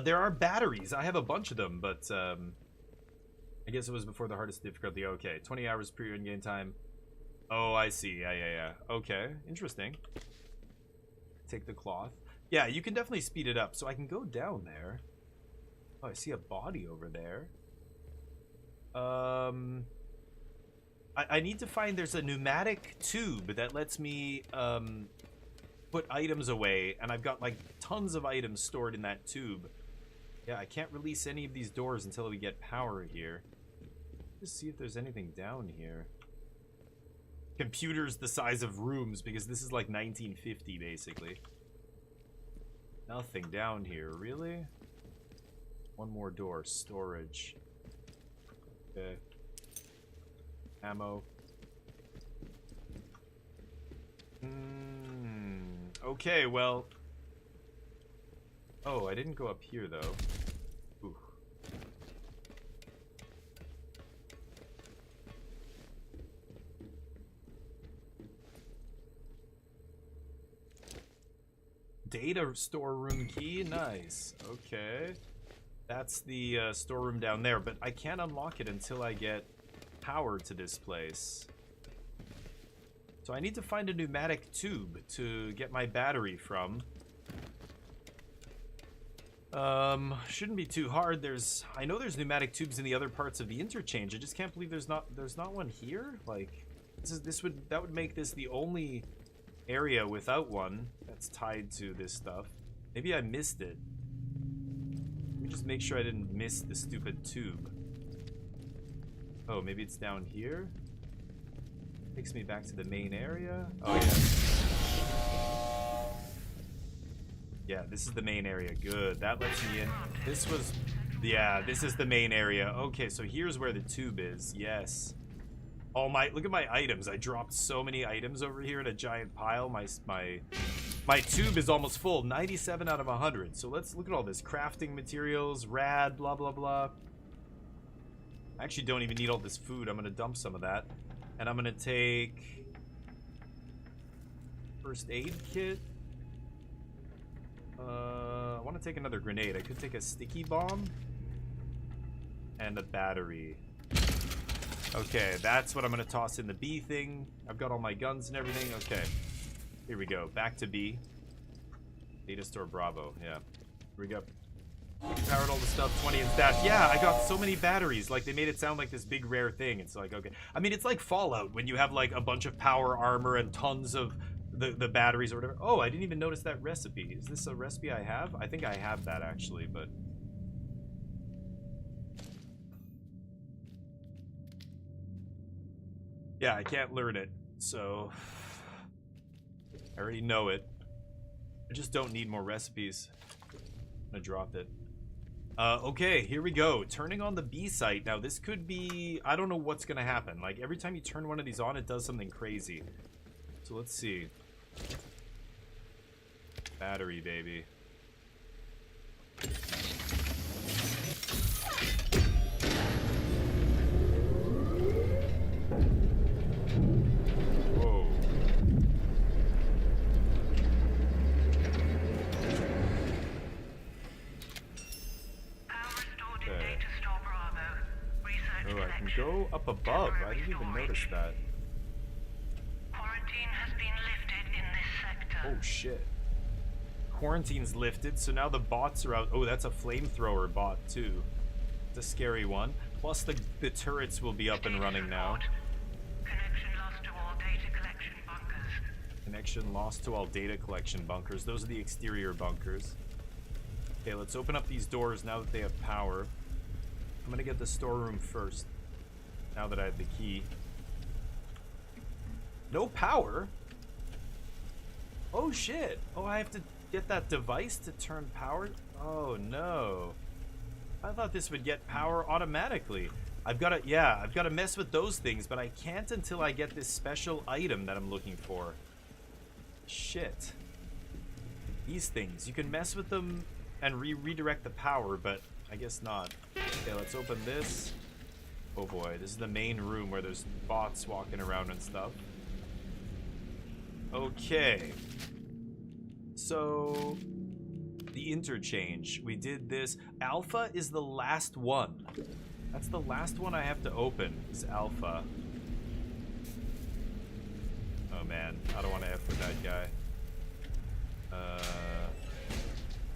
There are batteries. I have a bunch of them, but I guess it was before the hardest difficulty. Okay, 20 hours per in-game time. Oh, I see. Yeah. Okay, interesting. Take the cloth. Yeah, you can definitely speed it up. So I can go down there. Oh, I see a body over there. I need to find... There's a pneumatic tube that lets me put items away, and I've got like tons of items stored in that tube. Yeah, I can't release any of these doors until we get power here. Let's see if there's anything down here. Computers the size of rooms, because this is like 1950 basically. Nothing down here, really? One more door, storage. Okay. Ammo. Okay, well. Oh, I didn't go up here though. Ooh. data storeroom key. Nice. Okay. That's the storeroom down there, but I can't unlock it until I get power to this place. So I need to find a pneumatic tube to get my battery from. Shouldn't be too hard. I know there's pneumatic tubes in the other parts of the interchange. I just can't believe there's not one here. Like, that would make this the only area without one that's tied to this stuff. Maybe I missed it. Let me just make sure I didn't miss the stupid tube. Oh, maybe it's down here? Takes me back to the main area. Oh, yeah. Yeah, this is the main area. Good. That lets me in. Yeah, this is the main area. Okay, so here's where the tube is. Yes. Oh my, look at my items. I dropped so many items over here in a giant pile. My tube is almost full. 97 out of 100. So let's look at all this. Crafting materials, rad, blah, blah, blah. I actually don't even need all this food. I'm going to dump some of that. And I'm going to take first aid kit. I want to take another grenade. I could take a sticky bomb and a battery. Okay, that's what I'm going to toss in the B thing. I've got all my guns and everything. Okay, here we go. Back to B. Data store Bravo. Yeah, here we go. Powered all the stuff, 20 in stash. Yeah, I got so many batteries. Like, they made it sound like this big rare thing. It's like, okay. I mean, it's like Fallout when you have like a bunch of power armor and tons of the batteries or whatever. Oh, I didn't even notice that recipe. Is this a recipe I have? I think I have that actually, but yeah, I can't learn it, so I already know it. I just don't need more recipes. I'm gonna drop it. Okay, here we go. Turning on the B site. Now, this could be... I don't know what's gonna happen. Like, every time you turn one of these on, it does something crazy. So, let's see. Battery, baby. Whoa. Okay. Oh, I can go up above. I didn't even notice that. Quarantine has been lifted in this sector. Oh shit. Quarantine's lifted, so now the bots are out. Oh, that's a flamethrower bot too. It's a scary one. Plus the turrets will be up and running now. Connection lost to all data collection bunkers. Connection lost to all data collection bunkers. Those are the exterior bunkers. Okay, let's open up these doors now that they have power. I'm gonna get the storeroom first. Now that I have the key. No power? Oh shit. Oh, I have to get that device to turn power? Oh no. I thought this would get power automatically. I've got to mess with those things, but I can't until I get this special item that I'm looking for. Shit. These things. You can mess with them and redirect the power, but I guess not. Okay, let's open this. Oh boy, this is the main room where there's bots walking around and stuff. Okay. So, the interchange. We did this. Alpha is the last one. That's the last one I have to open, is Alpha. Oh man, I don't want to F with that guy.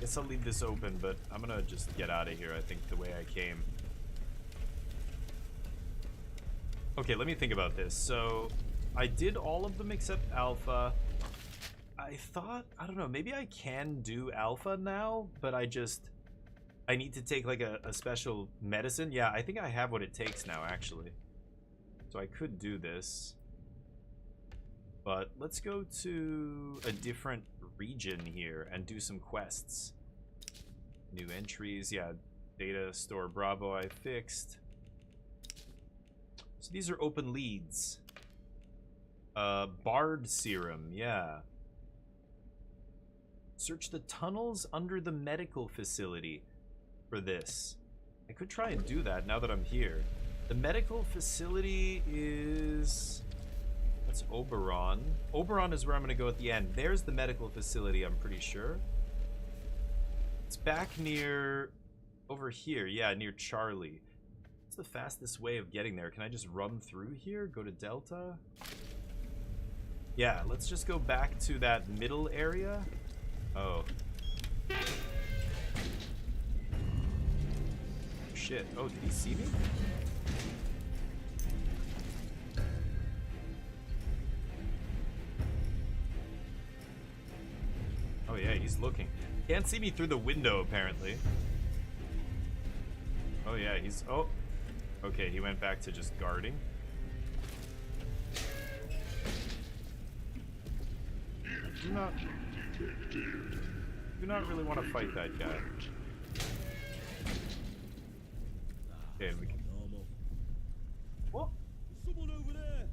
Guess I'll leave this open, but I'm gonna just get out of here, I think, the way I came. Okay, let me think about this. So, I did all of them except Alpha. I thought, I don't know, maybe I can do Alpha now, but I need to take like a special medicine. Yeah, I think I have what it takes now, actually. So I could do this. But let's go to a different region here and do some quests. New entries, yeah, data store Bravo I fixed. So these are open leads. Bard serum, yeah. Search the tunnels under the medical facility for this. I could try and do that now that I'm here. The medical facility is... That's Oberon. Oberon is where I'm going to go at the end. There's the medical facility, I'm pretty sure. It's back near... over here. Yeah, near Charlie. What's the fastest way of getting there? Can I just run through here? Go to Delta? Yeah, let's just go back to that middle area. Oh. Shit. Oh, did he see me? Oh yeah, he's looking. Can't see me through the window, apparently. Oh yeah, he's... oh. Okay, he went back to just guarding. Do not really want to fight that guy. Okay, we can... what? There's someone over there.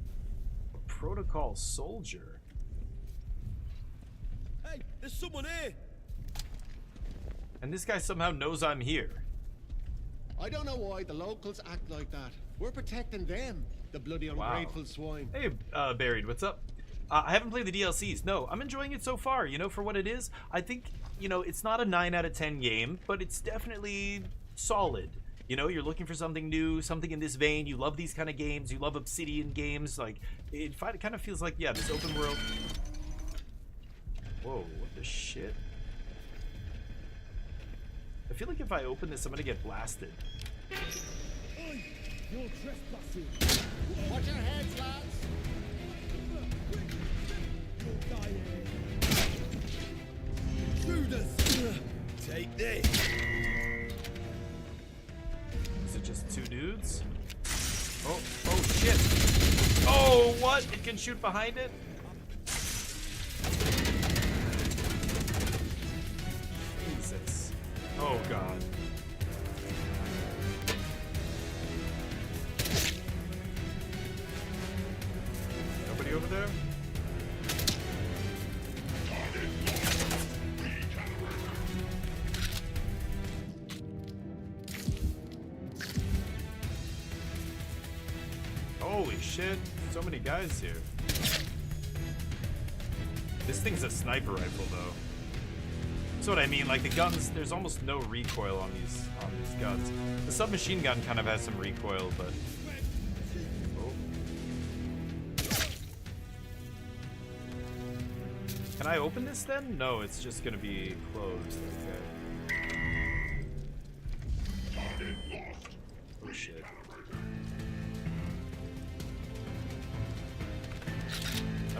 A protocol soldier. Hey, there's someone here. And this guy somehow knows I'm here. I don't know why the locals act like that. We're protecting them, the bloody ungrateful swine. Hey, Buried, what's up? I haven't played the DLCs. No, I'm enjoying it so far, you know, for what it is. I think, you know, it's not a 9 out of 10 game, but it's definitely solid. You know, you're looking for something new, something in this vein. You love these kind of games. You love Obsidian games. Like, it kind of feels like, yeah, this open world. Whoa, what the shit? I feel like if I open this, I'm gonna get blasted. Oi, you're trespassing. Watch your heads, lads! You'll die here. Intruders! Take this. Is it just 2 dudes? Oh, oh shit! Oh, what? It can shoot behind it? Jesus. Oh god. Nobody over there? Holy shit, so many guys here. This thing's a sniper rifle though. That's what I mean, like the guns, there's almost no recoil on these guns. The submachine gun kind of has some recoil, but... oh. Can I open this then? No, it's just gonna be closed. Okay. Oh shit.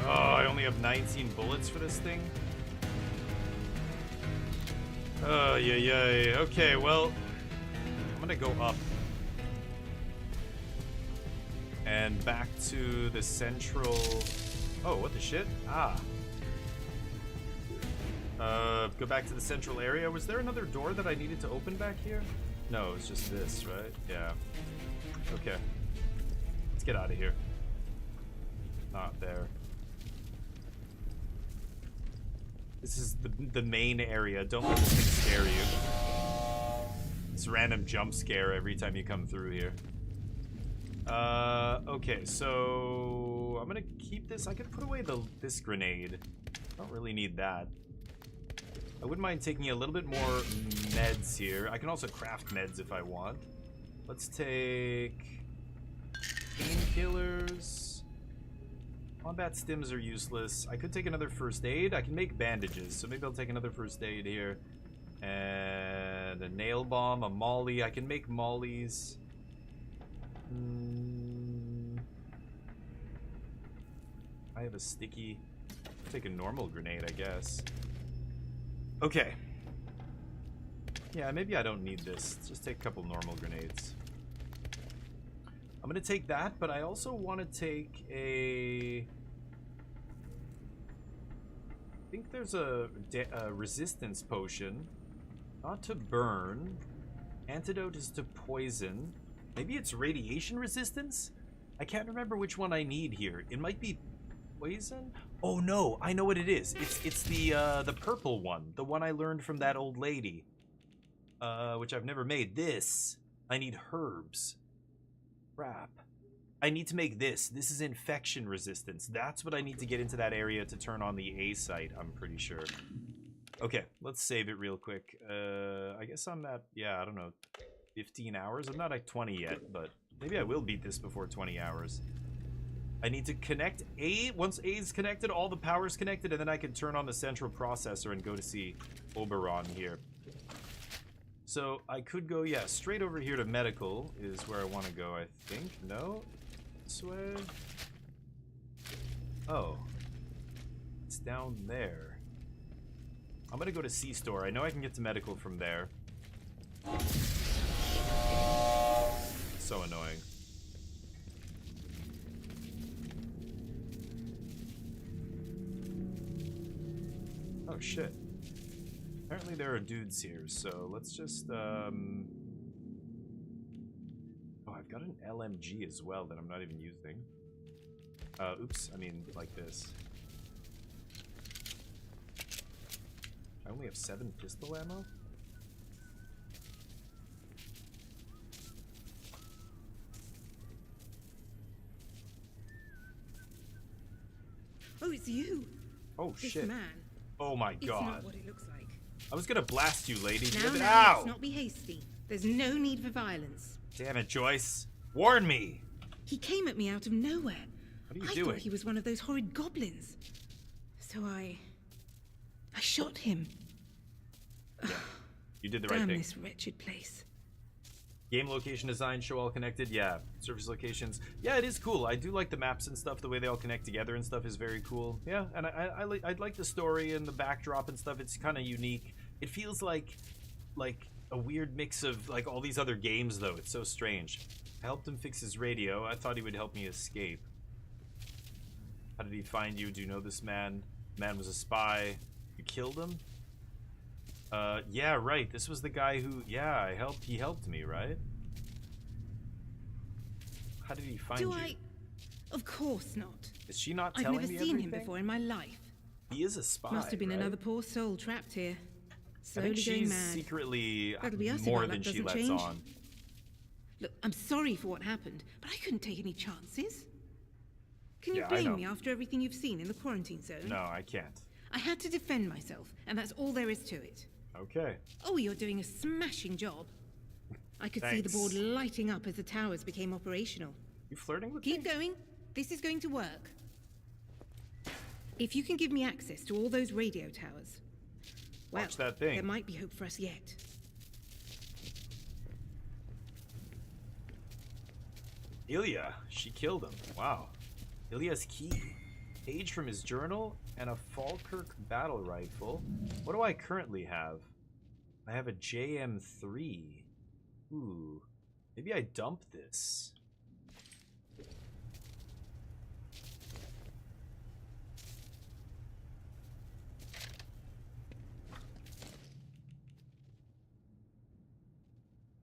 Oh, I only have 19 bullets for this thing? Oh, yeah. Okay, well, I'm gonna go up. And back to the central... oh, what the shit? Ah. Go back to the central area. Was there another door that I needed to open back here? No, it's just this, right? Yeah. Okay. Let's get out of here. Not there. This is the main area. Don't let this thing scare you. This random jump scare every time you come through here. Okay, so I'm gonna keep this. I could put away this grenade. Don't really need that. I wouldn't mind taking a little bit more meds here. I can also craft meds if I want. Let's take painkillers. Combat stims are useless. I could take another first aid. I can make bandages, so maybe I'll take another first aid here. And a nail bomb, a molly. I can make mollies. I have a sticky. I'll take a normal grenade, I guess. Okay. Yeah, maybe I don't need this. Let's just take a couple normal grenades. I'm gonna take that, but I also want to take a... I think there's a resistance potion. Not to burn. Antidote is to poison. Maybe it's radiation resistance? I can't remember which one I need here. It might be poison? Oh no, I know what it is. It's the purple one. The one I learned from that old lady. Which I've never made. This. I need herbs. Crap. I need to make this. This is infection resistance. That's what I need to get into that area to turn on the A site, I'm pretty sure. Okay, let's save it real quick. I guess I'm at, yeah, I don't know, 15 hours? I'm not at 20 yet, but maybe I will beat this before 20 hours. I need to connect A. Once A is connected, all the power's connected, and then I can turn on the central processor and go to see Oberon here. So I could go, yeah, straight over here to medical is where I want to go, I think. No? This way? Oh. It's down there. I'm gonna go to C-Store. I know I can get to medical from there. So annoying. Oh shit. Apparently there are dudes here, so let's just oh, I've got an LMG as well that I'm not even using. Oops, I mean like this. I only have 7 pistol ammo? Oh, it's you. Oh This shit. man. Oh my It's god. not what it looks like. I was gonna blast you, lady. Now, Ow! let's not be hasty. There's no need for violence. Damn it, Joyce. Warn me. He came at me out of nowhere. What are you I doing? thought he was one of those horrid goblins. So I shot him. Yeah. You did the right Damn thing. this wretched place. Game location design, show all connected. Yeah. Surface locations. Yeah, it is cool. I do like the maps and stuff. The way they all connect together and stuff is very cool. Yeah, and I like the story and the backdrop and stuff. It's kind of unique. It feels like a weird mix of like all these other games though. It's so strange. I helped him fix his radio. I thought he would help me escape. How did he find you? Do you know this man? Man was a spy. You killed him? Yeah, right. This was the guy who, yeah, he helped me, right? How did he find you? Of course not. Is she not I've telling never me seen everything? him before in my life. He is a spy, Must have been right? another poor soul trapped here. I Slowly think going she's mad. secretly That'll be us if more our than luck she doesn't lets change. on. Look, I'm sorry for what happened, but I couldn't take any chances. Can you Yeah, I blame know. me after everything you've seen in the quarantine zone? No, I can't. I had to defend myself, and that's all there is to it. Okay. Oh, you're doing a smashing job. I could see the Thanks. board lighting up as the towers became operational. You flirting with Keep me? going. This is going to work. If you can give me access to all those radio towers, well, Watch that thing. there might be hope for us yet. Ilya, she killed him. Wow. Ilya's key. Page from his journal and a Falkirk battle rifle. What do I currently have? I have a JM3. Ooh. Maybe I dump this.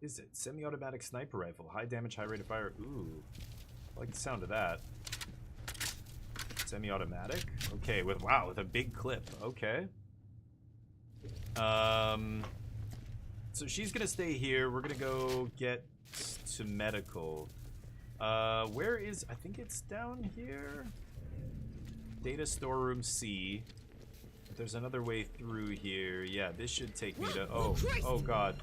Is it? Semi-automatic sniper rifle. High damage, high rate of fire. Ooh. I like the sound of that. Semi-automatic? Okay, with a big clip. Okay. So she's gonna stay here. We're gonna go get to medical. Where is, I think it's down here? Data storeroom C. There's another way through here. Yeah, this should take me to, oh god.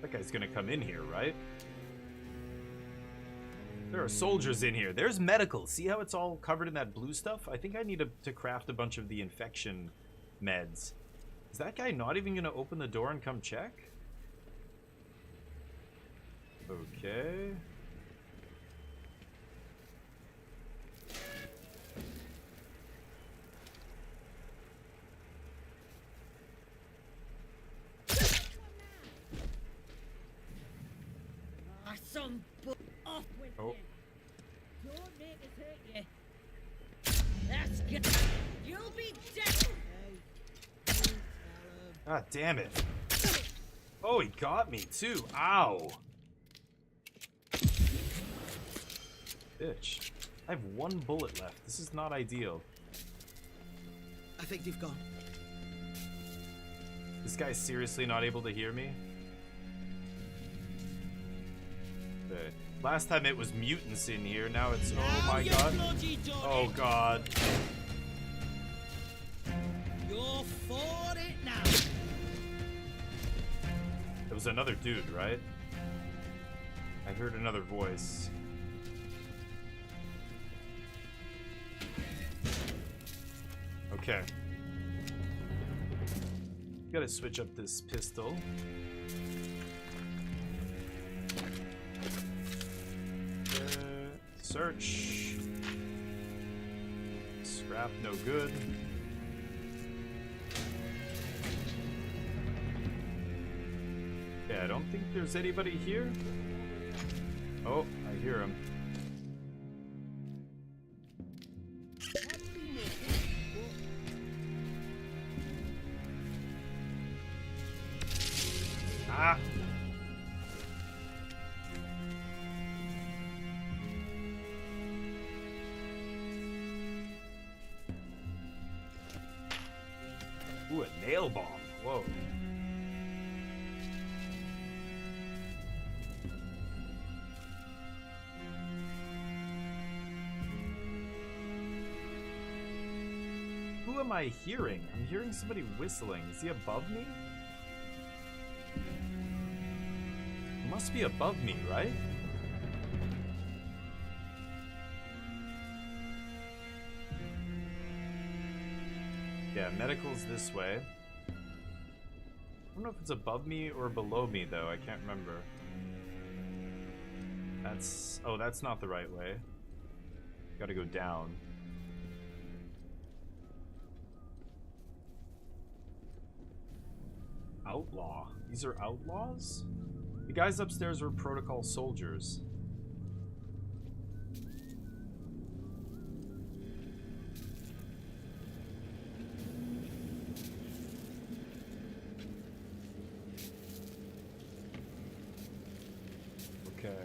That guy's gonna come in here, right? There are soldiers in here. There's medical. See how it's all covered in that blue stuff? I think I need to craft a bunch of the infection meds. Is that guy not even gonna open the door and come check? Okay. Some off with Oh. you. Don't make us hurt you. That's good. You'll be dead. Ah, damn it. Oh, he got me too. Ow. Bitch. I have 1 bullet left. This is not ideal. I think they've gone. This guy's seriously not able to hear me? Okay. Last time it was mutants in here, now it's, oh my god. Oh god. You're for it now. It was another dude, right? I heard another voice. Okay. Gotta switch up this pistol. Search. Scrap, no good. Yeah, I don't think there's anybody here. Oh, I hear him. Ah! Ooh, a nail bomb. Whoa. Who am I hearing? I'm hearing somebody whistling. Is he above me? He must be above me, right? Yeah, medical's this way. I don't know if it's above me or below me, though. I can't remember. That's... Oh, that's not the right way. Gotta go down. Outlaw. These are outlaws? The guys upstairs were protocol soldiers. Okay.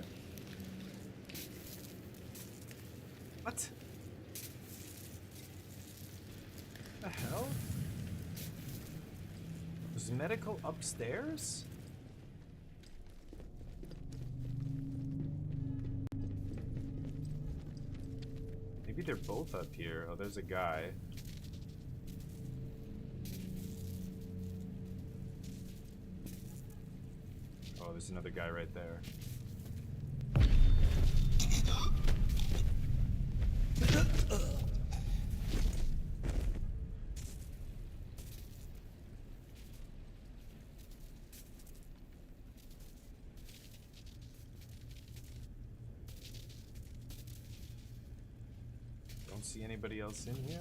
What? The hell? Was medical upstairs? Maybe they're both up here. Oh, there's a guy. Oh, there's another guy right there. Don't see anybody else in here.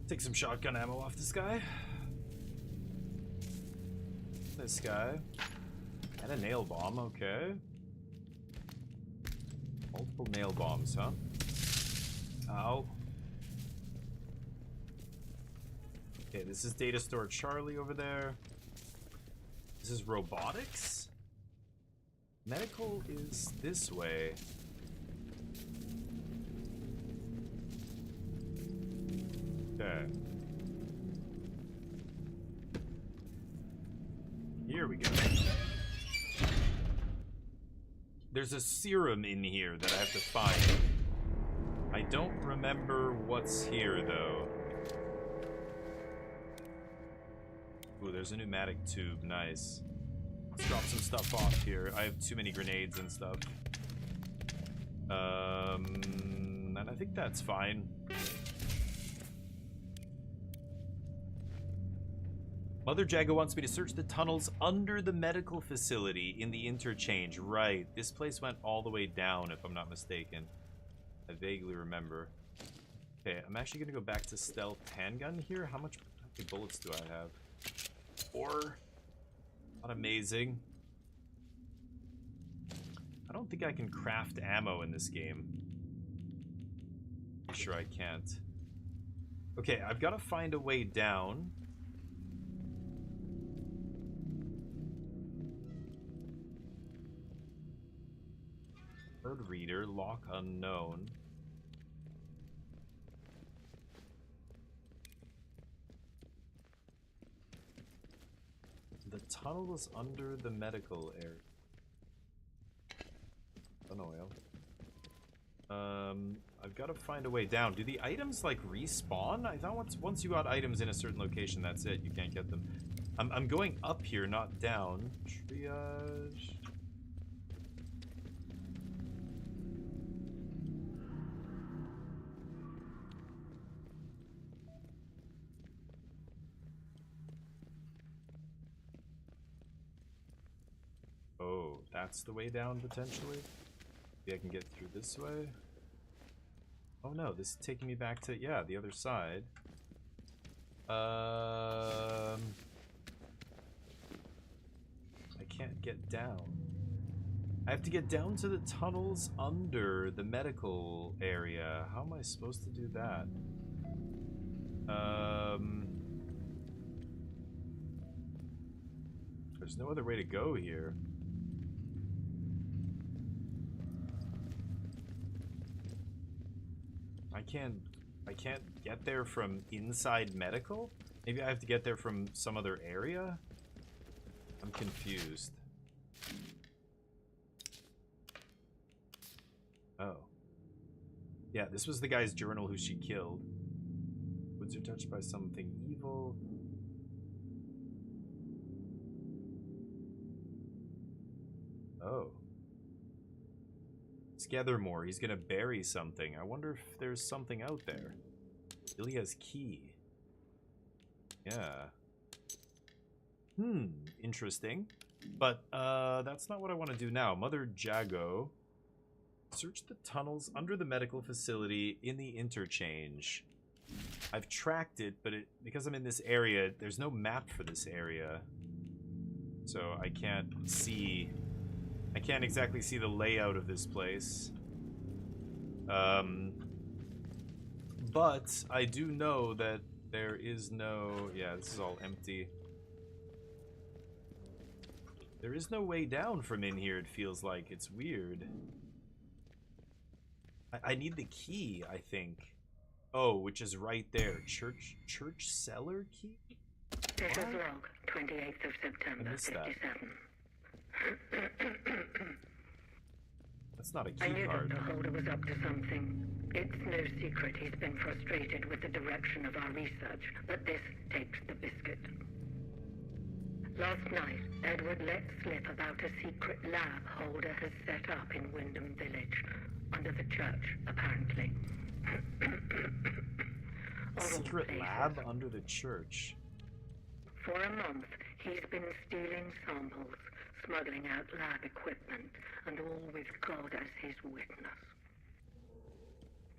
Take some shotgun ammo off this guy. This guy. And a nail bomb, okay. Multiple nail bombs, huh? Ow. Okay, this is Data Store Charlie over there. This is robotics? Medical is this way. Okay. Here we go. There's a serum in here that I have to find. I don't remember what's here, though. Ooh, there's a pneumatic tube. Nice. Let's drop some stuff off here. I have too many grenades and stuff. And I think that's fine. Mother Jaga wants me to search the tunnels under the medical facility in the interchange. Right. This place went all the way down, if I'm not mistaken. I vaguely remember. Okay, I'm actually going to go back to stealth handgun here. How many bullets do I have? 4. Not amazing. I don't think I can craft ammo in this game. I'm sure I can't. Okay, I've got to find a way down. Bird reader, lock unknown. The tunnels under the medical area. Unoil. I've got to find a way down. Do the items like respawn? I thought once you got items in a certain location, that's it. You can't get them. I'm going up here, not down. Triage. Oh, that's the way down potentially. Maybe I can get through this way. Oh no, this is taking me back to, yeah, the other side. I can't get down. I have to get down to the tunnels under the medical area. How am I supposed to do that? There's no other way to go here. I can't get there from inside medical? Maybe I have to get there from some other area? I'm confused. Oh. Yeah, this was the guy's journal who she killed. Woods are touched by something evil. Oh. Let's gather more. He's gonna bury something. I wonder if there's something out there. Ilya's key. Yeah. Interesting. But, that's not what I want to do now. Mother Jago. Search the tunnels under the medical facility in the interchange. I've tracked it, but because I'm in this area, there's no map for this area. So I can't see... I can't exactly see the layout of this place. But I do know that there is no... Yeah, this is all empty. There is no way down from in here, it feels like. It's weird. I need the key, I think. Oh, which is right there. Church cellar key? This is log, 28th of September, 57. That's not a key I knew card. Dr. Holder was up to something. It's no secret he's been frustrated with the direction of our research, but this takes the biscuit. Last night, Edward let slip about a secret lab Holder has set up in Wyndham Village, under the church, apparently. Secret lab under the church? For a month, he's been stealing samples, smuggling out lab equipment, and all with God as his witness.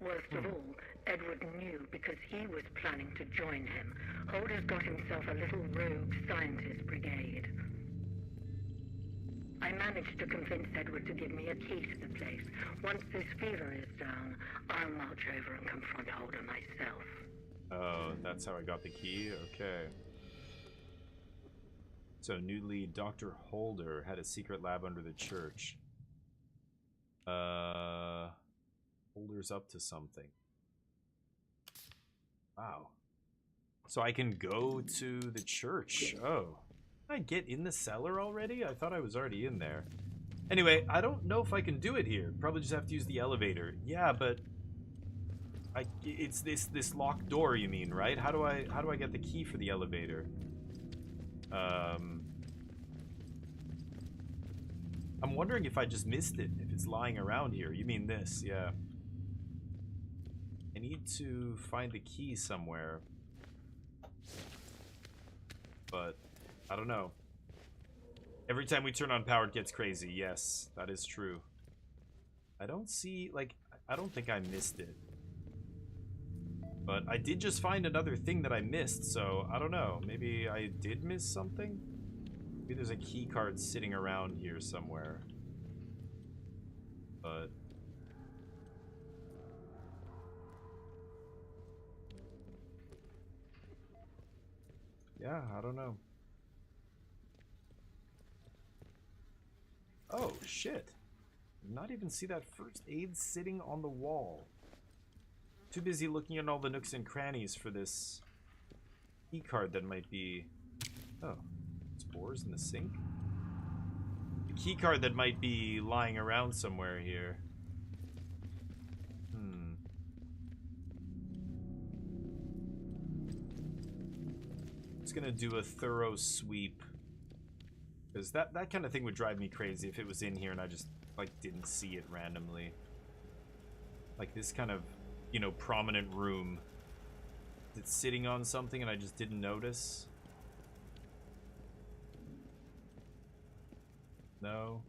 Worst of all, Edward knew because he was planning to join him. Holder's got himself a little rogue scientist brigade. I managed to convince Edward to give me a key to the place. Once this fever is down, I'll march over and confront Holder myself. Oh, that's how I got the key? Okay. So, new lead, Dr. Holder had a secret lab under the church. Holder's up to something. Wow. So I can go to the church. Oh. Can I get in the cellar already? I thought I was already in there. Anyway, I don't know if I can do it here. Probably just have to use the elevator. Yeah, but it's this locked door, you mean, right? How do I get the key for the elevator? I'm wondering if I just missed it, if it's lying around here. You mean this, yeah. I need to find the key somewhere. But I don't know. Every time we turn on power, it gets crazy. Yes, that is true. I don't see, like, I don't think I missed it. But I did just find another thing that I missed, so I don't know. Maybe I did miss something? Maybe there's a key card sitting around here somewhere. But... yeah, I don't know. Oh, shit. Did not even see that first aid sitting on the wall. Too busy looking at all the nooks and crannies for this key card that might be... oh, it's Oars in the sink? A key card that might be lying around somewhere here. Just gonna do a thorough sweep. Because that kind of thing would drive me crazy if it was in here and I just, like, didn't see it randomly. Like this kind of, you know, prominent room. It's sitting on something and I just didn't notice. No.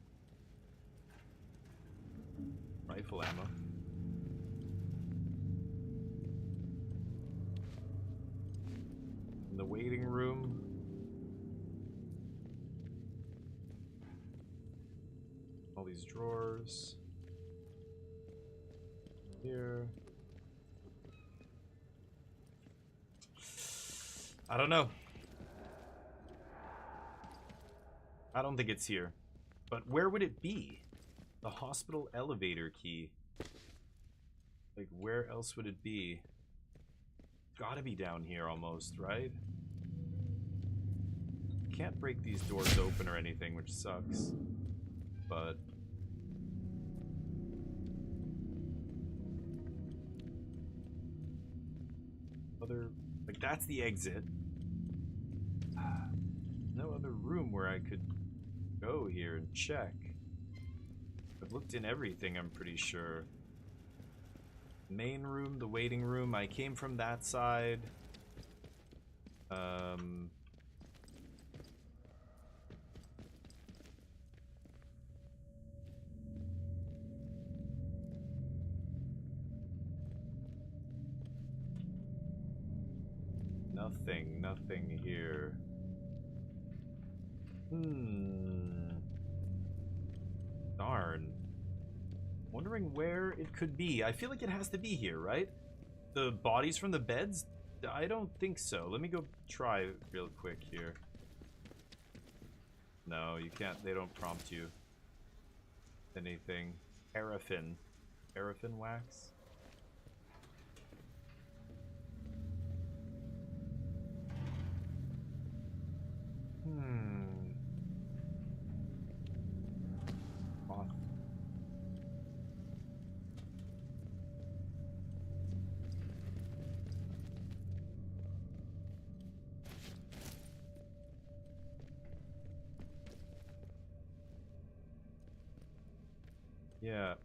Rifle ammo. In the waiting room. All these drawers. Here. I don't know. I don't think it's here. But where would it be? The hospital elevator key. Like, where else would it be? Gotta be down here almost, right? Can't break these doors open or anything, which sucks. But... like, that's the exit. No other room where I could go here and check. I've looked in everything, I'm pretty sure. Main room, the waiting room. I came from that side. Nothing here. Darn. Wondering where it could be. I feel like it has to be here, right? The bodies from the beds? I don't think so. Let me go try real quick here. No, you can't. They don't prompt you. Anything. Paraffin. Paraffin wax? Moth. Yeah.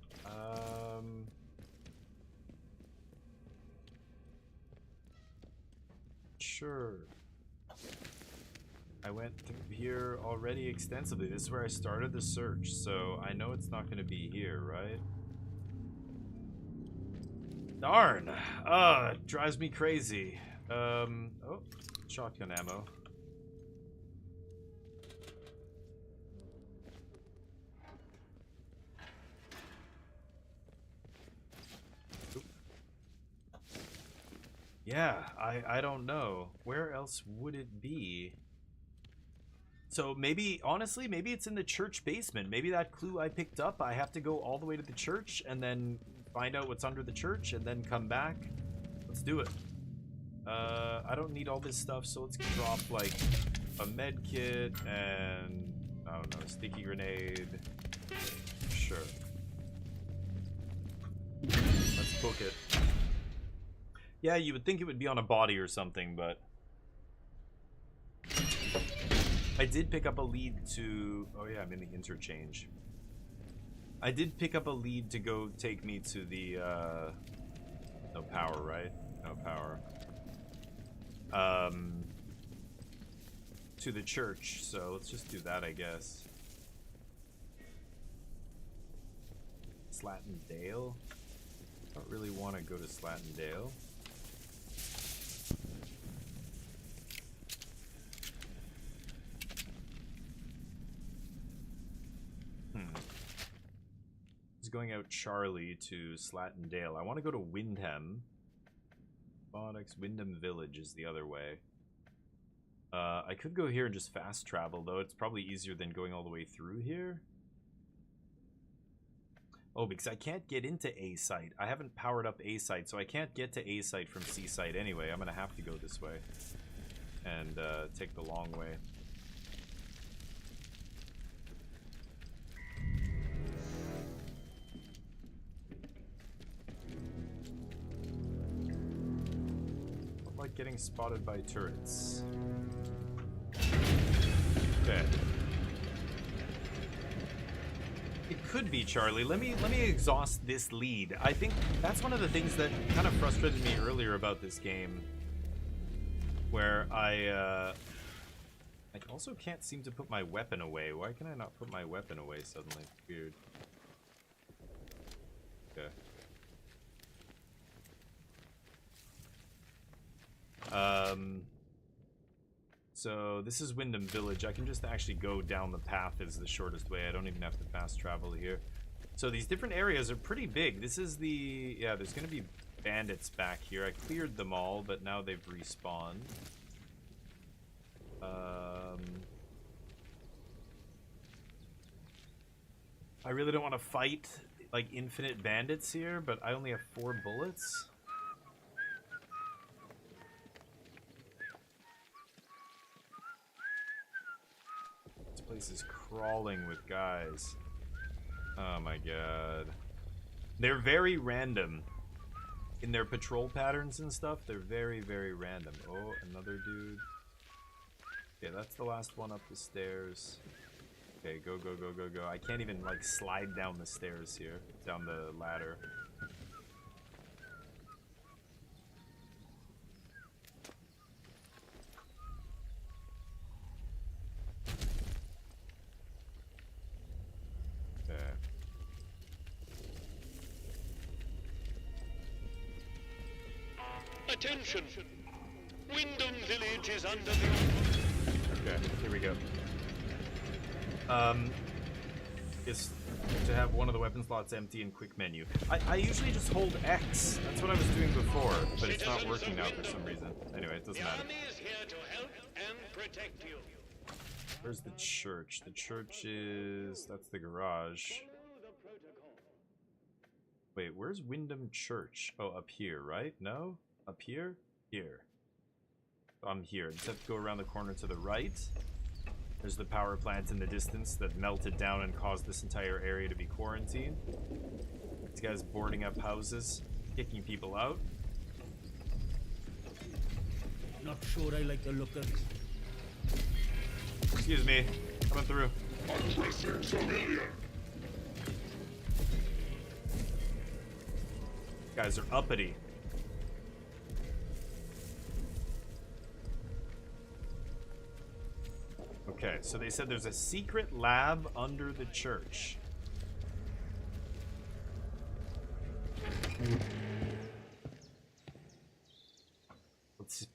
Sure. I went through here already extensively. This is where I started the search, so I know it's not going to be here, right? Darn! It drives me crazy. Oh, shotgun ammo. Yeah, I don't know. Where else would it be? So maybe, honestly, maybe it's in the church basement. Maybe that clue I picked up, I have to go all the way to the church and then find out what's under the church and then come back. Let's do it. I don't need all this stuff, so let's drop, like, a med kit and, I don't know, a sticky grenade. Sure. Let's book it. Yeah, you would think it would be on a body or something, but... I did pick up a lead to... Oh yeah, I'm in the interchange. I did pick up a lead to go take me to the, no power, right? No power. To the church, so let's just do that, I guess. Slattendale? I don't really want to go to Slattendale. Going out Charlie to Slattendale. I want to go to Windham. Bonix, Windham Village is the other way. I could go here and just fast travel, though. It's probably easier than going all the way through here. Oh, because I can't get into A site. I haven't powered up A site, so I can't get to A site from C site anyway. I'm going to have to go this way and take the long way. like getting spotted by turrets. Okay. It could be Charlie. Let me exhaust this lead. I think that's one of the things that kind of frustrated me earlier about this game, where I also can't seem to put my weapon away. Why can I not put my weapon away suddenly? It's weird. Okay. So this is Windham Village. I can just actually go down the path as the shortest way. I don't even have to fast travel here. So these different areas are pretty big. This is the... Yeah, there's going to be bandits back here. I cleared them all, but now they've respawned. I really don't want to fight, like, infinite bandits here, but I only have 4 bullets. This place is crawling with guys. Oh my god. They're very random. In their patrol patterns and stuff, they're very, very random. Oh, another dude. Okay, that's the last one up the stairs. Okay, go, go, go, go, go. I can't even, like, slide down the stairs here. Down the ladder. Okay. Attention! Windham Village is under the... Okay, here we go. Is to have one of the weapon slots empty in quick menu. I usually just hold X. That's what I was doing before, but it's not working now for some reason. Anyway, it doesn't matter. The army is here to help and protect you. Where's the church? The church is... That's the garage. Wait, where's Windham Church? Oh, up here, right? No? Up here? Here. I'm here. Just have to go around the corner to the right. There's the power plant in the distance that melted down and caused this entire area to be quarantined. These guys boarding up houses, kicking people out. Not sure I like the look of it. Excuse me, coming through. Guys are uppity. Okay, so they said there's a secret lab under the church.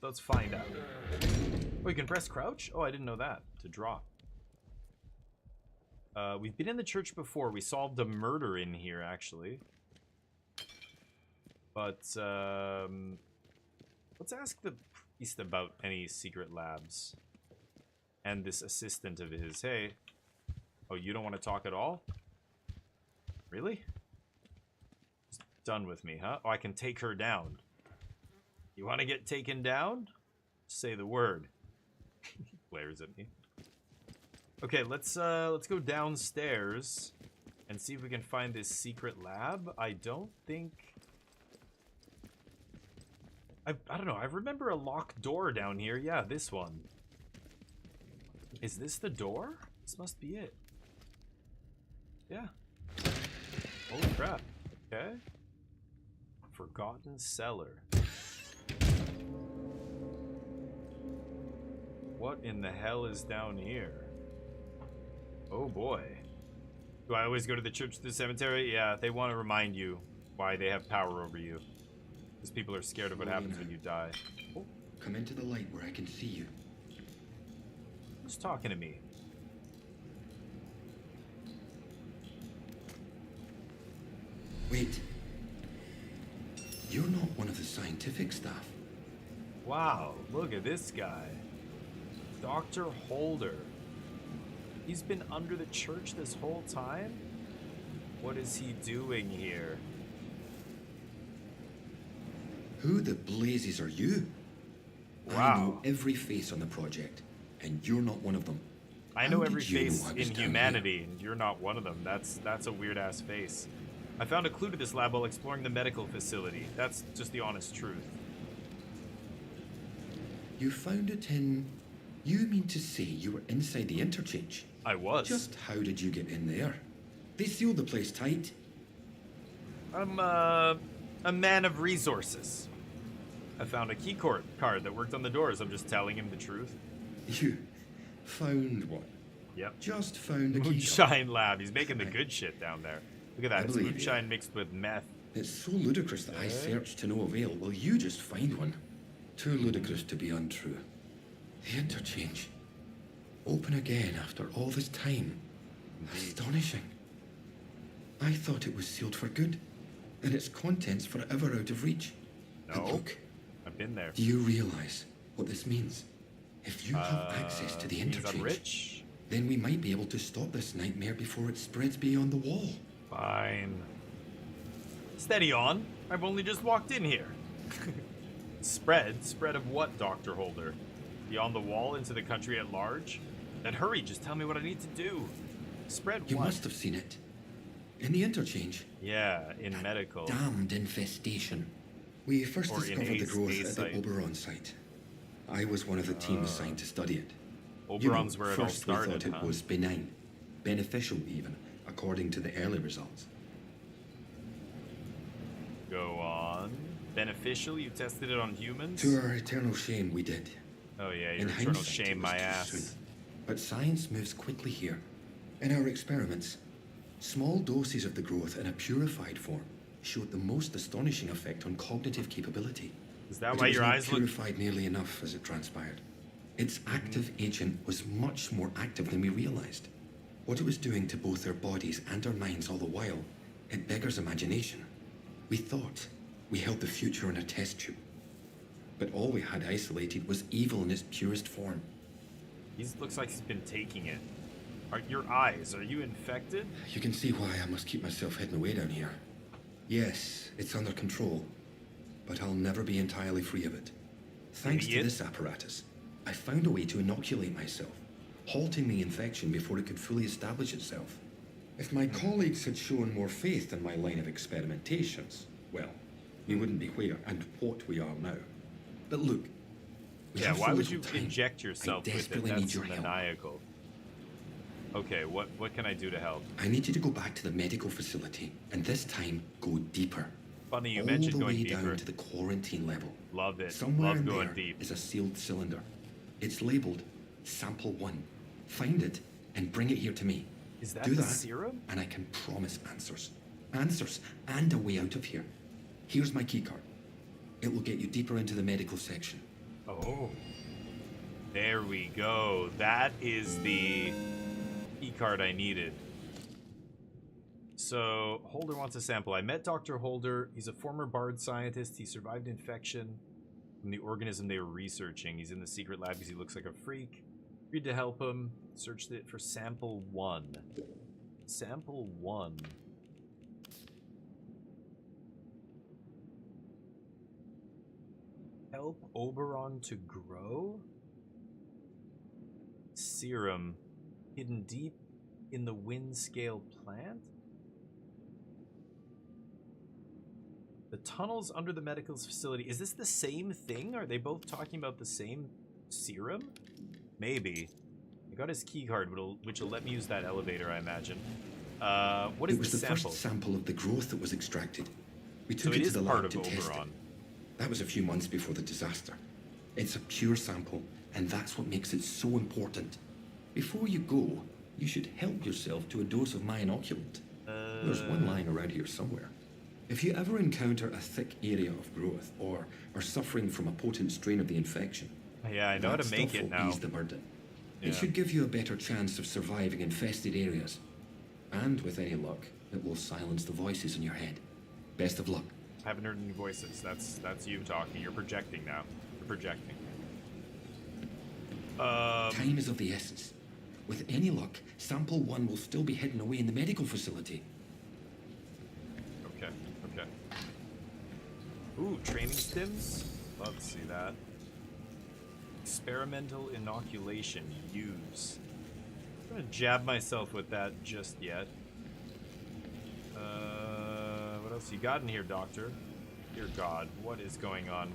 Let's find out. Oh, you can press crouch? Oh, I didn't know that. To drop. We've been in the church before. We solved a murder in here, actually. But, let's ask the priest about any secret labs. And this assistant of his. Hey. Oh, you don't want to talk at all? Really? Just done with me, huh? Oh, I can take her down. You want to get taken down? Say the word. Glares at me. Okay, let's go downstairs and see if we can find this secret lab. I don't think... I don't know. I remember a locked door down here. Yeah, this one. Is this the door? This must be it. Yeah. Holy crap. Okay. Forgotten cellar. What in the hell is down here? Oh boy. Do I always go to the church to the cemetery? Yeah, they want to remind you why they have power over you. Because people are scared of what happens when you die. Oh. Come into the light where I can see you. Who's talking to me? Wait. You're not one of the scientific staff. Wow, look at this guy. Dr. Holder. He's been under the church this whole time? What is he doing here? Who the blazes are you? Wow. I know every face on the project, and you're not one of them. I know every face in humanity, and you're not one of them. That's a weird-ass face. I found a clue to this lab while exploring the medical facility. That's just the honest truth. You found it in... You mean to say you were inside the interchange? I was. Just how did you get in there? They sealed the place tight. I'm a man of resources. I found a key card that worked on the doors. I'm just telling him the truth. You found one? Yep. Just found a key Moonshine Lab. He's making the good shit down there. Look at that. It's believe moonshine mixed with meth. It's so ludicrous that I searched to no avail. Will you just find one? Too ludicrous to be untrue. The interchange. Open again after all this time. Astonishing. I thought it was sealed for good, and its contents forever out of reach. No. But look, I've been there. do you realize what this means? If you have access to the means I'm interchange, rich. then we might be able to stop this nightmare before it spreads beyond the wall. Fine. Steady on. I've only just walked in here. Spread? Spread of what, Dr. Holder? Beyond the wall into the country at large? Then hurry, just tell me what I need to do. Spread You what? must have seen it. In the interchange. Yeah, in medical. Damned infestation. We first Or in discovered the growth A at the site. Oberon site. I was one of the team assigned to study it. Oberon's where it all first we started, thought it huh? was benign. Beneficial even, according to the early results. Go on. Beneficial? You tested it on humans? To our eternal shame, we did. Oh yeah, In your eternal hindsight, it shame was my too ass. soon. But science moves quickly here. In our experiments, small doses of the growth in a purified form showed the most astonishing effect on cognitive capability. Is that But why it was your not eyes look... purified nearly enough, as it transpired. Its active agent was much more active than we realized. What it was doing to both our bodies and our minds all the while, it beggars imagination. We thought we held the future in a test tube. But all we had isolated was evil in its purest form. He looks like he's been taking it. Are your eyes, are you infected? You can see why I must keep myself hidden away down here. Yes, it's under control, but I'll never be entirely free of it. Thanks to Idiot. this apparatus, I found a way to inoculate myself, halting the infection before it could fully establish itself. If my colleagues had shown more faith in my line of experimentations, well, we wouldn't be where and what we are now. But look, we Yeah, have why so would little you time. inject yourself I with it? desperately That's need your help. maniacal. Okay, what can I do to help? I need you to go back to the medical facility, and this time go deeper. Funny you all mentioned the going way deeper. down to the quarantine level. Love it. Somewhere Love in going there deep. is a sealed cylinder. It's labeled Sample 1. Find it and bring it here to me. Is that Do the that, serum? and I can promise answers. Answers and a way out of here. Here's my keycard. It will get you deeper into the medical section. Oh. There we go. That is the e-card I needed. So, Holder wants a sample. I met Dr. Holder. He's a former Bard scientist. He survived infection from the organism they were researching. He's in the secret lab because he looks like a freak. Agreed to help him. Searched it for Sample 1. Sample 1. Help Oberon to grow? Serum. Hidden deep in the wind scale plant? The tunnels under the medical facility. Is this the same thing? Are they both talking about the same serum? Maybe. I got his key card, which will let me use that elevator, I imagine. What is It was the the sample? first sample of the growth that was extracted. We So took it it to is the part lab of to test it. Oberon. That was a few months before the disaster. It's a pure sample, and that's what makes it so important. Before you go, you should help yourself to a dose of my inoculant. There's one lying around here somewhere. If you ever encounter a thick area of growth, or are suffering from a potent strain of the infection, Yeah, I know how to that make stuff it will now. ease the burden. Yeah. It should give you a better chance of surviving infested areas. And with any luck, it will silence the voices in your head. Best of luck. I haven't heard any voices. That's you talking. You're projecting now. You're projecting. Time is of the essence. With any luck, Sample 1 will still be hidden away in the medical facility. Okay, okay. Ooh, training stims? Love to see that. Experimental inoculation. Use. I'm gonna jab myself with that just yet. What else you got in here, Doctor? Dear God, what is going on?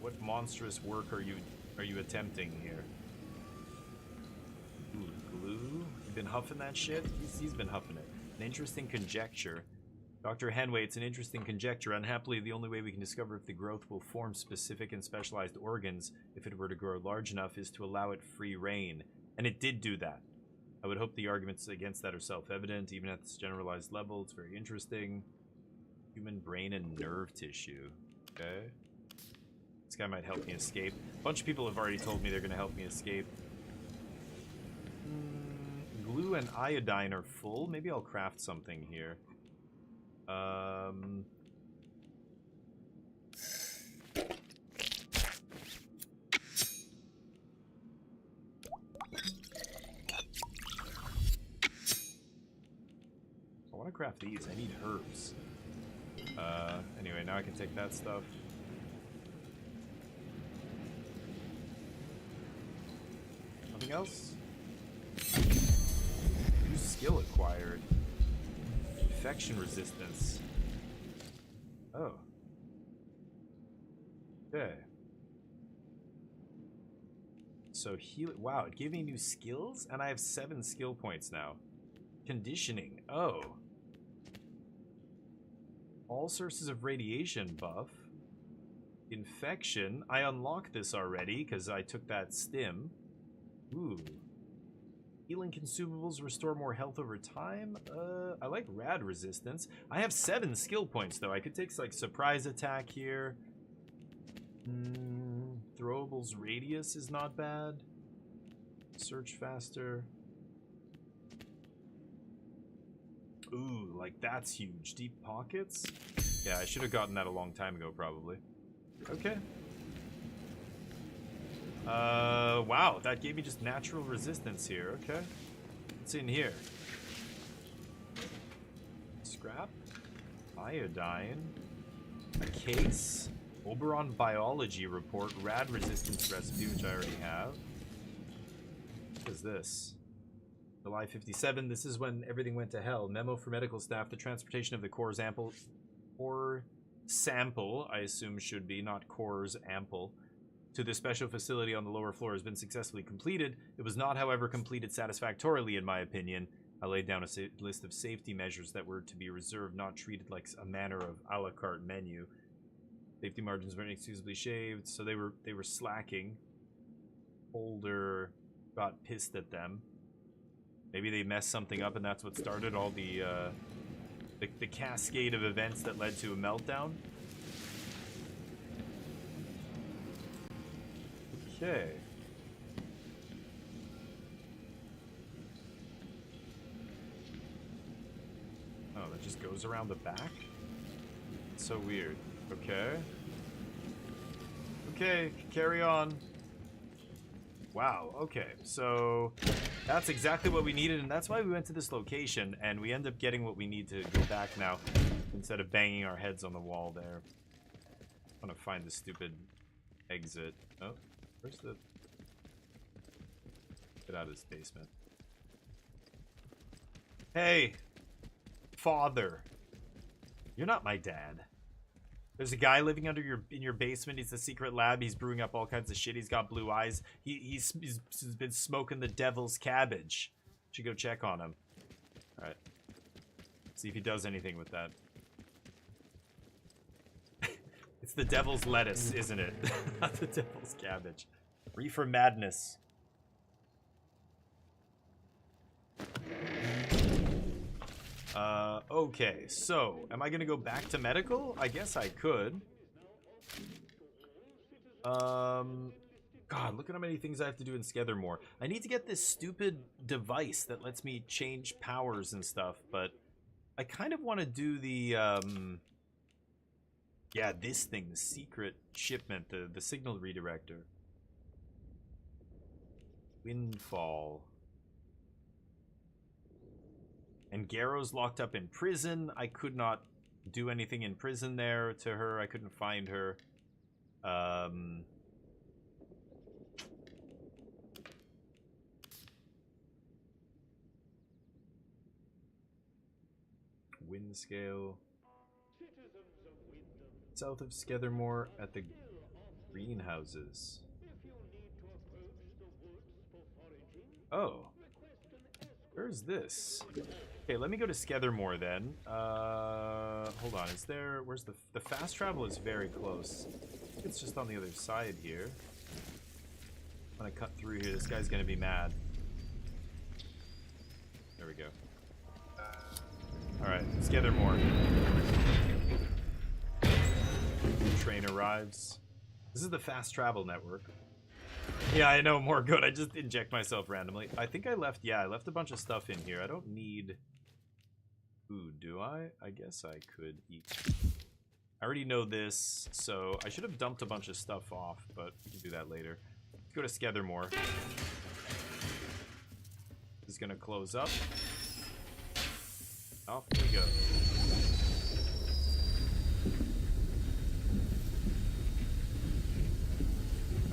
What monstrous work are you are you attempting here? Ooh, glue? You've been huffing that shit? He's been huffing it. An interesting conjecture. Dr. Henway, it's an interesting conjecture. Unhappily, the only way we can discover if the growth will form specific and specialized organs, if it were to grow large enough, is to allow it free reign. And it did do that. I would hope the arguments against that are self-evident, even at this generalized level. It's very interesting. Human brain and nerve tissue. Okay. This guy might help me escape. A bunch of people have already told me they're going to help me escape. Glue and iodine are full. Maybe I'll craft something here. I want to craft these. I need herbs. Anyway, now I can take that stuff. Nothing else? New skill acquired. Infection resistance. Oh. Okay. So heal. Wow, it gave me new skills, and I have 7 skill points now. Conditioning. Oh. All sources of radiation buff. Infection. I unlocked this already because I took that stim. Ooh. Healing consumables restore more health over time. I like rad resistance. I have 7 skill points though. I could take like surprise attack here. Throwables radius is not bad. Search faster. Ooh, like that's huge. Deep pockets? Yeah, I should have gotten that a long time ago probably. Okay. Wow, that gave me just natural resistance here. Okay. What's in here? Scrap? Iodine? A case? Oberon biology report. Rad resistance recipe, which I already have. What is this? July 57. This is when everything went to hell. Memo for medical staff. The transportation of the core sample, I assume should be, not cores ample, to the special facility on the lower floor has been successfully completed. It was not, however, completed satisfactorily, in my opinion. I laid down a list of safety measures that were to be reserved, not treated like a manner of a la carte menu. Safety margins weren't excusably shaved, so they were slacking. Holder got pissed at them. Maybe they messed something up, and that's what started all the cascade of events that led to a meltdown. Okay. Oh, that just goes around the back? It's so weird. Okay. Okay, carry on. Wow, okay. So that's exactly what we needed, and that's why we went to this location, and we end up getting what we need to go back now, instead of banging our heads on the wall there. I want to find the stupid exit. Oh. Where's the... Get out of this basement. Hey! Father. You're not my dad. There's a guy living in your basement. He's a secret lab. He's brewing up all kinds of shit. He's got blue eyes. He's been smoking the devil's cabbage. Should go check on him. Alright. See if he does anything with that. It's the devil's lettuce, isn't it? Not the devil's cabbage. Reefer madness. Okay, so am I gonna go back to medical? I guess I could. God, look at how many things I have to do in Skethermore. I need to get this stupid device that lets me change powers and stuff, but I kind of want to do the, yeah, this thing, the secret shipment, the signal redirector. Windfall. And Garrow's locked up in prison. I could not do anything in prison there to her. I couldn't find her. Wind scale. South of Skethermore at the greenhouses. Oh. Where's this? Okay, let me go to Skethermore then. Hold on. Is there... Where's the fast travel is very close. It's just on the other side here. I'm gonna cut through here. This guy's gonna be mad. There we go. Alright, Skethermore. Train arrives. This is the fast travel network. Yeah, I know, more good. I just inject myself randomly. I think I left... Yeah, I left a bunch of stuff in here. I don't need food, do I? I guess I could eat. I already know this, so I should have dumped a bunch of stuff off, but we can do that later. Let's go to Skethermore. This is gonna close up. Off we go.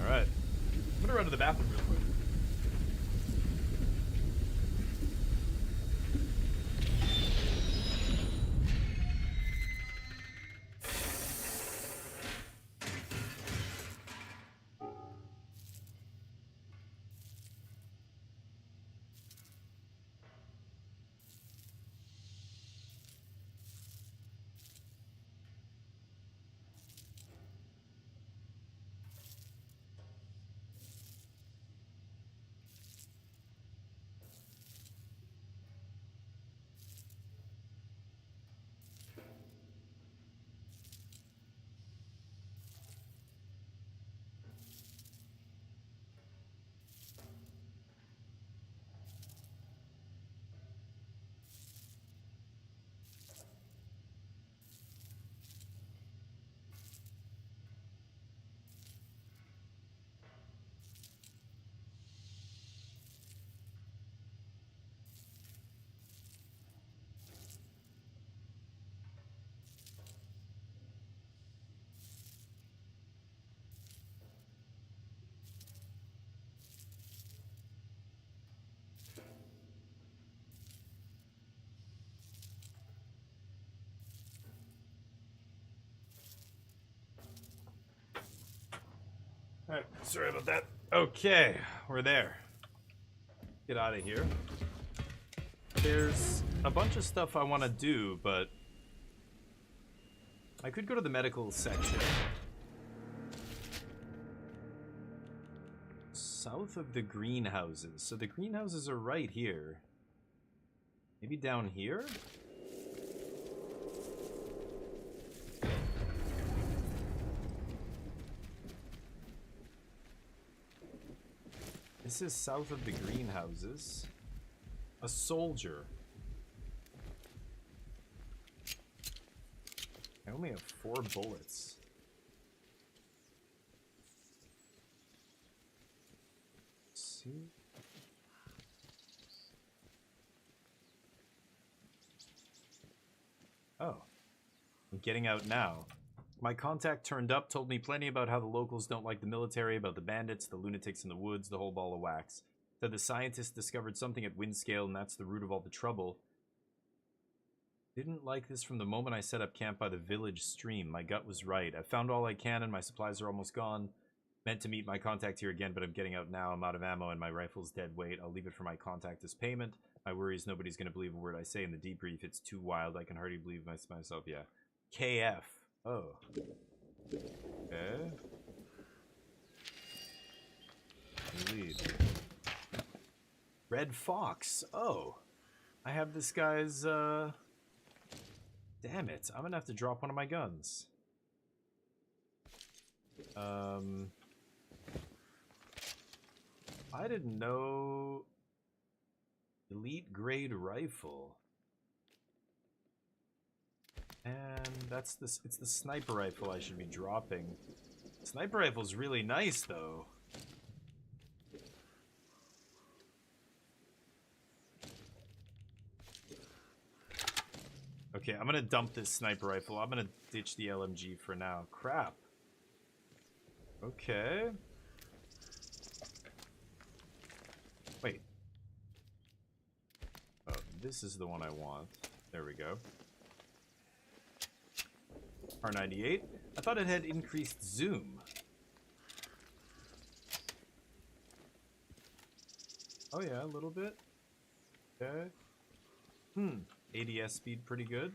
Alright. I'm gonna run to the bathroom real quick. Alright, sorry about that. Okay, we're there. Get out of here. There's a bunch of stuff I want to do, but I could go to the medical section. South of the greenhouses. So the greenhouses are right here. Maybe down here? This is south of the greenhouses. A soldier. I only have 4 bullets. Let's see. Oh. I'm getting out now. My contact turned up, told me plenty about how the locals don't like the military, about the bandits, the lunatics in the woods, the whole ball of wax. Said the scientists discovered something at Windscale, and that's the root of all the trouble. Didn't like this from the moment I set up camp by the village stream. My gut was right. I found all I can, and my supplies are almost gone. Meant to meet my contact here again, but I'm getting out now. I'm out of ammo, and my rifle's dead weight. I'll leave it for my contact as payment. My worry is nobody's going to believe a word I say in the debrief. It's too wild. I can hardly believe myself. Yeah. KF. Oh. Okay. Lead. Red Fox. Oh. I have this guy's, Damn it. I'm gonna have to drop one of my guns. I didn't know... Elite grade rifle. And that's this. It's the sniper rifle I should be dropping. Sniper rifle's really nice, though. Okay, I'm gonna dump this sniper rifle. I'm gonna ditch the LMG for now. Crap. Okay. Wait. Oh, this is the one I want. There we go. R98. I thought it had increased zoom. Oh yeah, a little bit. Okay. ADS speed pretty good.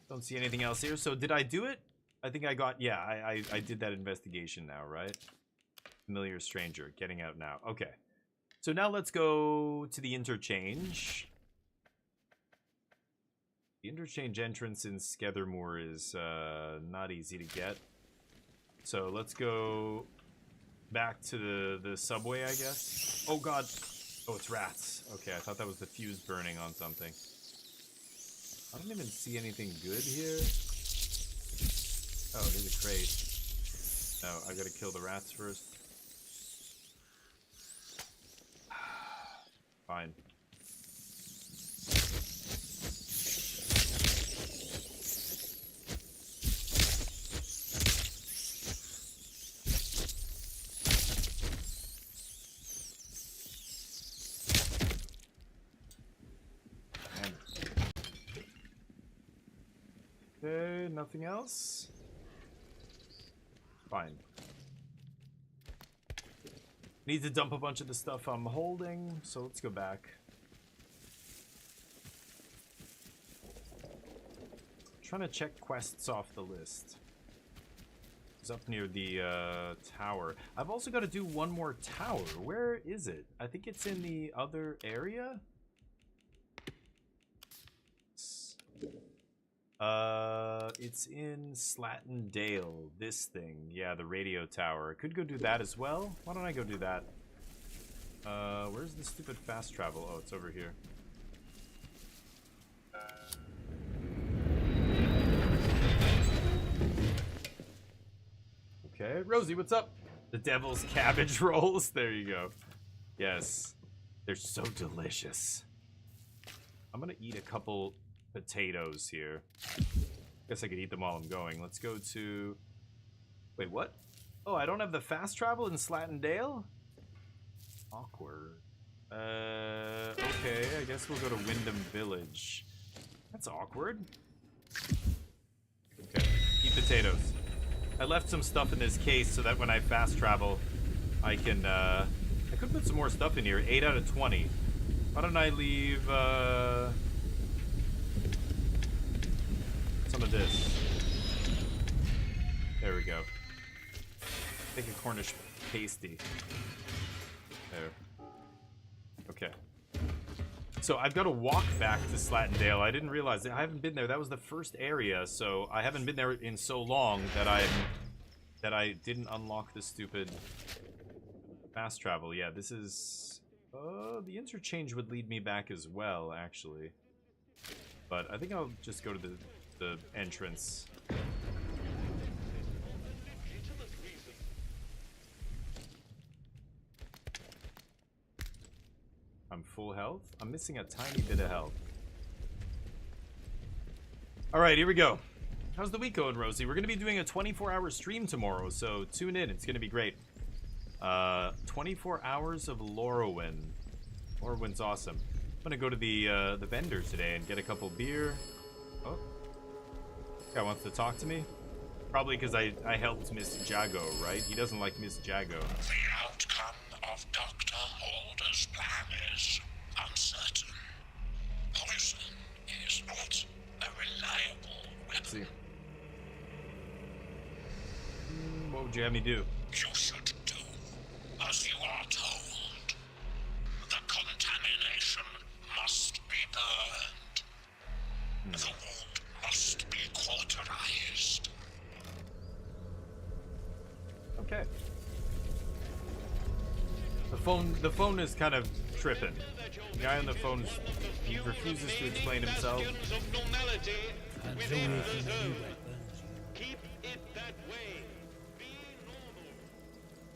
Don't see anything else here. So did I do it? I think I got, yeah, I did that investigation now, right? Familiar stranger, getting out now. Okay. So now let's go to the interchange. The interchange entrance in Skethermoor is not easy to get. So let's go back to the subway, I guess. Oh god. Oh, it's rats. Okay, I thought that was the fuse burning on something. I don't even see anything good here. Oh, there's a crate. No, I gotta kill the rats first. Fine. Okay, nothing else? Fine. Need to dump a bunch of the stuff I'm holding, so let's go back. Trying to check quests off the list. It's up near the tower. I've also got to do one more tower. Where is it? I think it's in the other area. It's in Slatten Dale, this thing. Yeah, the radio tower. I could go do that as well. Why don't I go do that? Where's the stupid fast travel? Oh, it's over here. Okay, Rosie, what's up? The devil's cabbage rolls. There you go. Yes, they're so delicious. I'm gonna eat a couple potatoes here. Guess I could eat them while I'm going. Let's go to... Wait, what? Oh, I don't have the fast travel in Slatten Dale? Awkward. Okay, I guess we'll go to Wyndham Village. That's awkward. Okay, eat potatoes. I left some stuff in this case so that when I fast travel, I can, I could put some more stuff in here. 8 out of 20. Why don't I leave, some of this. There we go. Take a Cornish pasty. There. Okay. So I've got to walk back to Slatten Dale. I didn't realize that. I haven't been there. That was the first area, so I haven't been there in so long that I didn't unlock the stupid fast travel. Yeah, this is the interchange would lead me back as well, actually. But I think I'll just go to the entrance. I'm full health? I'm missing a tiny bit of health. Alright, here we go. How's the week going, Rosie? We're going to be doing a 24-hour stream tomorrow, so tune in. It's going to be great. 24 hours of Lorwyn. Lorwyn's awesome. I'm going to go to the vendor today and get a couple beer. Oh. Guy wants to talk to me? Probably because I helped Miss Jago, right? He doesn't like Miss Jago. The outcome of Dr. Holder's plan is uncertain. Poison is not a reliable weapon. Let's see. What would you have me do? You should do as you are told. The contamination must be burned. The wound must be cauterized. Okay. The phone is kind of tripping. The guy on the phone, he refuses to explain himself. Keep it that way.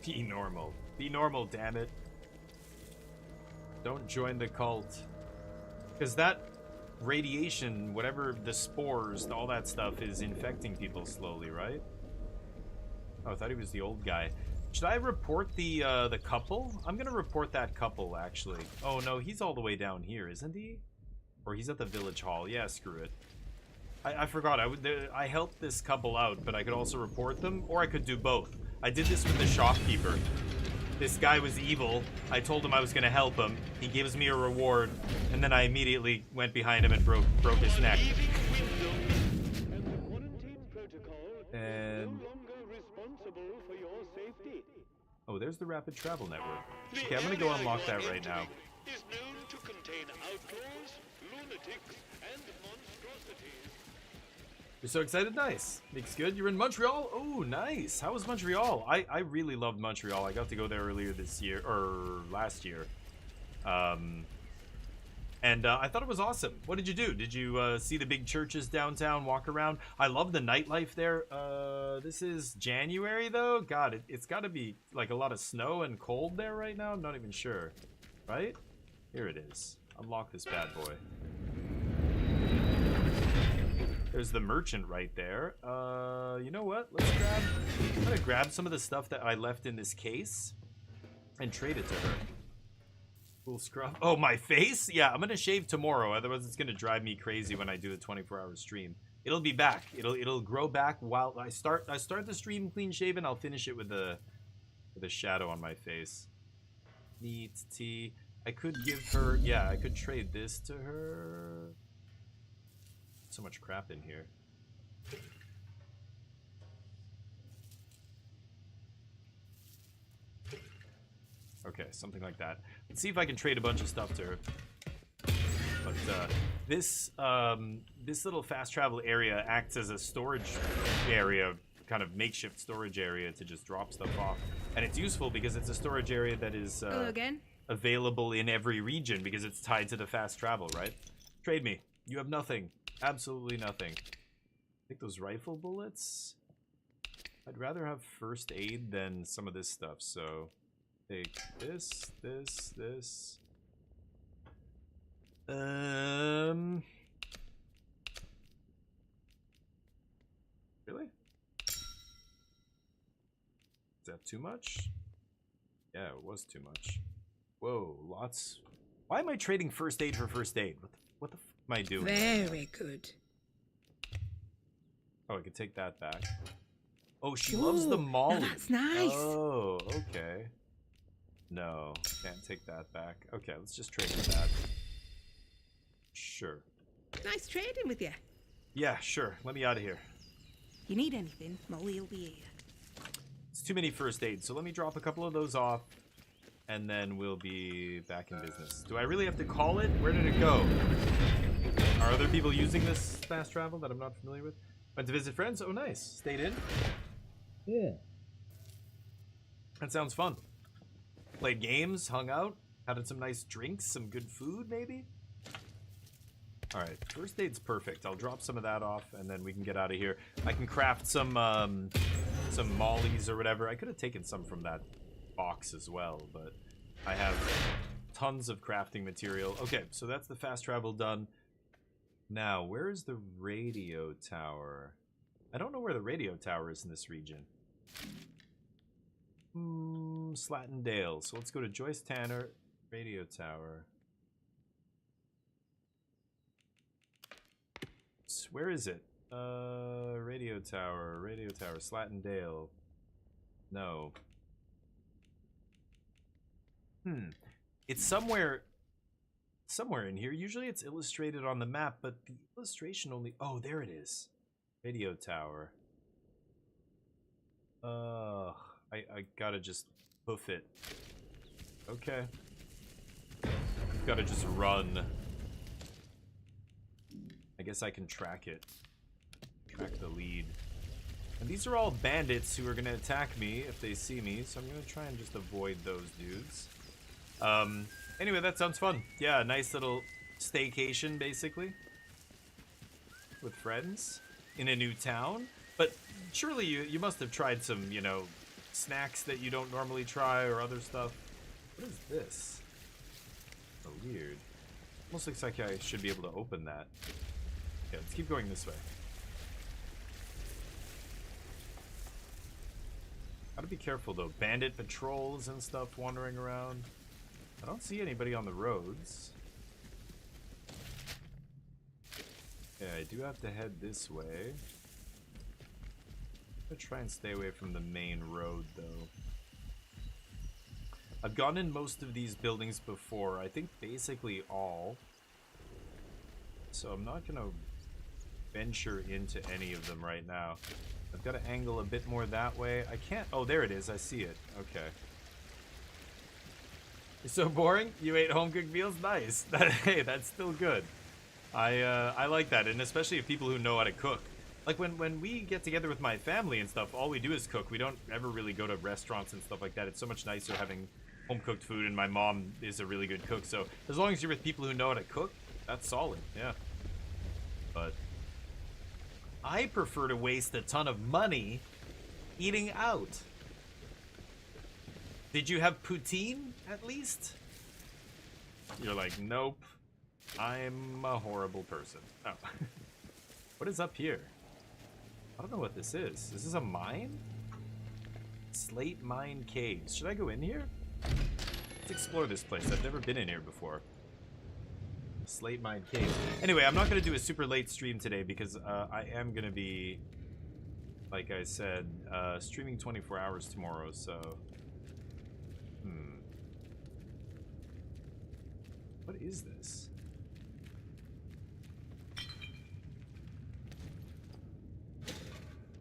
Be normal. Be normal, damn it. Don't join the cult. Because that radiation, whatever the spores, all that stuff is infecting people slowly, right? Oh, I thought he was the old guy. Should I report the couple? I'm gonna report that couple, actually. Oh no, he's all the way down here, isn't he? Or he's at the village hall. Yeah, screw it. I forgot. I helped this couple out, but I could also report them, or I could do both. I did this with the shopkeeper. This guy was evil. I told him I was gonna help him. He gives me a reward, and then I immediately went behind him and broke his neck. And oh, there's the rapid travel network. Okay, I'm gonna go unlock that right now. Is known to contain outlaws, lunatics, and monstrosities. You're so excited? Nice. Makes good. You're in Montreal? Oh, nice. How was Montreal? I really loved Montreal. I got to go there earlier this year, or last year. And I thought it was awesome. What did you do? Did you see the big churches downtown, walk around? I love the nightlife there. This is January, though. God, it's got to be like a lot of snow and cold there right now. I'm not even sure. Right? Here it is. Unlock this bad boy. There's the merchant right there. You know what? I'm gonna grab some of the stuff that I left in this case and trade it to her. Cool scruff. Oh, my face? Yeah, I'm gonna shave tomorrow. Otherwise, it's gonna drive me crazy when I do the 24-hour stream. It'll be back. It'll grow back while I start the stream clean shaven. I'll finish it with a shadow on my face. Neat tea. I could give her. Yeah, I could trade this to her. So much crap in here. Okay, something like that. Let's see if I can trade a bunch of stuff to her. But this little fast travel area acts as a storage area, kind of makeshift storage area to just drop stuff off. And it's useful because it's a storage area that is available in every region because it's tied to the fast travel, right? Trade me. You have nothing. Absolutely nothing. Take those rifle bullets. I'd rather have first aid than some of this stuff, so take this. Really? Is that too much? Yeah, it was too much. Whoa, lots. Why am I trading first aid for first aid? What the f am I doing? Very good. Oh, I could take that back. Oh, she loves the Molly. That's nice. Oh, okay. No, can't take that back. Okay, let's just trade for that. Sure. Nice trading with you. Yeah, sure. Let me out of here. You need anything, Molly will be here. It's too many first aids, so let me drop a couple of those off, and then we'll be back in business. Do I really have to call it? Where did it go? Are other people using this fast travel that I'm not familiar with? Went to visit friends? Oh, nice. Stayed in? Yeah. That sounds fun. Played games, hung out, had some nice drinks, some good food, maybe? Alright, first aid's perfect. I'll drop some of that off, and then we can get out of here. I can craft some mollies or whatever. I could have taken some from that box as well, but I have tons of crafting material. Okay, so that's the fast travel done. Now, where is the radio tower? I don't know where the radio tower is in this region. Slatin Dale. So let's go to Joyce Tanner, radio tower. Where is it? Radio tower, Slatin Dale. No. It's somewhere in here. Usually it's illustrated on the map, but the illustration only... Oh, there it is. Radio tower. I gotta just hoof it. Okay. We've gotta just run. I guess I can track it. Track the lead. And these are all bandits who are gonna attack me if they see me, so I'm gonna try and just avoid those dudes. Anyway, that sounds fun. Yeah, nice little staycation, basically. With friends. In a new town. But surely you must have tried some, you know, snacks that you don't normally try or other stuff. What is this? Oh, weird. Almost looks like I should be able to open that. Okay, let's keep going this way. Gotta be careful though. Bandit patrols and stuff wandering around. I don't see anybody on the roads. Yeah, I do have to head this way. I'm gonna try and stay away from the main road though. I've gone in most of these buildings before. I think basically all. So I'm not gonna venture into any of them right now. I've got to angle a bit more that way. I can't. Oh, there it is. I see it. Okay. It's so boring. You ate home cooked meals. Nice. Hey, that's still good. I like that, and especially if people who know how to cook. Like when we get together with my family and stuff, all we do is cook. We don't ever really go to restaurants and stuff like that. It's so much nicer having home cooked food, and my mom is a really good cook. So as long as you're with people who know how to cook, that's solid. Yeah. But I prefer to waste a ton of money eating out. Did you have poutine at least? You're like, nope. I'm a horrible person. Oh. What is up here? I don't know what this is. Is this a mine? Slate Mine Caves. Should I go in here? Let's explore this place. I've never been in here before. Slate Mine Caves. Anyway, I'm not going to do a super late stream today because I am going to be, like I said, streaming 24 hours tomorrow, so... What is this?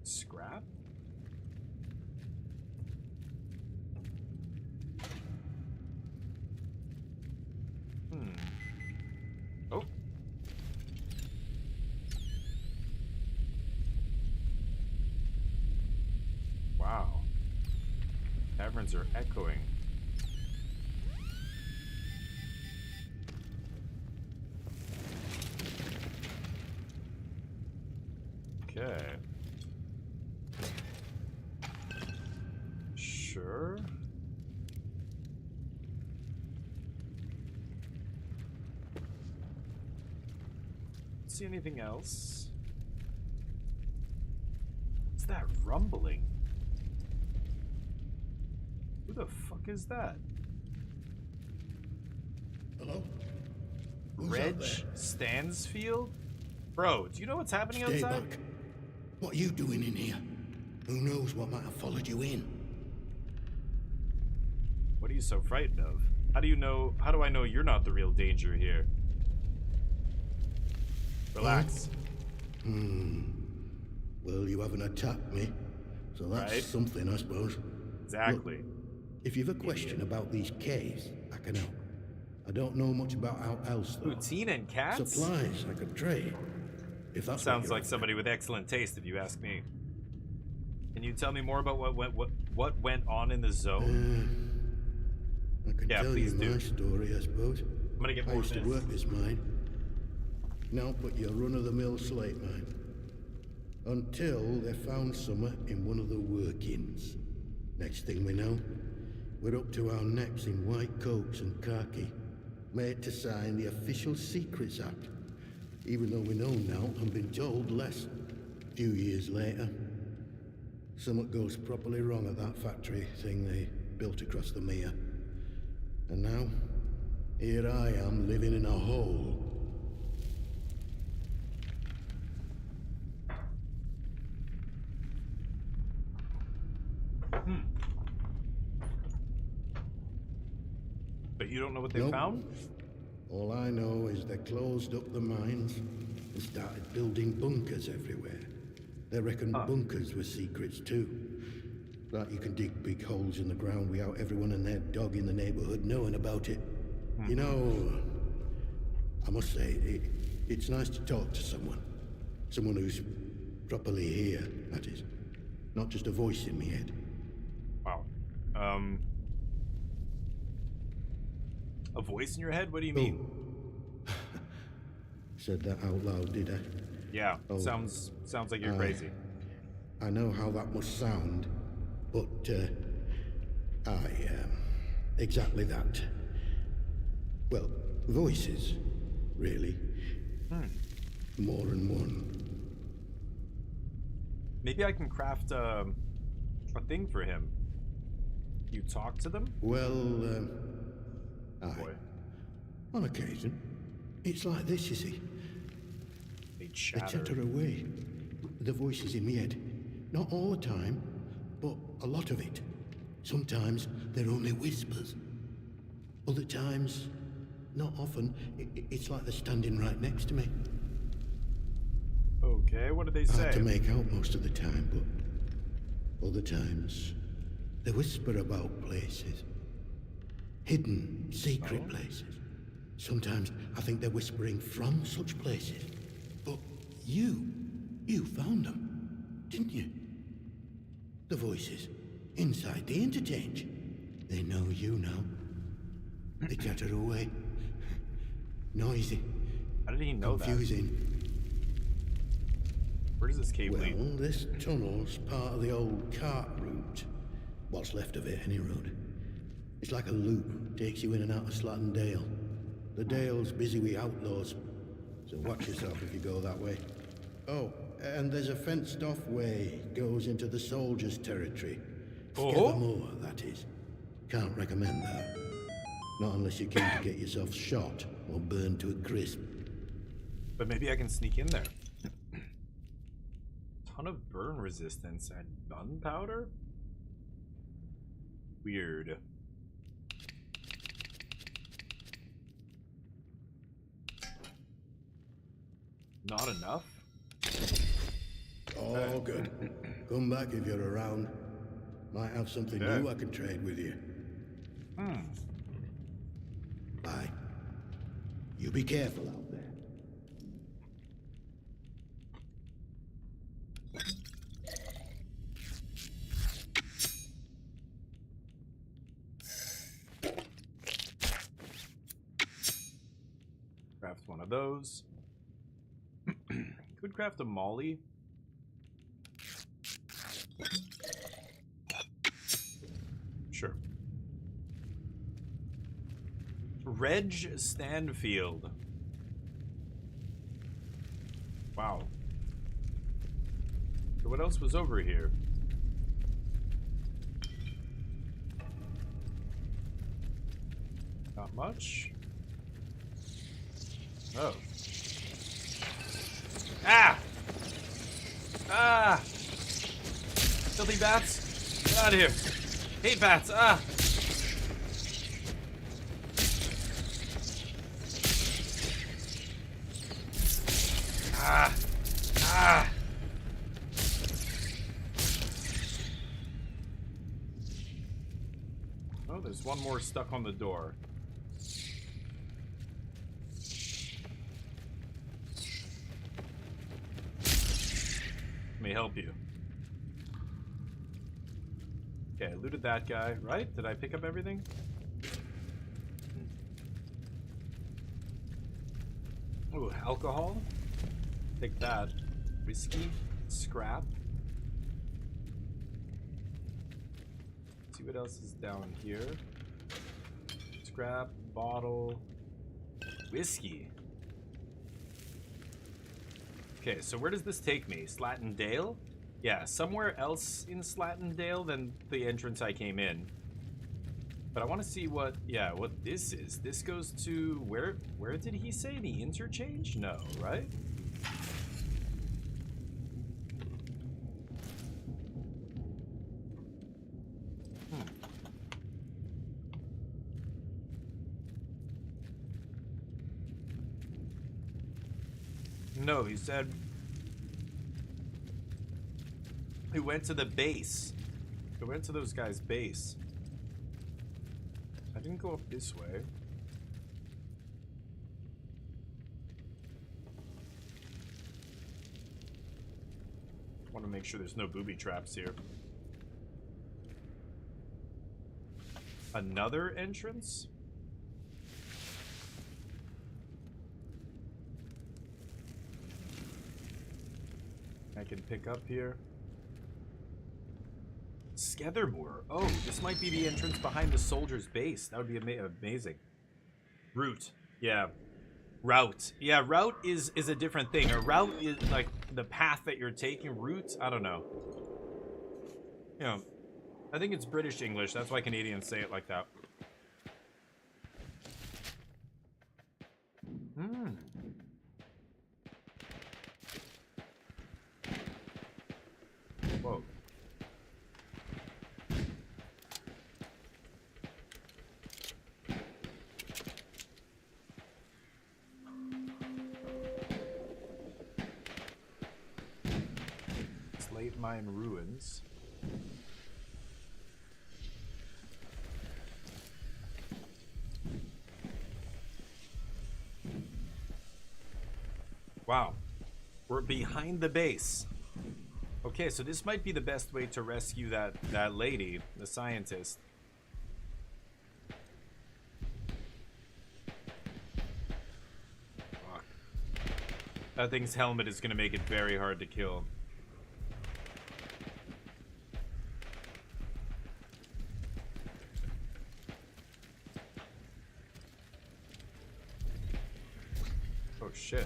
Scrap? Oh. Wow. Taverns are echoing. Okay. Sure. See anything else? What's that rumbling? Who the fuck is that? Hello? Reg Stansfield? Bro, do you know what's happening Stay outside? back. What are you doing in here? Who knows what might have followed you in? What are you so frightened of? How do you know? How do I know you're not the real danger here? Relax. Well, you haven't attacked me, so that's right. something, I suppose. Exactly. Look, if you've a question about these caves, I can help. I don't know much about how else, though. Poutine and cats? Supplies I could trade. If that's Sounds like somebody with excellent taste, if you ask me. Can you tell me more about what went on in the zone? I could tell you my story, I suppose. I'm gonna get more I used to work this mine. Now, but your run-of-the-mill slate mine. Until they found summer in one of the workings. Next thing we know, we're up to our necks in white coats and khaki, made to sign the Official Secrets Act. Even though we know now and been told less. A few years later, something goes properly wrong at that factory thing they built across the mere. And now, here I am living in a hole. But you don't know what they found? All I know is they closed up the mines and started building bunkers everywhere. They reckon bunkers were secrets too. Like you can dig big holes in the ground without everyone and their dog in the neighborhood knowing about it. You know, I must say, it's nice to talk to someone. Someone who's properly here, that is. Not just a voice in my head. Wow. A voice in your head? What do you mean? Said that out loud, did I? Yeah, sounds like you're crazy. I know how that must sound, but exactly that. Well, voices, really. More than one. Maybe I can craft a thing for him. You talk to them? Well, aye. On occasion. It's like this, you see. They chatter away. The voices in my head. Not all the time, but a lot of it. Sometimes they're only whispers. Other times, not often, it's like they're standing right next to me. Okay, what did they say? Hard to make out most of the time, but other times, they whisper about places. Hidden, secret places. Sometimes I think they're whispering from such places. But you found them, didn't you? The voices, inside the interchange. They know you now. They chatter away. Noisy. How did he know confusing. Where does this cave lead? Well, this tunnel's part of the old cart route. What's left of it, any road. It's like a loop, takes you in and out of Slatton Dale. The Dale's busy with outlaws, so watch yourself if you go that way. Oh, and there's a fenced-off way, goes into the soldiers' territory. Moor, that is. Can't recommend that. Not unless you're keen to get yourself shot or burned to a crisp. But maybe I can sneak in there. Ton of burn resistance and gunpowder? Weird. Not enough? Oh, good. Come back if you're around. Might have something new I can trade with you. Bye. You be careful out there. Craft one of those. Could craft a molly. Sure. Reg Stanfield. Wow. So what else was over here? Not much. Oh. Ah! Ah! Filthy bats! Get out of here! Hate bats! Ah! Ah! Ah! Oh, there's one more stuck on the door. Let me help you. Okay, I looted that guy, right? Did I pick up everything? Ooh, alcohol. Take that. Whiskey. Scrap. Let's see what else is down here. Scrap. Bottle. Whiskey. Okay, so where does this take me? Slatton Dale? Yeah, somewhere else in Slatton Dale than the entrance I came in. But I want to see what this is. This goes to where did he say? The interchange? No, right? No, he said he went to the base. He went to those guys' base. I didn't go up this way. Want to make sure there's no booby traps here. Another entrance? I can pick up here. Skethermoor. Oh, this might be the entrance behind the soldier's base. That would be amazing. Route. Yeah. Route. Yeah, route is a different thing. A route is like the path that you're taking. Route, I don't know. You know, I think it's British English. That's why Canadians say it like that. Whoa. Mayan ruins. Wow. We're behind the base. Okay, so this might be the best way to rescue that lady, the scientist. Fuck. That thing's helmet is gonna make it very hard to kill. Oh shit.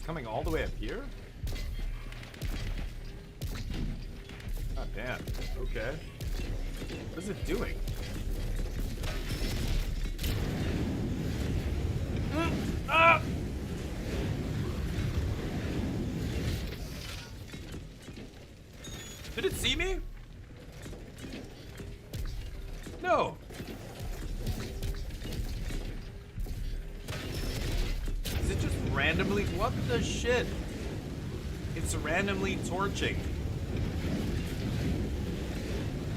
Coming all the way up here? God damn. Okay. What is it doing? Ah! Did it see me? No. Is it just randomly? What the shit? It's randomly torching.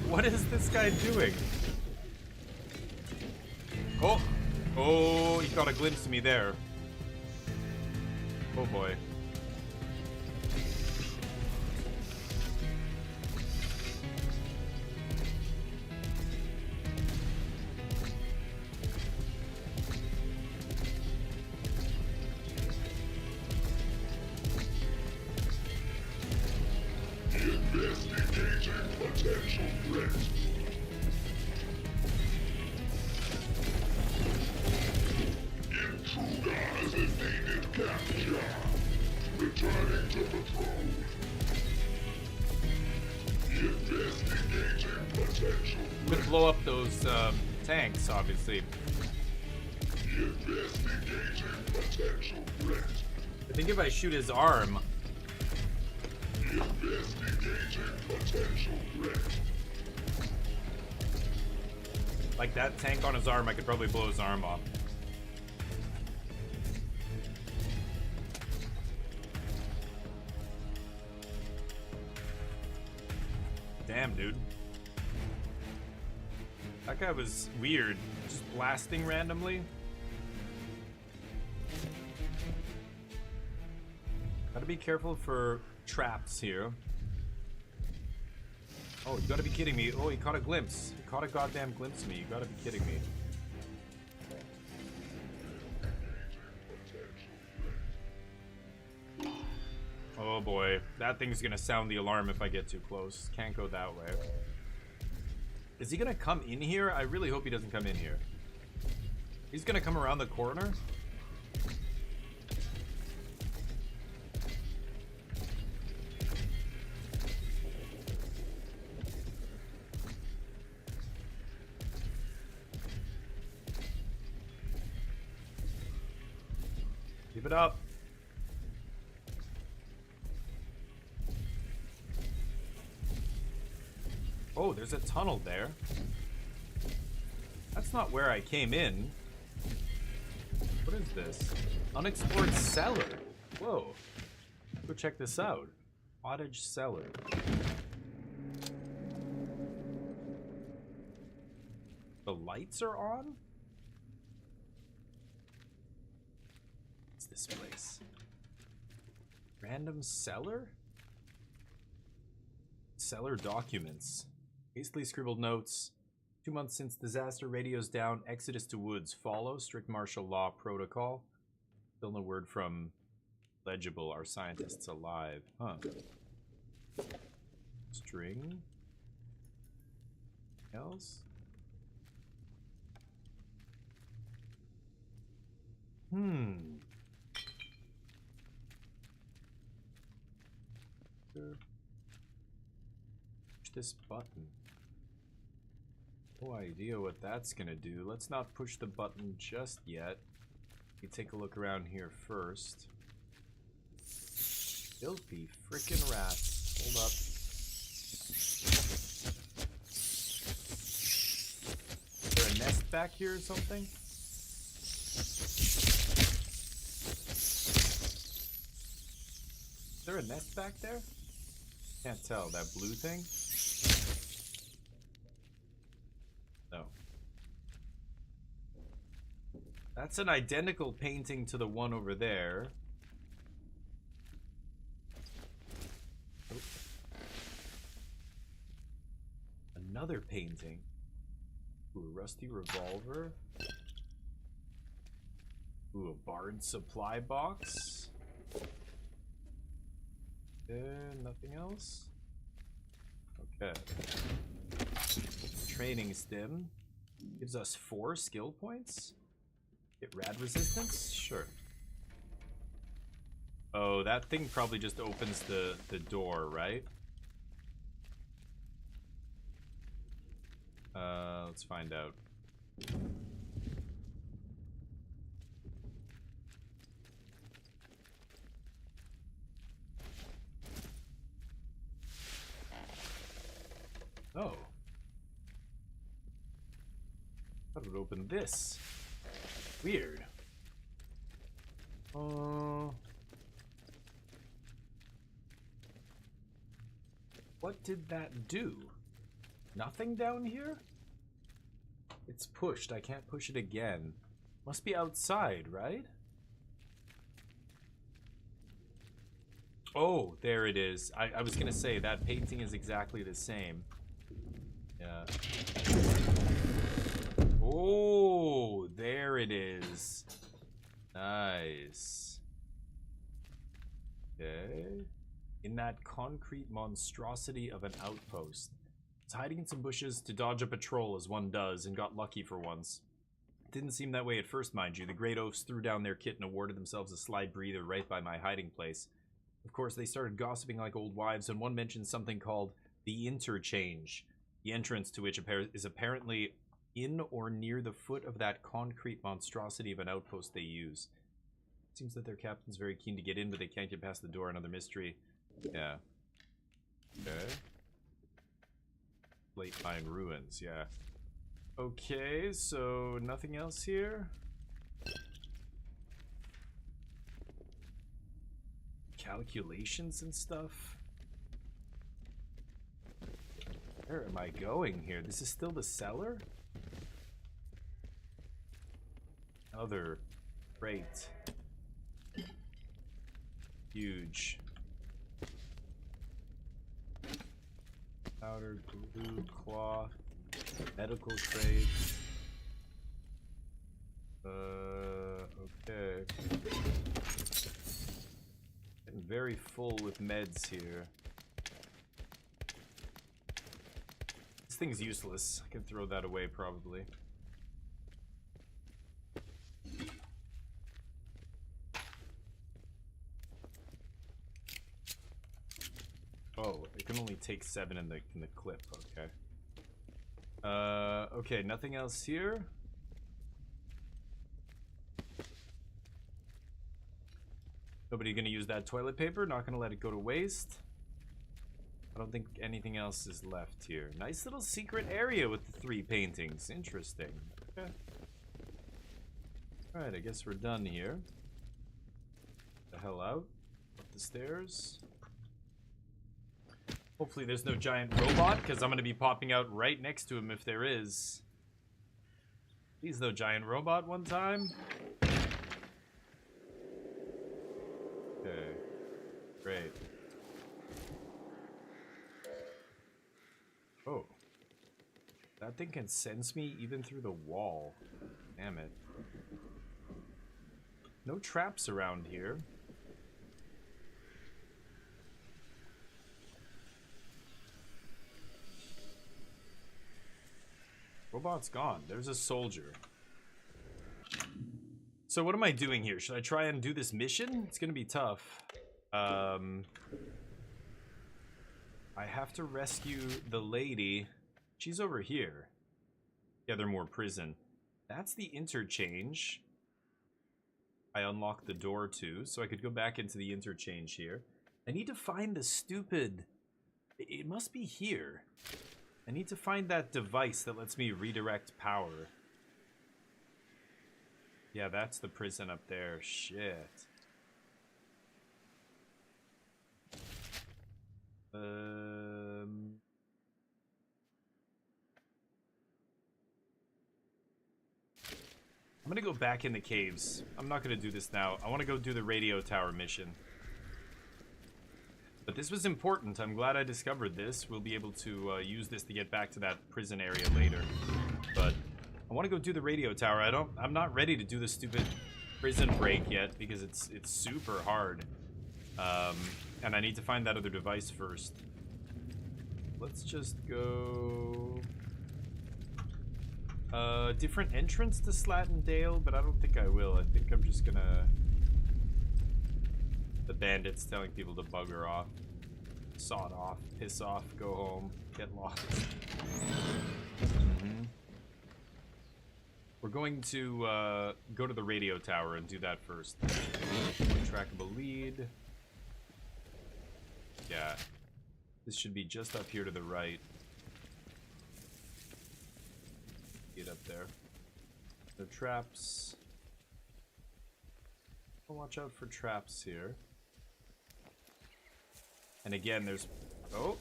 What is this guy doing? Oh! Oh, he got a glimpse of me there. Oh boy. Investigating potential threat. Intruder has evaded capture. Returning to patrol. Investigating potential I'm gonna blow up those tanks, obviously. Investigating potential threat. I think if I shoot his arm. Investigating potential threat. Like that tank on his arm, I could probably blow his arm off. Damn, dude. That guy was weird. Just blasting randomly. Gotta be careful for traps here. Oh, you gotta be kidding me. Oh, he caught a glimpse. He caught a goddamn glimpse of me. You gotta be kidding me. Oh boy. That thing's gonna sound the alarm if I get too close. Can't go that way. Is he gonna come in here? I really hope he doesn't come in here. He's gonna come around the corner? Keep it up. Oh, there's a tunnel there. That's not where I came in. What is this? Unexplored cellar. Whoa. Go check this out. Cottage cellar. The lights are on? What's this place? Random cellar? Cellar documents. Hastily scribbled notes. 2 months since disaster, radios down, exodus to woods follow, strict martial law protocol. Still no word from legible, are scientists alive? Huh. String. Else? Push this button. No idea what that's gonna do. Let's not push the button just yet. We take a look around here first. Filthy frickin' rats. Hold up. Is there a nest back here or something? there a nest back there? Can't tell. That blue thing? No. That's an identical painting to the one over there. Oh. Another painting. Ooh, a rusty revolver. Ooh, a barred supply box. Nothing else? Okay. Training stim. Gives us 4 skill points. Get rad resistance? Sure. Oh, that thing probably just opens the door, right? Let's find out. Oh. Thought it would open this. Weird. What did that do? Nothing down here? It's pushed. I can't push it again. Must be outside, right? Oh, there it is. I was gonna say, that painting is exactly the same. Yeah. Oh, there it is. Nice. Okay. In that concrete monstrosity of an outpost. It's hiding in some bushes to dodge a patrol as one does, and got lucky for once. Didn't seem that way at first, mind you. The great oafs threw down their kit and awarded themselves a sly breather right by my hiding place. Of course, they started gossiping like old wives, and one mentioned something called the Interchange, the entrance to which is apparently in or near the foot of that concrete monstrosity of an outpost they use. Seems that their captain's very keen to get in, but they can't get past the door. Another mystery. Yeah. Okay. Late Pine Ruins, yeah. Okay, so nothing else here? Calculations and stuff? Where am I going here? This is still the cellar? Other crate. Huge. Powder, glue, cloth, medical crate. Okay. Getting very full with meds here. This thing's useless. I can throw that away probably. Oh, it can only take 7 in the clip, okay. Okay, nothing else here. Nobody gonna use that toilet paper, not gonna let it go to waste. I don't think anything else is left here. Nice little secret area with the 3 paintings. Interesting. Okay. Alright, I guess we're done here. The hell out. Up the stairs. Hopefully there's no giant robot, because I'm going to be popping out right next to him if there is. Please no giant robot one time. Okay. Great. Oh. That thing can sense me even through the wall. Damn it. No traps around here. Robot's gone. There's a soldier. So what am I doing here? Should I try and do this mission? It's gonna be tough. I have to rescue the lady. She's over here. Gathermore Prison. That's the interchange. I unlocked the door too, so I could go back into the interchange here. I need to find the stupid... It must be here. I need to find that device that lets me redirect power. Yeah, that's the prison up there. Shit. I'm gonna go back in the caves. I'm not gonna do this now. I want to go do the radio tower mission. But this was important. I'm glad I discovered this. We'll be able to use this to get back to that prison area later. But I want to go do the radio tower. I'm not ready to do the stupid prison break yet because it's super hard. And I need to find that other device first. Let's just go... different entrance to Slatin Dale, but I don't think I will. I think I'm just gonna... The bandits telling people to bugger off. Sod off, piss off, go home, get lost. We're going to go to the radio tower and do that first. Trackable lead. Yeah. This should be just up here to the right. Get up there. No traps. I'll watch out for traps here. And again, there's... Oh!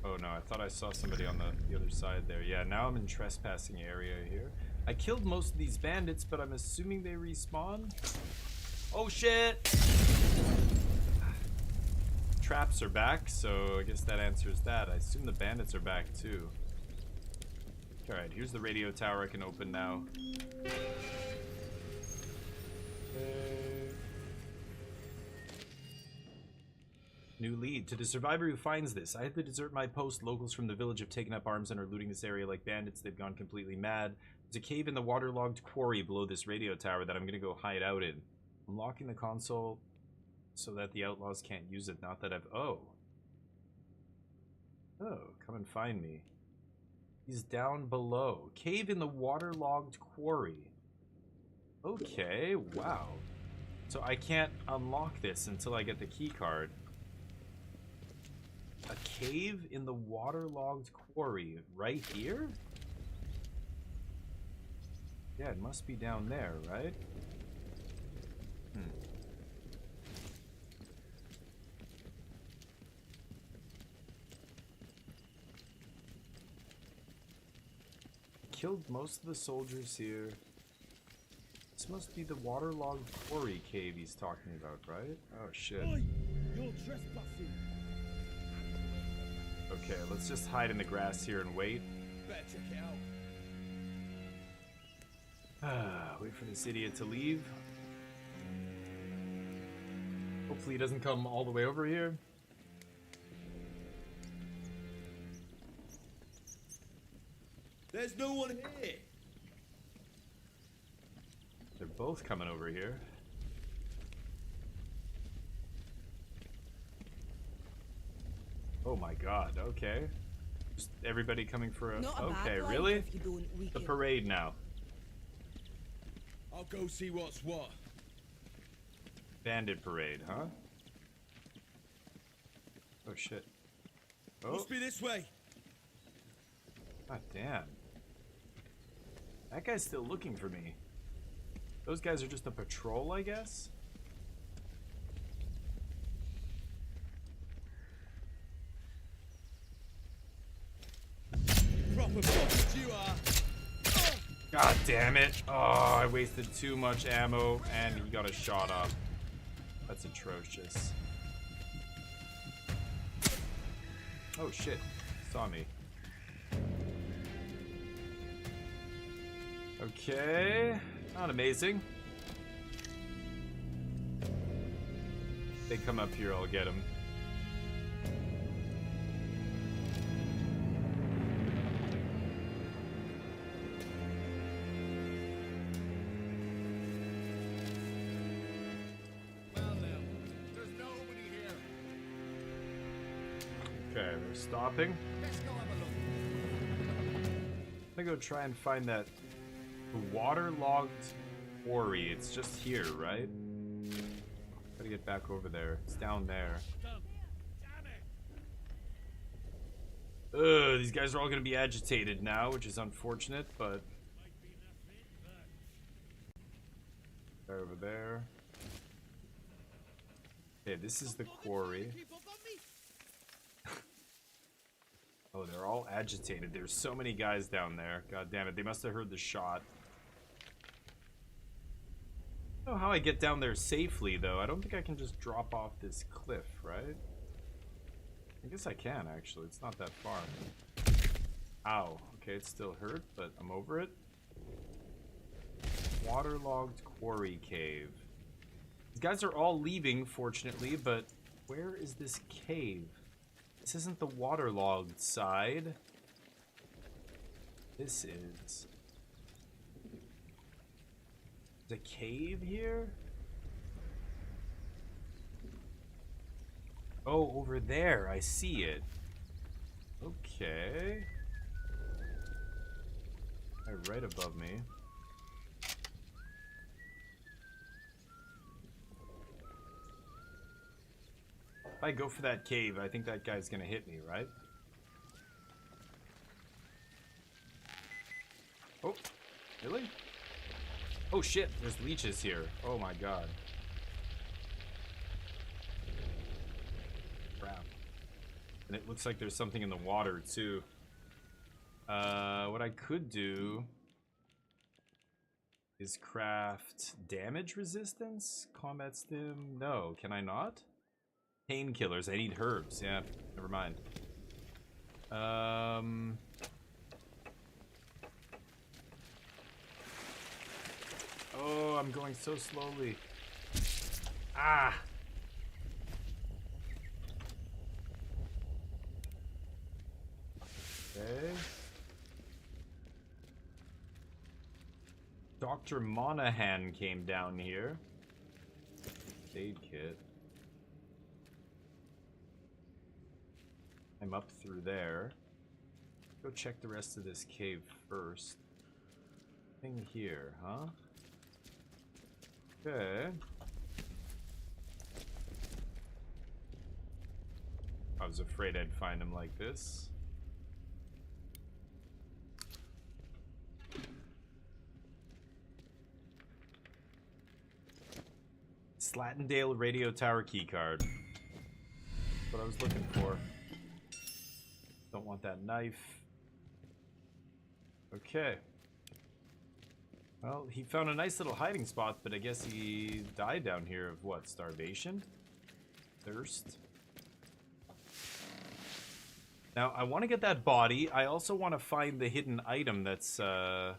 Oh no, I thought I saw somebody on the other side there. Yeah, now I'm in trespassing area here. I killed most of these bandits, but I'm assuming they respawn? Oh shit! Traps are back, so I guess that answers that. I assume the bandits are back too. Alright, here's the radio tower I can open now. New lead. To the survivor who finds this, I had to desert my post. Locals from the village have taken up arms and are looting this area like bandits. They've gone completely mad. There's a cave in the waterlogged quarry below this radio tower that I'm going to go hide out in. I'm locking the console so that the outlaws can't use it. Not that I've... Oh. Oh, come and find me. He's down below. Cave in the waterlogged quarry. Okay, wow. So I can't unlock this until I get the key card. A cave in the waterlogged quarry right here? Yeah, it must be down there, right? Killed most of the soldiers here. This must be the waterlogged quarry cave he's talking about, right? Oh shit. Oi, you're trespassing. Okay, let's just hide in the grass here and wait. Better check it out. Wait for this idiot to leave. Hopefully he doesn't come all the way over here. There's no one here. They're both coming over here. Oh my god, okay. Just everybody coming for a... Okay, really? The parade now. I'll go see what's what. Bandit parade, huh? Oh shit. Oh. Must be this way. God damn. That guy's still looking for me. Those guys are just a patrol, I guess? Proper bastard you are. God damn it. Oh, I wasted too much ammo and he got a shot off. That's atrocious. Oh shit. Saw me. Okay. Not amazing. They come up here, I'll get them. Okay, they're stopping. Let's go have a look. I'm gonna go try and find that waterlogged quarry. It's just here, right? Gotta get back over there. It's down there. Ugh, these guys are all gonna be agitated now, which is unfortunate, but... They're over there. Okay, this is the quarry. Oh, they're all agitated. There's so many guys down there. God damn it. They must have heard the shot. I don't know how I get down there safely, though. I don't think I can just drop off this cliff, right? I guess I can, actually. It's not that far. Ow. Okay, it still hurt, but I'm over it. Waterlogged quarry cave. These guys are all leaving, fortunately, but where is this cave? This isn't the waterlogged side. This is... There's a cave here? Oh, over there. I see it. Okay. Right above me. If I go for that cave, I think that guy's gonna hit me, right? Oh, really? Oh shit, there's leeches here. Oh my god. Crap. And it looks like there's something in the water too. What I could do is craft damage resistance? Combat stim? No, can I not? Painkillers, I need herbs. Yeah, never mind. Oh, I'm going so slowly. Ah! Okay. Dr. Monahan came down here. Aid kit. I'm up through there. Go check the rest of this cave first. Thing here, huh? Okay. I was afraid I'd find him like this. Slatendale radio tower keycard. That's what I was looking for. Don't want that knife. Okay. Well, he found a nice little hiding spot, but I guess he died down here of what? Starvation? Thirst? Now, I want to get that body. I also want to find the hidden item that's, that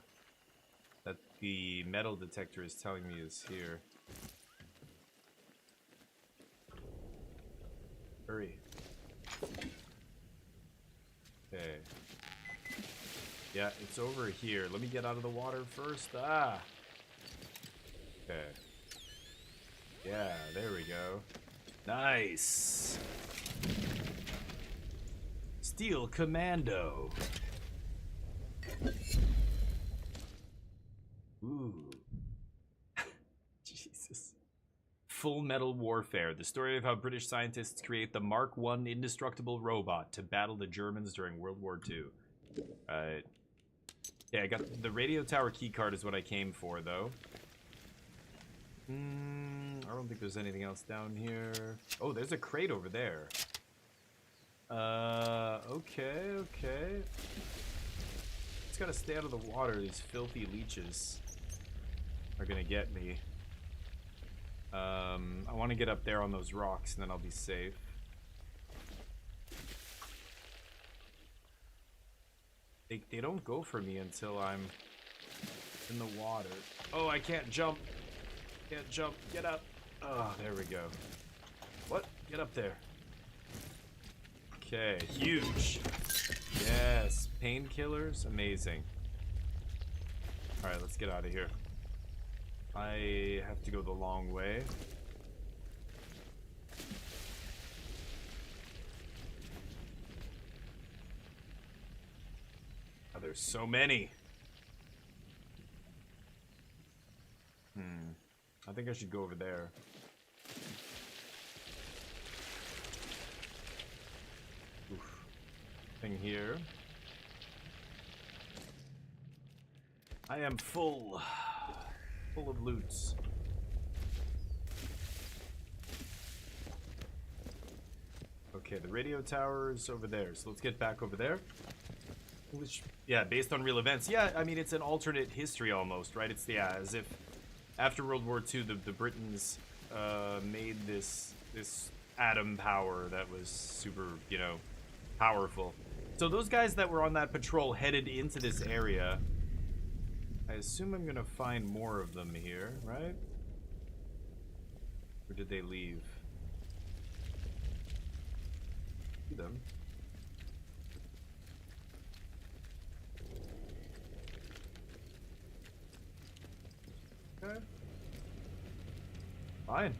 the metal detector is telling me is here. Hurry. Okay. Yeah, it's over here. Let me get out of the water first. Ah! Okay. Yeah, there we go. Nice! Steel Commando. Ooh. Jesus. Full Metal Warfare. The story of how British scientists create the Mark I indestructible robot to battle the Germans during World War II. Yeah, I got the radio tower keycard is what I came for, though. I don't think there's anything else down here. Oh, there's a crate over there. Okay, okay. Just gotta stay out of the water. These filthy leeches are gonna get me. I want to get up there on those rocks, and then I'll be safe. They don't go for me until I'm in the water. Oh, I can't jump. Can't jump. Get up. Oh, there we go. What? Get up there. Okay, huge. Yes, painkillers. Amazing. Alright, let's get out of here. I have to go the long way. Oh, there's so many. I think I should go over there. Oof. Thing here. I am full of loots. Okay, the radio tower is over there, so let's get back over there. Which, yeah, based on real events. Yeah, I mean, it's an alternate history almost, right? It's, yeah, as if after World War II, the Britons made this atom power that was super, you know, powerful. So those guys that were on that patrol headed into this area. I assume I'm gonna find more of them here, right? Or did they leave? See them. Okay. Fine.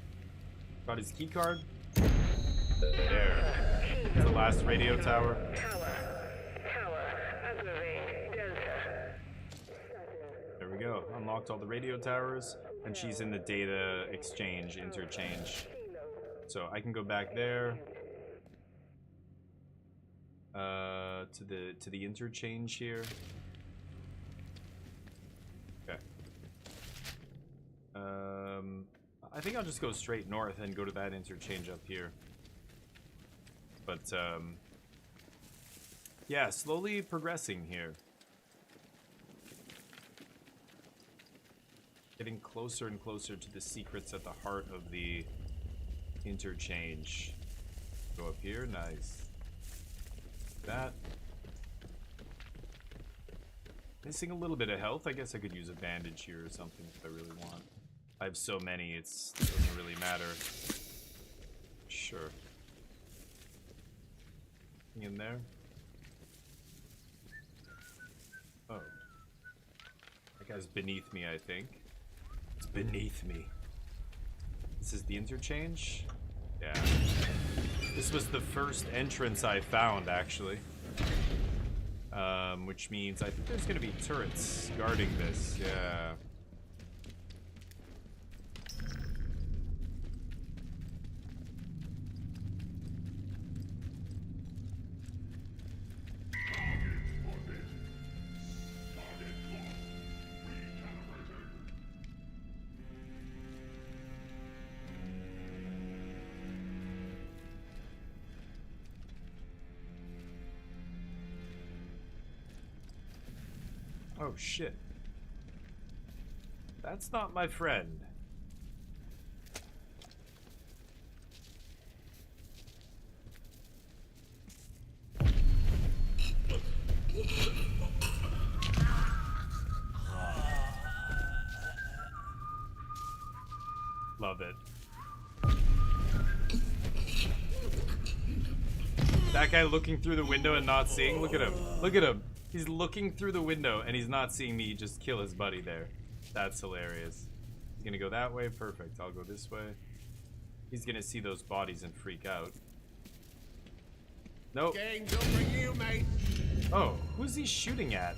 Got his key card. There. The last radio tower. There we go. Unlocked all the radio towers, and she's in the data exchange, interchange. So I can go back there. To the interchange here. Okay. I think I'll just go straight north and go to that interchange up here. But yeah, slowly progressing here. Getting closer and closer to the secrets at the heart of the interchange. Go up here, nice. That. Missing a little bit of health. I guess I could use a bandage here or something if I really want. I have so many, it doesn't really matter. Sure. In there. Oh. That guy's beneath me, I think. It's beneath me. This is the interchange? Yeah. This was the first entrance I found, actually. Which means I think there's gonna be turrets guarding this, yeah. Oh shit. That's not my friend. Love it. That guy looking through the window and not seeing. Look at him. Look at him. He's looking through the window and he's not seeing me just kill his buddy there. That's hilarious. He's gonna go that way. Perfect. I'll go this way. He's gonna see those bodies and freak out. Nope. Game's over you, mate. Oh, who's he shooting at?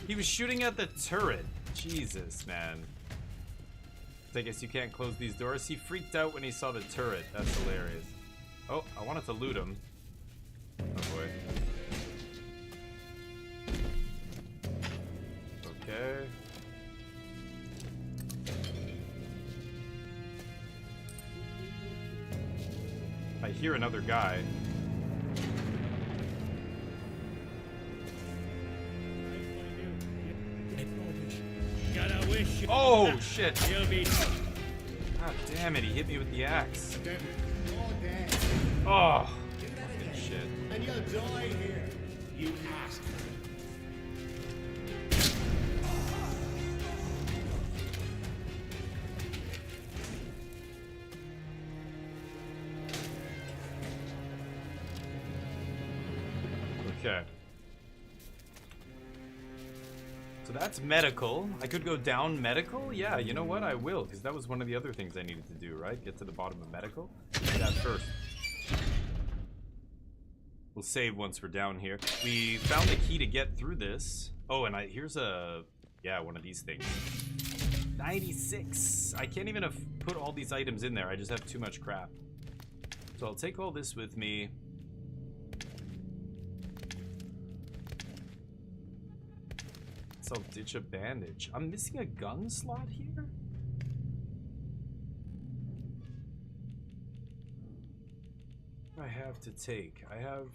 He was shooting at the turret. Jesus, man. I guess you can't close these doors. He freaked out when he saw the turret. That's hilarious. Oh, I wanted to loot him. Oh boy. Okay. I hear another guy. Oh shit! God damn it! He hit me with the axe. Oh, fucking shit! And you'll die here, you ass. Okay. So that's medical. I could go down medical? Yeah, you know what? I will, because that was one of the other things I needed to do, right? Get to the bottom of medical. Do that first. We'll save once we're down here. We found the key to get through this. Oh, and here's a... yeah, one of these things. 96! I can't even put all these items in there. I just have too much crap. So I'll take all this with me. I'll ditch a bandage. I'm missing a gun slot here? have to take? I have...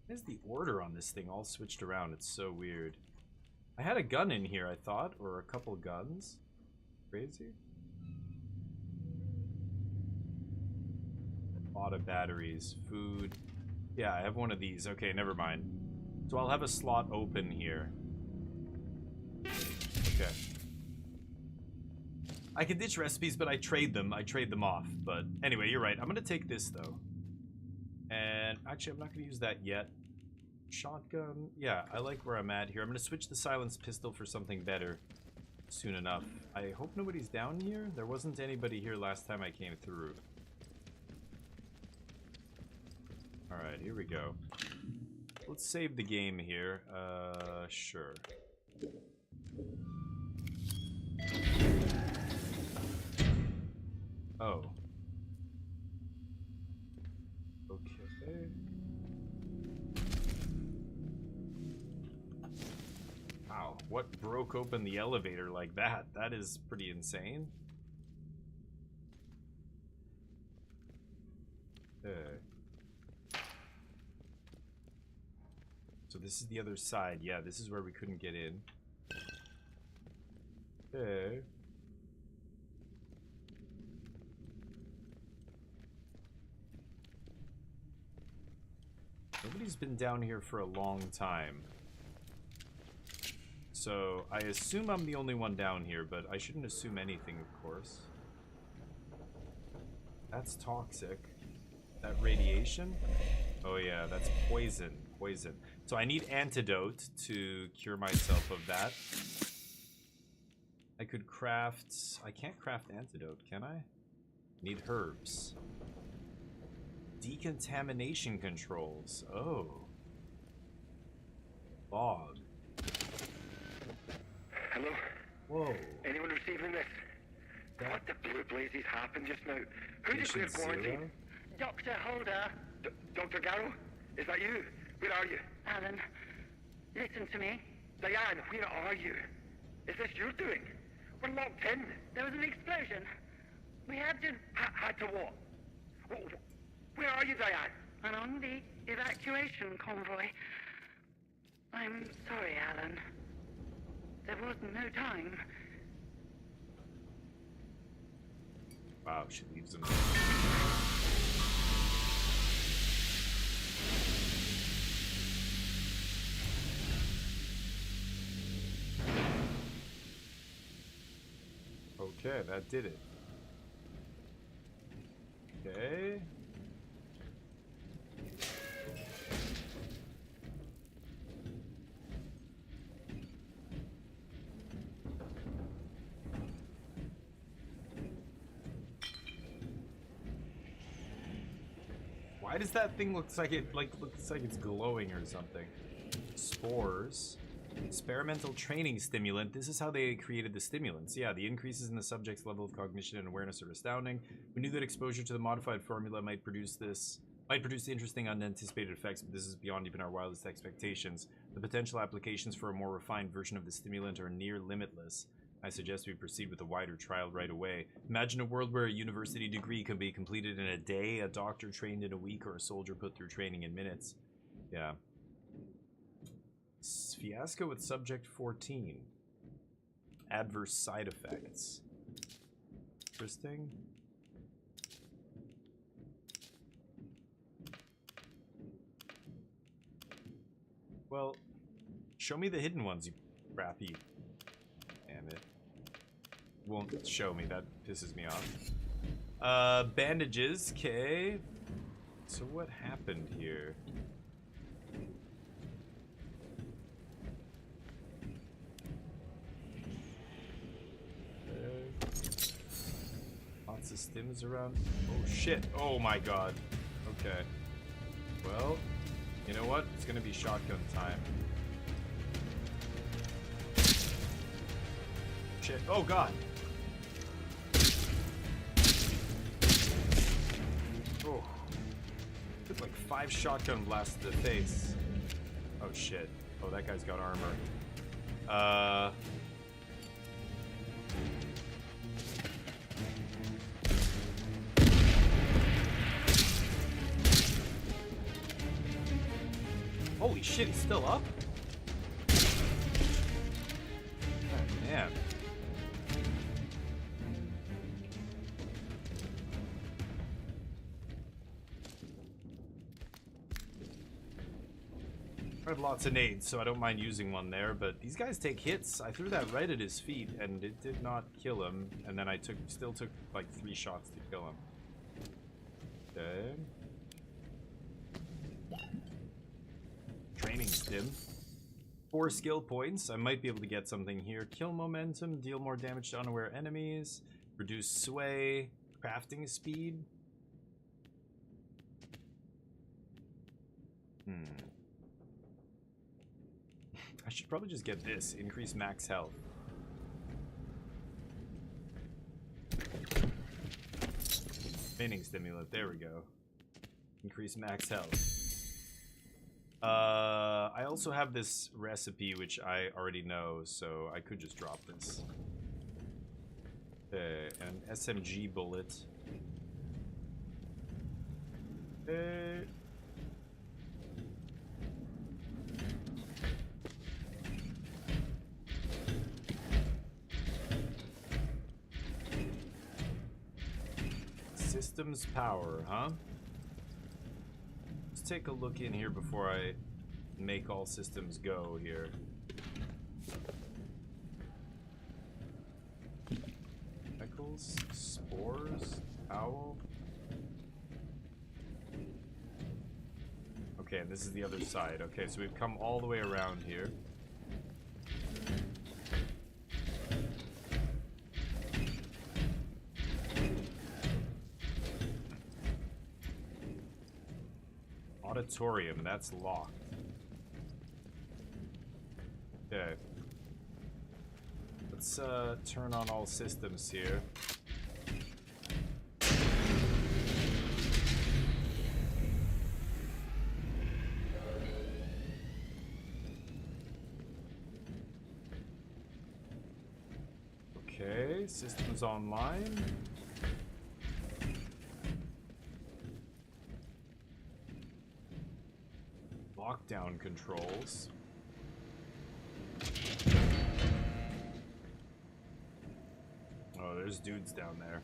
Where's the order on this thing all switched around? It's so weird. I had a gun in here, I thought, or a couple guns. Crazy. A lot of batteries, food. Yeah, I have one of these. Okay, never mind. So I'll have a slot open here. Okay. I can ditch recipes, but I trade them. I trade them off. But anyway, you're right. I'm gonna take this though. And actually, I'm not gonna use that yet. Shotgun. Yeah, I like where I'm at here. I'm gonna switch the silenced pistol for something better soon enough. I hope nobody's down here. There wasn't anybody here last time I came through. Alright, here we go. Let's save the game here. Sure. Oh. Okay. Wow, what broke open the elevator like that? That is pretty insane. So this is the other side. Yeah, this is where we couldn't get in. Okay. Nobody's been down here for a long time. So I assume I'm the only one down here, but I shouldn't assume anything, of course. That's toxic. That radiation? Oh yeah, that's poison. Poison. So I need antidote to cure myself of that. I could craft... I can't craft antidote, can I? Need herbs. Decontamination controls. Oh. Log. Hello? Whoa. Anyone receiving this? What the blue blazes happened just now? Who declared quarantine? Dr. Holder. Dr. Garrow? Is that you? Where are you? Alan, listen to me. Diane, where are you? Is this your doing? We're locked in. There was an explosion. We had to... Had to what? Where are you, Diane? I'm on the evacuation convoy. I'm sorry, Alan. There was no time. Wow, she leaves him. Okay, that did it. Okay. Why does that thing looks like it's glowing or something? Spores. Experimental training stimulant. This is how they created the stimulants. Yeah, the increases in the subject's level of cognition and awareness are astounding. We knew that exposure to the modified formula might produce interesting unanticipated effects, but this is beyond even our wildest expectations. The potential applications for a more refined version of the stimulant are near limitless. I suggest we proceed with a wider trial right away. Imagine a world where a university degree can be completed in a day, a doctor trained in a week, or a soldier put through training in minutes. Yeah. Fiasco with subject 14. Adverse side effects. Interesting. Well, show me the hidden ones, you crappy. Damn it. Won't show me, that pisses me off. Bandages, okay. So what happened here? Lots of stims around. Oh shit. Oh my god. Okay. Well, you know what? It's gonna be shotgun time. Shit. Oh god. Oh. Took like 5 shotgun blasts to the face. Oh shit. Oh, that guy's got armor. Holy shit, he's still up? God damn. I have lots of nades, so I don't mind using one there, but these guys take hits. I threw that right at his feet, and it did not kill him, and then I still took like 3 shots to kill him. Okay. Training stim. 4 skill points. I might be able to get something here. Kill momentum, deal more damage to unaware enemies, reduce sway, crafting speed. I should probably just get this. Increase max health. Training stimulant. There we go. Increase max health. I also have this recipe, which I already know, so I could just drop this. Okay, an SMG bullet. Systems power, huh? Let's take a look in here before I make all systems go here. Chemicals, spores, owl. Okay, and this is the other side. Okay, so we've come all the way around here. Auditorium, that's locked. Okay. Let's turn on all systems here. Okay, systems online. Lockdown controls. Oh, there's dudes down there.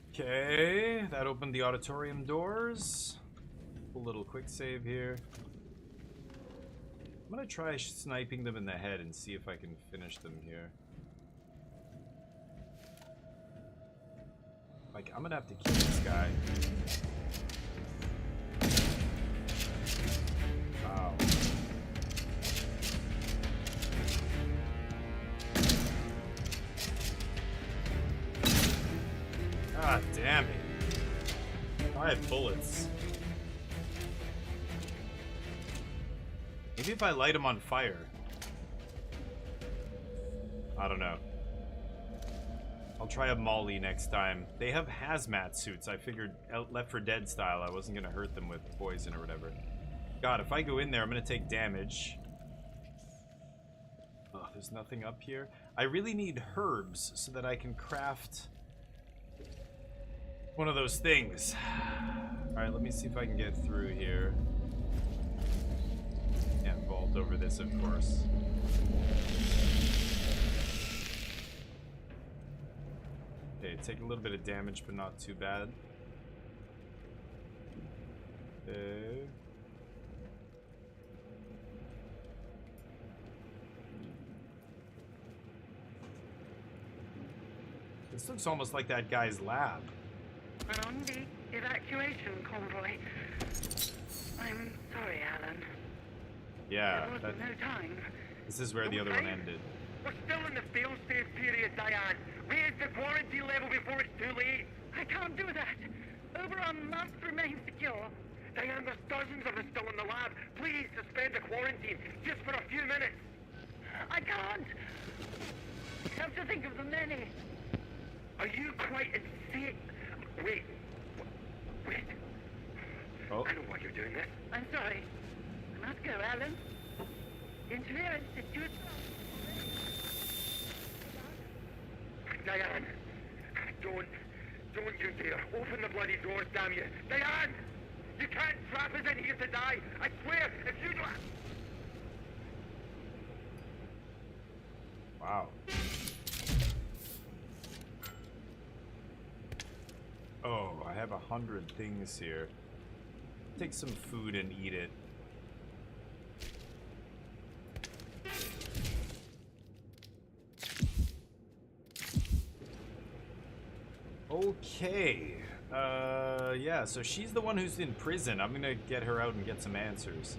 Okay, that opened the auditorium doors. A little quick save here. I'm gonna try sniping them in the head and see if I can finish them here. Like, I'm gonna have to kill this guy. Wow. God damn it. 5 bullets. Maybe if I light him on fire. I don't know. I'll try a molly next time. They have hazmat suits. I figured Left 4 Dead style I wasn't gonna hurt them with poison or whatever. God, if I go in there, I'm gonna take damage. Oh, there's nothing up here. I really need herbs so that I can craft one of those things. Alright, let me see if I can get through here. Can't vault over this, of course. Okay, take a little bit of damage, but not too bad. Okay. This looks almost like that guy's lab. We're on the evacuation convoy. I'm sorry, Alan. Yeah, there wasn't no time. This is where the other one ended. We're still in the fail-safe period, Diane. Raise the quarantine level before it's too late. I can't do that. Over a month remains secure. Diane, there's dozens of us still in the lab. Please suspend the quarantine, just for a few minutes. I can't. I have to think of the many. Are you quite insane? Wait. Wait. Oh. I know why you're doing this. I'm sorry. I must go, Alan. Interference is too Diane, don't you dare. Open the bloody doors, damn you. Diane! You can't trap us in here to die. I swear, if you don't... Wow. Oh, I have 100 things here. Take some food and eat it. Okay. Yeah, so she's the one who's in prison. I'm gonna get her out and get some answers.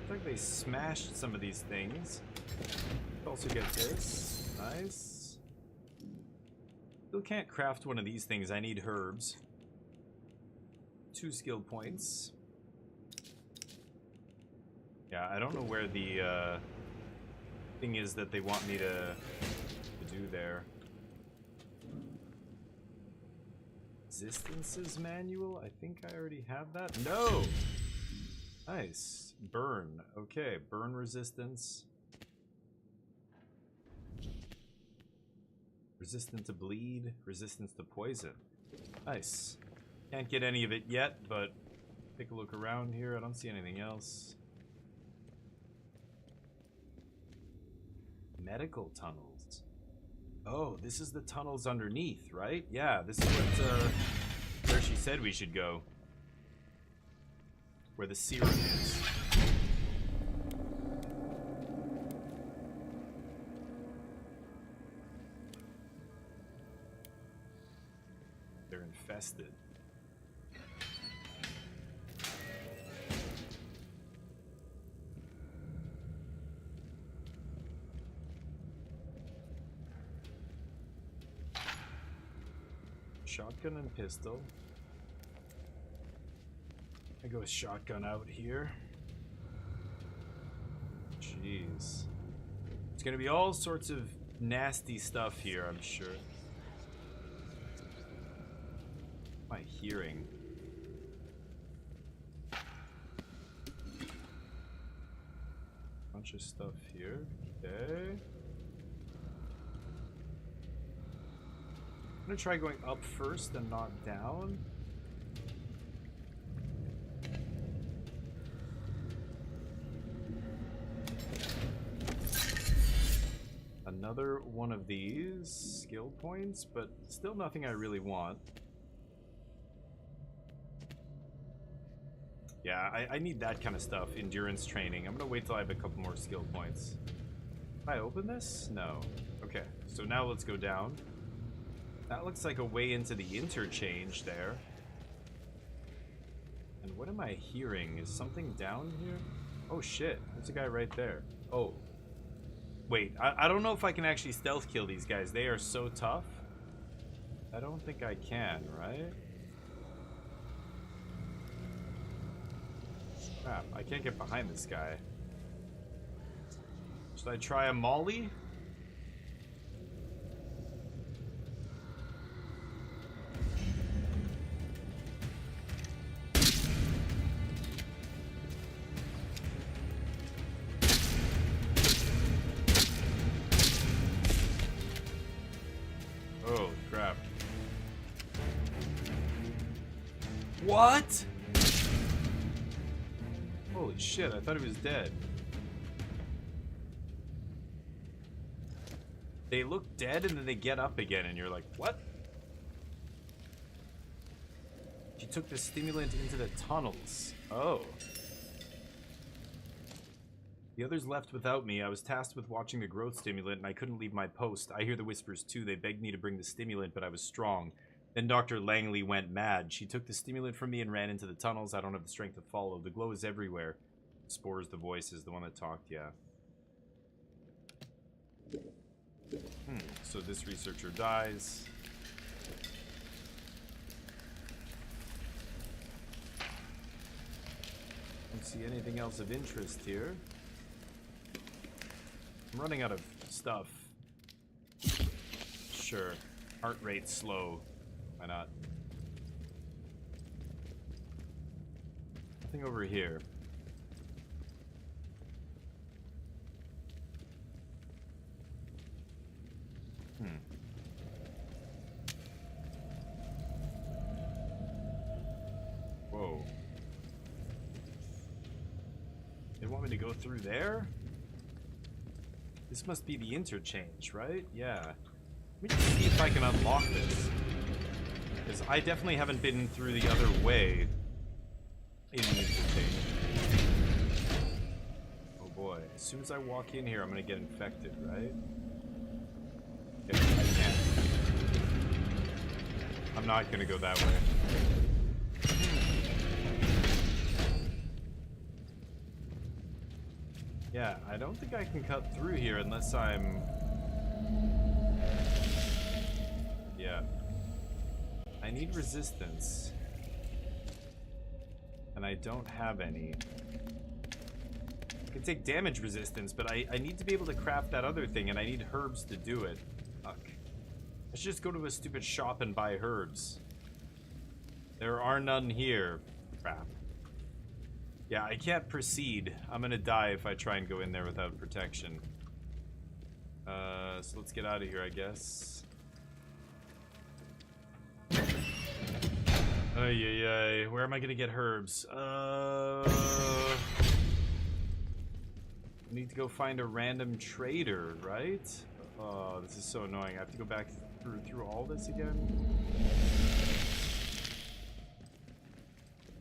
Looks like they smashed some of these things. Also get this. Nice. Still can't craft one of these things. I need herbs. 2 skill points. Yeah, I don't know where the thing is that they want me to do there. Resistances manual? I think I already have that. No! Nice. Burn. Okay, burn resistance. Resistant to bleed. Resistance to poison. Nice. Can't get any of it yet, but take a look around here. I don't see anything else. Medical tunnels. Oh, this is the tunnels underneath, right? Yeah, this is what, where she said we should go. Where the serum is. They're infested. Shotgun and pistol. I go with shotgun out here. Jeez. It's gonna be all sorts of nasty stuff here, I'm sure. My hearing. Bunch of stuff here. Okay. I'm gonna try going up first and not down. Another one of these skill points, but still nothing I really want. Yeah, I need that kind of stuff. Endurance training. I'm gonna wait till I have a couple more skill points. Can I open this? No. Okay, so now let's go down. That looks like a way into the interchange there. And what am I hearing? Is something down here? Oh shit, there's a guy right there. Oh. Wait, I don't know if I can actually stealth kill these guys. They are so tough. I don't think I can, right? Crap, I can't get behind this guy. Should I try a molly? Oh, crap. What? Holy shit, I thought he was dead. They look dead and then they get up again and you're like, what? She took the stimulant into the tunnels. Oh. The others left without me. I was tasked with watching the growth stimulant and I couldn't leave my post. I hear the whispers too. They begged me to bring the stimulant, but I was strong. Then Dr. Langley went mad. She took the stimulant from me and ran into the tunnels. I don't have the strength to follow. The glow is everywhere. Spores the voice is the one that talked, yeah. So this researcher dies. Don't see anything else of interest here. I'm running out of stuff. Sure. Heart rate slow. Why not? Nothing over here. Whoa. They want me to go through there? This must be the interchange, right? Yeah. Let me just see if I can unlock this. Because I definitely haven't been through the other way in the interchange. Oh boy. As soon as I walk in here, I'm gonna get infected, right? Yeah, I can't. I'm not gonna go that way. Yeah, I don't think I can cut through here unless I'm... Yeah. I need resistance. And I don't have any. I can take damage resistance, but I need to be able to craft that other thing, and I need herbs to do it. Fuck. I should just go to a stupid shop and buy herbs. There are none here. Crap. Yeah, I can't proceed. I'm gonna die if I try and go in there without protection. So let's get out of here, I guess. Ay. Where am I gonna get herbs? I need to go find a random trader, right? Oh, this is so annoying. I have to go back through all this again.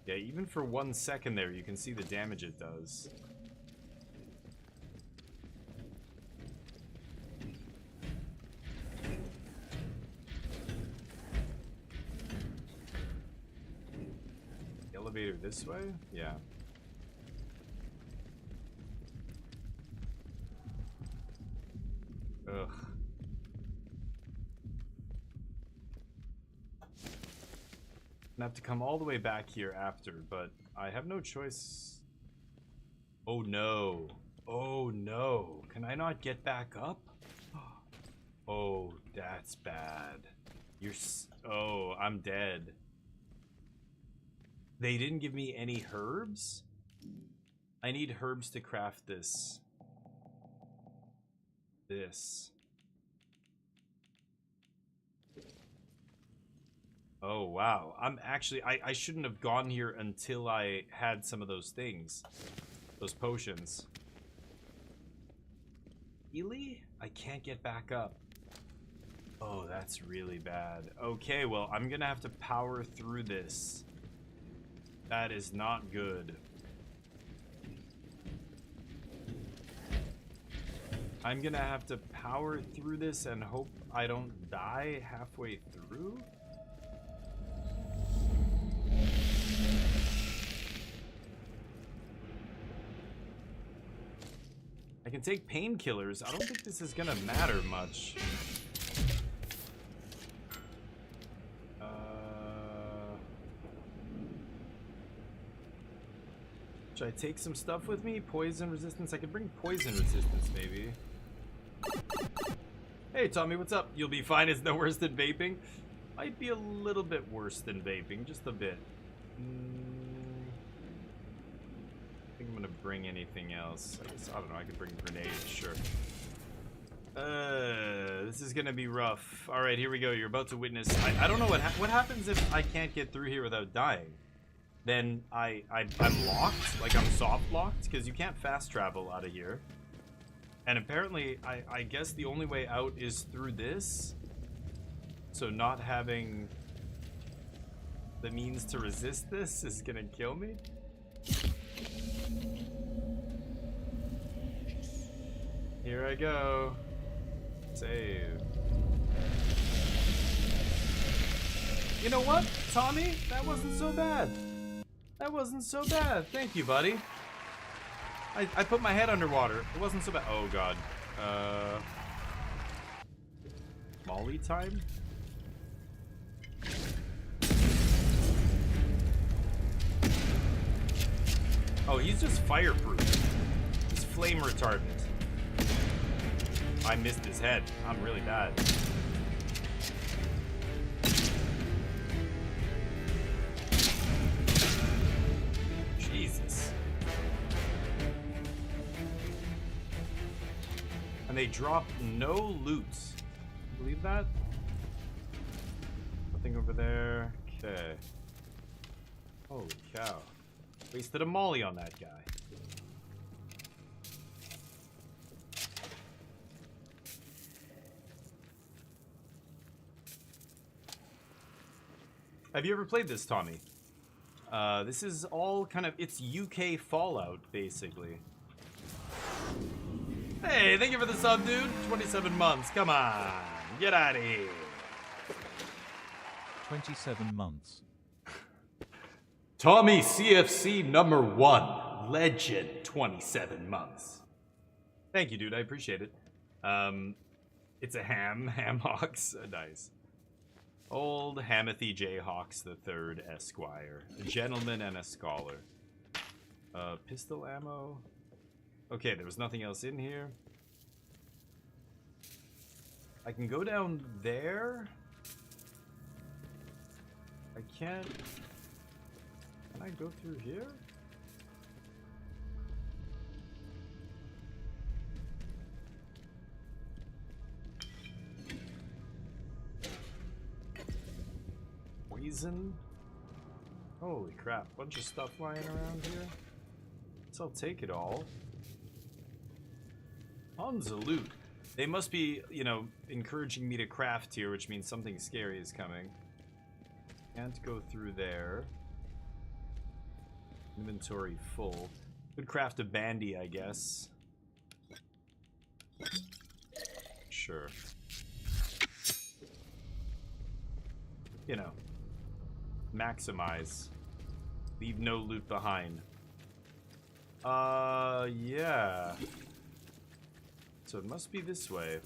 Yeah, even for 1 second there, you can see the damage it does. Elevator this way? Yeah. Ugh. I have to come all the way back here after, but I have no choice. Oh no. Oh no. Can I not get back up? Oh, that's bad. Oh, I'm dead. They didn't give me any herbs? I need herbs to craft this. Oh, wow. I'm actually... I shouldn't have gone here until I had some of those things. Those potions. Really? I can't get back up. Oh, that's really bad. Okay, well, I'm gonna have to power through this. That is not good. I'm gonna have to power through this and hope I don't die halfway through. I can take painkillers. I don't think this is gonna matter much. Should I take some stuff with me? Poison resistance? I could bring poison resistance, maybe. Hey, Tommy, what's up? You'll be fine. It's no worse than vaping. Might be a little bit worse than vaping, just a bit. I think I'm gonna bring anything else. I don't know, I could bring grenades, sure. This is gonna be rough. Alright, here we go. You're about to witness... I don't know what happens if I can't get through here without dying. Then I'm locked, like I'm soft locked, because you can't fast travel out of here. And apparently, I guess the only way out is through this. So not having the means to resist this is gonna kill me. Here I go. Save. You know what, Tommy? That wasn't so bad. That wasn't so bad. Thank you, buddy. I put my head underwater. It wasn't so bad. Oh, God. Molly time? Oh, he's just fireproof. He's flame retardant. I missed his head. I'm really bad. Jesus. And they drop no loot. Believe that? Nothing over there. Okay. Holy cow. Wasted a molly on that guy. Have you ever played this, Tommy? This is all kind of, it's UK Fallout, basically. Hey, thank you for the sub, dude. 27 months. Come on. Get out of here. 27 months. Tommy CFC number 1. Legend. 27 months. Thank you, dude. I appreciate it. It's a ham hawks. Nice. Old Hamathy J. Hawks III, Esquire. A gentleman and a scholar. Pistol ammo. Okay, there was nothing else in here. I can go down there. I can't... Can I go through here? Poison? Holy crap, bunch of stuff lying around here. Guess I'll take it all. Tons of loot. They must be, you know, encouraging me to craft here, which means something scary is coming. Can't go through there. Inventory full. Could craft a bandy, I guess. Sure. You know. Maximize. Leave no loot behind. Yeah. So it must be this way.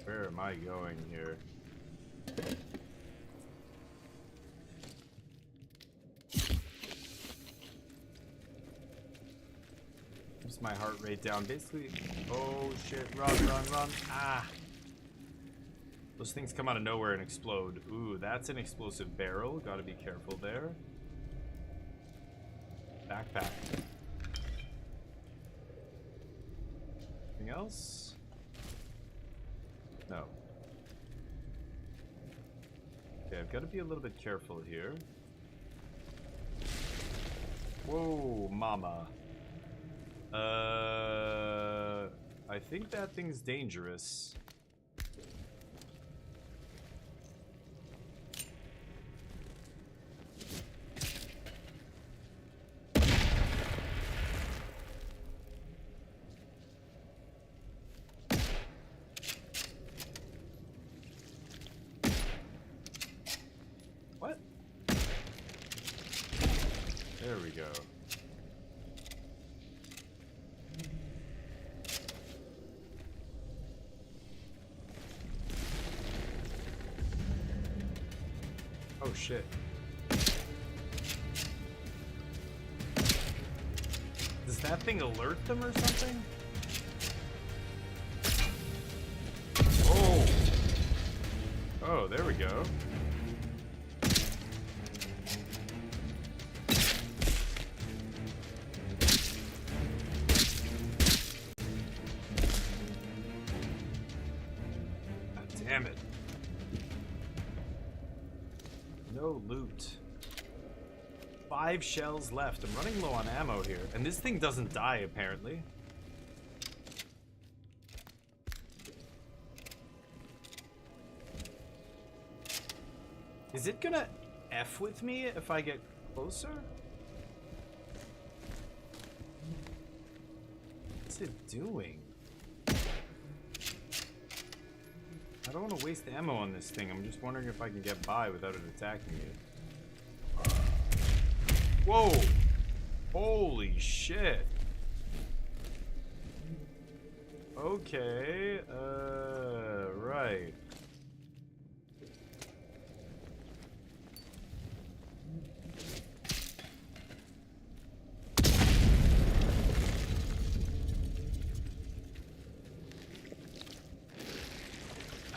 Where am I going here? Keeps my heart rate down. Basically, oh shit, run, run, run. Ah. Those things come out of nowhere and explode. Ooh, that's an explosive barrel. Gotta be careful there. Backpack. Anything else? No. Okay, I've got to be a little bit careful here. Whoa, mama. I think that thing's dangerous. There we go. Oh shit. Does that thing alert them or something? Oh. Oh, there we go. Damn it. No loot. 5 shells left. I'm running low on ammo here. And this thing doesn't die, apparently. Is it gonna F with me if I get closer? What's it doing? I don't want to waste ammo on this thing. I'm just wondering if I can get by without it attacking me. Whoa! Holy shit! Okay, right.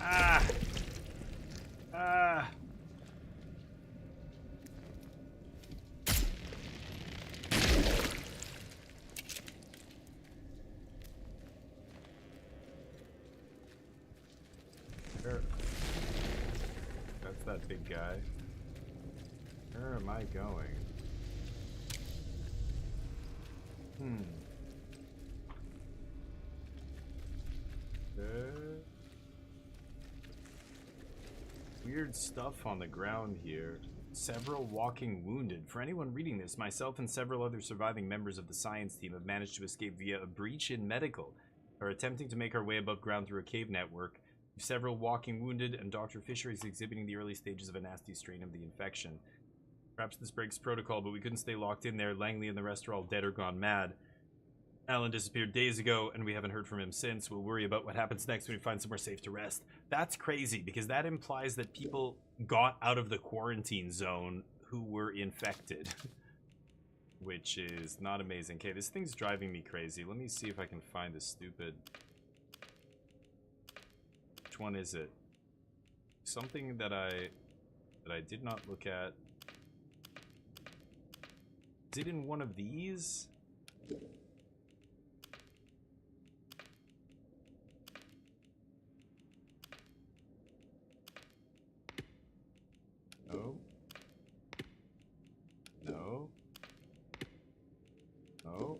Ah! Ah! Where? That's that big guy. Where am I going? weird stuff on the ground here. Several walking wounded. For anyone reading this, myself and several other surviving members of the science team have managed to escape via a breach in medical. Are attempting to make our way above ground through a cave network. Several walking wounded, and Dr. Fisher is exhibiting the early stages of a nasty strain of the infection. Perhaps this breaks protocol, but we couldn't stay locked in there. Langley and the rest are all dead or gone mad. Alan disappeared days ago, and we haven't heard from him since. We'll worry about what happens next when we find somewhere safe to rest. That's crazy, because that implies that people got out of the quarantine zone who were infected. Which is not amazing. Okay, this thing's driving me crazy. Let me see if I can find this stupid... Which one is it? Something that I did not look at. Is it in one of these? No. No. No.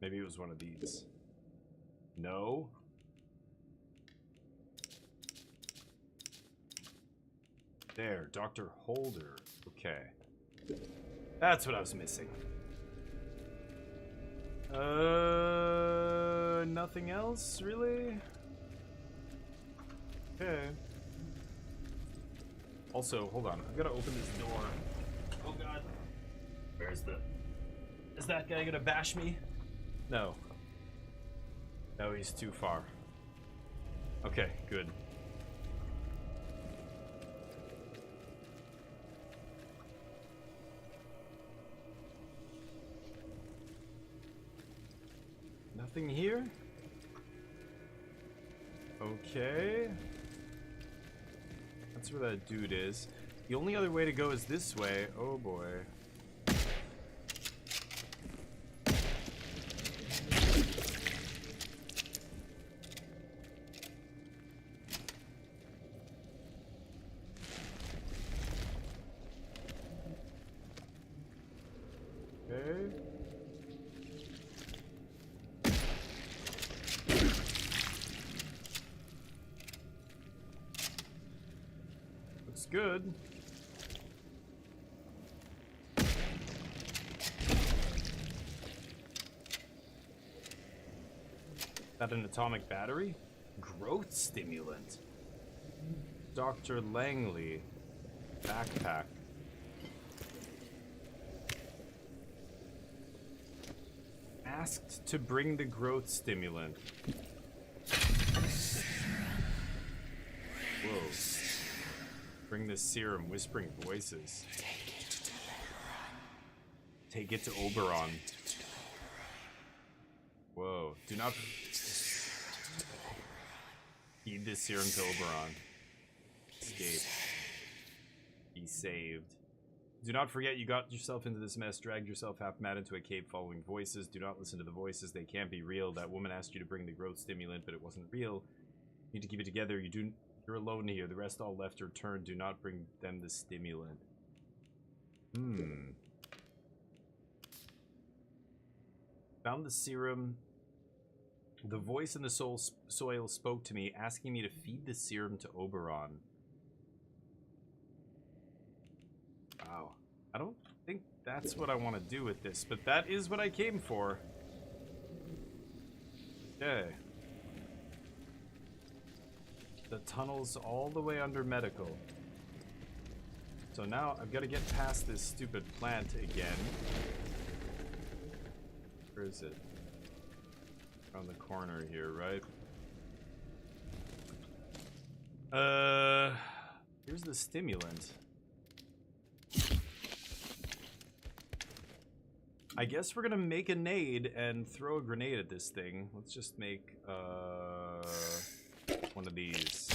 Maybe it was one of these. No. There, Dr. Holder. Okay. That's what I was missing. Nothing else, really? Okay. Also, hold on. I've got to open this door. Oh god. Where's the... Is that guy gonna bash me? No. No, he's too far. Okay, good. Nothing here? Okay. That's where that dude is. The only other way to go is this way. Oh boy. Okay. Looks good. That an atomic battery? Growth stimulant. Dr. Langley. Backpack. Asked to bring the growth stimulant. Whoa. Bring the serum, whispering voices. Take it to Oberon. Whoa. Do not feed this serum to Oberon. Escape. Be saved. Do not forget you got yourself into this mess, dragged yourself half mad into a cave following voices. Do not listen to the voices, they can't be real. That woman asked you to bring the growth stimulant, but it wasn't real. You need to keep it together. You're alone here. The rest all left or turned. Do not bring them the stimulant. Found the serum. The voice in the soil spoke to me, asking me to feed the serum to Oberon. Wow. I don't think that's what I want to do with this, but that is what I came for. Okay. The tunnel's all the way under medical. So now I've got to get past this stupid plant again. Where is it? Around the corner here, right? Here's the stimulant. I guess we're gonna make a nade and throw a grenade at this thing. Let's just make one of these.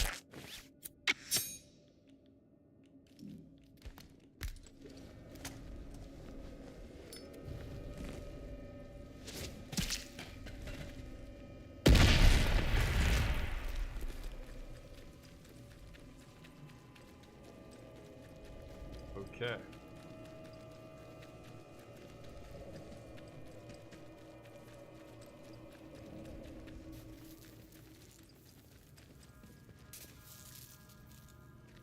Okay.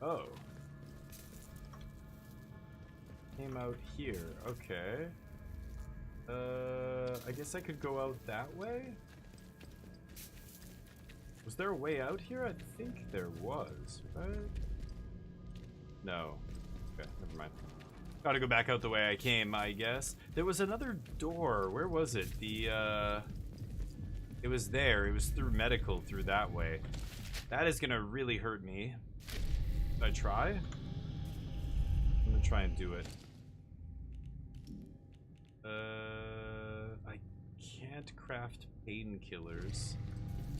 Oh. Came out here. Okay. I guess I could go out that way? Was there a way out here? I think there was, right? No. Okay, never mind. Gotta go back out the way I came, I guess. There was another door. Where was it? It was there. It was through medical, through that way. That is gonna really hurt me. Should I try? I'm gonna try and do it. I can't craft painkillers.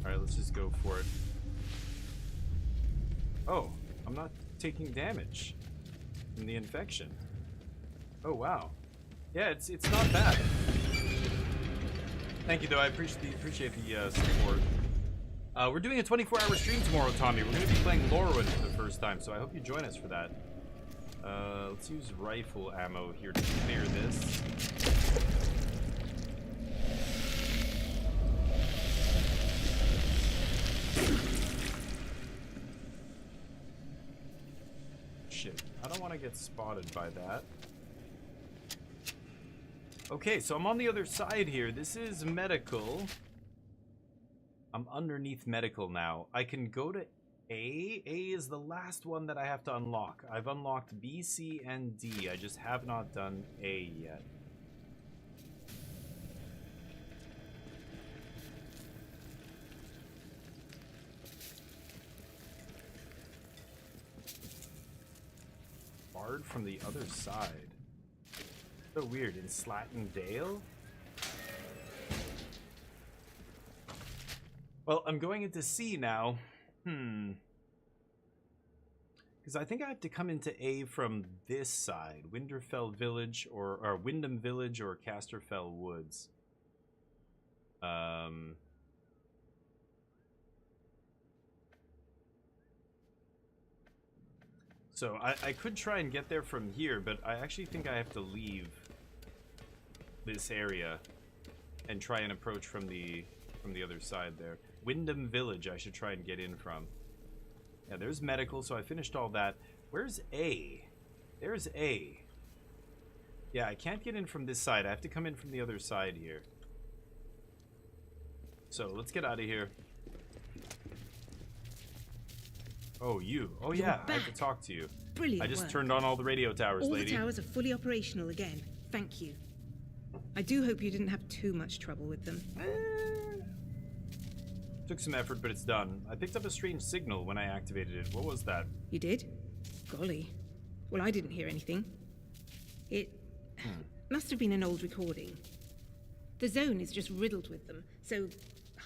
Alright, let's just go for it. Oh, I'm not taking damage from the infection. Oh, wow. Yeah, it's not bad. Thank you, though. I appreciate the support. We're doing a 24-hour stream tomorrow, Tommy. We're going to be playing Lorwyn for the first time, so I hope you join us for that. Let's use rifle ammo here to clear this. Shit, I don't want to get spotted by that. Okay, so I'm on the other side here. This is medical. I'm underneath medical now. I can go to A. A is the last one that I have to unlock. I've unlocked B, C, and D. I just have not done A yet. Barred from the other side. So weird. In Slatin Dale? Well, I'm going into C now. Because I think I have to come into A from this side. Winterfell Village or Wyndham Village or Casterfell Woods. So I could try and get there from here, but I actually think I have to leave this area and try and approach from the other side there. Wyndham Village I should try and get in from. Yeah, there's medical, so I finished all that. Where's A? There's A. Yeah, I can't get in from this side. I have to come in from the other side here. So, let's get out of here. Oh, you. Oh, yeah, I have to talk to you. Brilliant I just work. turned on all the radio towers, All lady. the towers are fully operational again. Thank you. I do hope you didn't have too much trouble with them. Took some effort, but it's done. I picked up a strange signal when I activated it. What was that? You did? Golly. Well, I didn't hear anything. It must have been an old recording. The zone is just riddled with them, so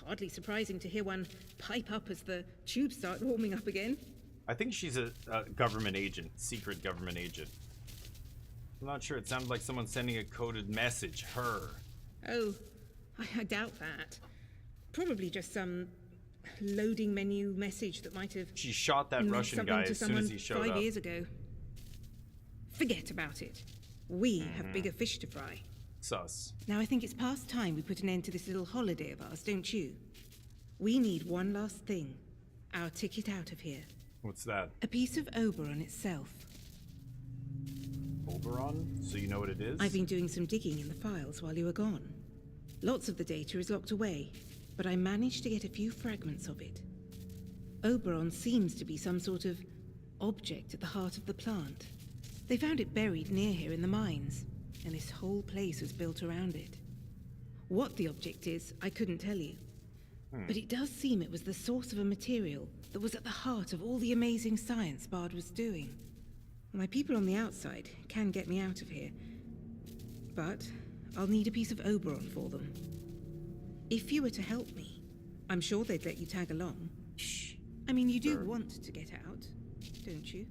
hardly surprising to hear one pipe up as the tubes start warming up again. I think she's a government agent, secret government agent. I'm not sure. It sounded like someone sending a coded message. Her. Oh, I doubt that. Probably just some loading menu message that might have... She shot that meant Russian something guy to as soon as he someone showed up. 5 years ago. Forget about it. We have bigger fish to fry. Sus. Now I think it's past time we put an end to this little holiday of ours, don't you? We need one last thing. Our ticket out of here. What's that? A piece of Oberon itself. Oberon? So you know what it is? I've been doing some digging in the files while you were gone. Lots of the data is locked away, but I managed to get a few fragments of it. Oberon seems to be some sort of object at the heart of the plant. They found it buried near here in the mines, and this whole place was built around it. What the object is, I couldn't tell you. But it does seem it was the source of a material that was at the heart of all the amazing science Bard was doing. My people on the outside can get me out of here, but I'll need a piece of Oberon for them. If you were to help me, I'm sure they'd let you tag along. Shh. I mean, you do want to get out, don't you?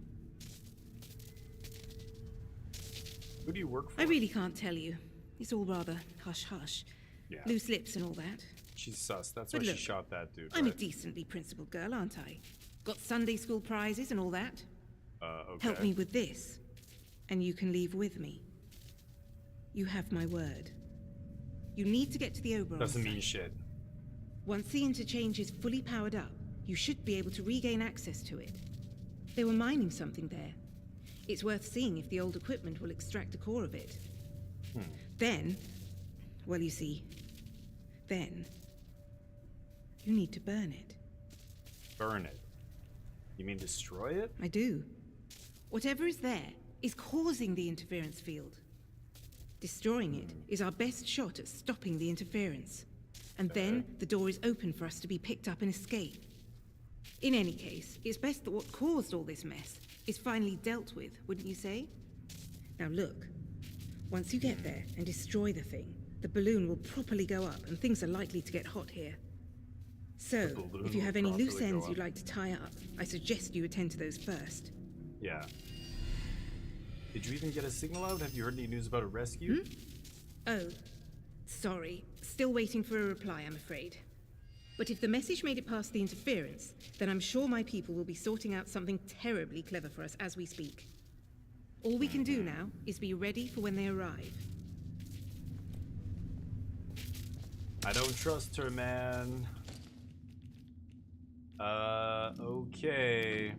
Who do you work for? I really can't tell you. It's all rather hush-hush. Yeah. Loose lips and all that. She's sus. That's But why look, she shot that dude. I'm a right? decently principled girl, aren't I? Got Sunday school prizes and all that. Okay. Help me with this, and you can leave with me. You have my word. You need to get to the Oberon Doesn't site. mean shit. Once the interchange is fully powered up, you should be able to regain access to it. They were mining something there. It's worth seeing if the old equipment will extract a core of it. Then, well, you see, then you need to burn it. Burn it? You mean destroy it? I do. Whatever is there is causing the interference field. Destroying it is our best shot at stopping the interference. And then the door is open for us to be picked up and escape. In any case, it's best that what caused all this mess is finally dealt with, wouldn't you say? Now look, once you get there and destroy the thing, the balloon will properly go up and things are likely to get hot here. So, if you have any loose ends you'd like to tie up, I suggest you attend to those first. Yeah. Did you even get a signal out? Have you heard any news about a rescue? Oh, sorry. Still waiting for a reply, I'm afraid. But if the message made it past the interference, then I'm sure my people will be sorting out something terribly clever for us as we speak. All we can do now is be ready for when they arrive. I don't trust her, man. Okay.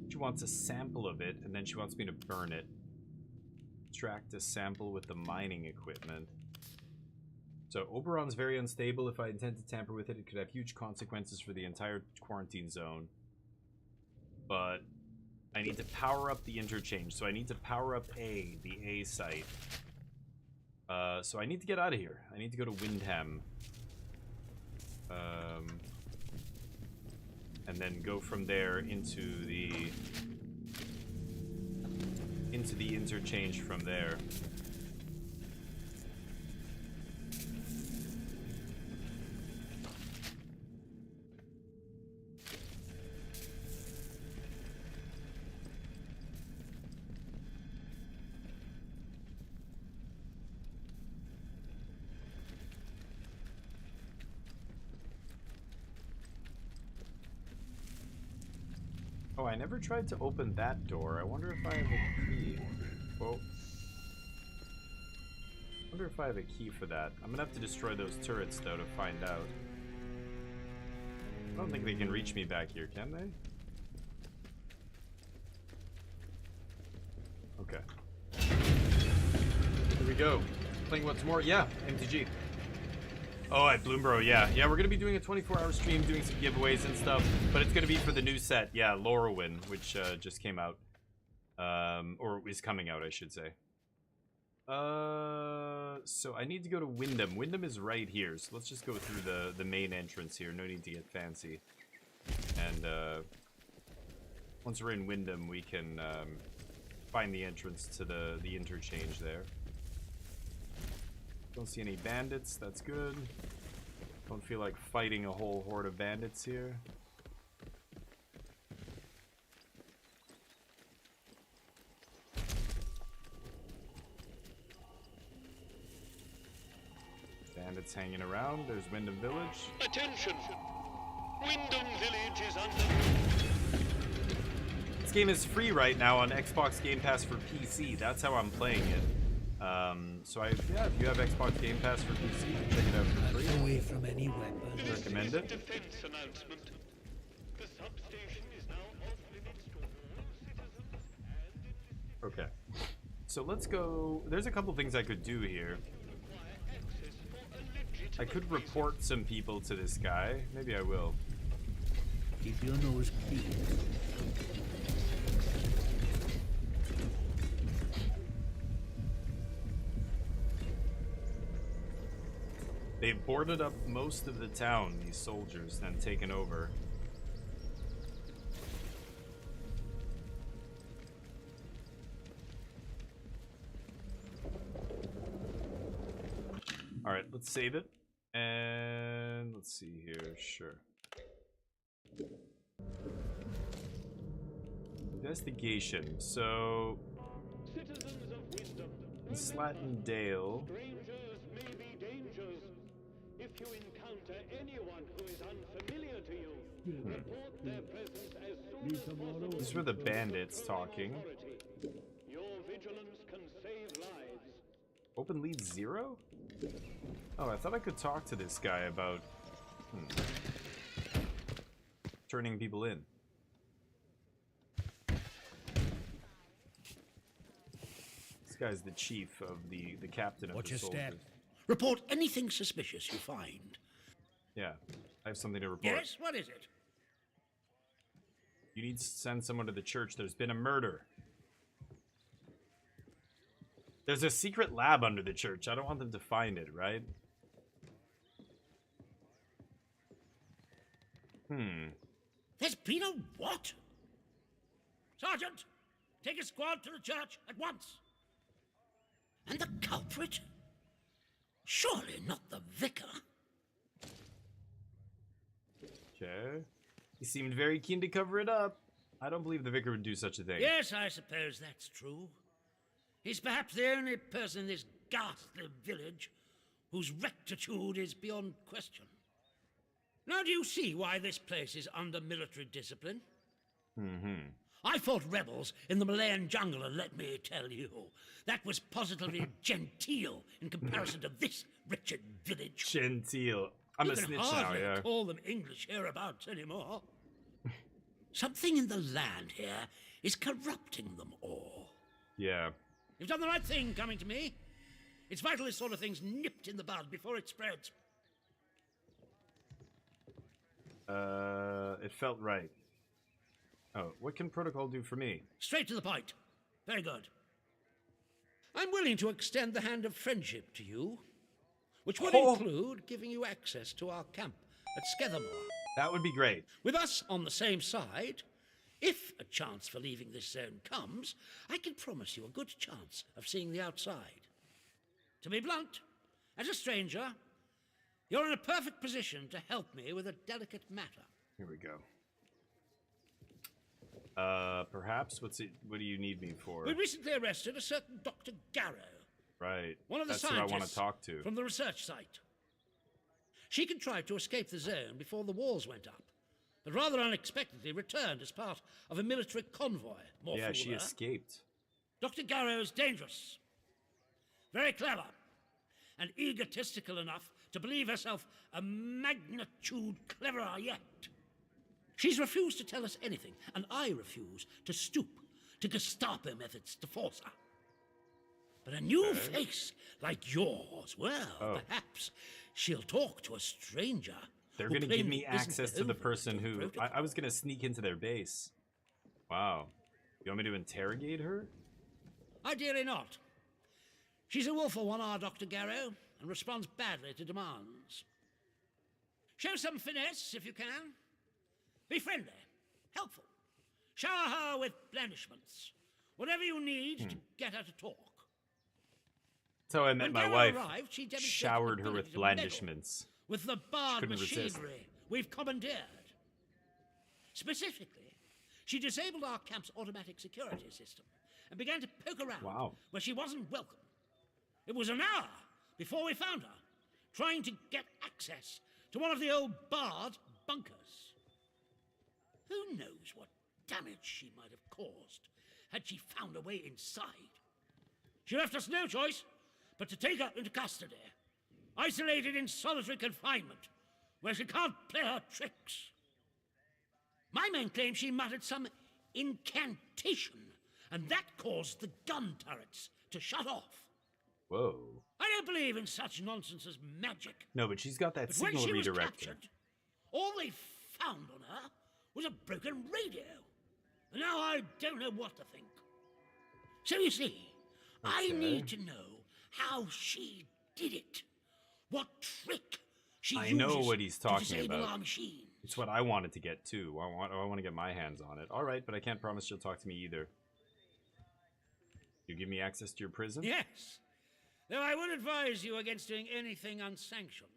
She wants a sample of it, and then she wants me to burn it. Extract a sample with the mining equipment. So, Oberon's very unstable. If I intend to tamper with it, it could have huge consequences for the entire quarantine zone. But I need to power up the interchange. So I need to power up the A site. So I need to get out of here. I need to go to Windham. And then go from there into the interchange from there. Oh, I never tried to open that door. I wonder if I have a key. Whoa. I wonder if I have a key for that. I'm gonna have to destroy those turrets, though, to find out. I don't think they can reach me back here, can they? Okay. Here we go. Playing what's more? Yeah, MTG. Oh, at Bloombro, yeah. Yeah, we're going to be doing a 24-hour stream, doing some giveaways and stuff, but it's going to be for the new set, yeah, Lorwyn, which just came out. Or is coming out, I should say. So I need to go to Windham. Windham is right here, so let's just go through the main entrance here. No need to get fancy. And once we're in Windham, we can find the entrance to the interchange there. Don't see any bandits, that's good. Don't feel like fighting a whole horde of bandits here. Bandits hanging around, there's Windham Village. Attention! Windham Village is under... This game is free right now on Xbox Game Pass for PC, that's how I'm playing it. So yeah, if you have Xbox Game Pass for PC, you can check it out for free. Away from any weapons. Recommend it. Defense announcement. The substation is now off limits to all citizens and... Okay. So let's go. There's a couple things I could do here. I could report some people to this guy. Maybe I will. Keep your nose clean. They've boarded up most of the town, these soldiers, then taken over. Alright, let's save it. And let's see here, sure. Investigation. So in Slatin Dale. If you encounter anyone who is unfamiliar to you, report their presence as soon as possible. These were the bandits talking. Your vigilance can save lives. Open lead 0? Oh, I thought I could talk to this guy about turning people in. guy's the chief of the captain of What's the your soldiers. step? Report anything suspicious you find. Yeah, I have something to report. Yes, what is it? You need to send someone to the church. There's been a murder. There's a secret lab under the church. I don't want them to find it, right? There's been a what? Sergeant, take a squad to the church at once. And the culprit? Surely not the vicar. Okay. He seemed very keen to cover it up. I don't believe the vicar would do such a thing. Yes, I suppose that's true. He's perhaps the only person in this ghastly village whose rectitude is beyond question. Now do you see why this place is under military discipline? Mm-hmm. I fought rebels in the Malayan jungle, and let me tell you, that was positively genteel in comparison to this wretched village. Genteel. I'm a snitch now, hardly yeah. call them English hereabouts anymore. Something in the land here is corrupting them all. Yeah. You've done the right thing coming to me. It's vital this sort of thing's nipped in the bud before it spreads. It felt right. Oh, what can protocol do for me? Straight to the point. Very good. I'm willing to extend the hand of friendship to you, which would include giving you access to our camp at Skethermore. That would be great. With us on the same side, if a chance for leaving this zone comes, I can promise you a good chance of seeing the outside. To be blunt, as a stranger, you're in a perfect position to help me with a delicate matter. Here we go. Perhaps? What do you need me for? We recently arrested a certain Dr. Garrow. Right. One of the That's who I scientists want to talk to. from the research site. She contrived to escape the zone before the walls went up, but rather unexpectedly returned as part of a military convoy. More Yeah, fool she her. escaped. Dr. Garrow is dangerous, very clever, and egotistical enough to believe herself a magnitude cleverer yet. She's refused to tell us anything, and I refuse to stoop to Gestapo methods to force her. But a new face like yours, well, perhaps she'll talk to a stranger. They're who going to give plainly me isn't access to the over person who... protocol. I was going to sneak into their base. Wow. You want me to interrogate her? Ideally not. She's a willful one, our Dr. Garrow, and responds badly to demands. Show some finesse if you can. Be friendly, helpful. Shower her with blandishments. Whatever you need to get her to talk. That's how I met When my Garrow wife. arrived, she demonstrated Showered her ability with to meddle blandishments. with the barred couldn't resist. machinery we've commandeered. Specifically, she disabled our camp's automatic security system and began to poke around where she wasn't welcome. It was an hour before we found her, trying to get access to one of the old barred bunkers. Who knows what damage she might have caused had she found a way inside. She left us no choice but to take her into custody, isolated in solitary confinement, where she can't play her tricks. My men claim she muttered some incantation, and that caused the gun turrets to shut off. Whoa. I don't believe in such nonsense as magic. No, but she's got that But when signal she was redirector. captured, all they found on her was a broken radio. And now I don't know what to think. So you see, I need to know how she did it. What trick she I uses know what he's to talking disable about. our machine. It's what I wanted to get too. I want to get my hands on it. All right, but I can't promise she'll talk to me either. You give me access to your prison? Yes. Though I would advise you against doing anything unsanctioned.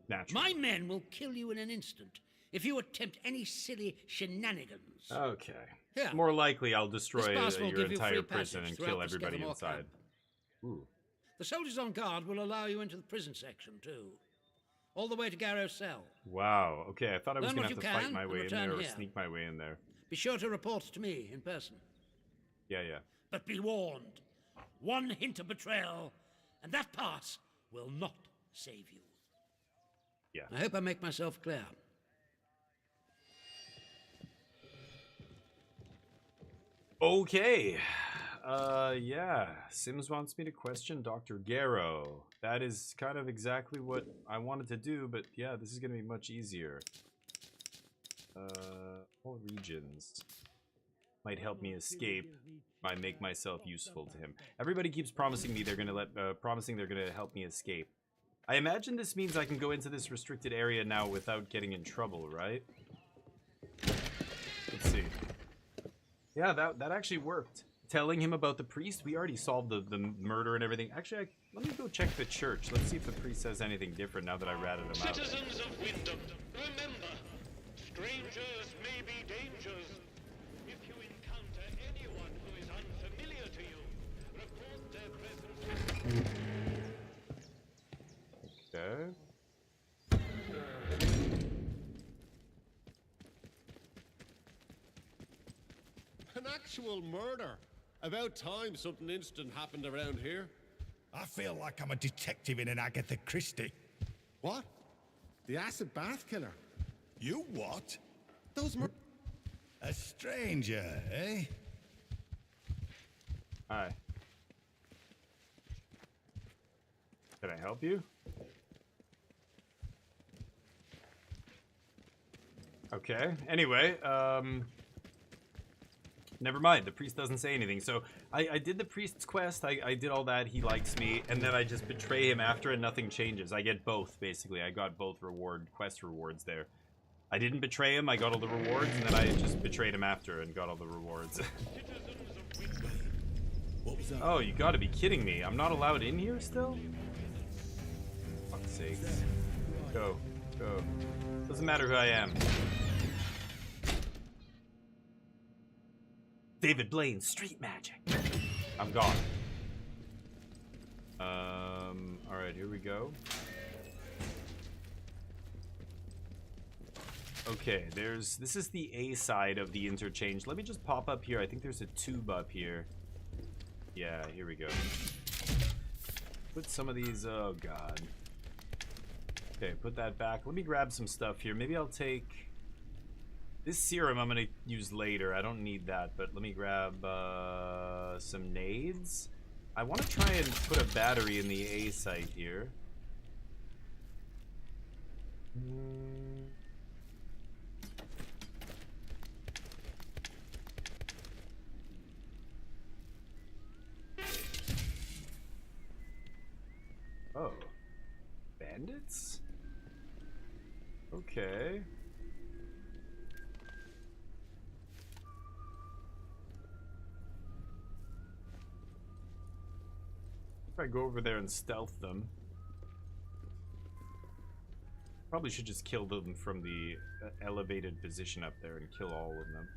Naturally. My men will kill you in an instant if you attempt any silly shenanigans. Okay. Here. More likely I'll destroy This pass will your give you entire free prison passage and throughout kill the everybody Skethermore inside. camp. Ooh. The soldiers on guard will allow you into the prison section, too. All the way to Garrow's cell. Wow. Okay, I thought I was Learn going to what have you to fight can my and way in return there or here. sneak my way in there. Be sure to report to me in person. Yeah, yeah. But be warned. One hint of betrayal, and that pass will not save you. Yeah. I hope I make myself clear. Okay. Yeah. Sims wants me to question Dr. Garrow. That is kind of exactly what I wanted to do, but yeah, this is gonna be much easier. All regions might help me escape by make myself useful to him. Everybody keeps promising me they're gonna help me escape. I imagine this means I can go into this restricted area now without getting in trouble, right? Let's see. Yeah, that actually worked. Telling him about the priest, we already solved the murder and everything. Actually, let me go check the church. Let's see if the priest says anything different now that I ratted him out. Citizens of Wyndham, remember, strangers may be dangers. If you encounter anyone who is unfamiliar to you, report their presence. Okay. An actual murder. About time something instant happened around here. I feel like I'm a detective in an Agatha Christie. What? The acid bath killer? You what? Those A stranger, eh? Hi. Can I help you? Okay. Anyway, never mind. The priest doesn't say anything. So I did the priest's quest. I did all that. He likes me. And then I just betray him after and nothing changes. I get both, basically. I got both quest rewards there. I didn't betray him. I got all the rewards. And then I just betrayed him after and got all the rewards. What was that? Oh, you gotta be kidding me. I'm not allowed in here still? Fuck's sake. Go. Go. Doesn't matter who I am. David Blaine, street magic. I'm gone. Alright, here we go. Okay, this is the A side of the interchange. Let me just pop up here. I think there's a tube up here. Yeah, here we go. Put some of these, oh god. Okay, put that back. Let me grab some stuff here. Maybe I'll take... This serum I'm gonna use later. I don't need that, but let me grab some nades. I want to try and put a battery in the A site here. Oh. Bandits? Okay. If I go over there and stealth them. Probably should just kill them from the elevated position up there and kill all of them.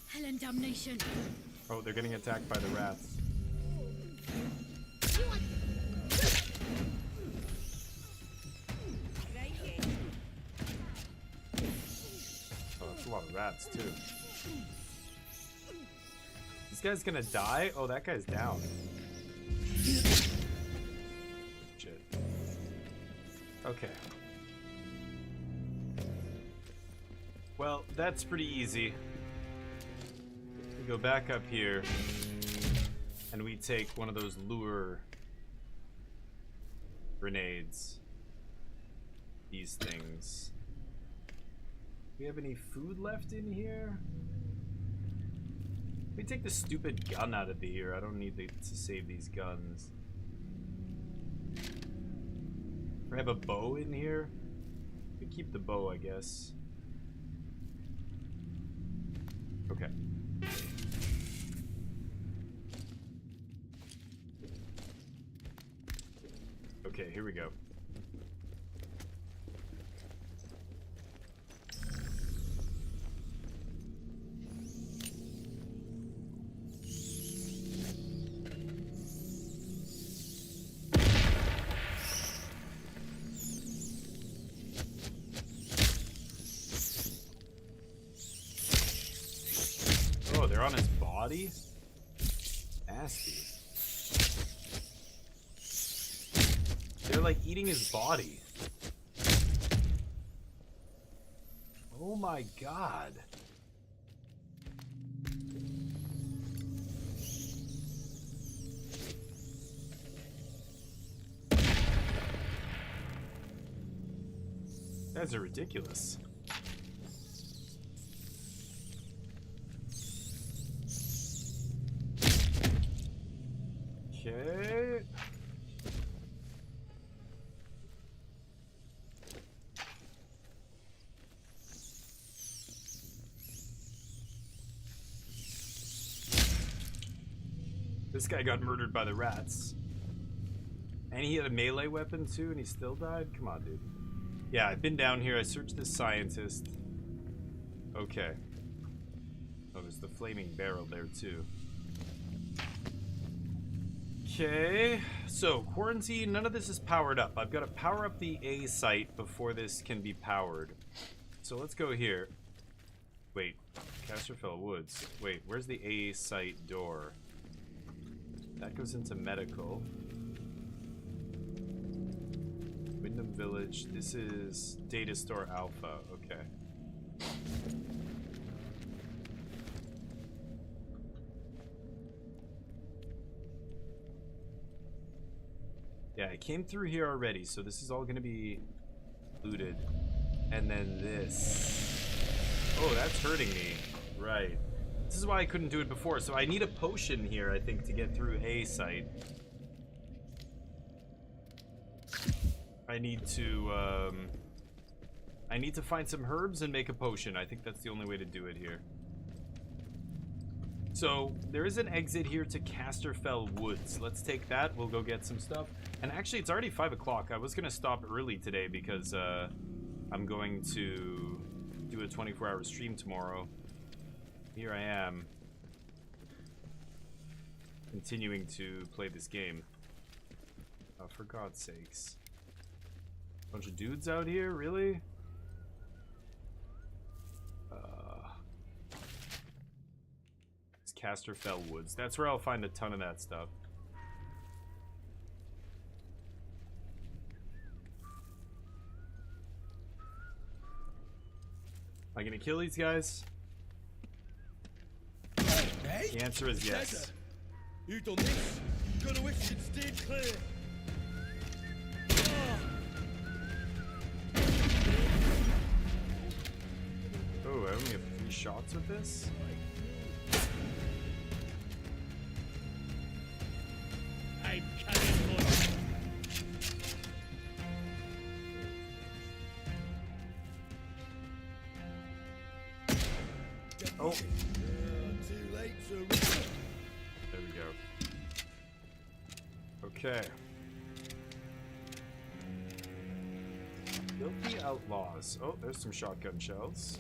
Hell and damnation. Oh, they're getting attacked by the rats. Oh, that's a lot of rats too. This guy's gonna die? Oh, that guy's down. Shit. Okay. Well, that's pretty easy. We go back up here, and we take one of those lure grenades. These things. Do we have any food left in here? Let me take the stupid gun out of here. I don't need to save these guns. I have a bow in here. We keep the bow, I guess. Okay. Okay, here we go. Oh, they're on his body? Nasty. They're like eating his body. Oh my god. Guys are ridiculous. Okay. This guy got murdered by the rats. And he had a melee weapon too, and he still died? Come on, dude. Yeah, I've been down here. I searched this scientist. Okay. Oh, there's the flaming barrel there too. Okay. So, quarantine. None of this is powered up. I've got to power up the A site before this can be powered. So let's go here. Wait. Casterfell Woods. Wait, where's the A site door? That goes into medical. Wyndham Village. This is Data Store Alpha. Okay. Yeah, I came through here already, so this is all going to be looted. And then this. Oh, that's hurting me. Right. This is why I couldn't do it before. So I need a potion here, I think, to get through A site. I need to find some herbs and make a potion. I think that's the only way to do it here. So there is an exit here to Casterfell Woods. Let's take that. We'll go get some stuff. And actually, it's already 5 o'clock. I was gonna stop early today because I'm going to do a 24-hour stream tomorrow. Here I am, continuing to play this game. Oh, for God's sakes. Bunch of dudes out here, really? It's Casterfell Woods. That's where I'll find a ton of that stuff. Am I gonna kill these guys? Hey? The answer is yes. You done this? Gonna wish you'd steered clear. Oh, I only have 3 shots with this? I'm coming for you. Oh. Too late, sir. There we go. Okay. Guilty outlaws. Oh, there's some shotgun shells.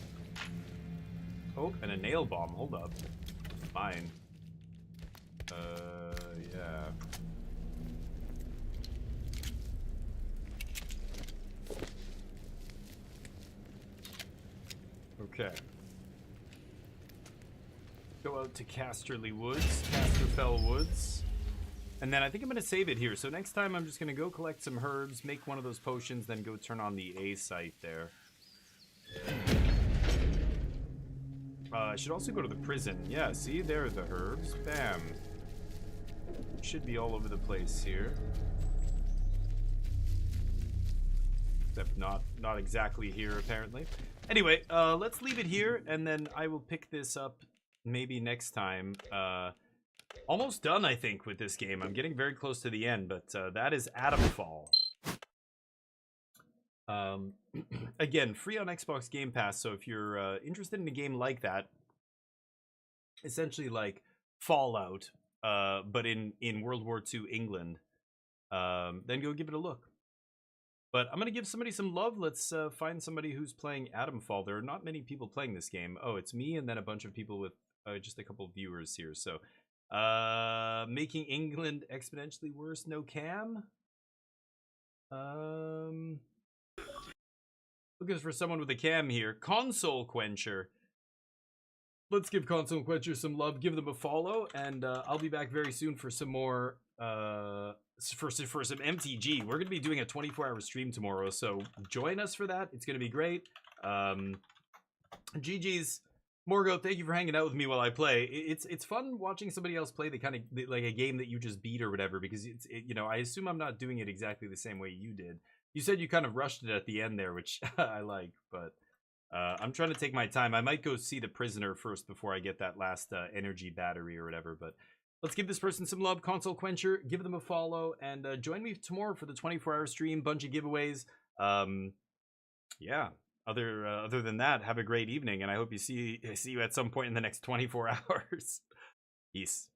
Oh, and a nail bomb. Hold up. Mine. Yeah. Okay. Go out to Casterly Woods, Casterfell Woods. And then I think I'm going to save it here. So next time I'm just going to go collect some herbs, make one of those potions, then go turn on the A site there. I should also go to the prison. Yeah, see? There are the herbs. Bam. Should be all over the place here. Except not exactly here, apparently. Anyway, let's leave it here, and then I will pick this up maybe next time. Almost done, I think, with this game. I'm getting very close to the end, but that is Atomfall. Again, free on Xbox Game Pass, so if you're interested in a game like that, essentially like Fallout, but in World War II England, then go give it a look. But I'm going to give somebody some love. Let's find somebody who's playing Atomfall. There are not many people playing this game. Oh, it's me and then a bunch of people with just a couple viewers here. So, making England exponentially worse. No cam. Looking for someone with a cam here. Console Quencher. Let's give Console Quencher some love. Give them a follow. And I'll be back very soon for some more for some MTG. We're gonna be doing a 24-hour stream tomorrow, so join us for that. It's gonna be great. GG's. Morgo, thank you for hanging out with me while I play. It's fun watching somebody else play the kind of like a game that you just beat or whatever, because you know, I assume I'm not doing it exactly the same way you did. You said you kind of rushed it at the end there, which I like, but I'm trying to take my time. I might go see the prisoner first before I get that last energy battery or whatever, but let's give this person some love. Console Quencher, give them a follow, and join me tomorrow for the 24-hour stream, bunch of giveaways. Yeah. Other than that, have a great evening, and I hope see you at some point in the next 24 hours. Peace.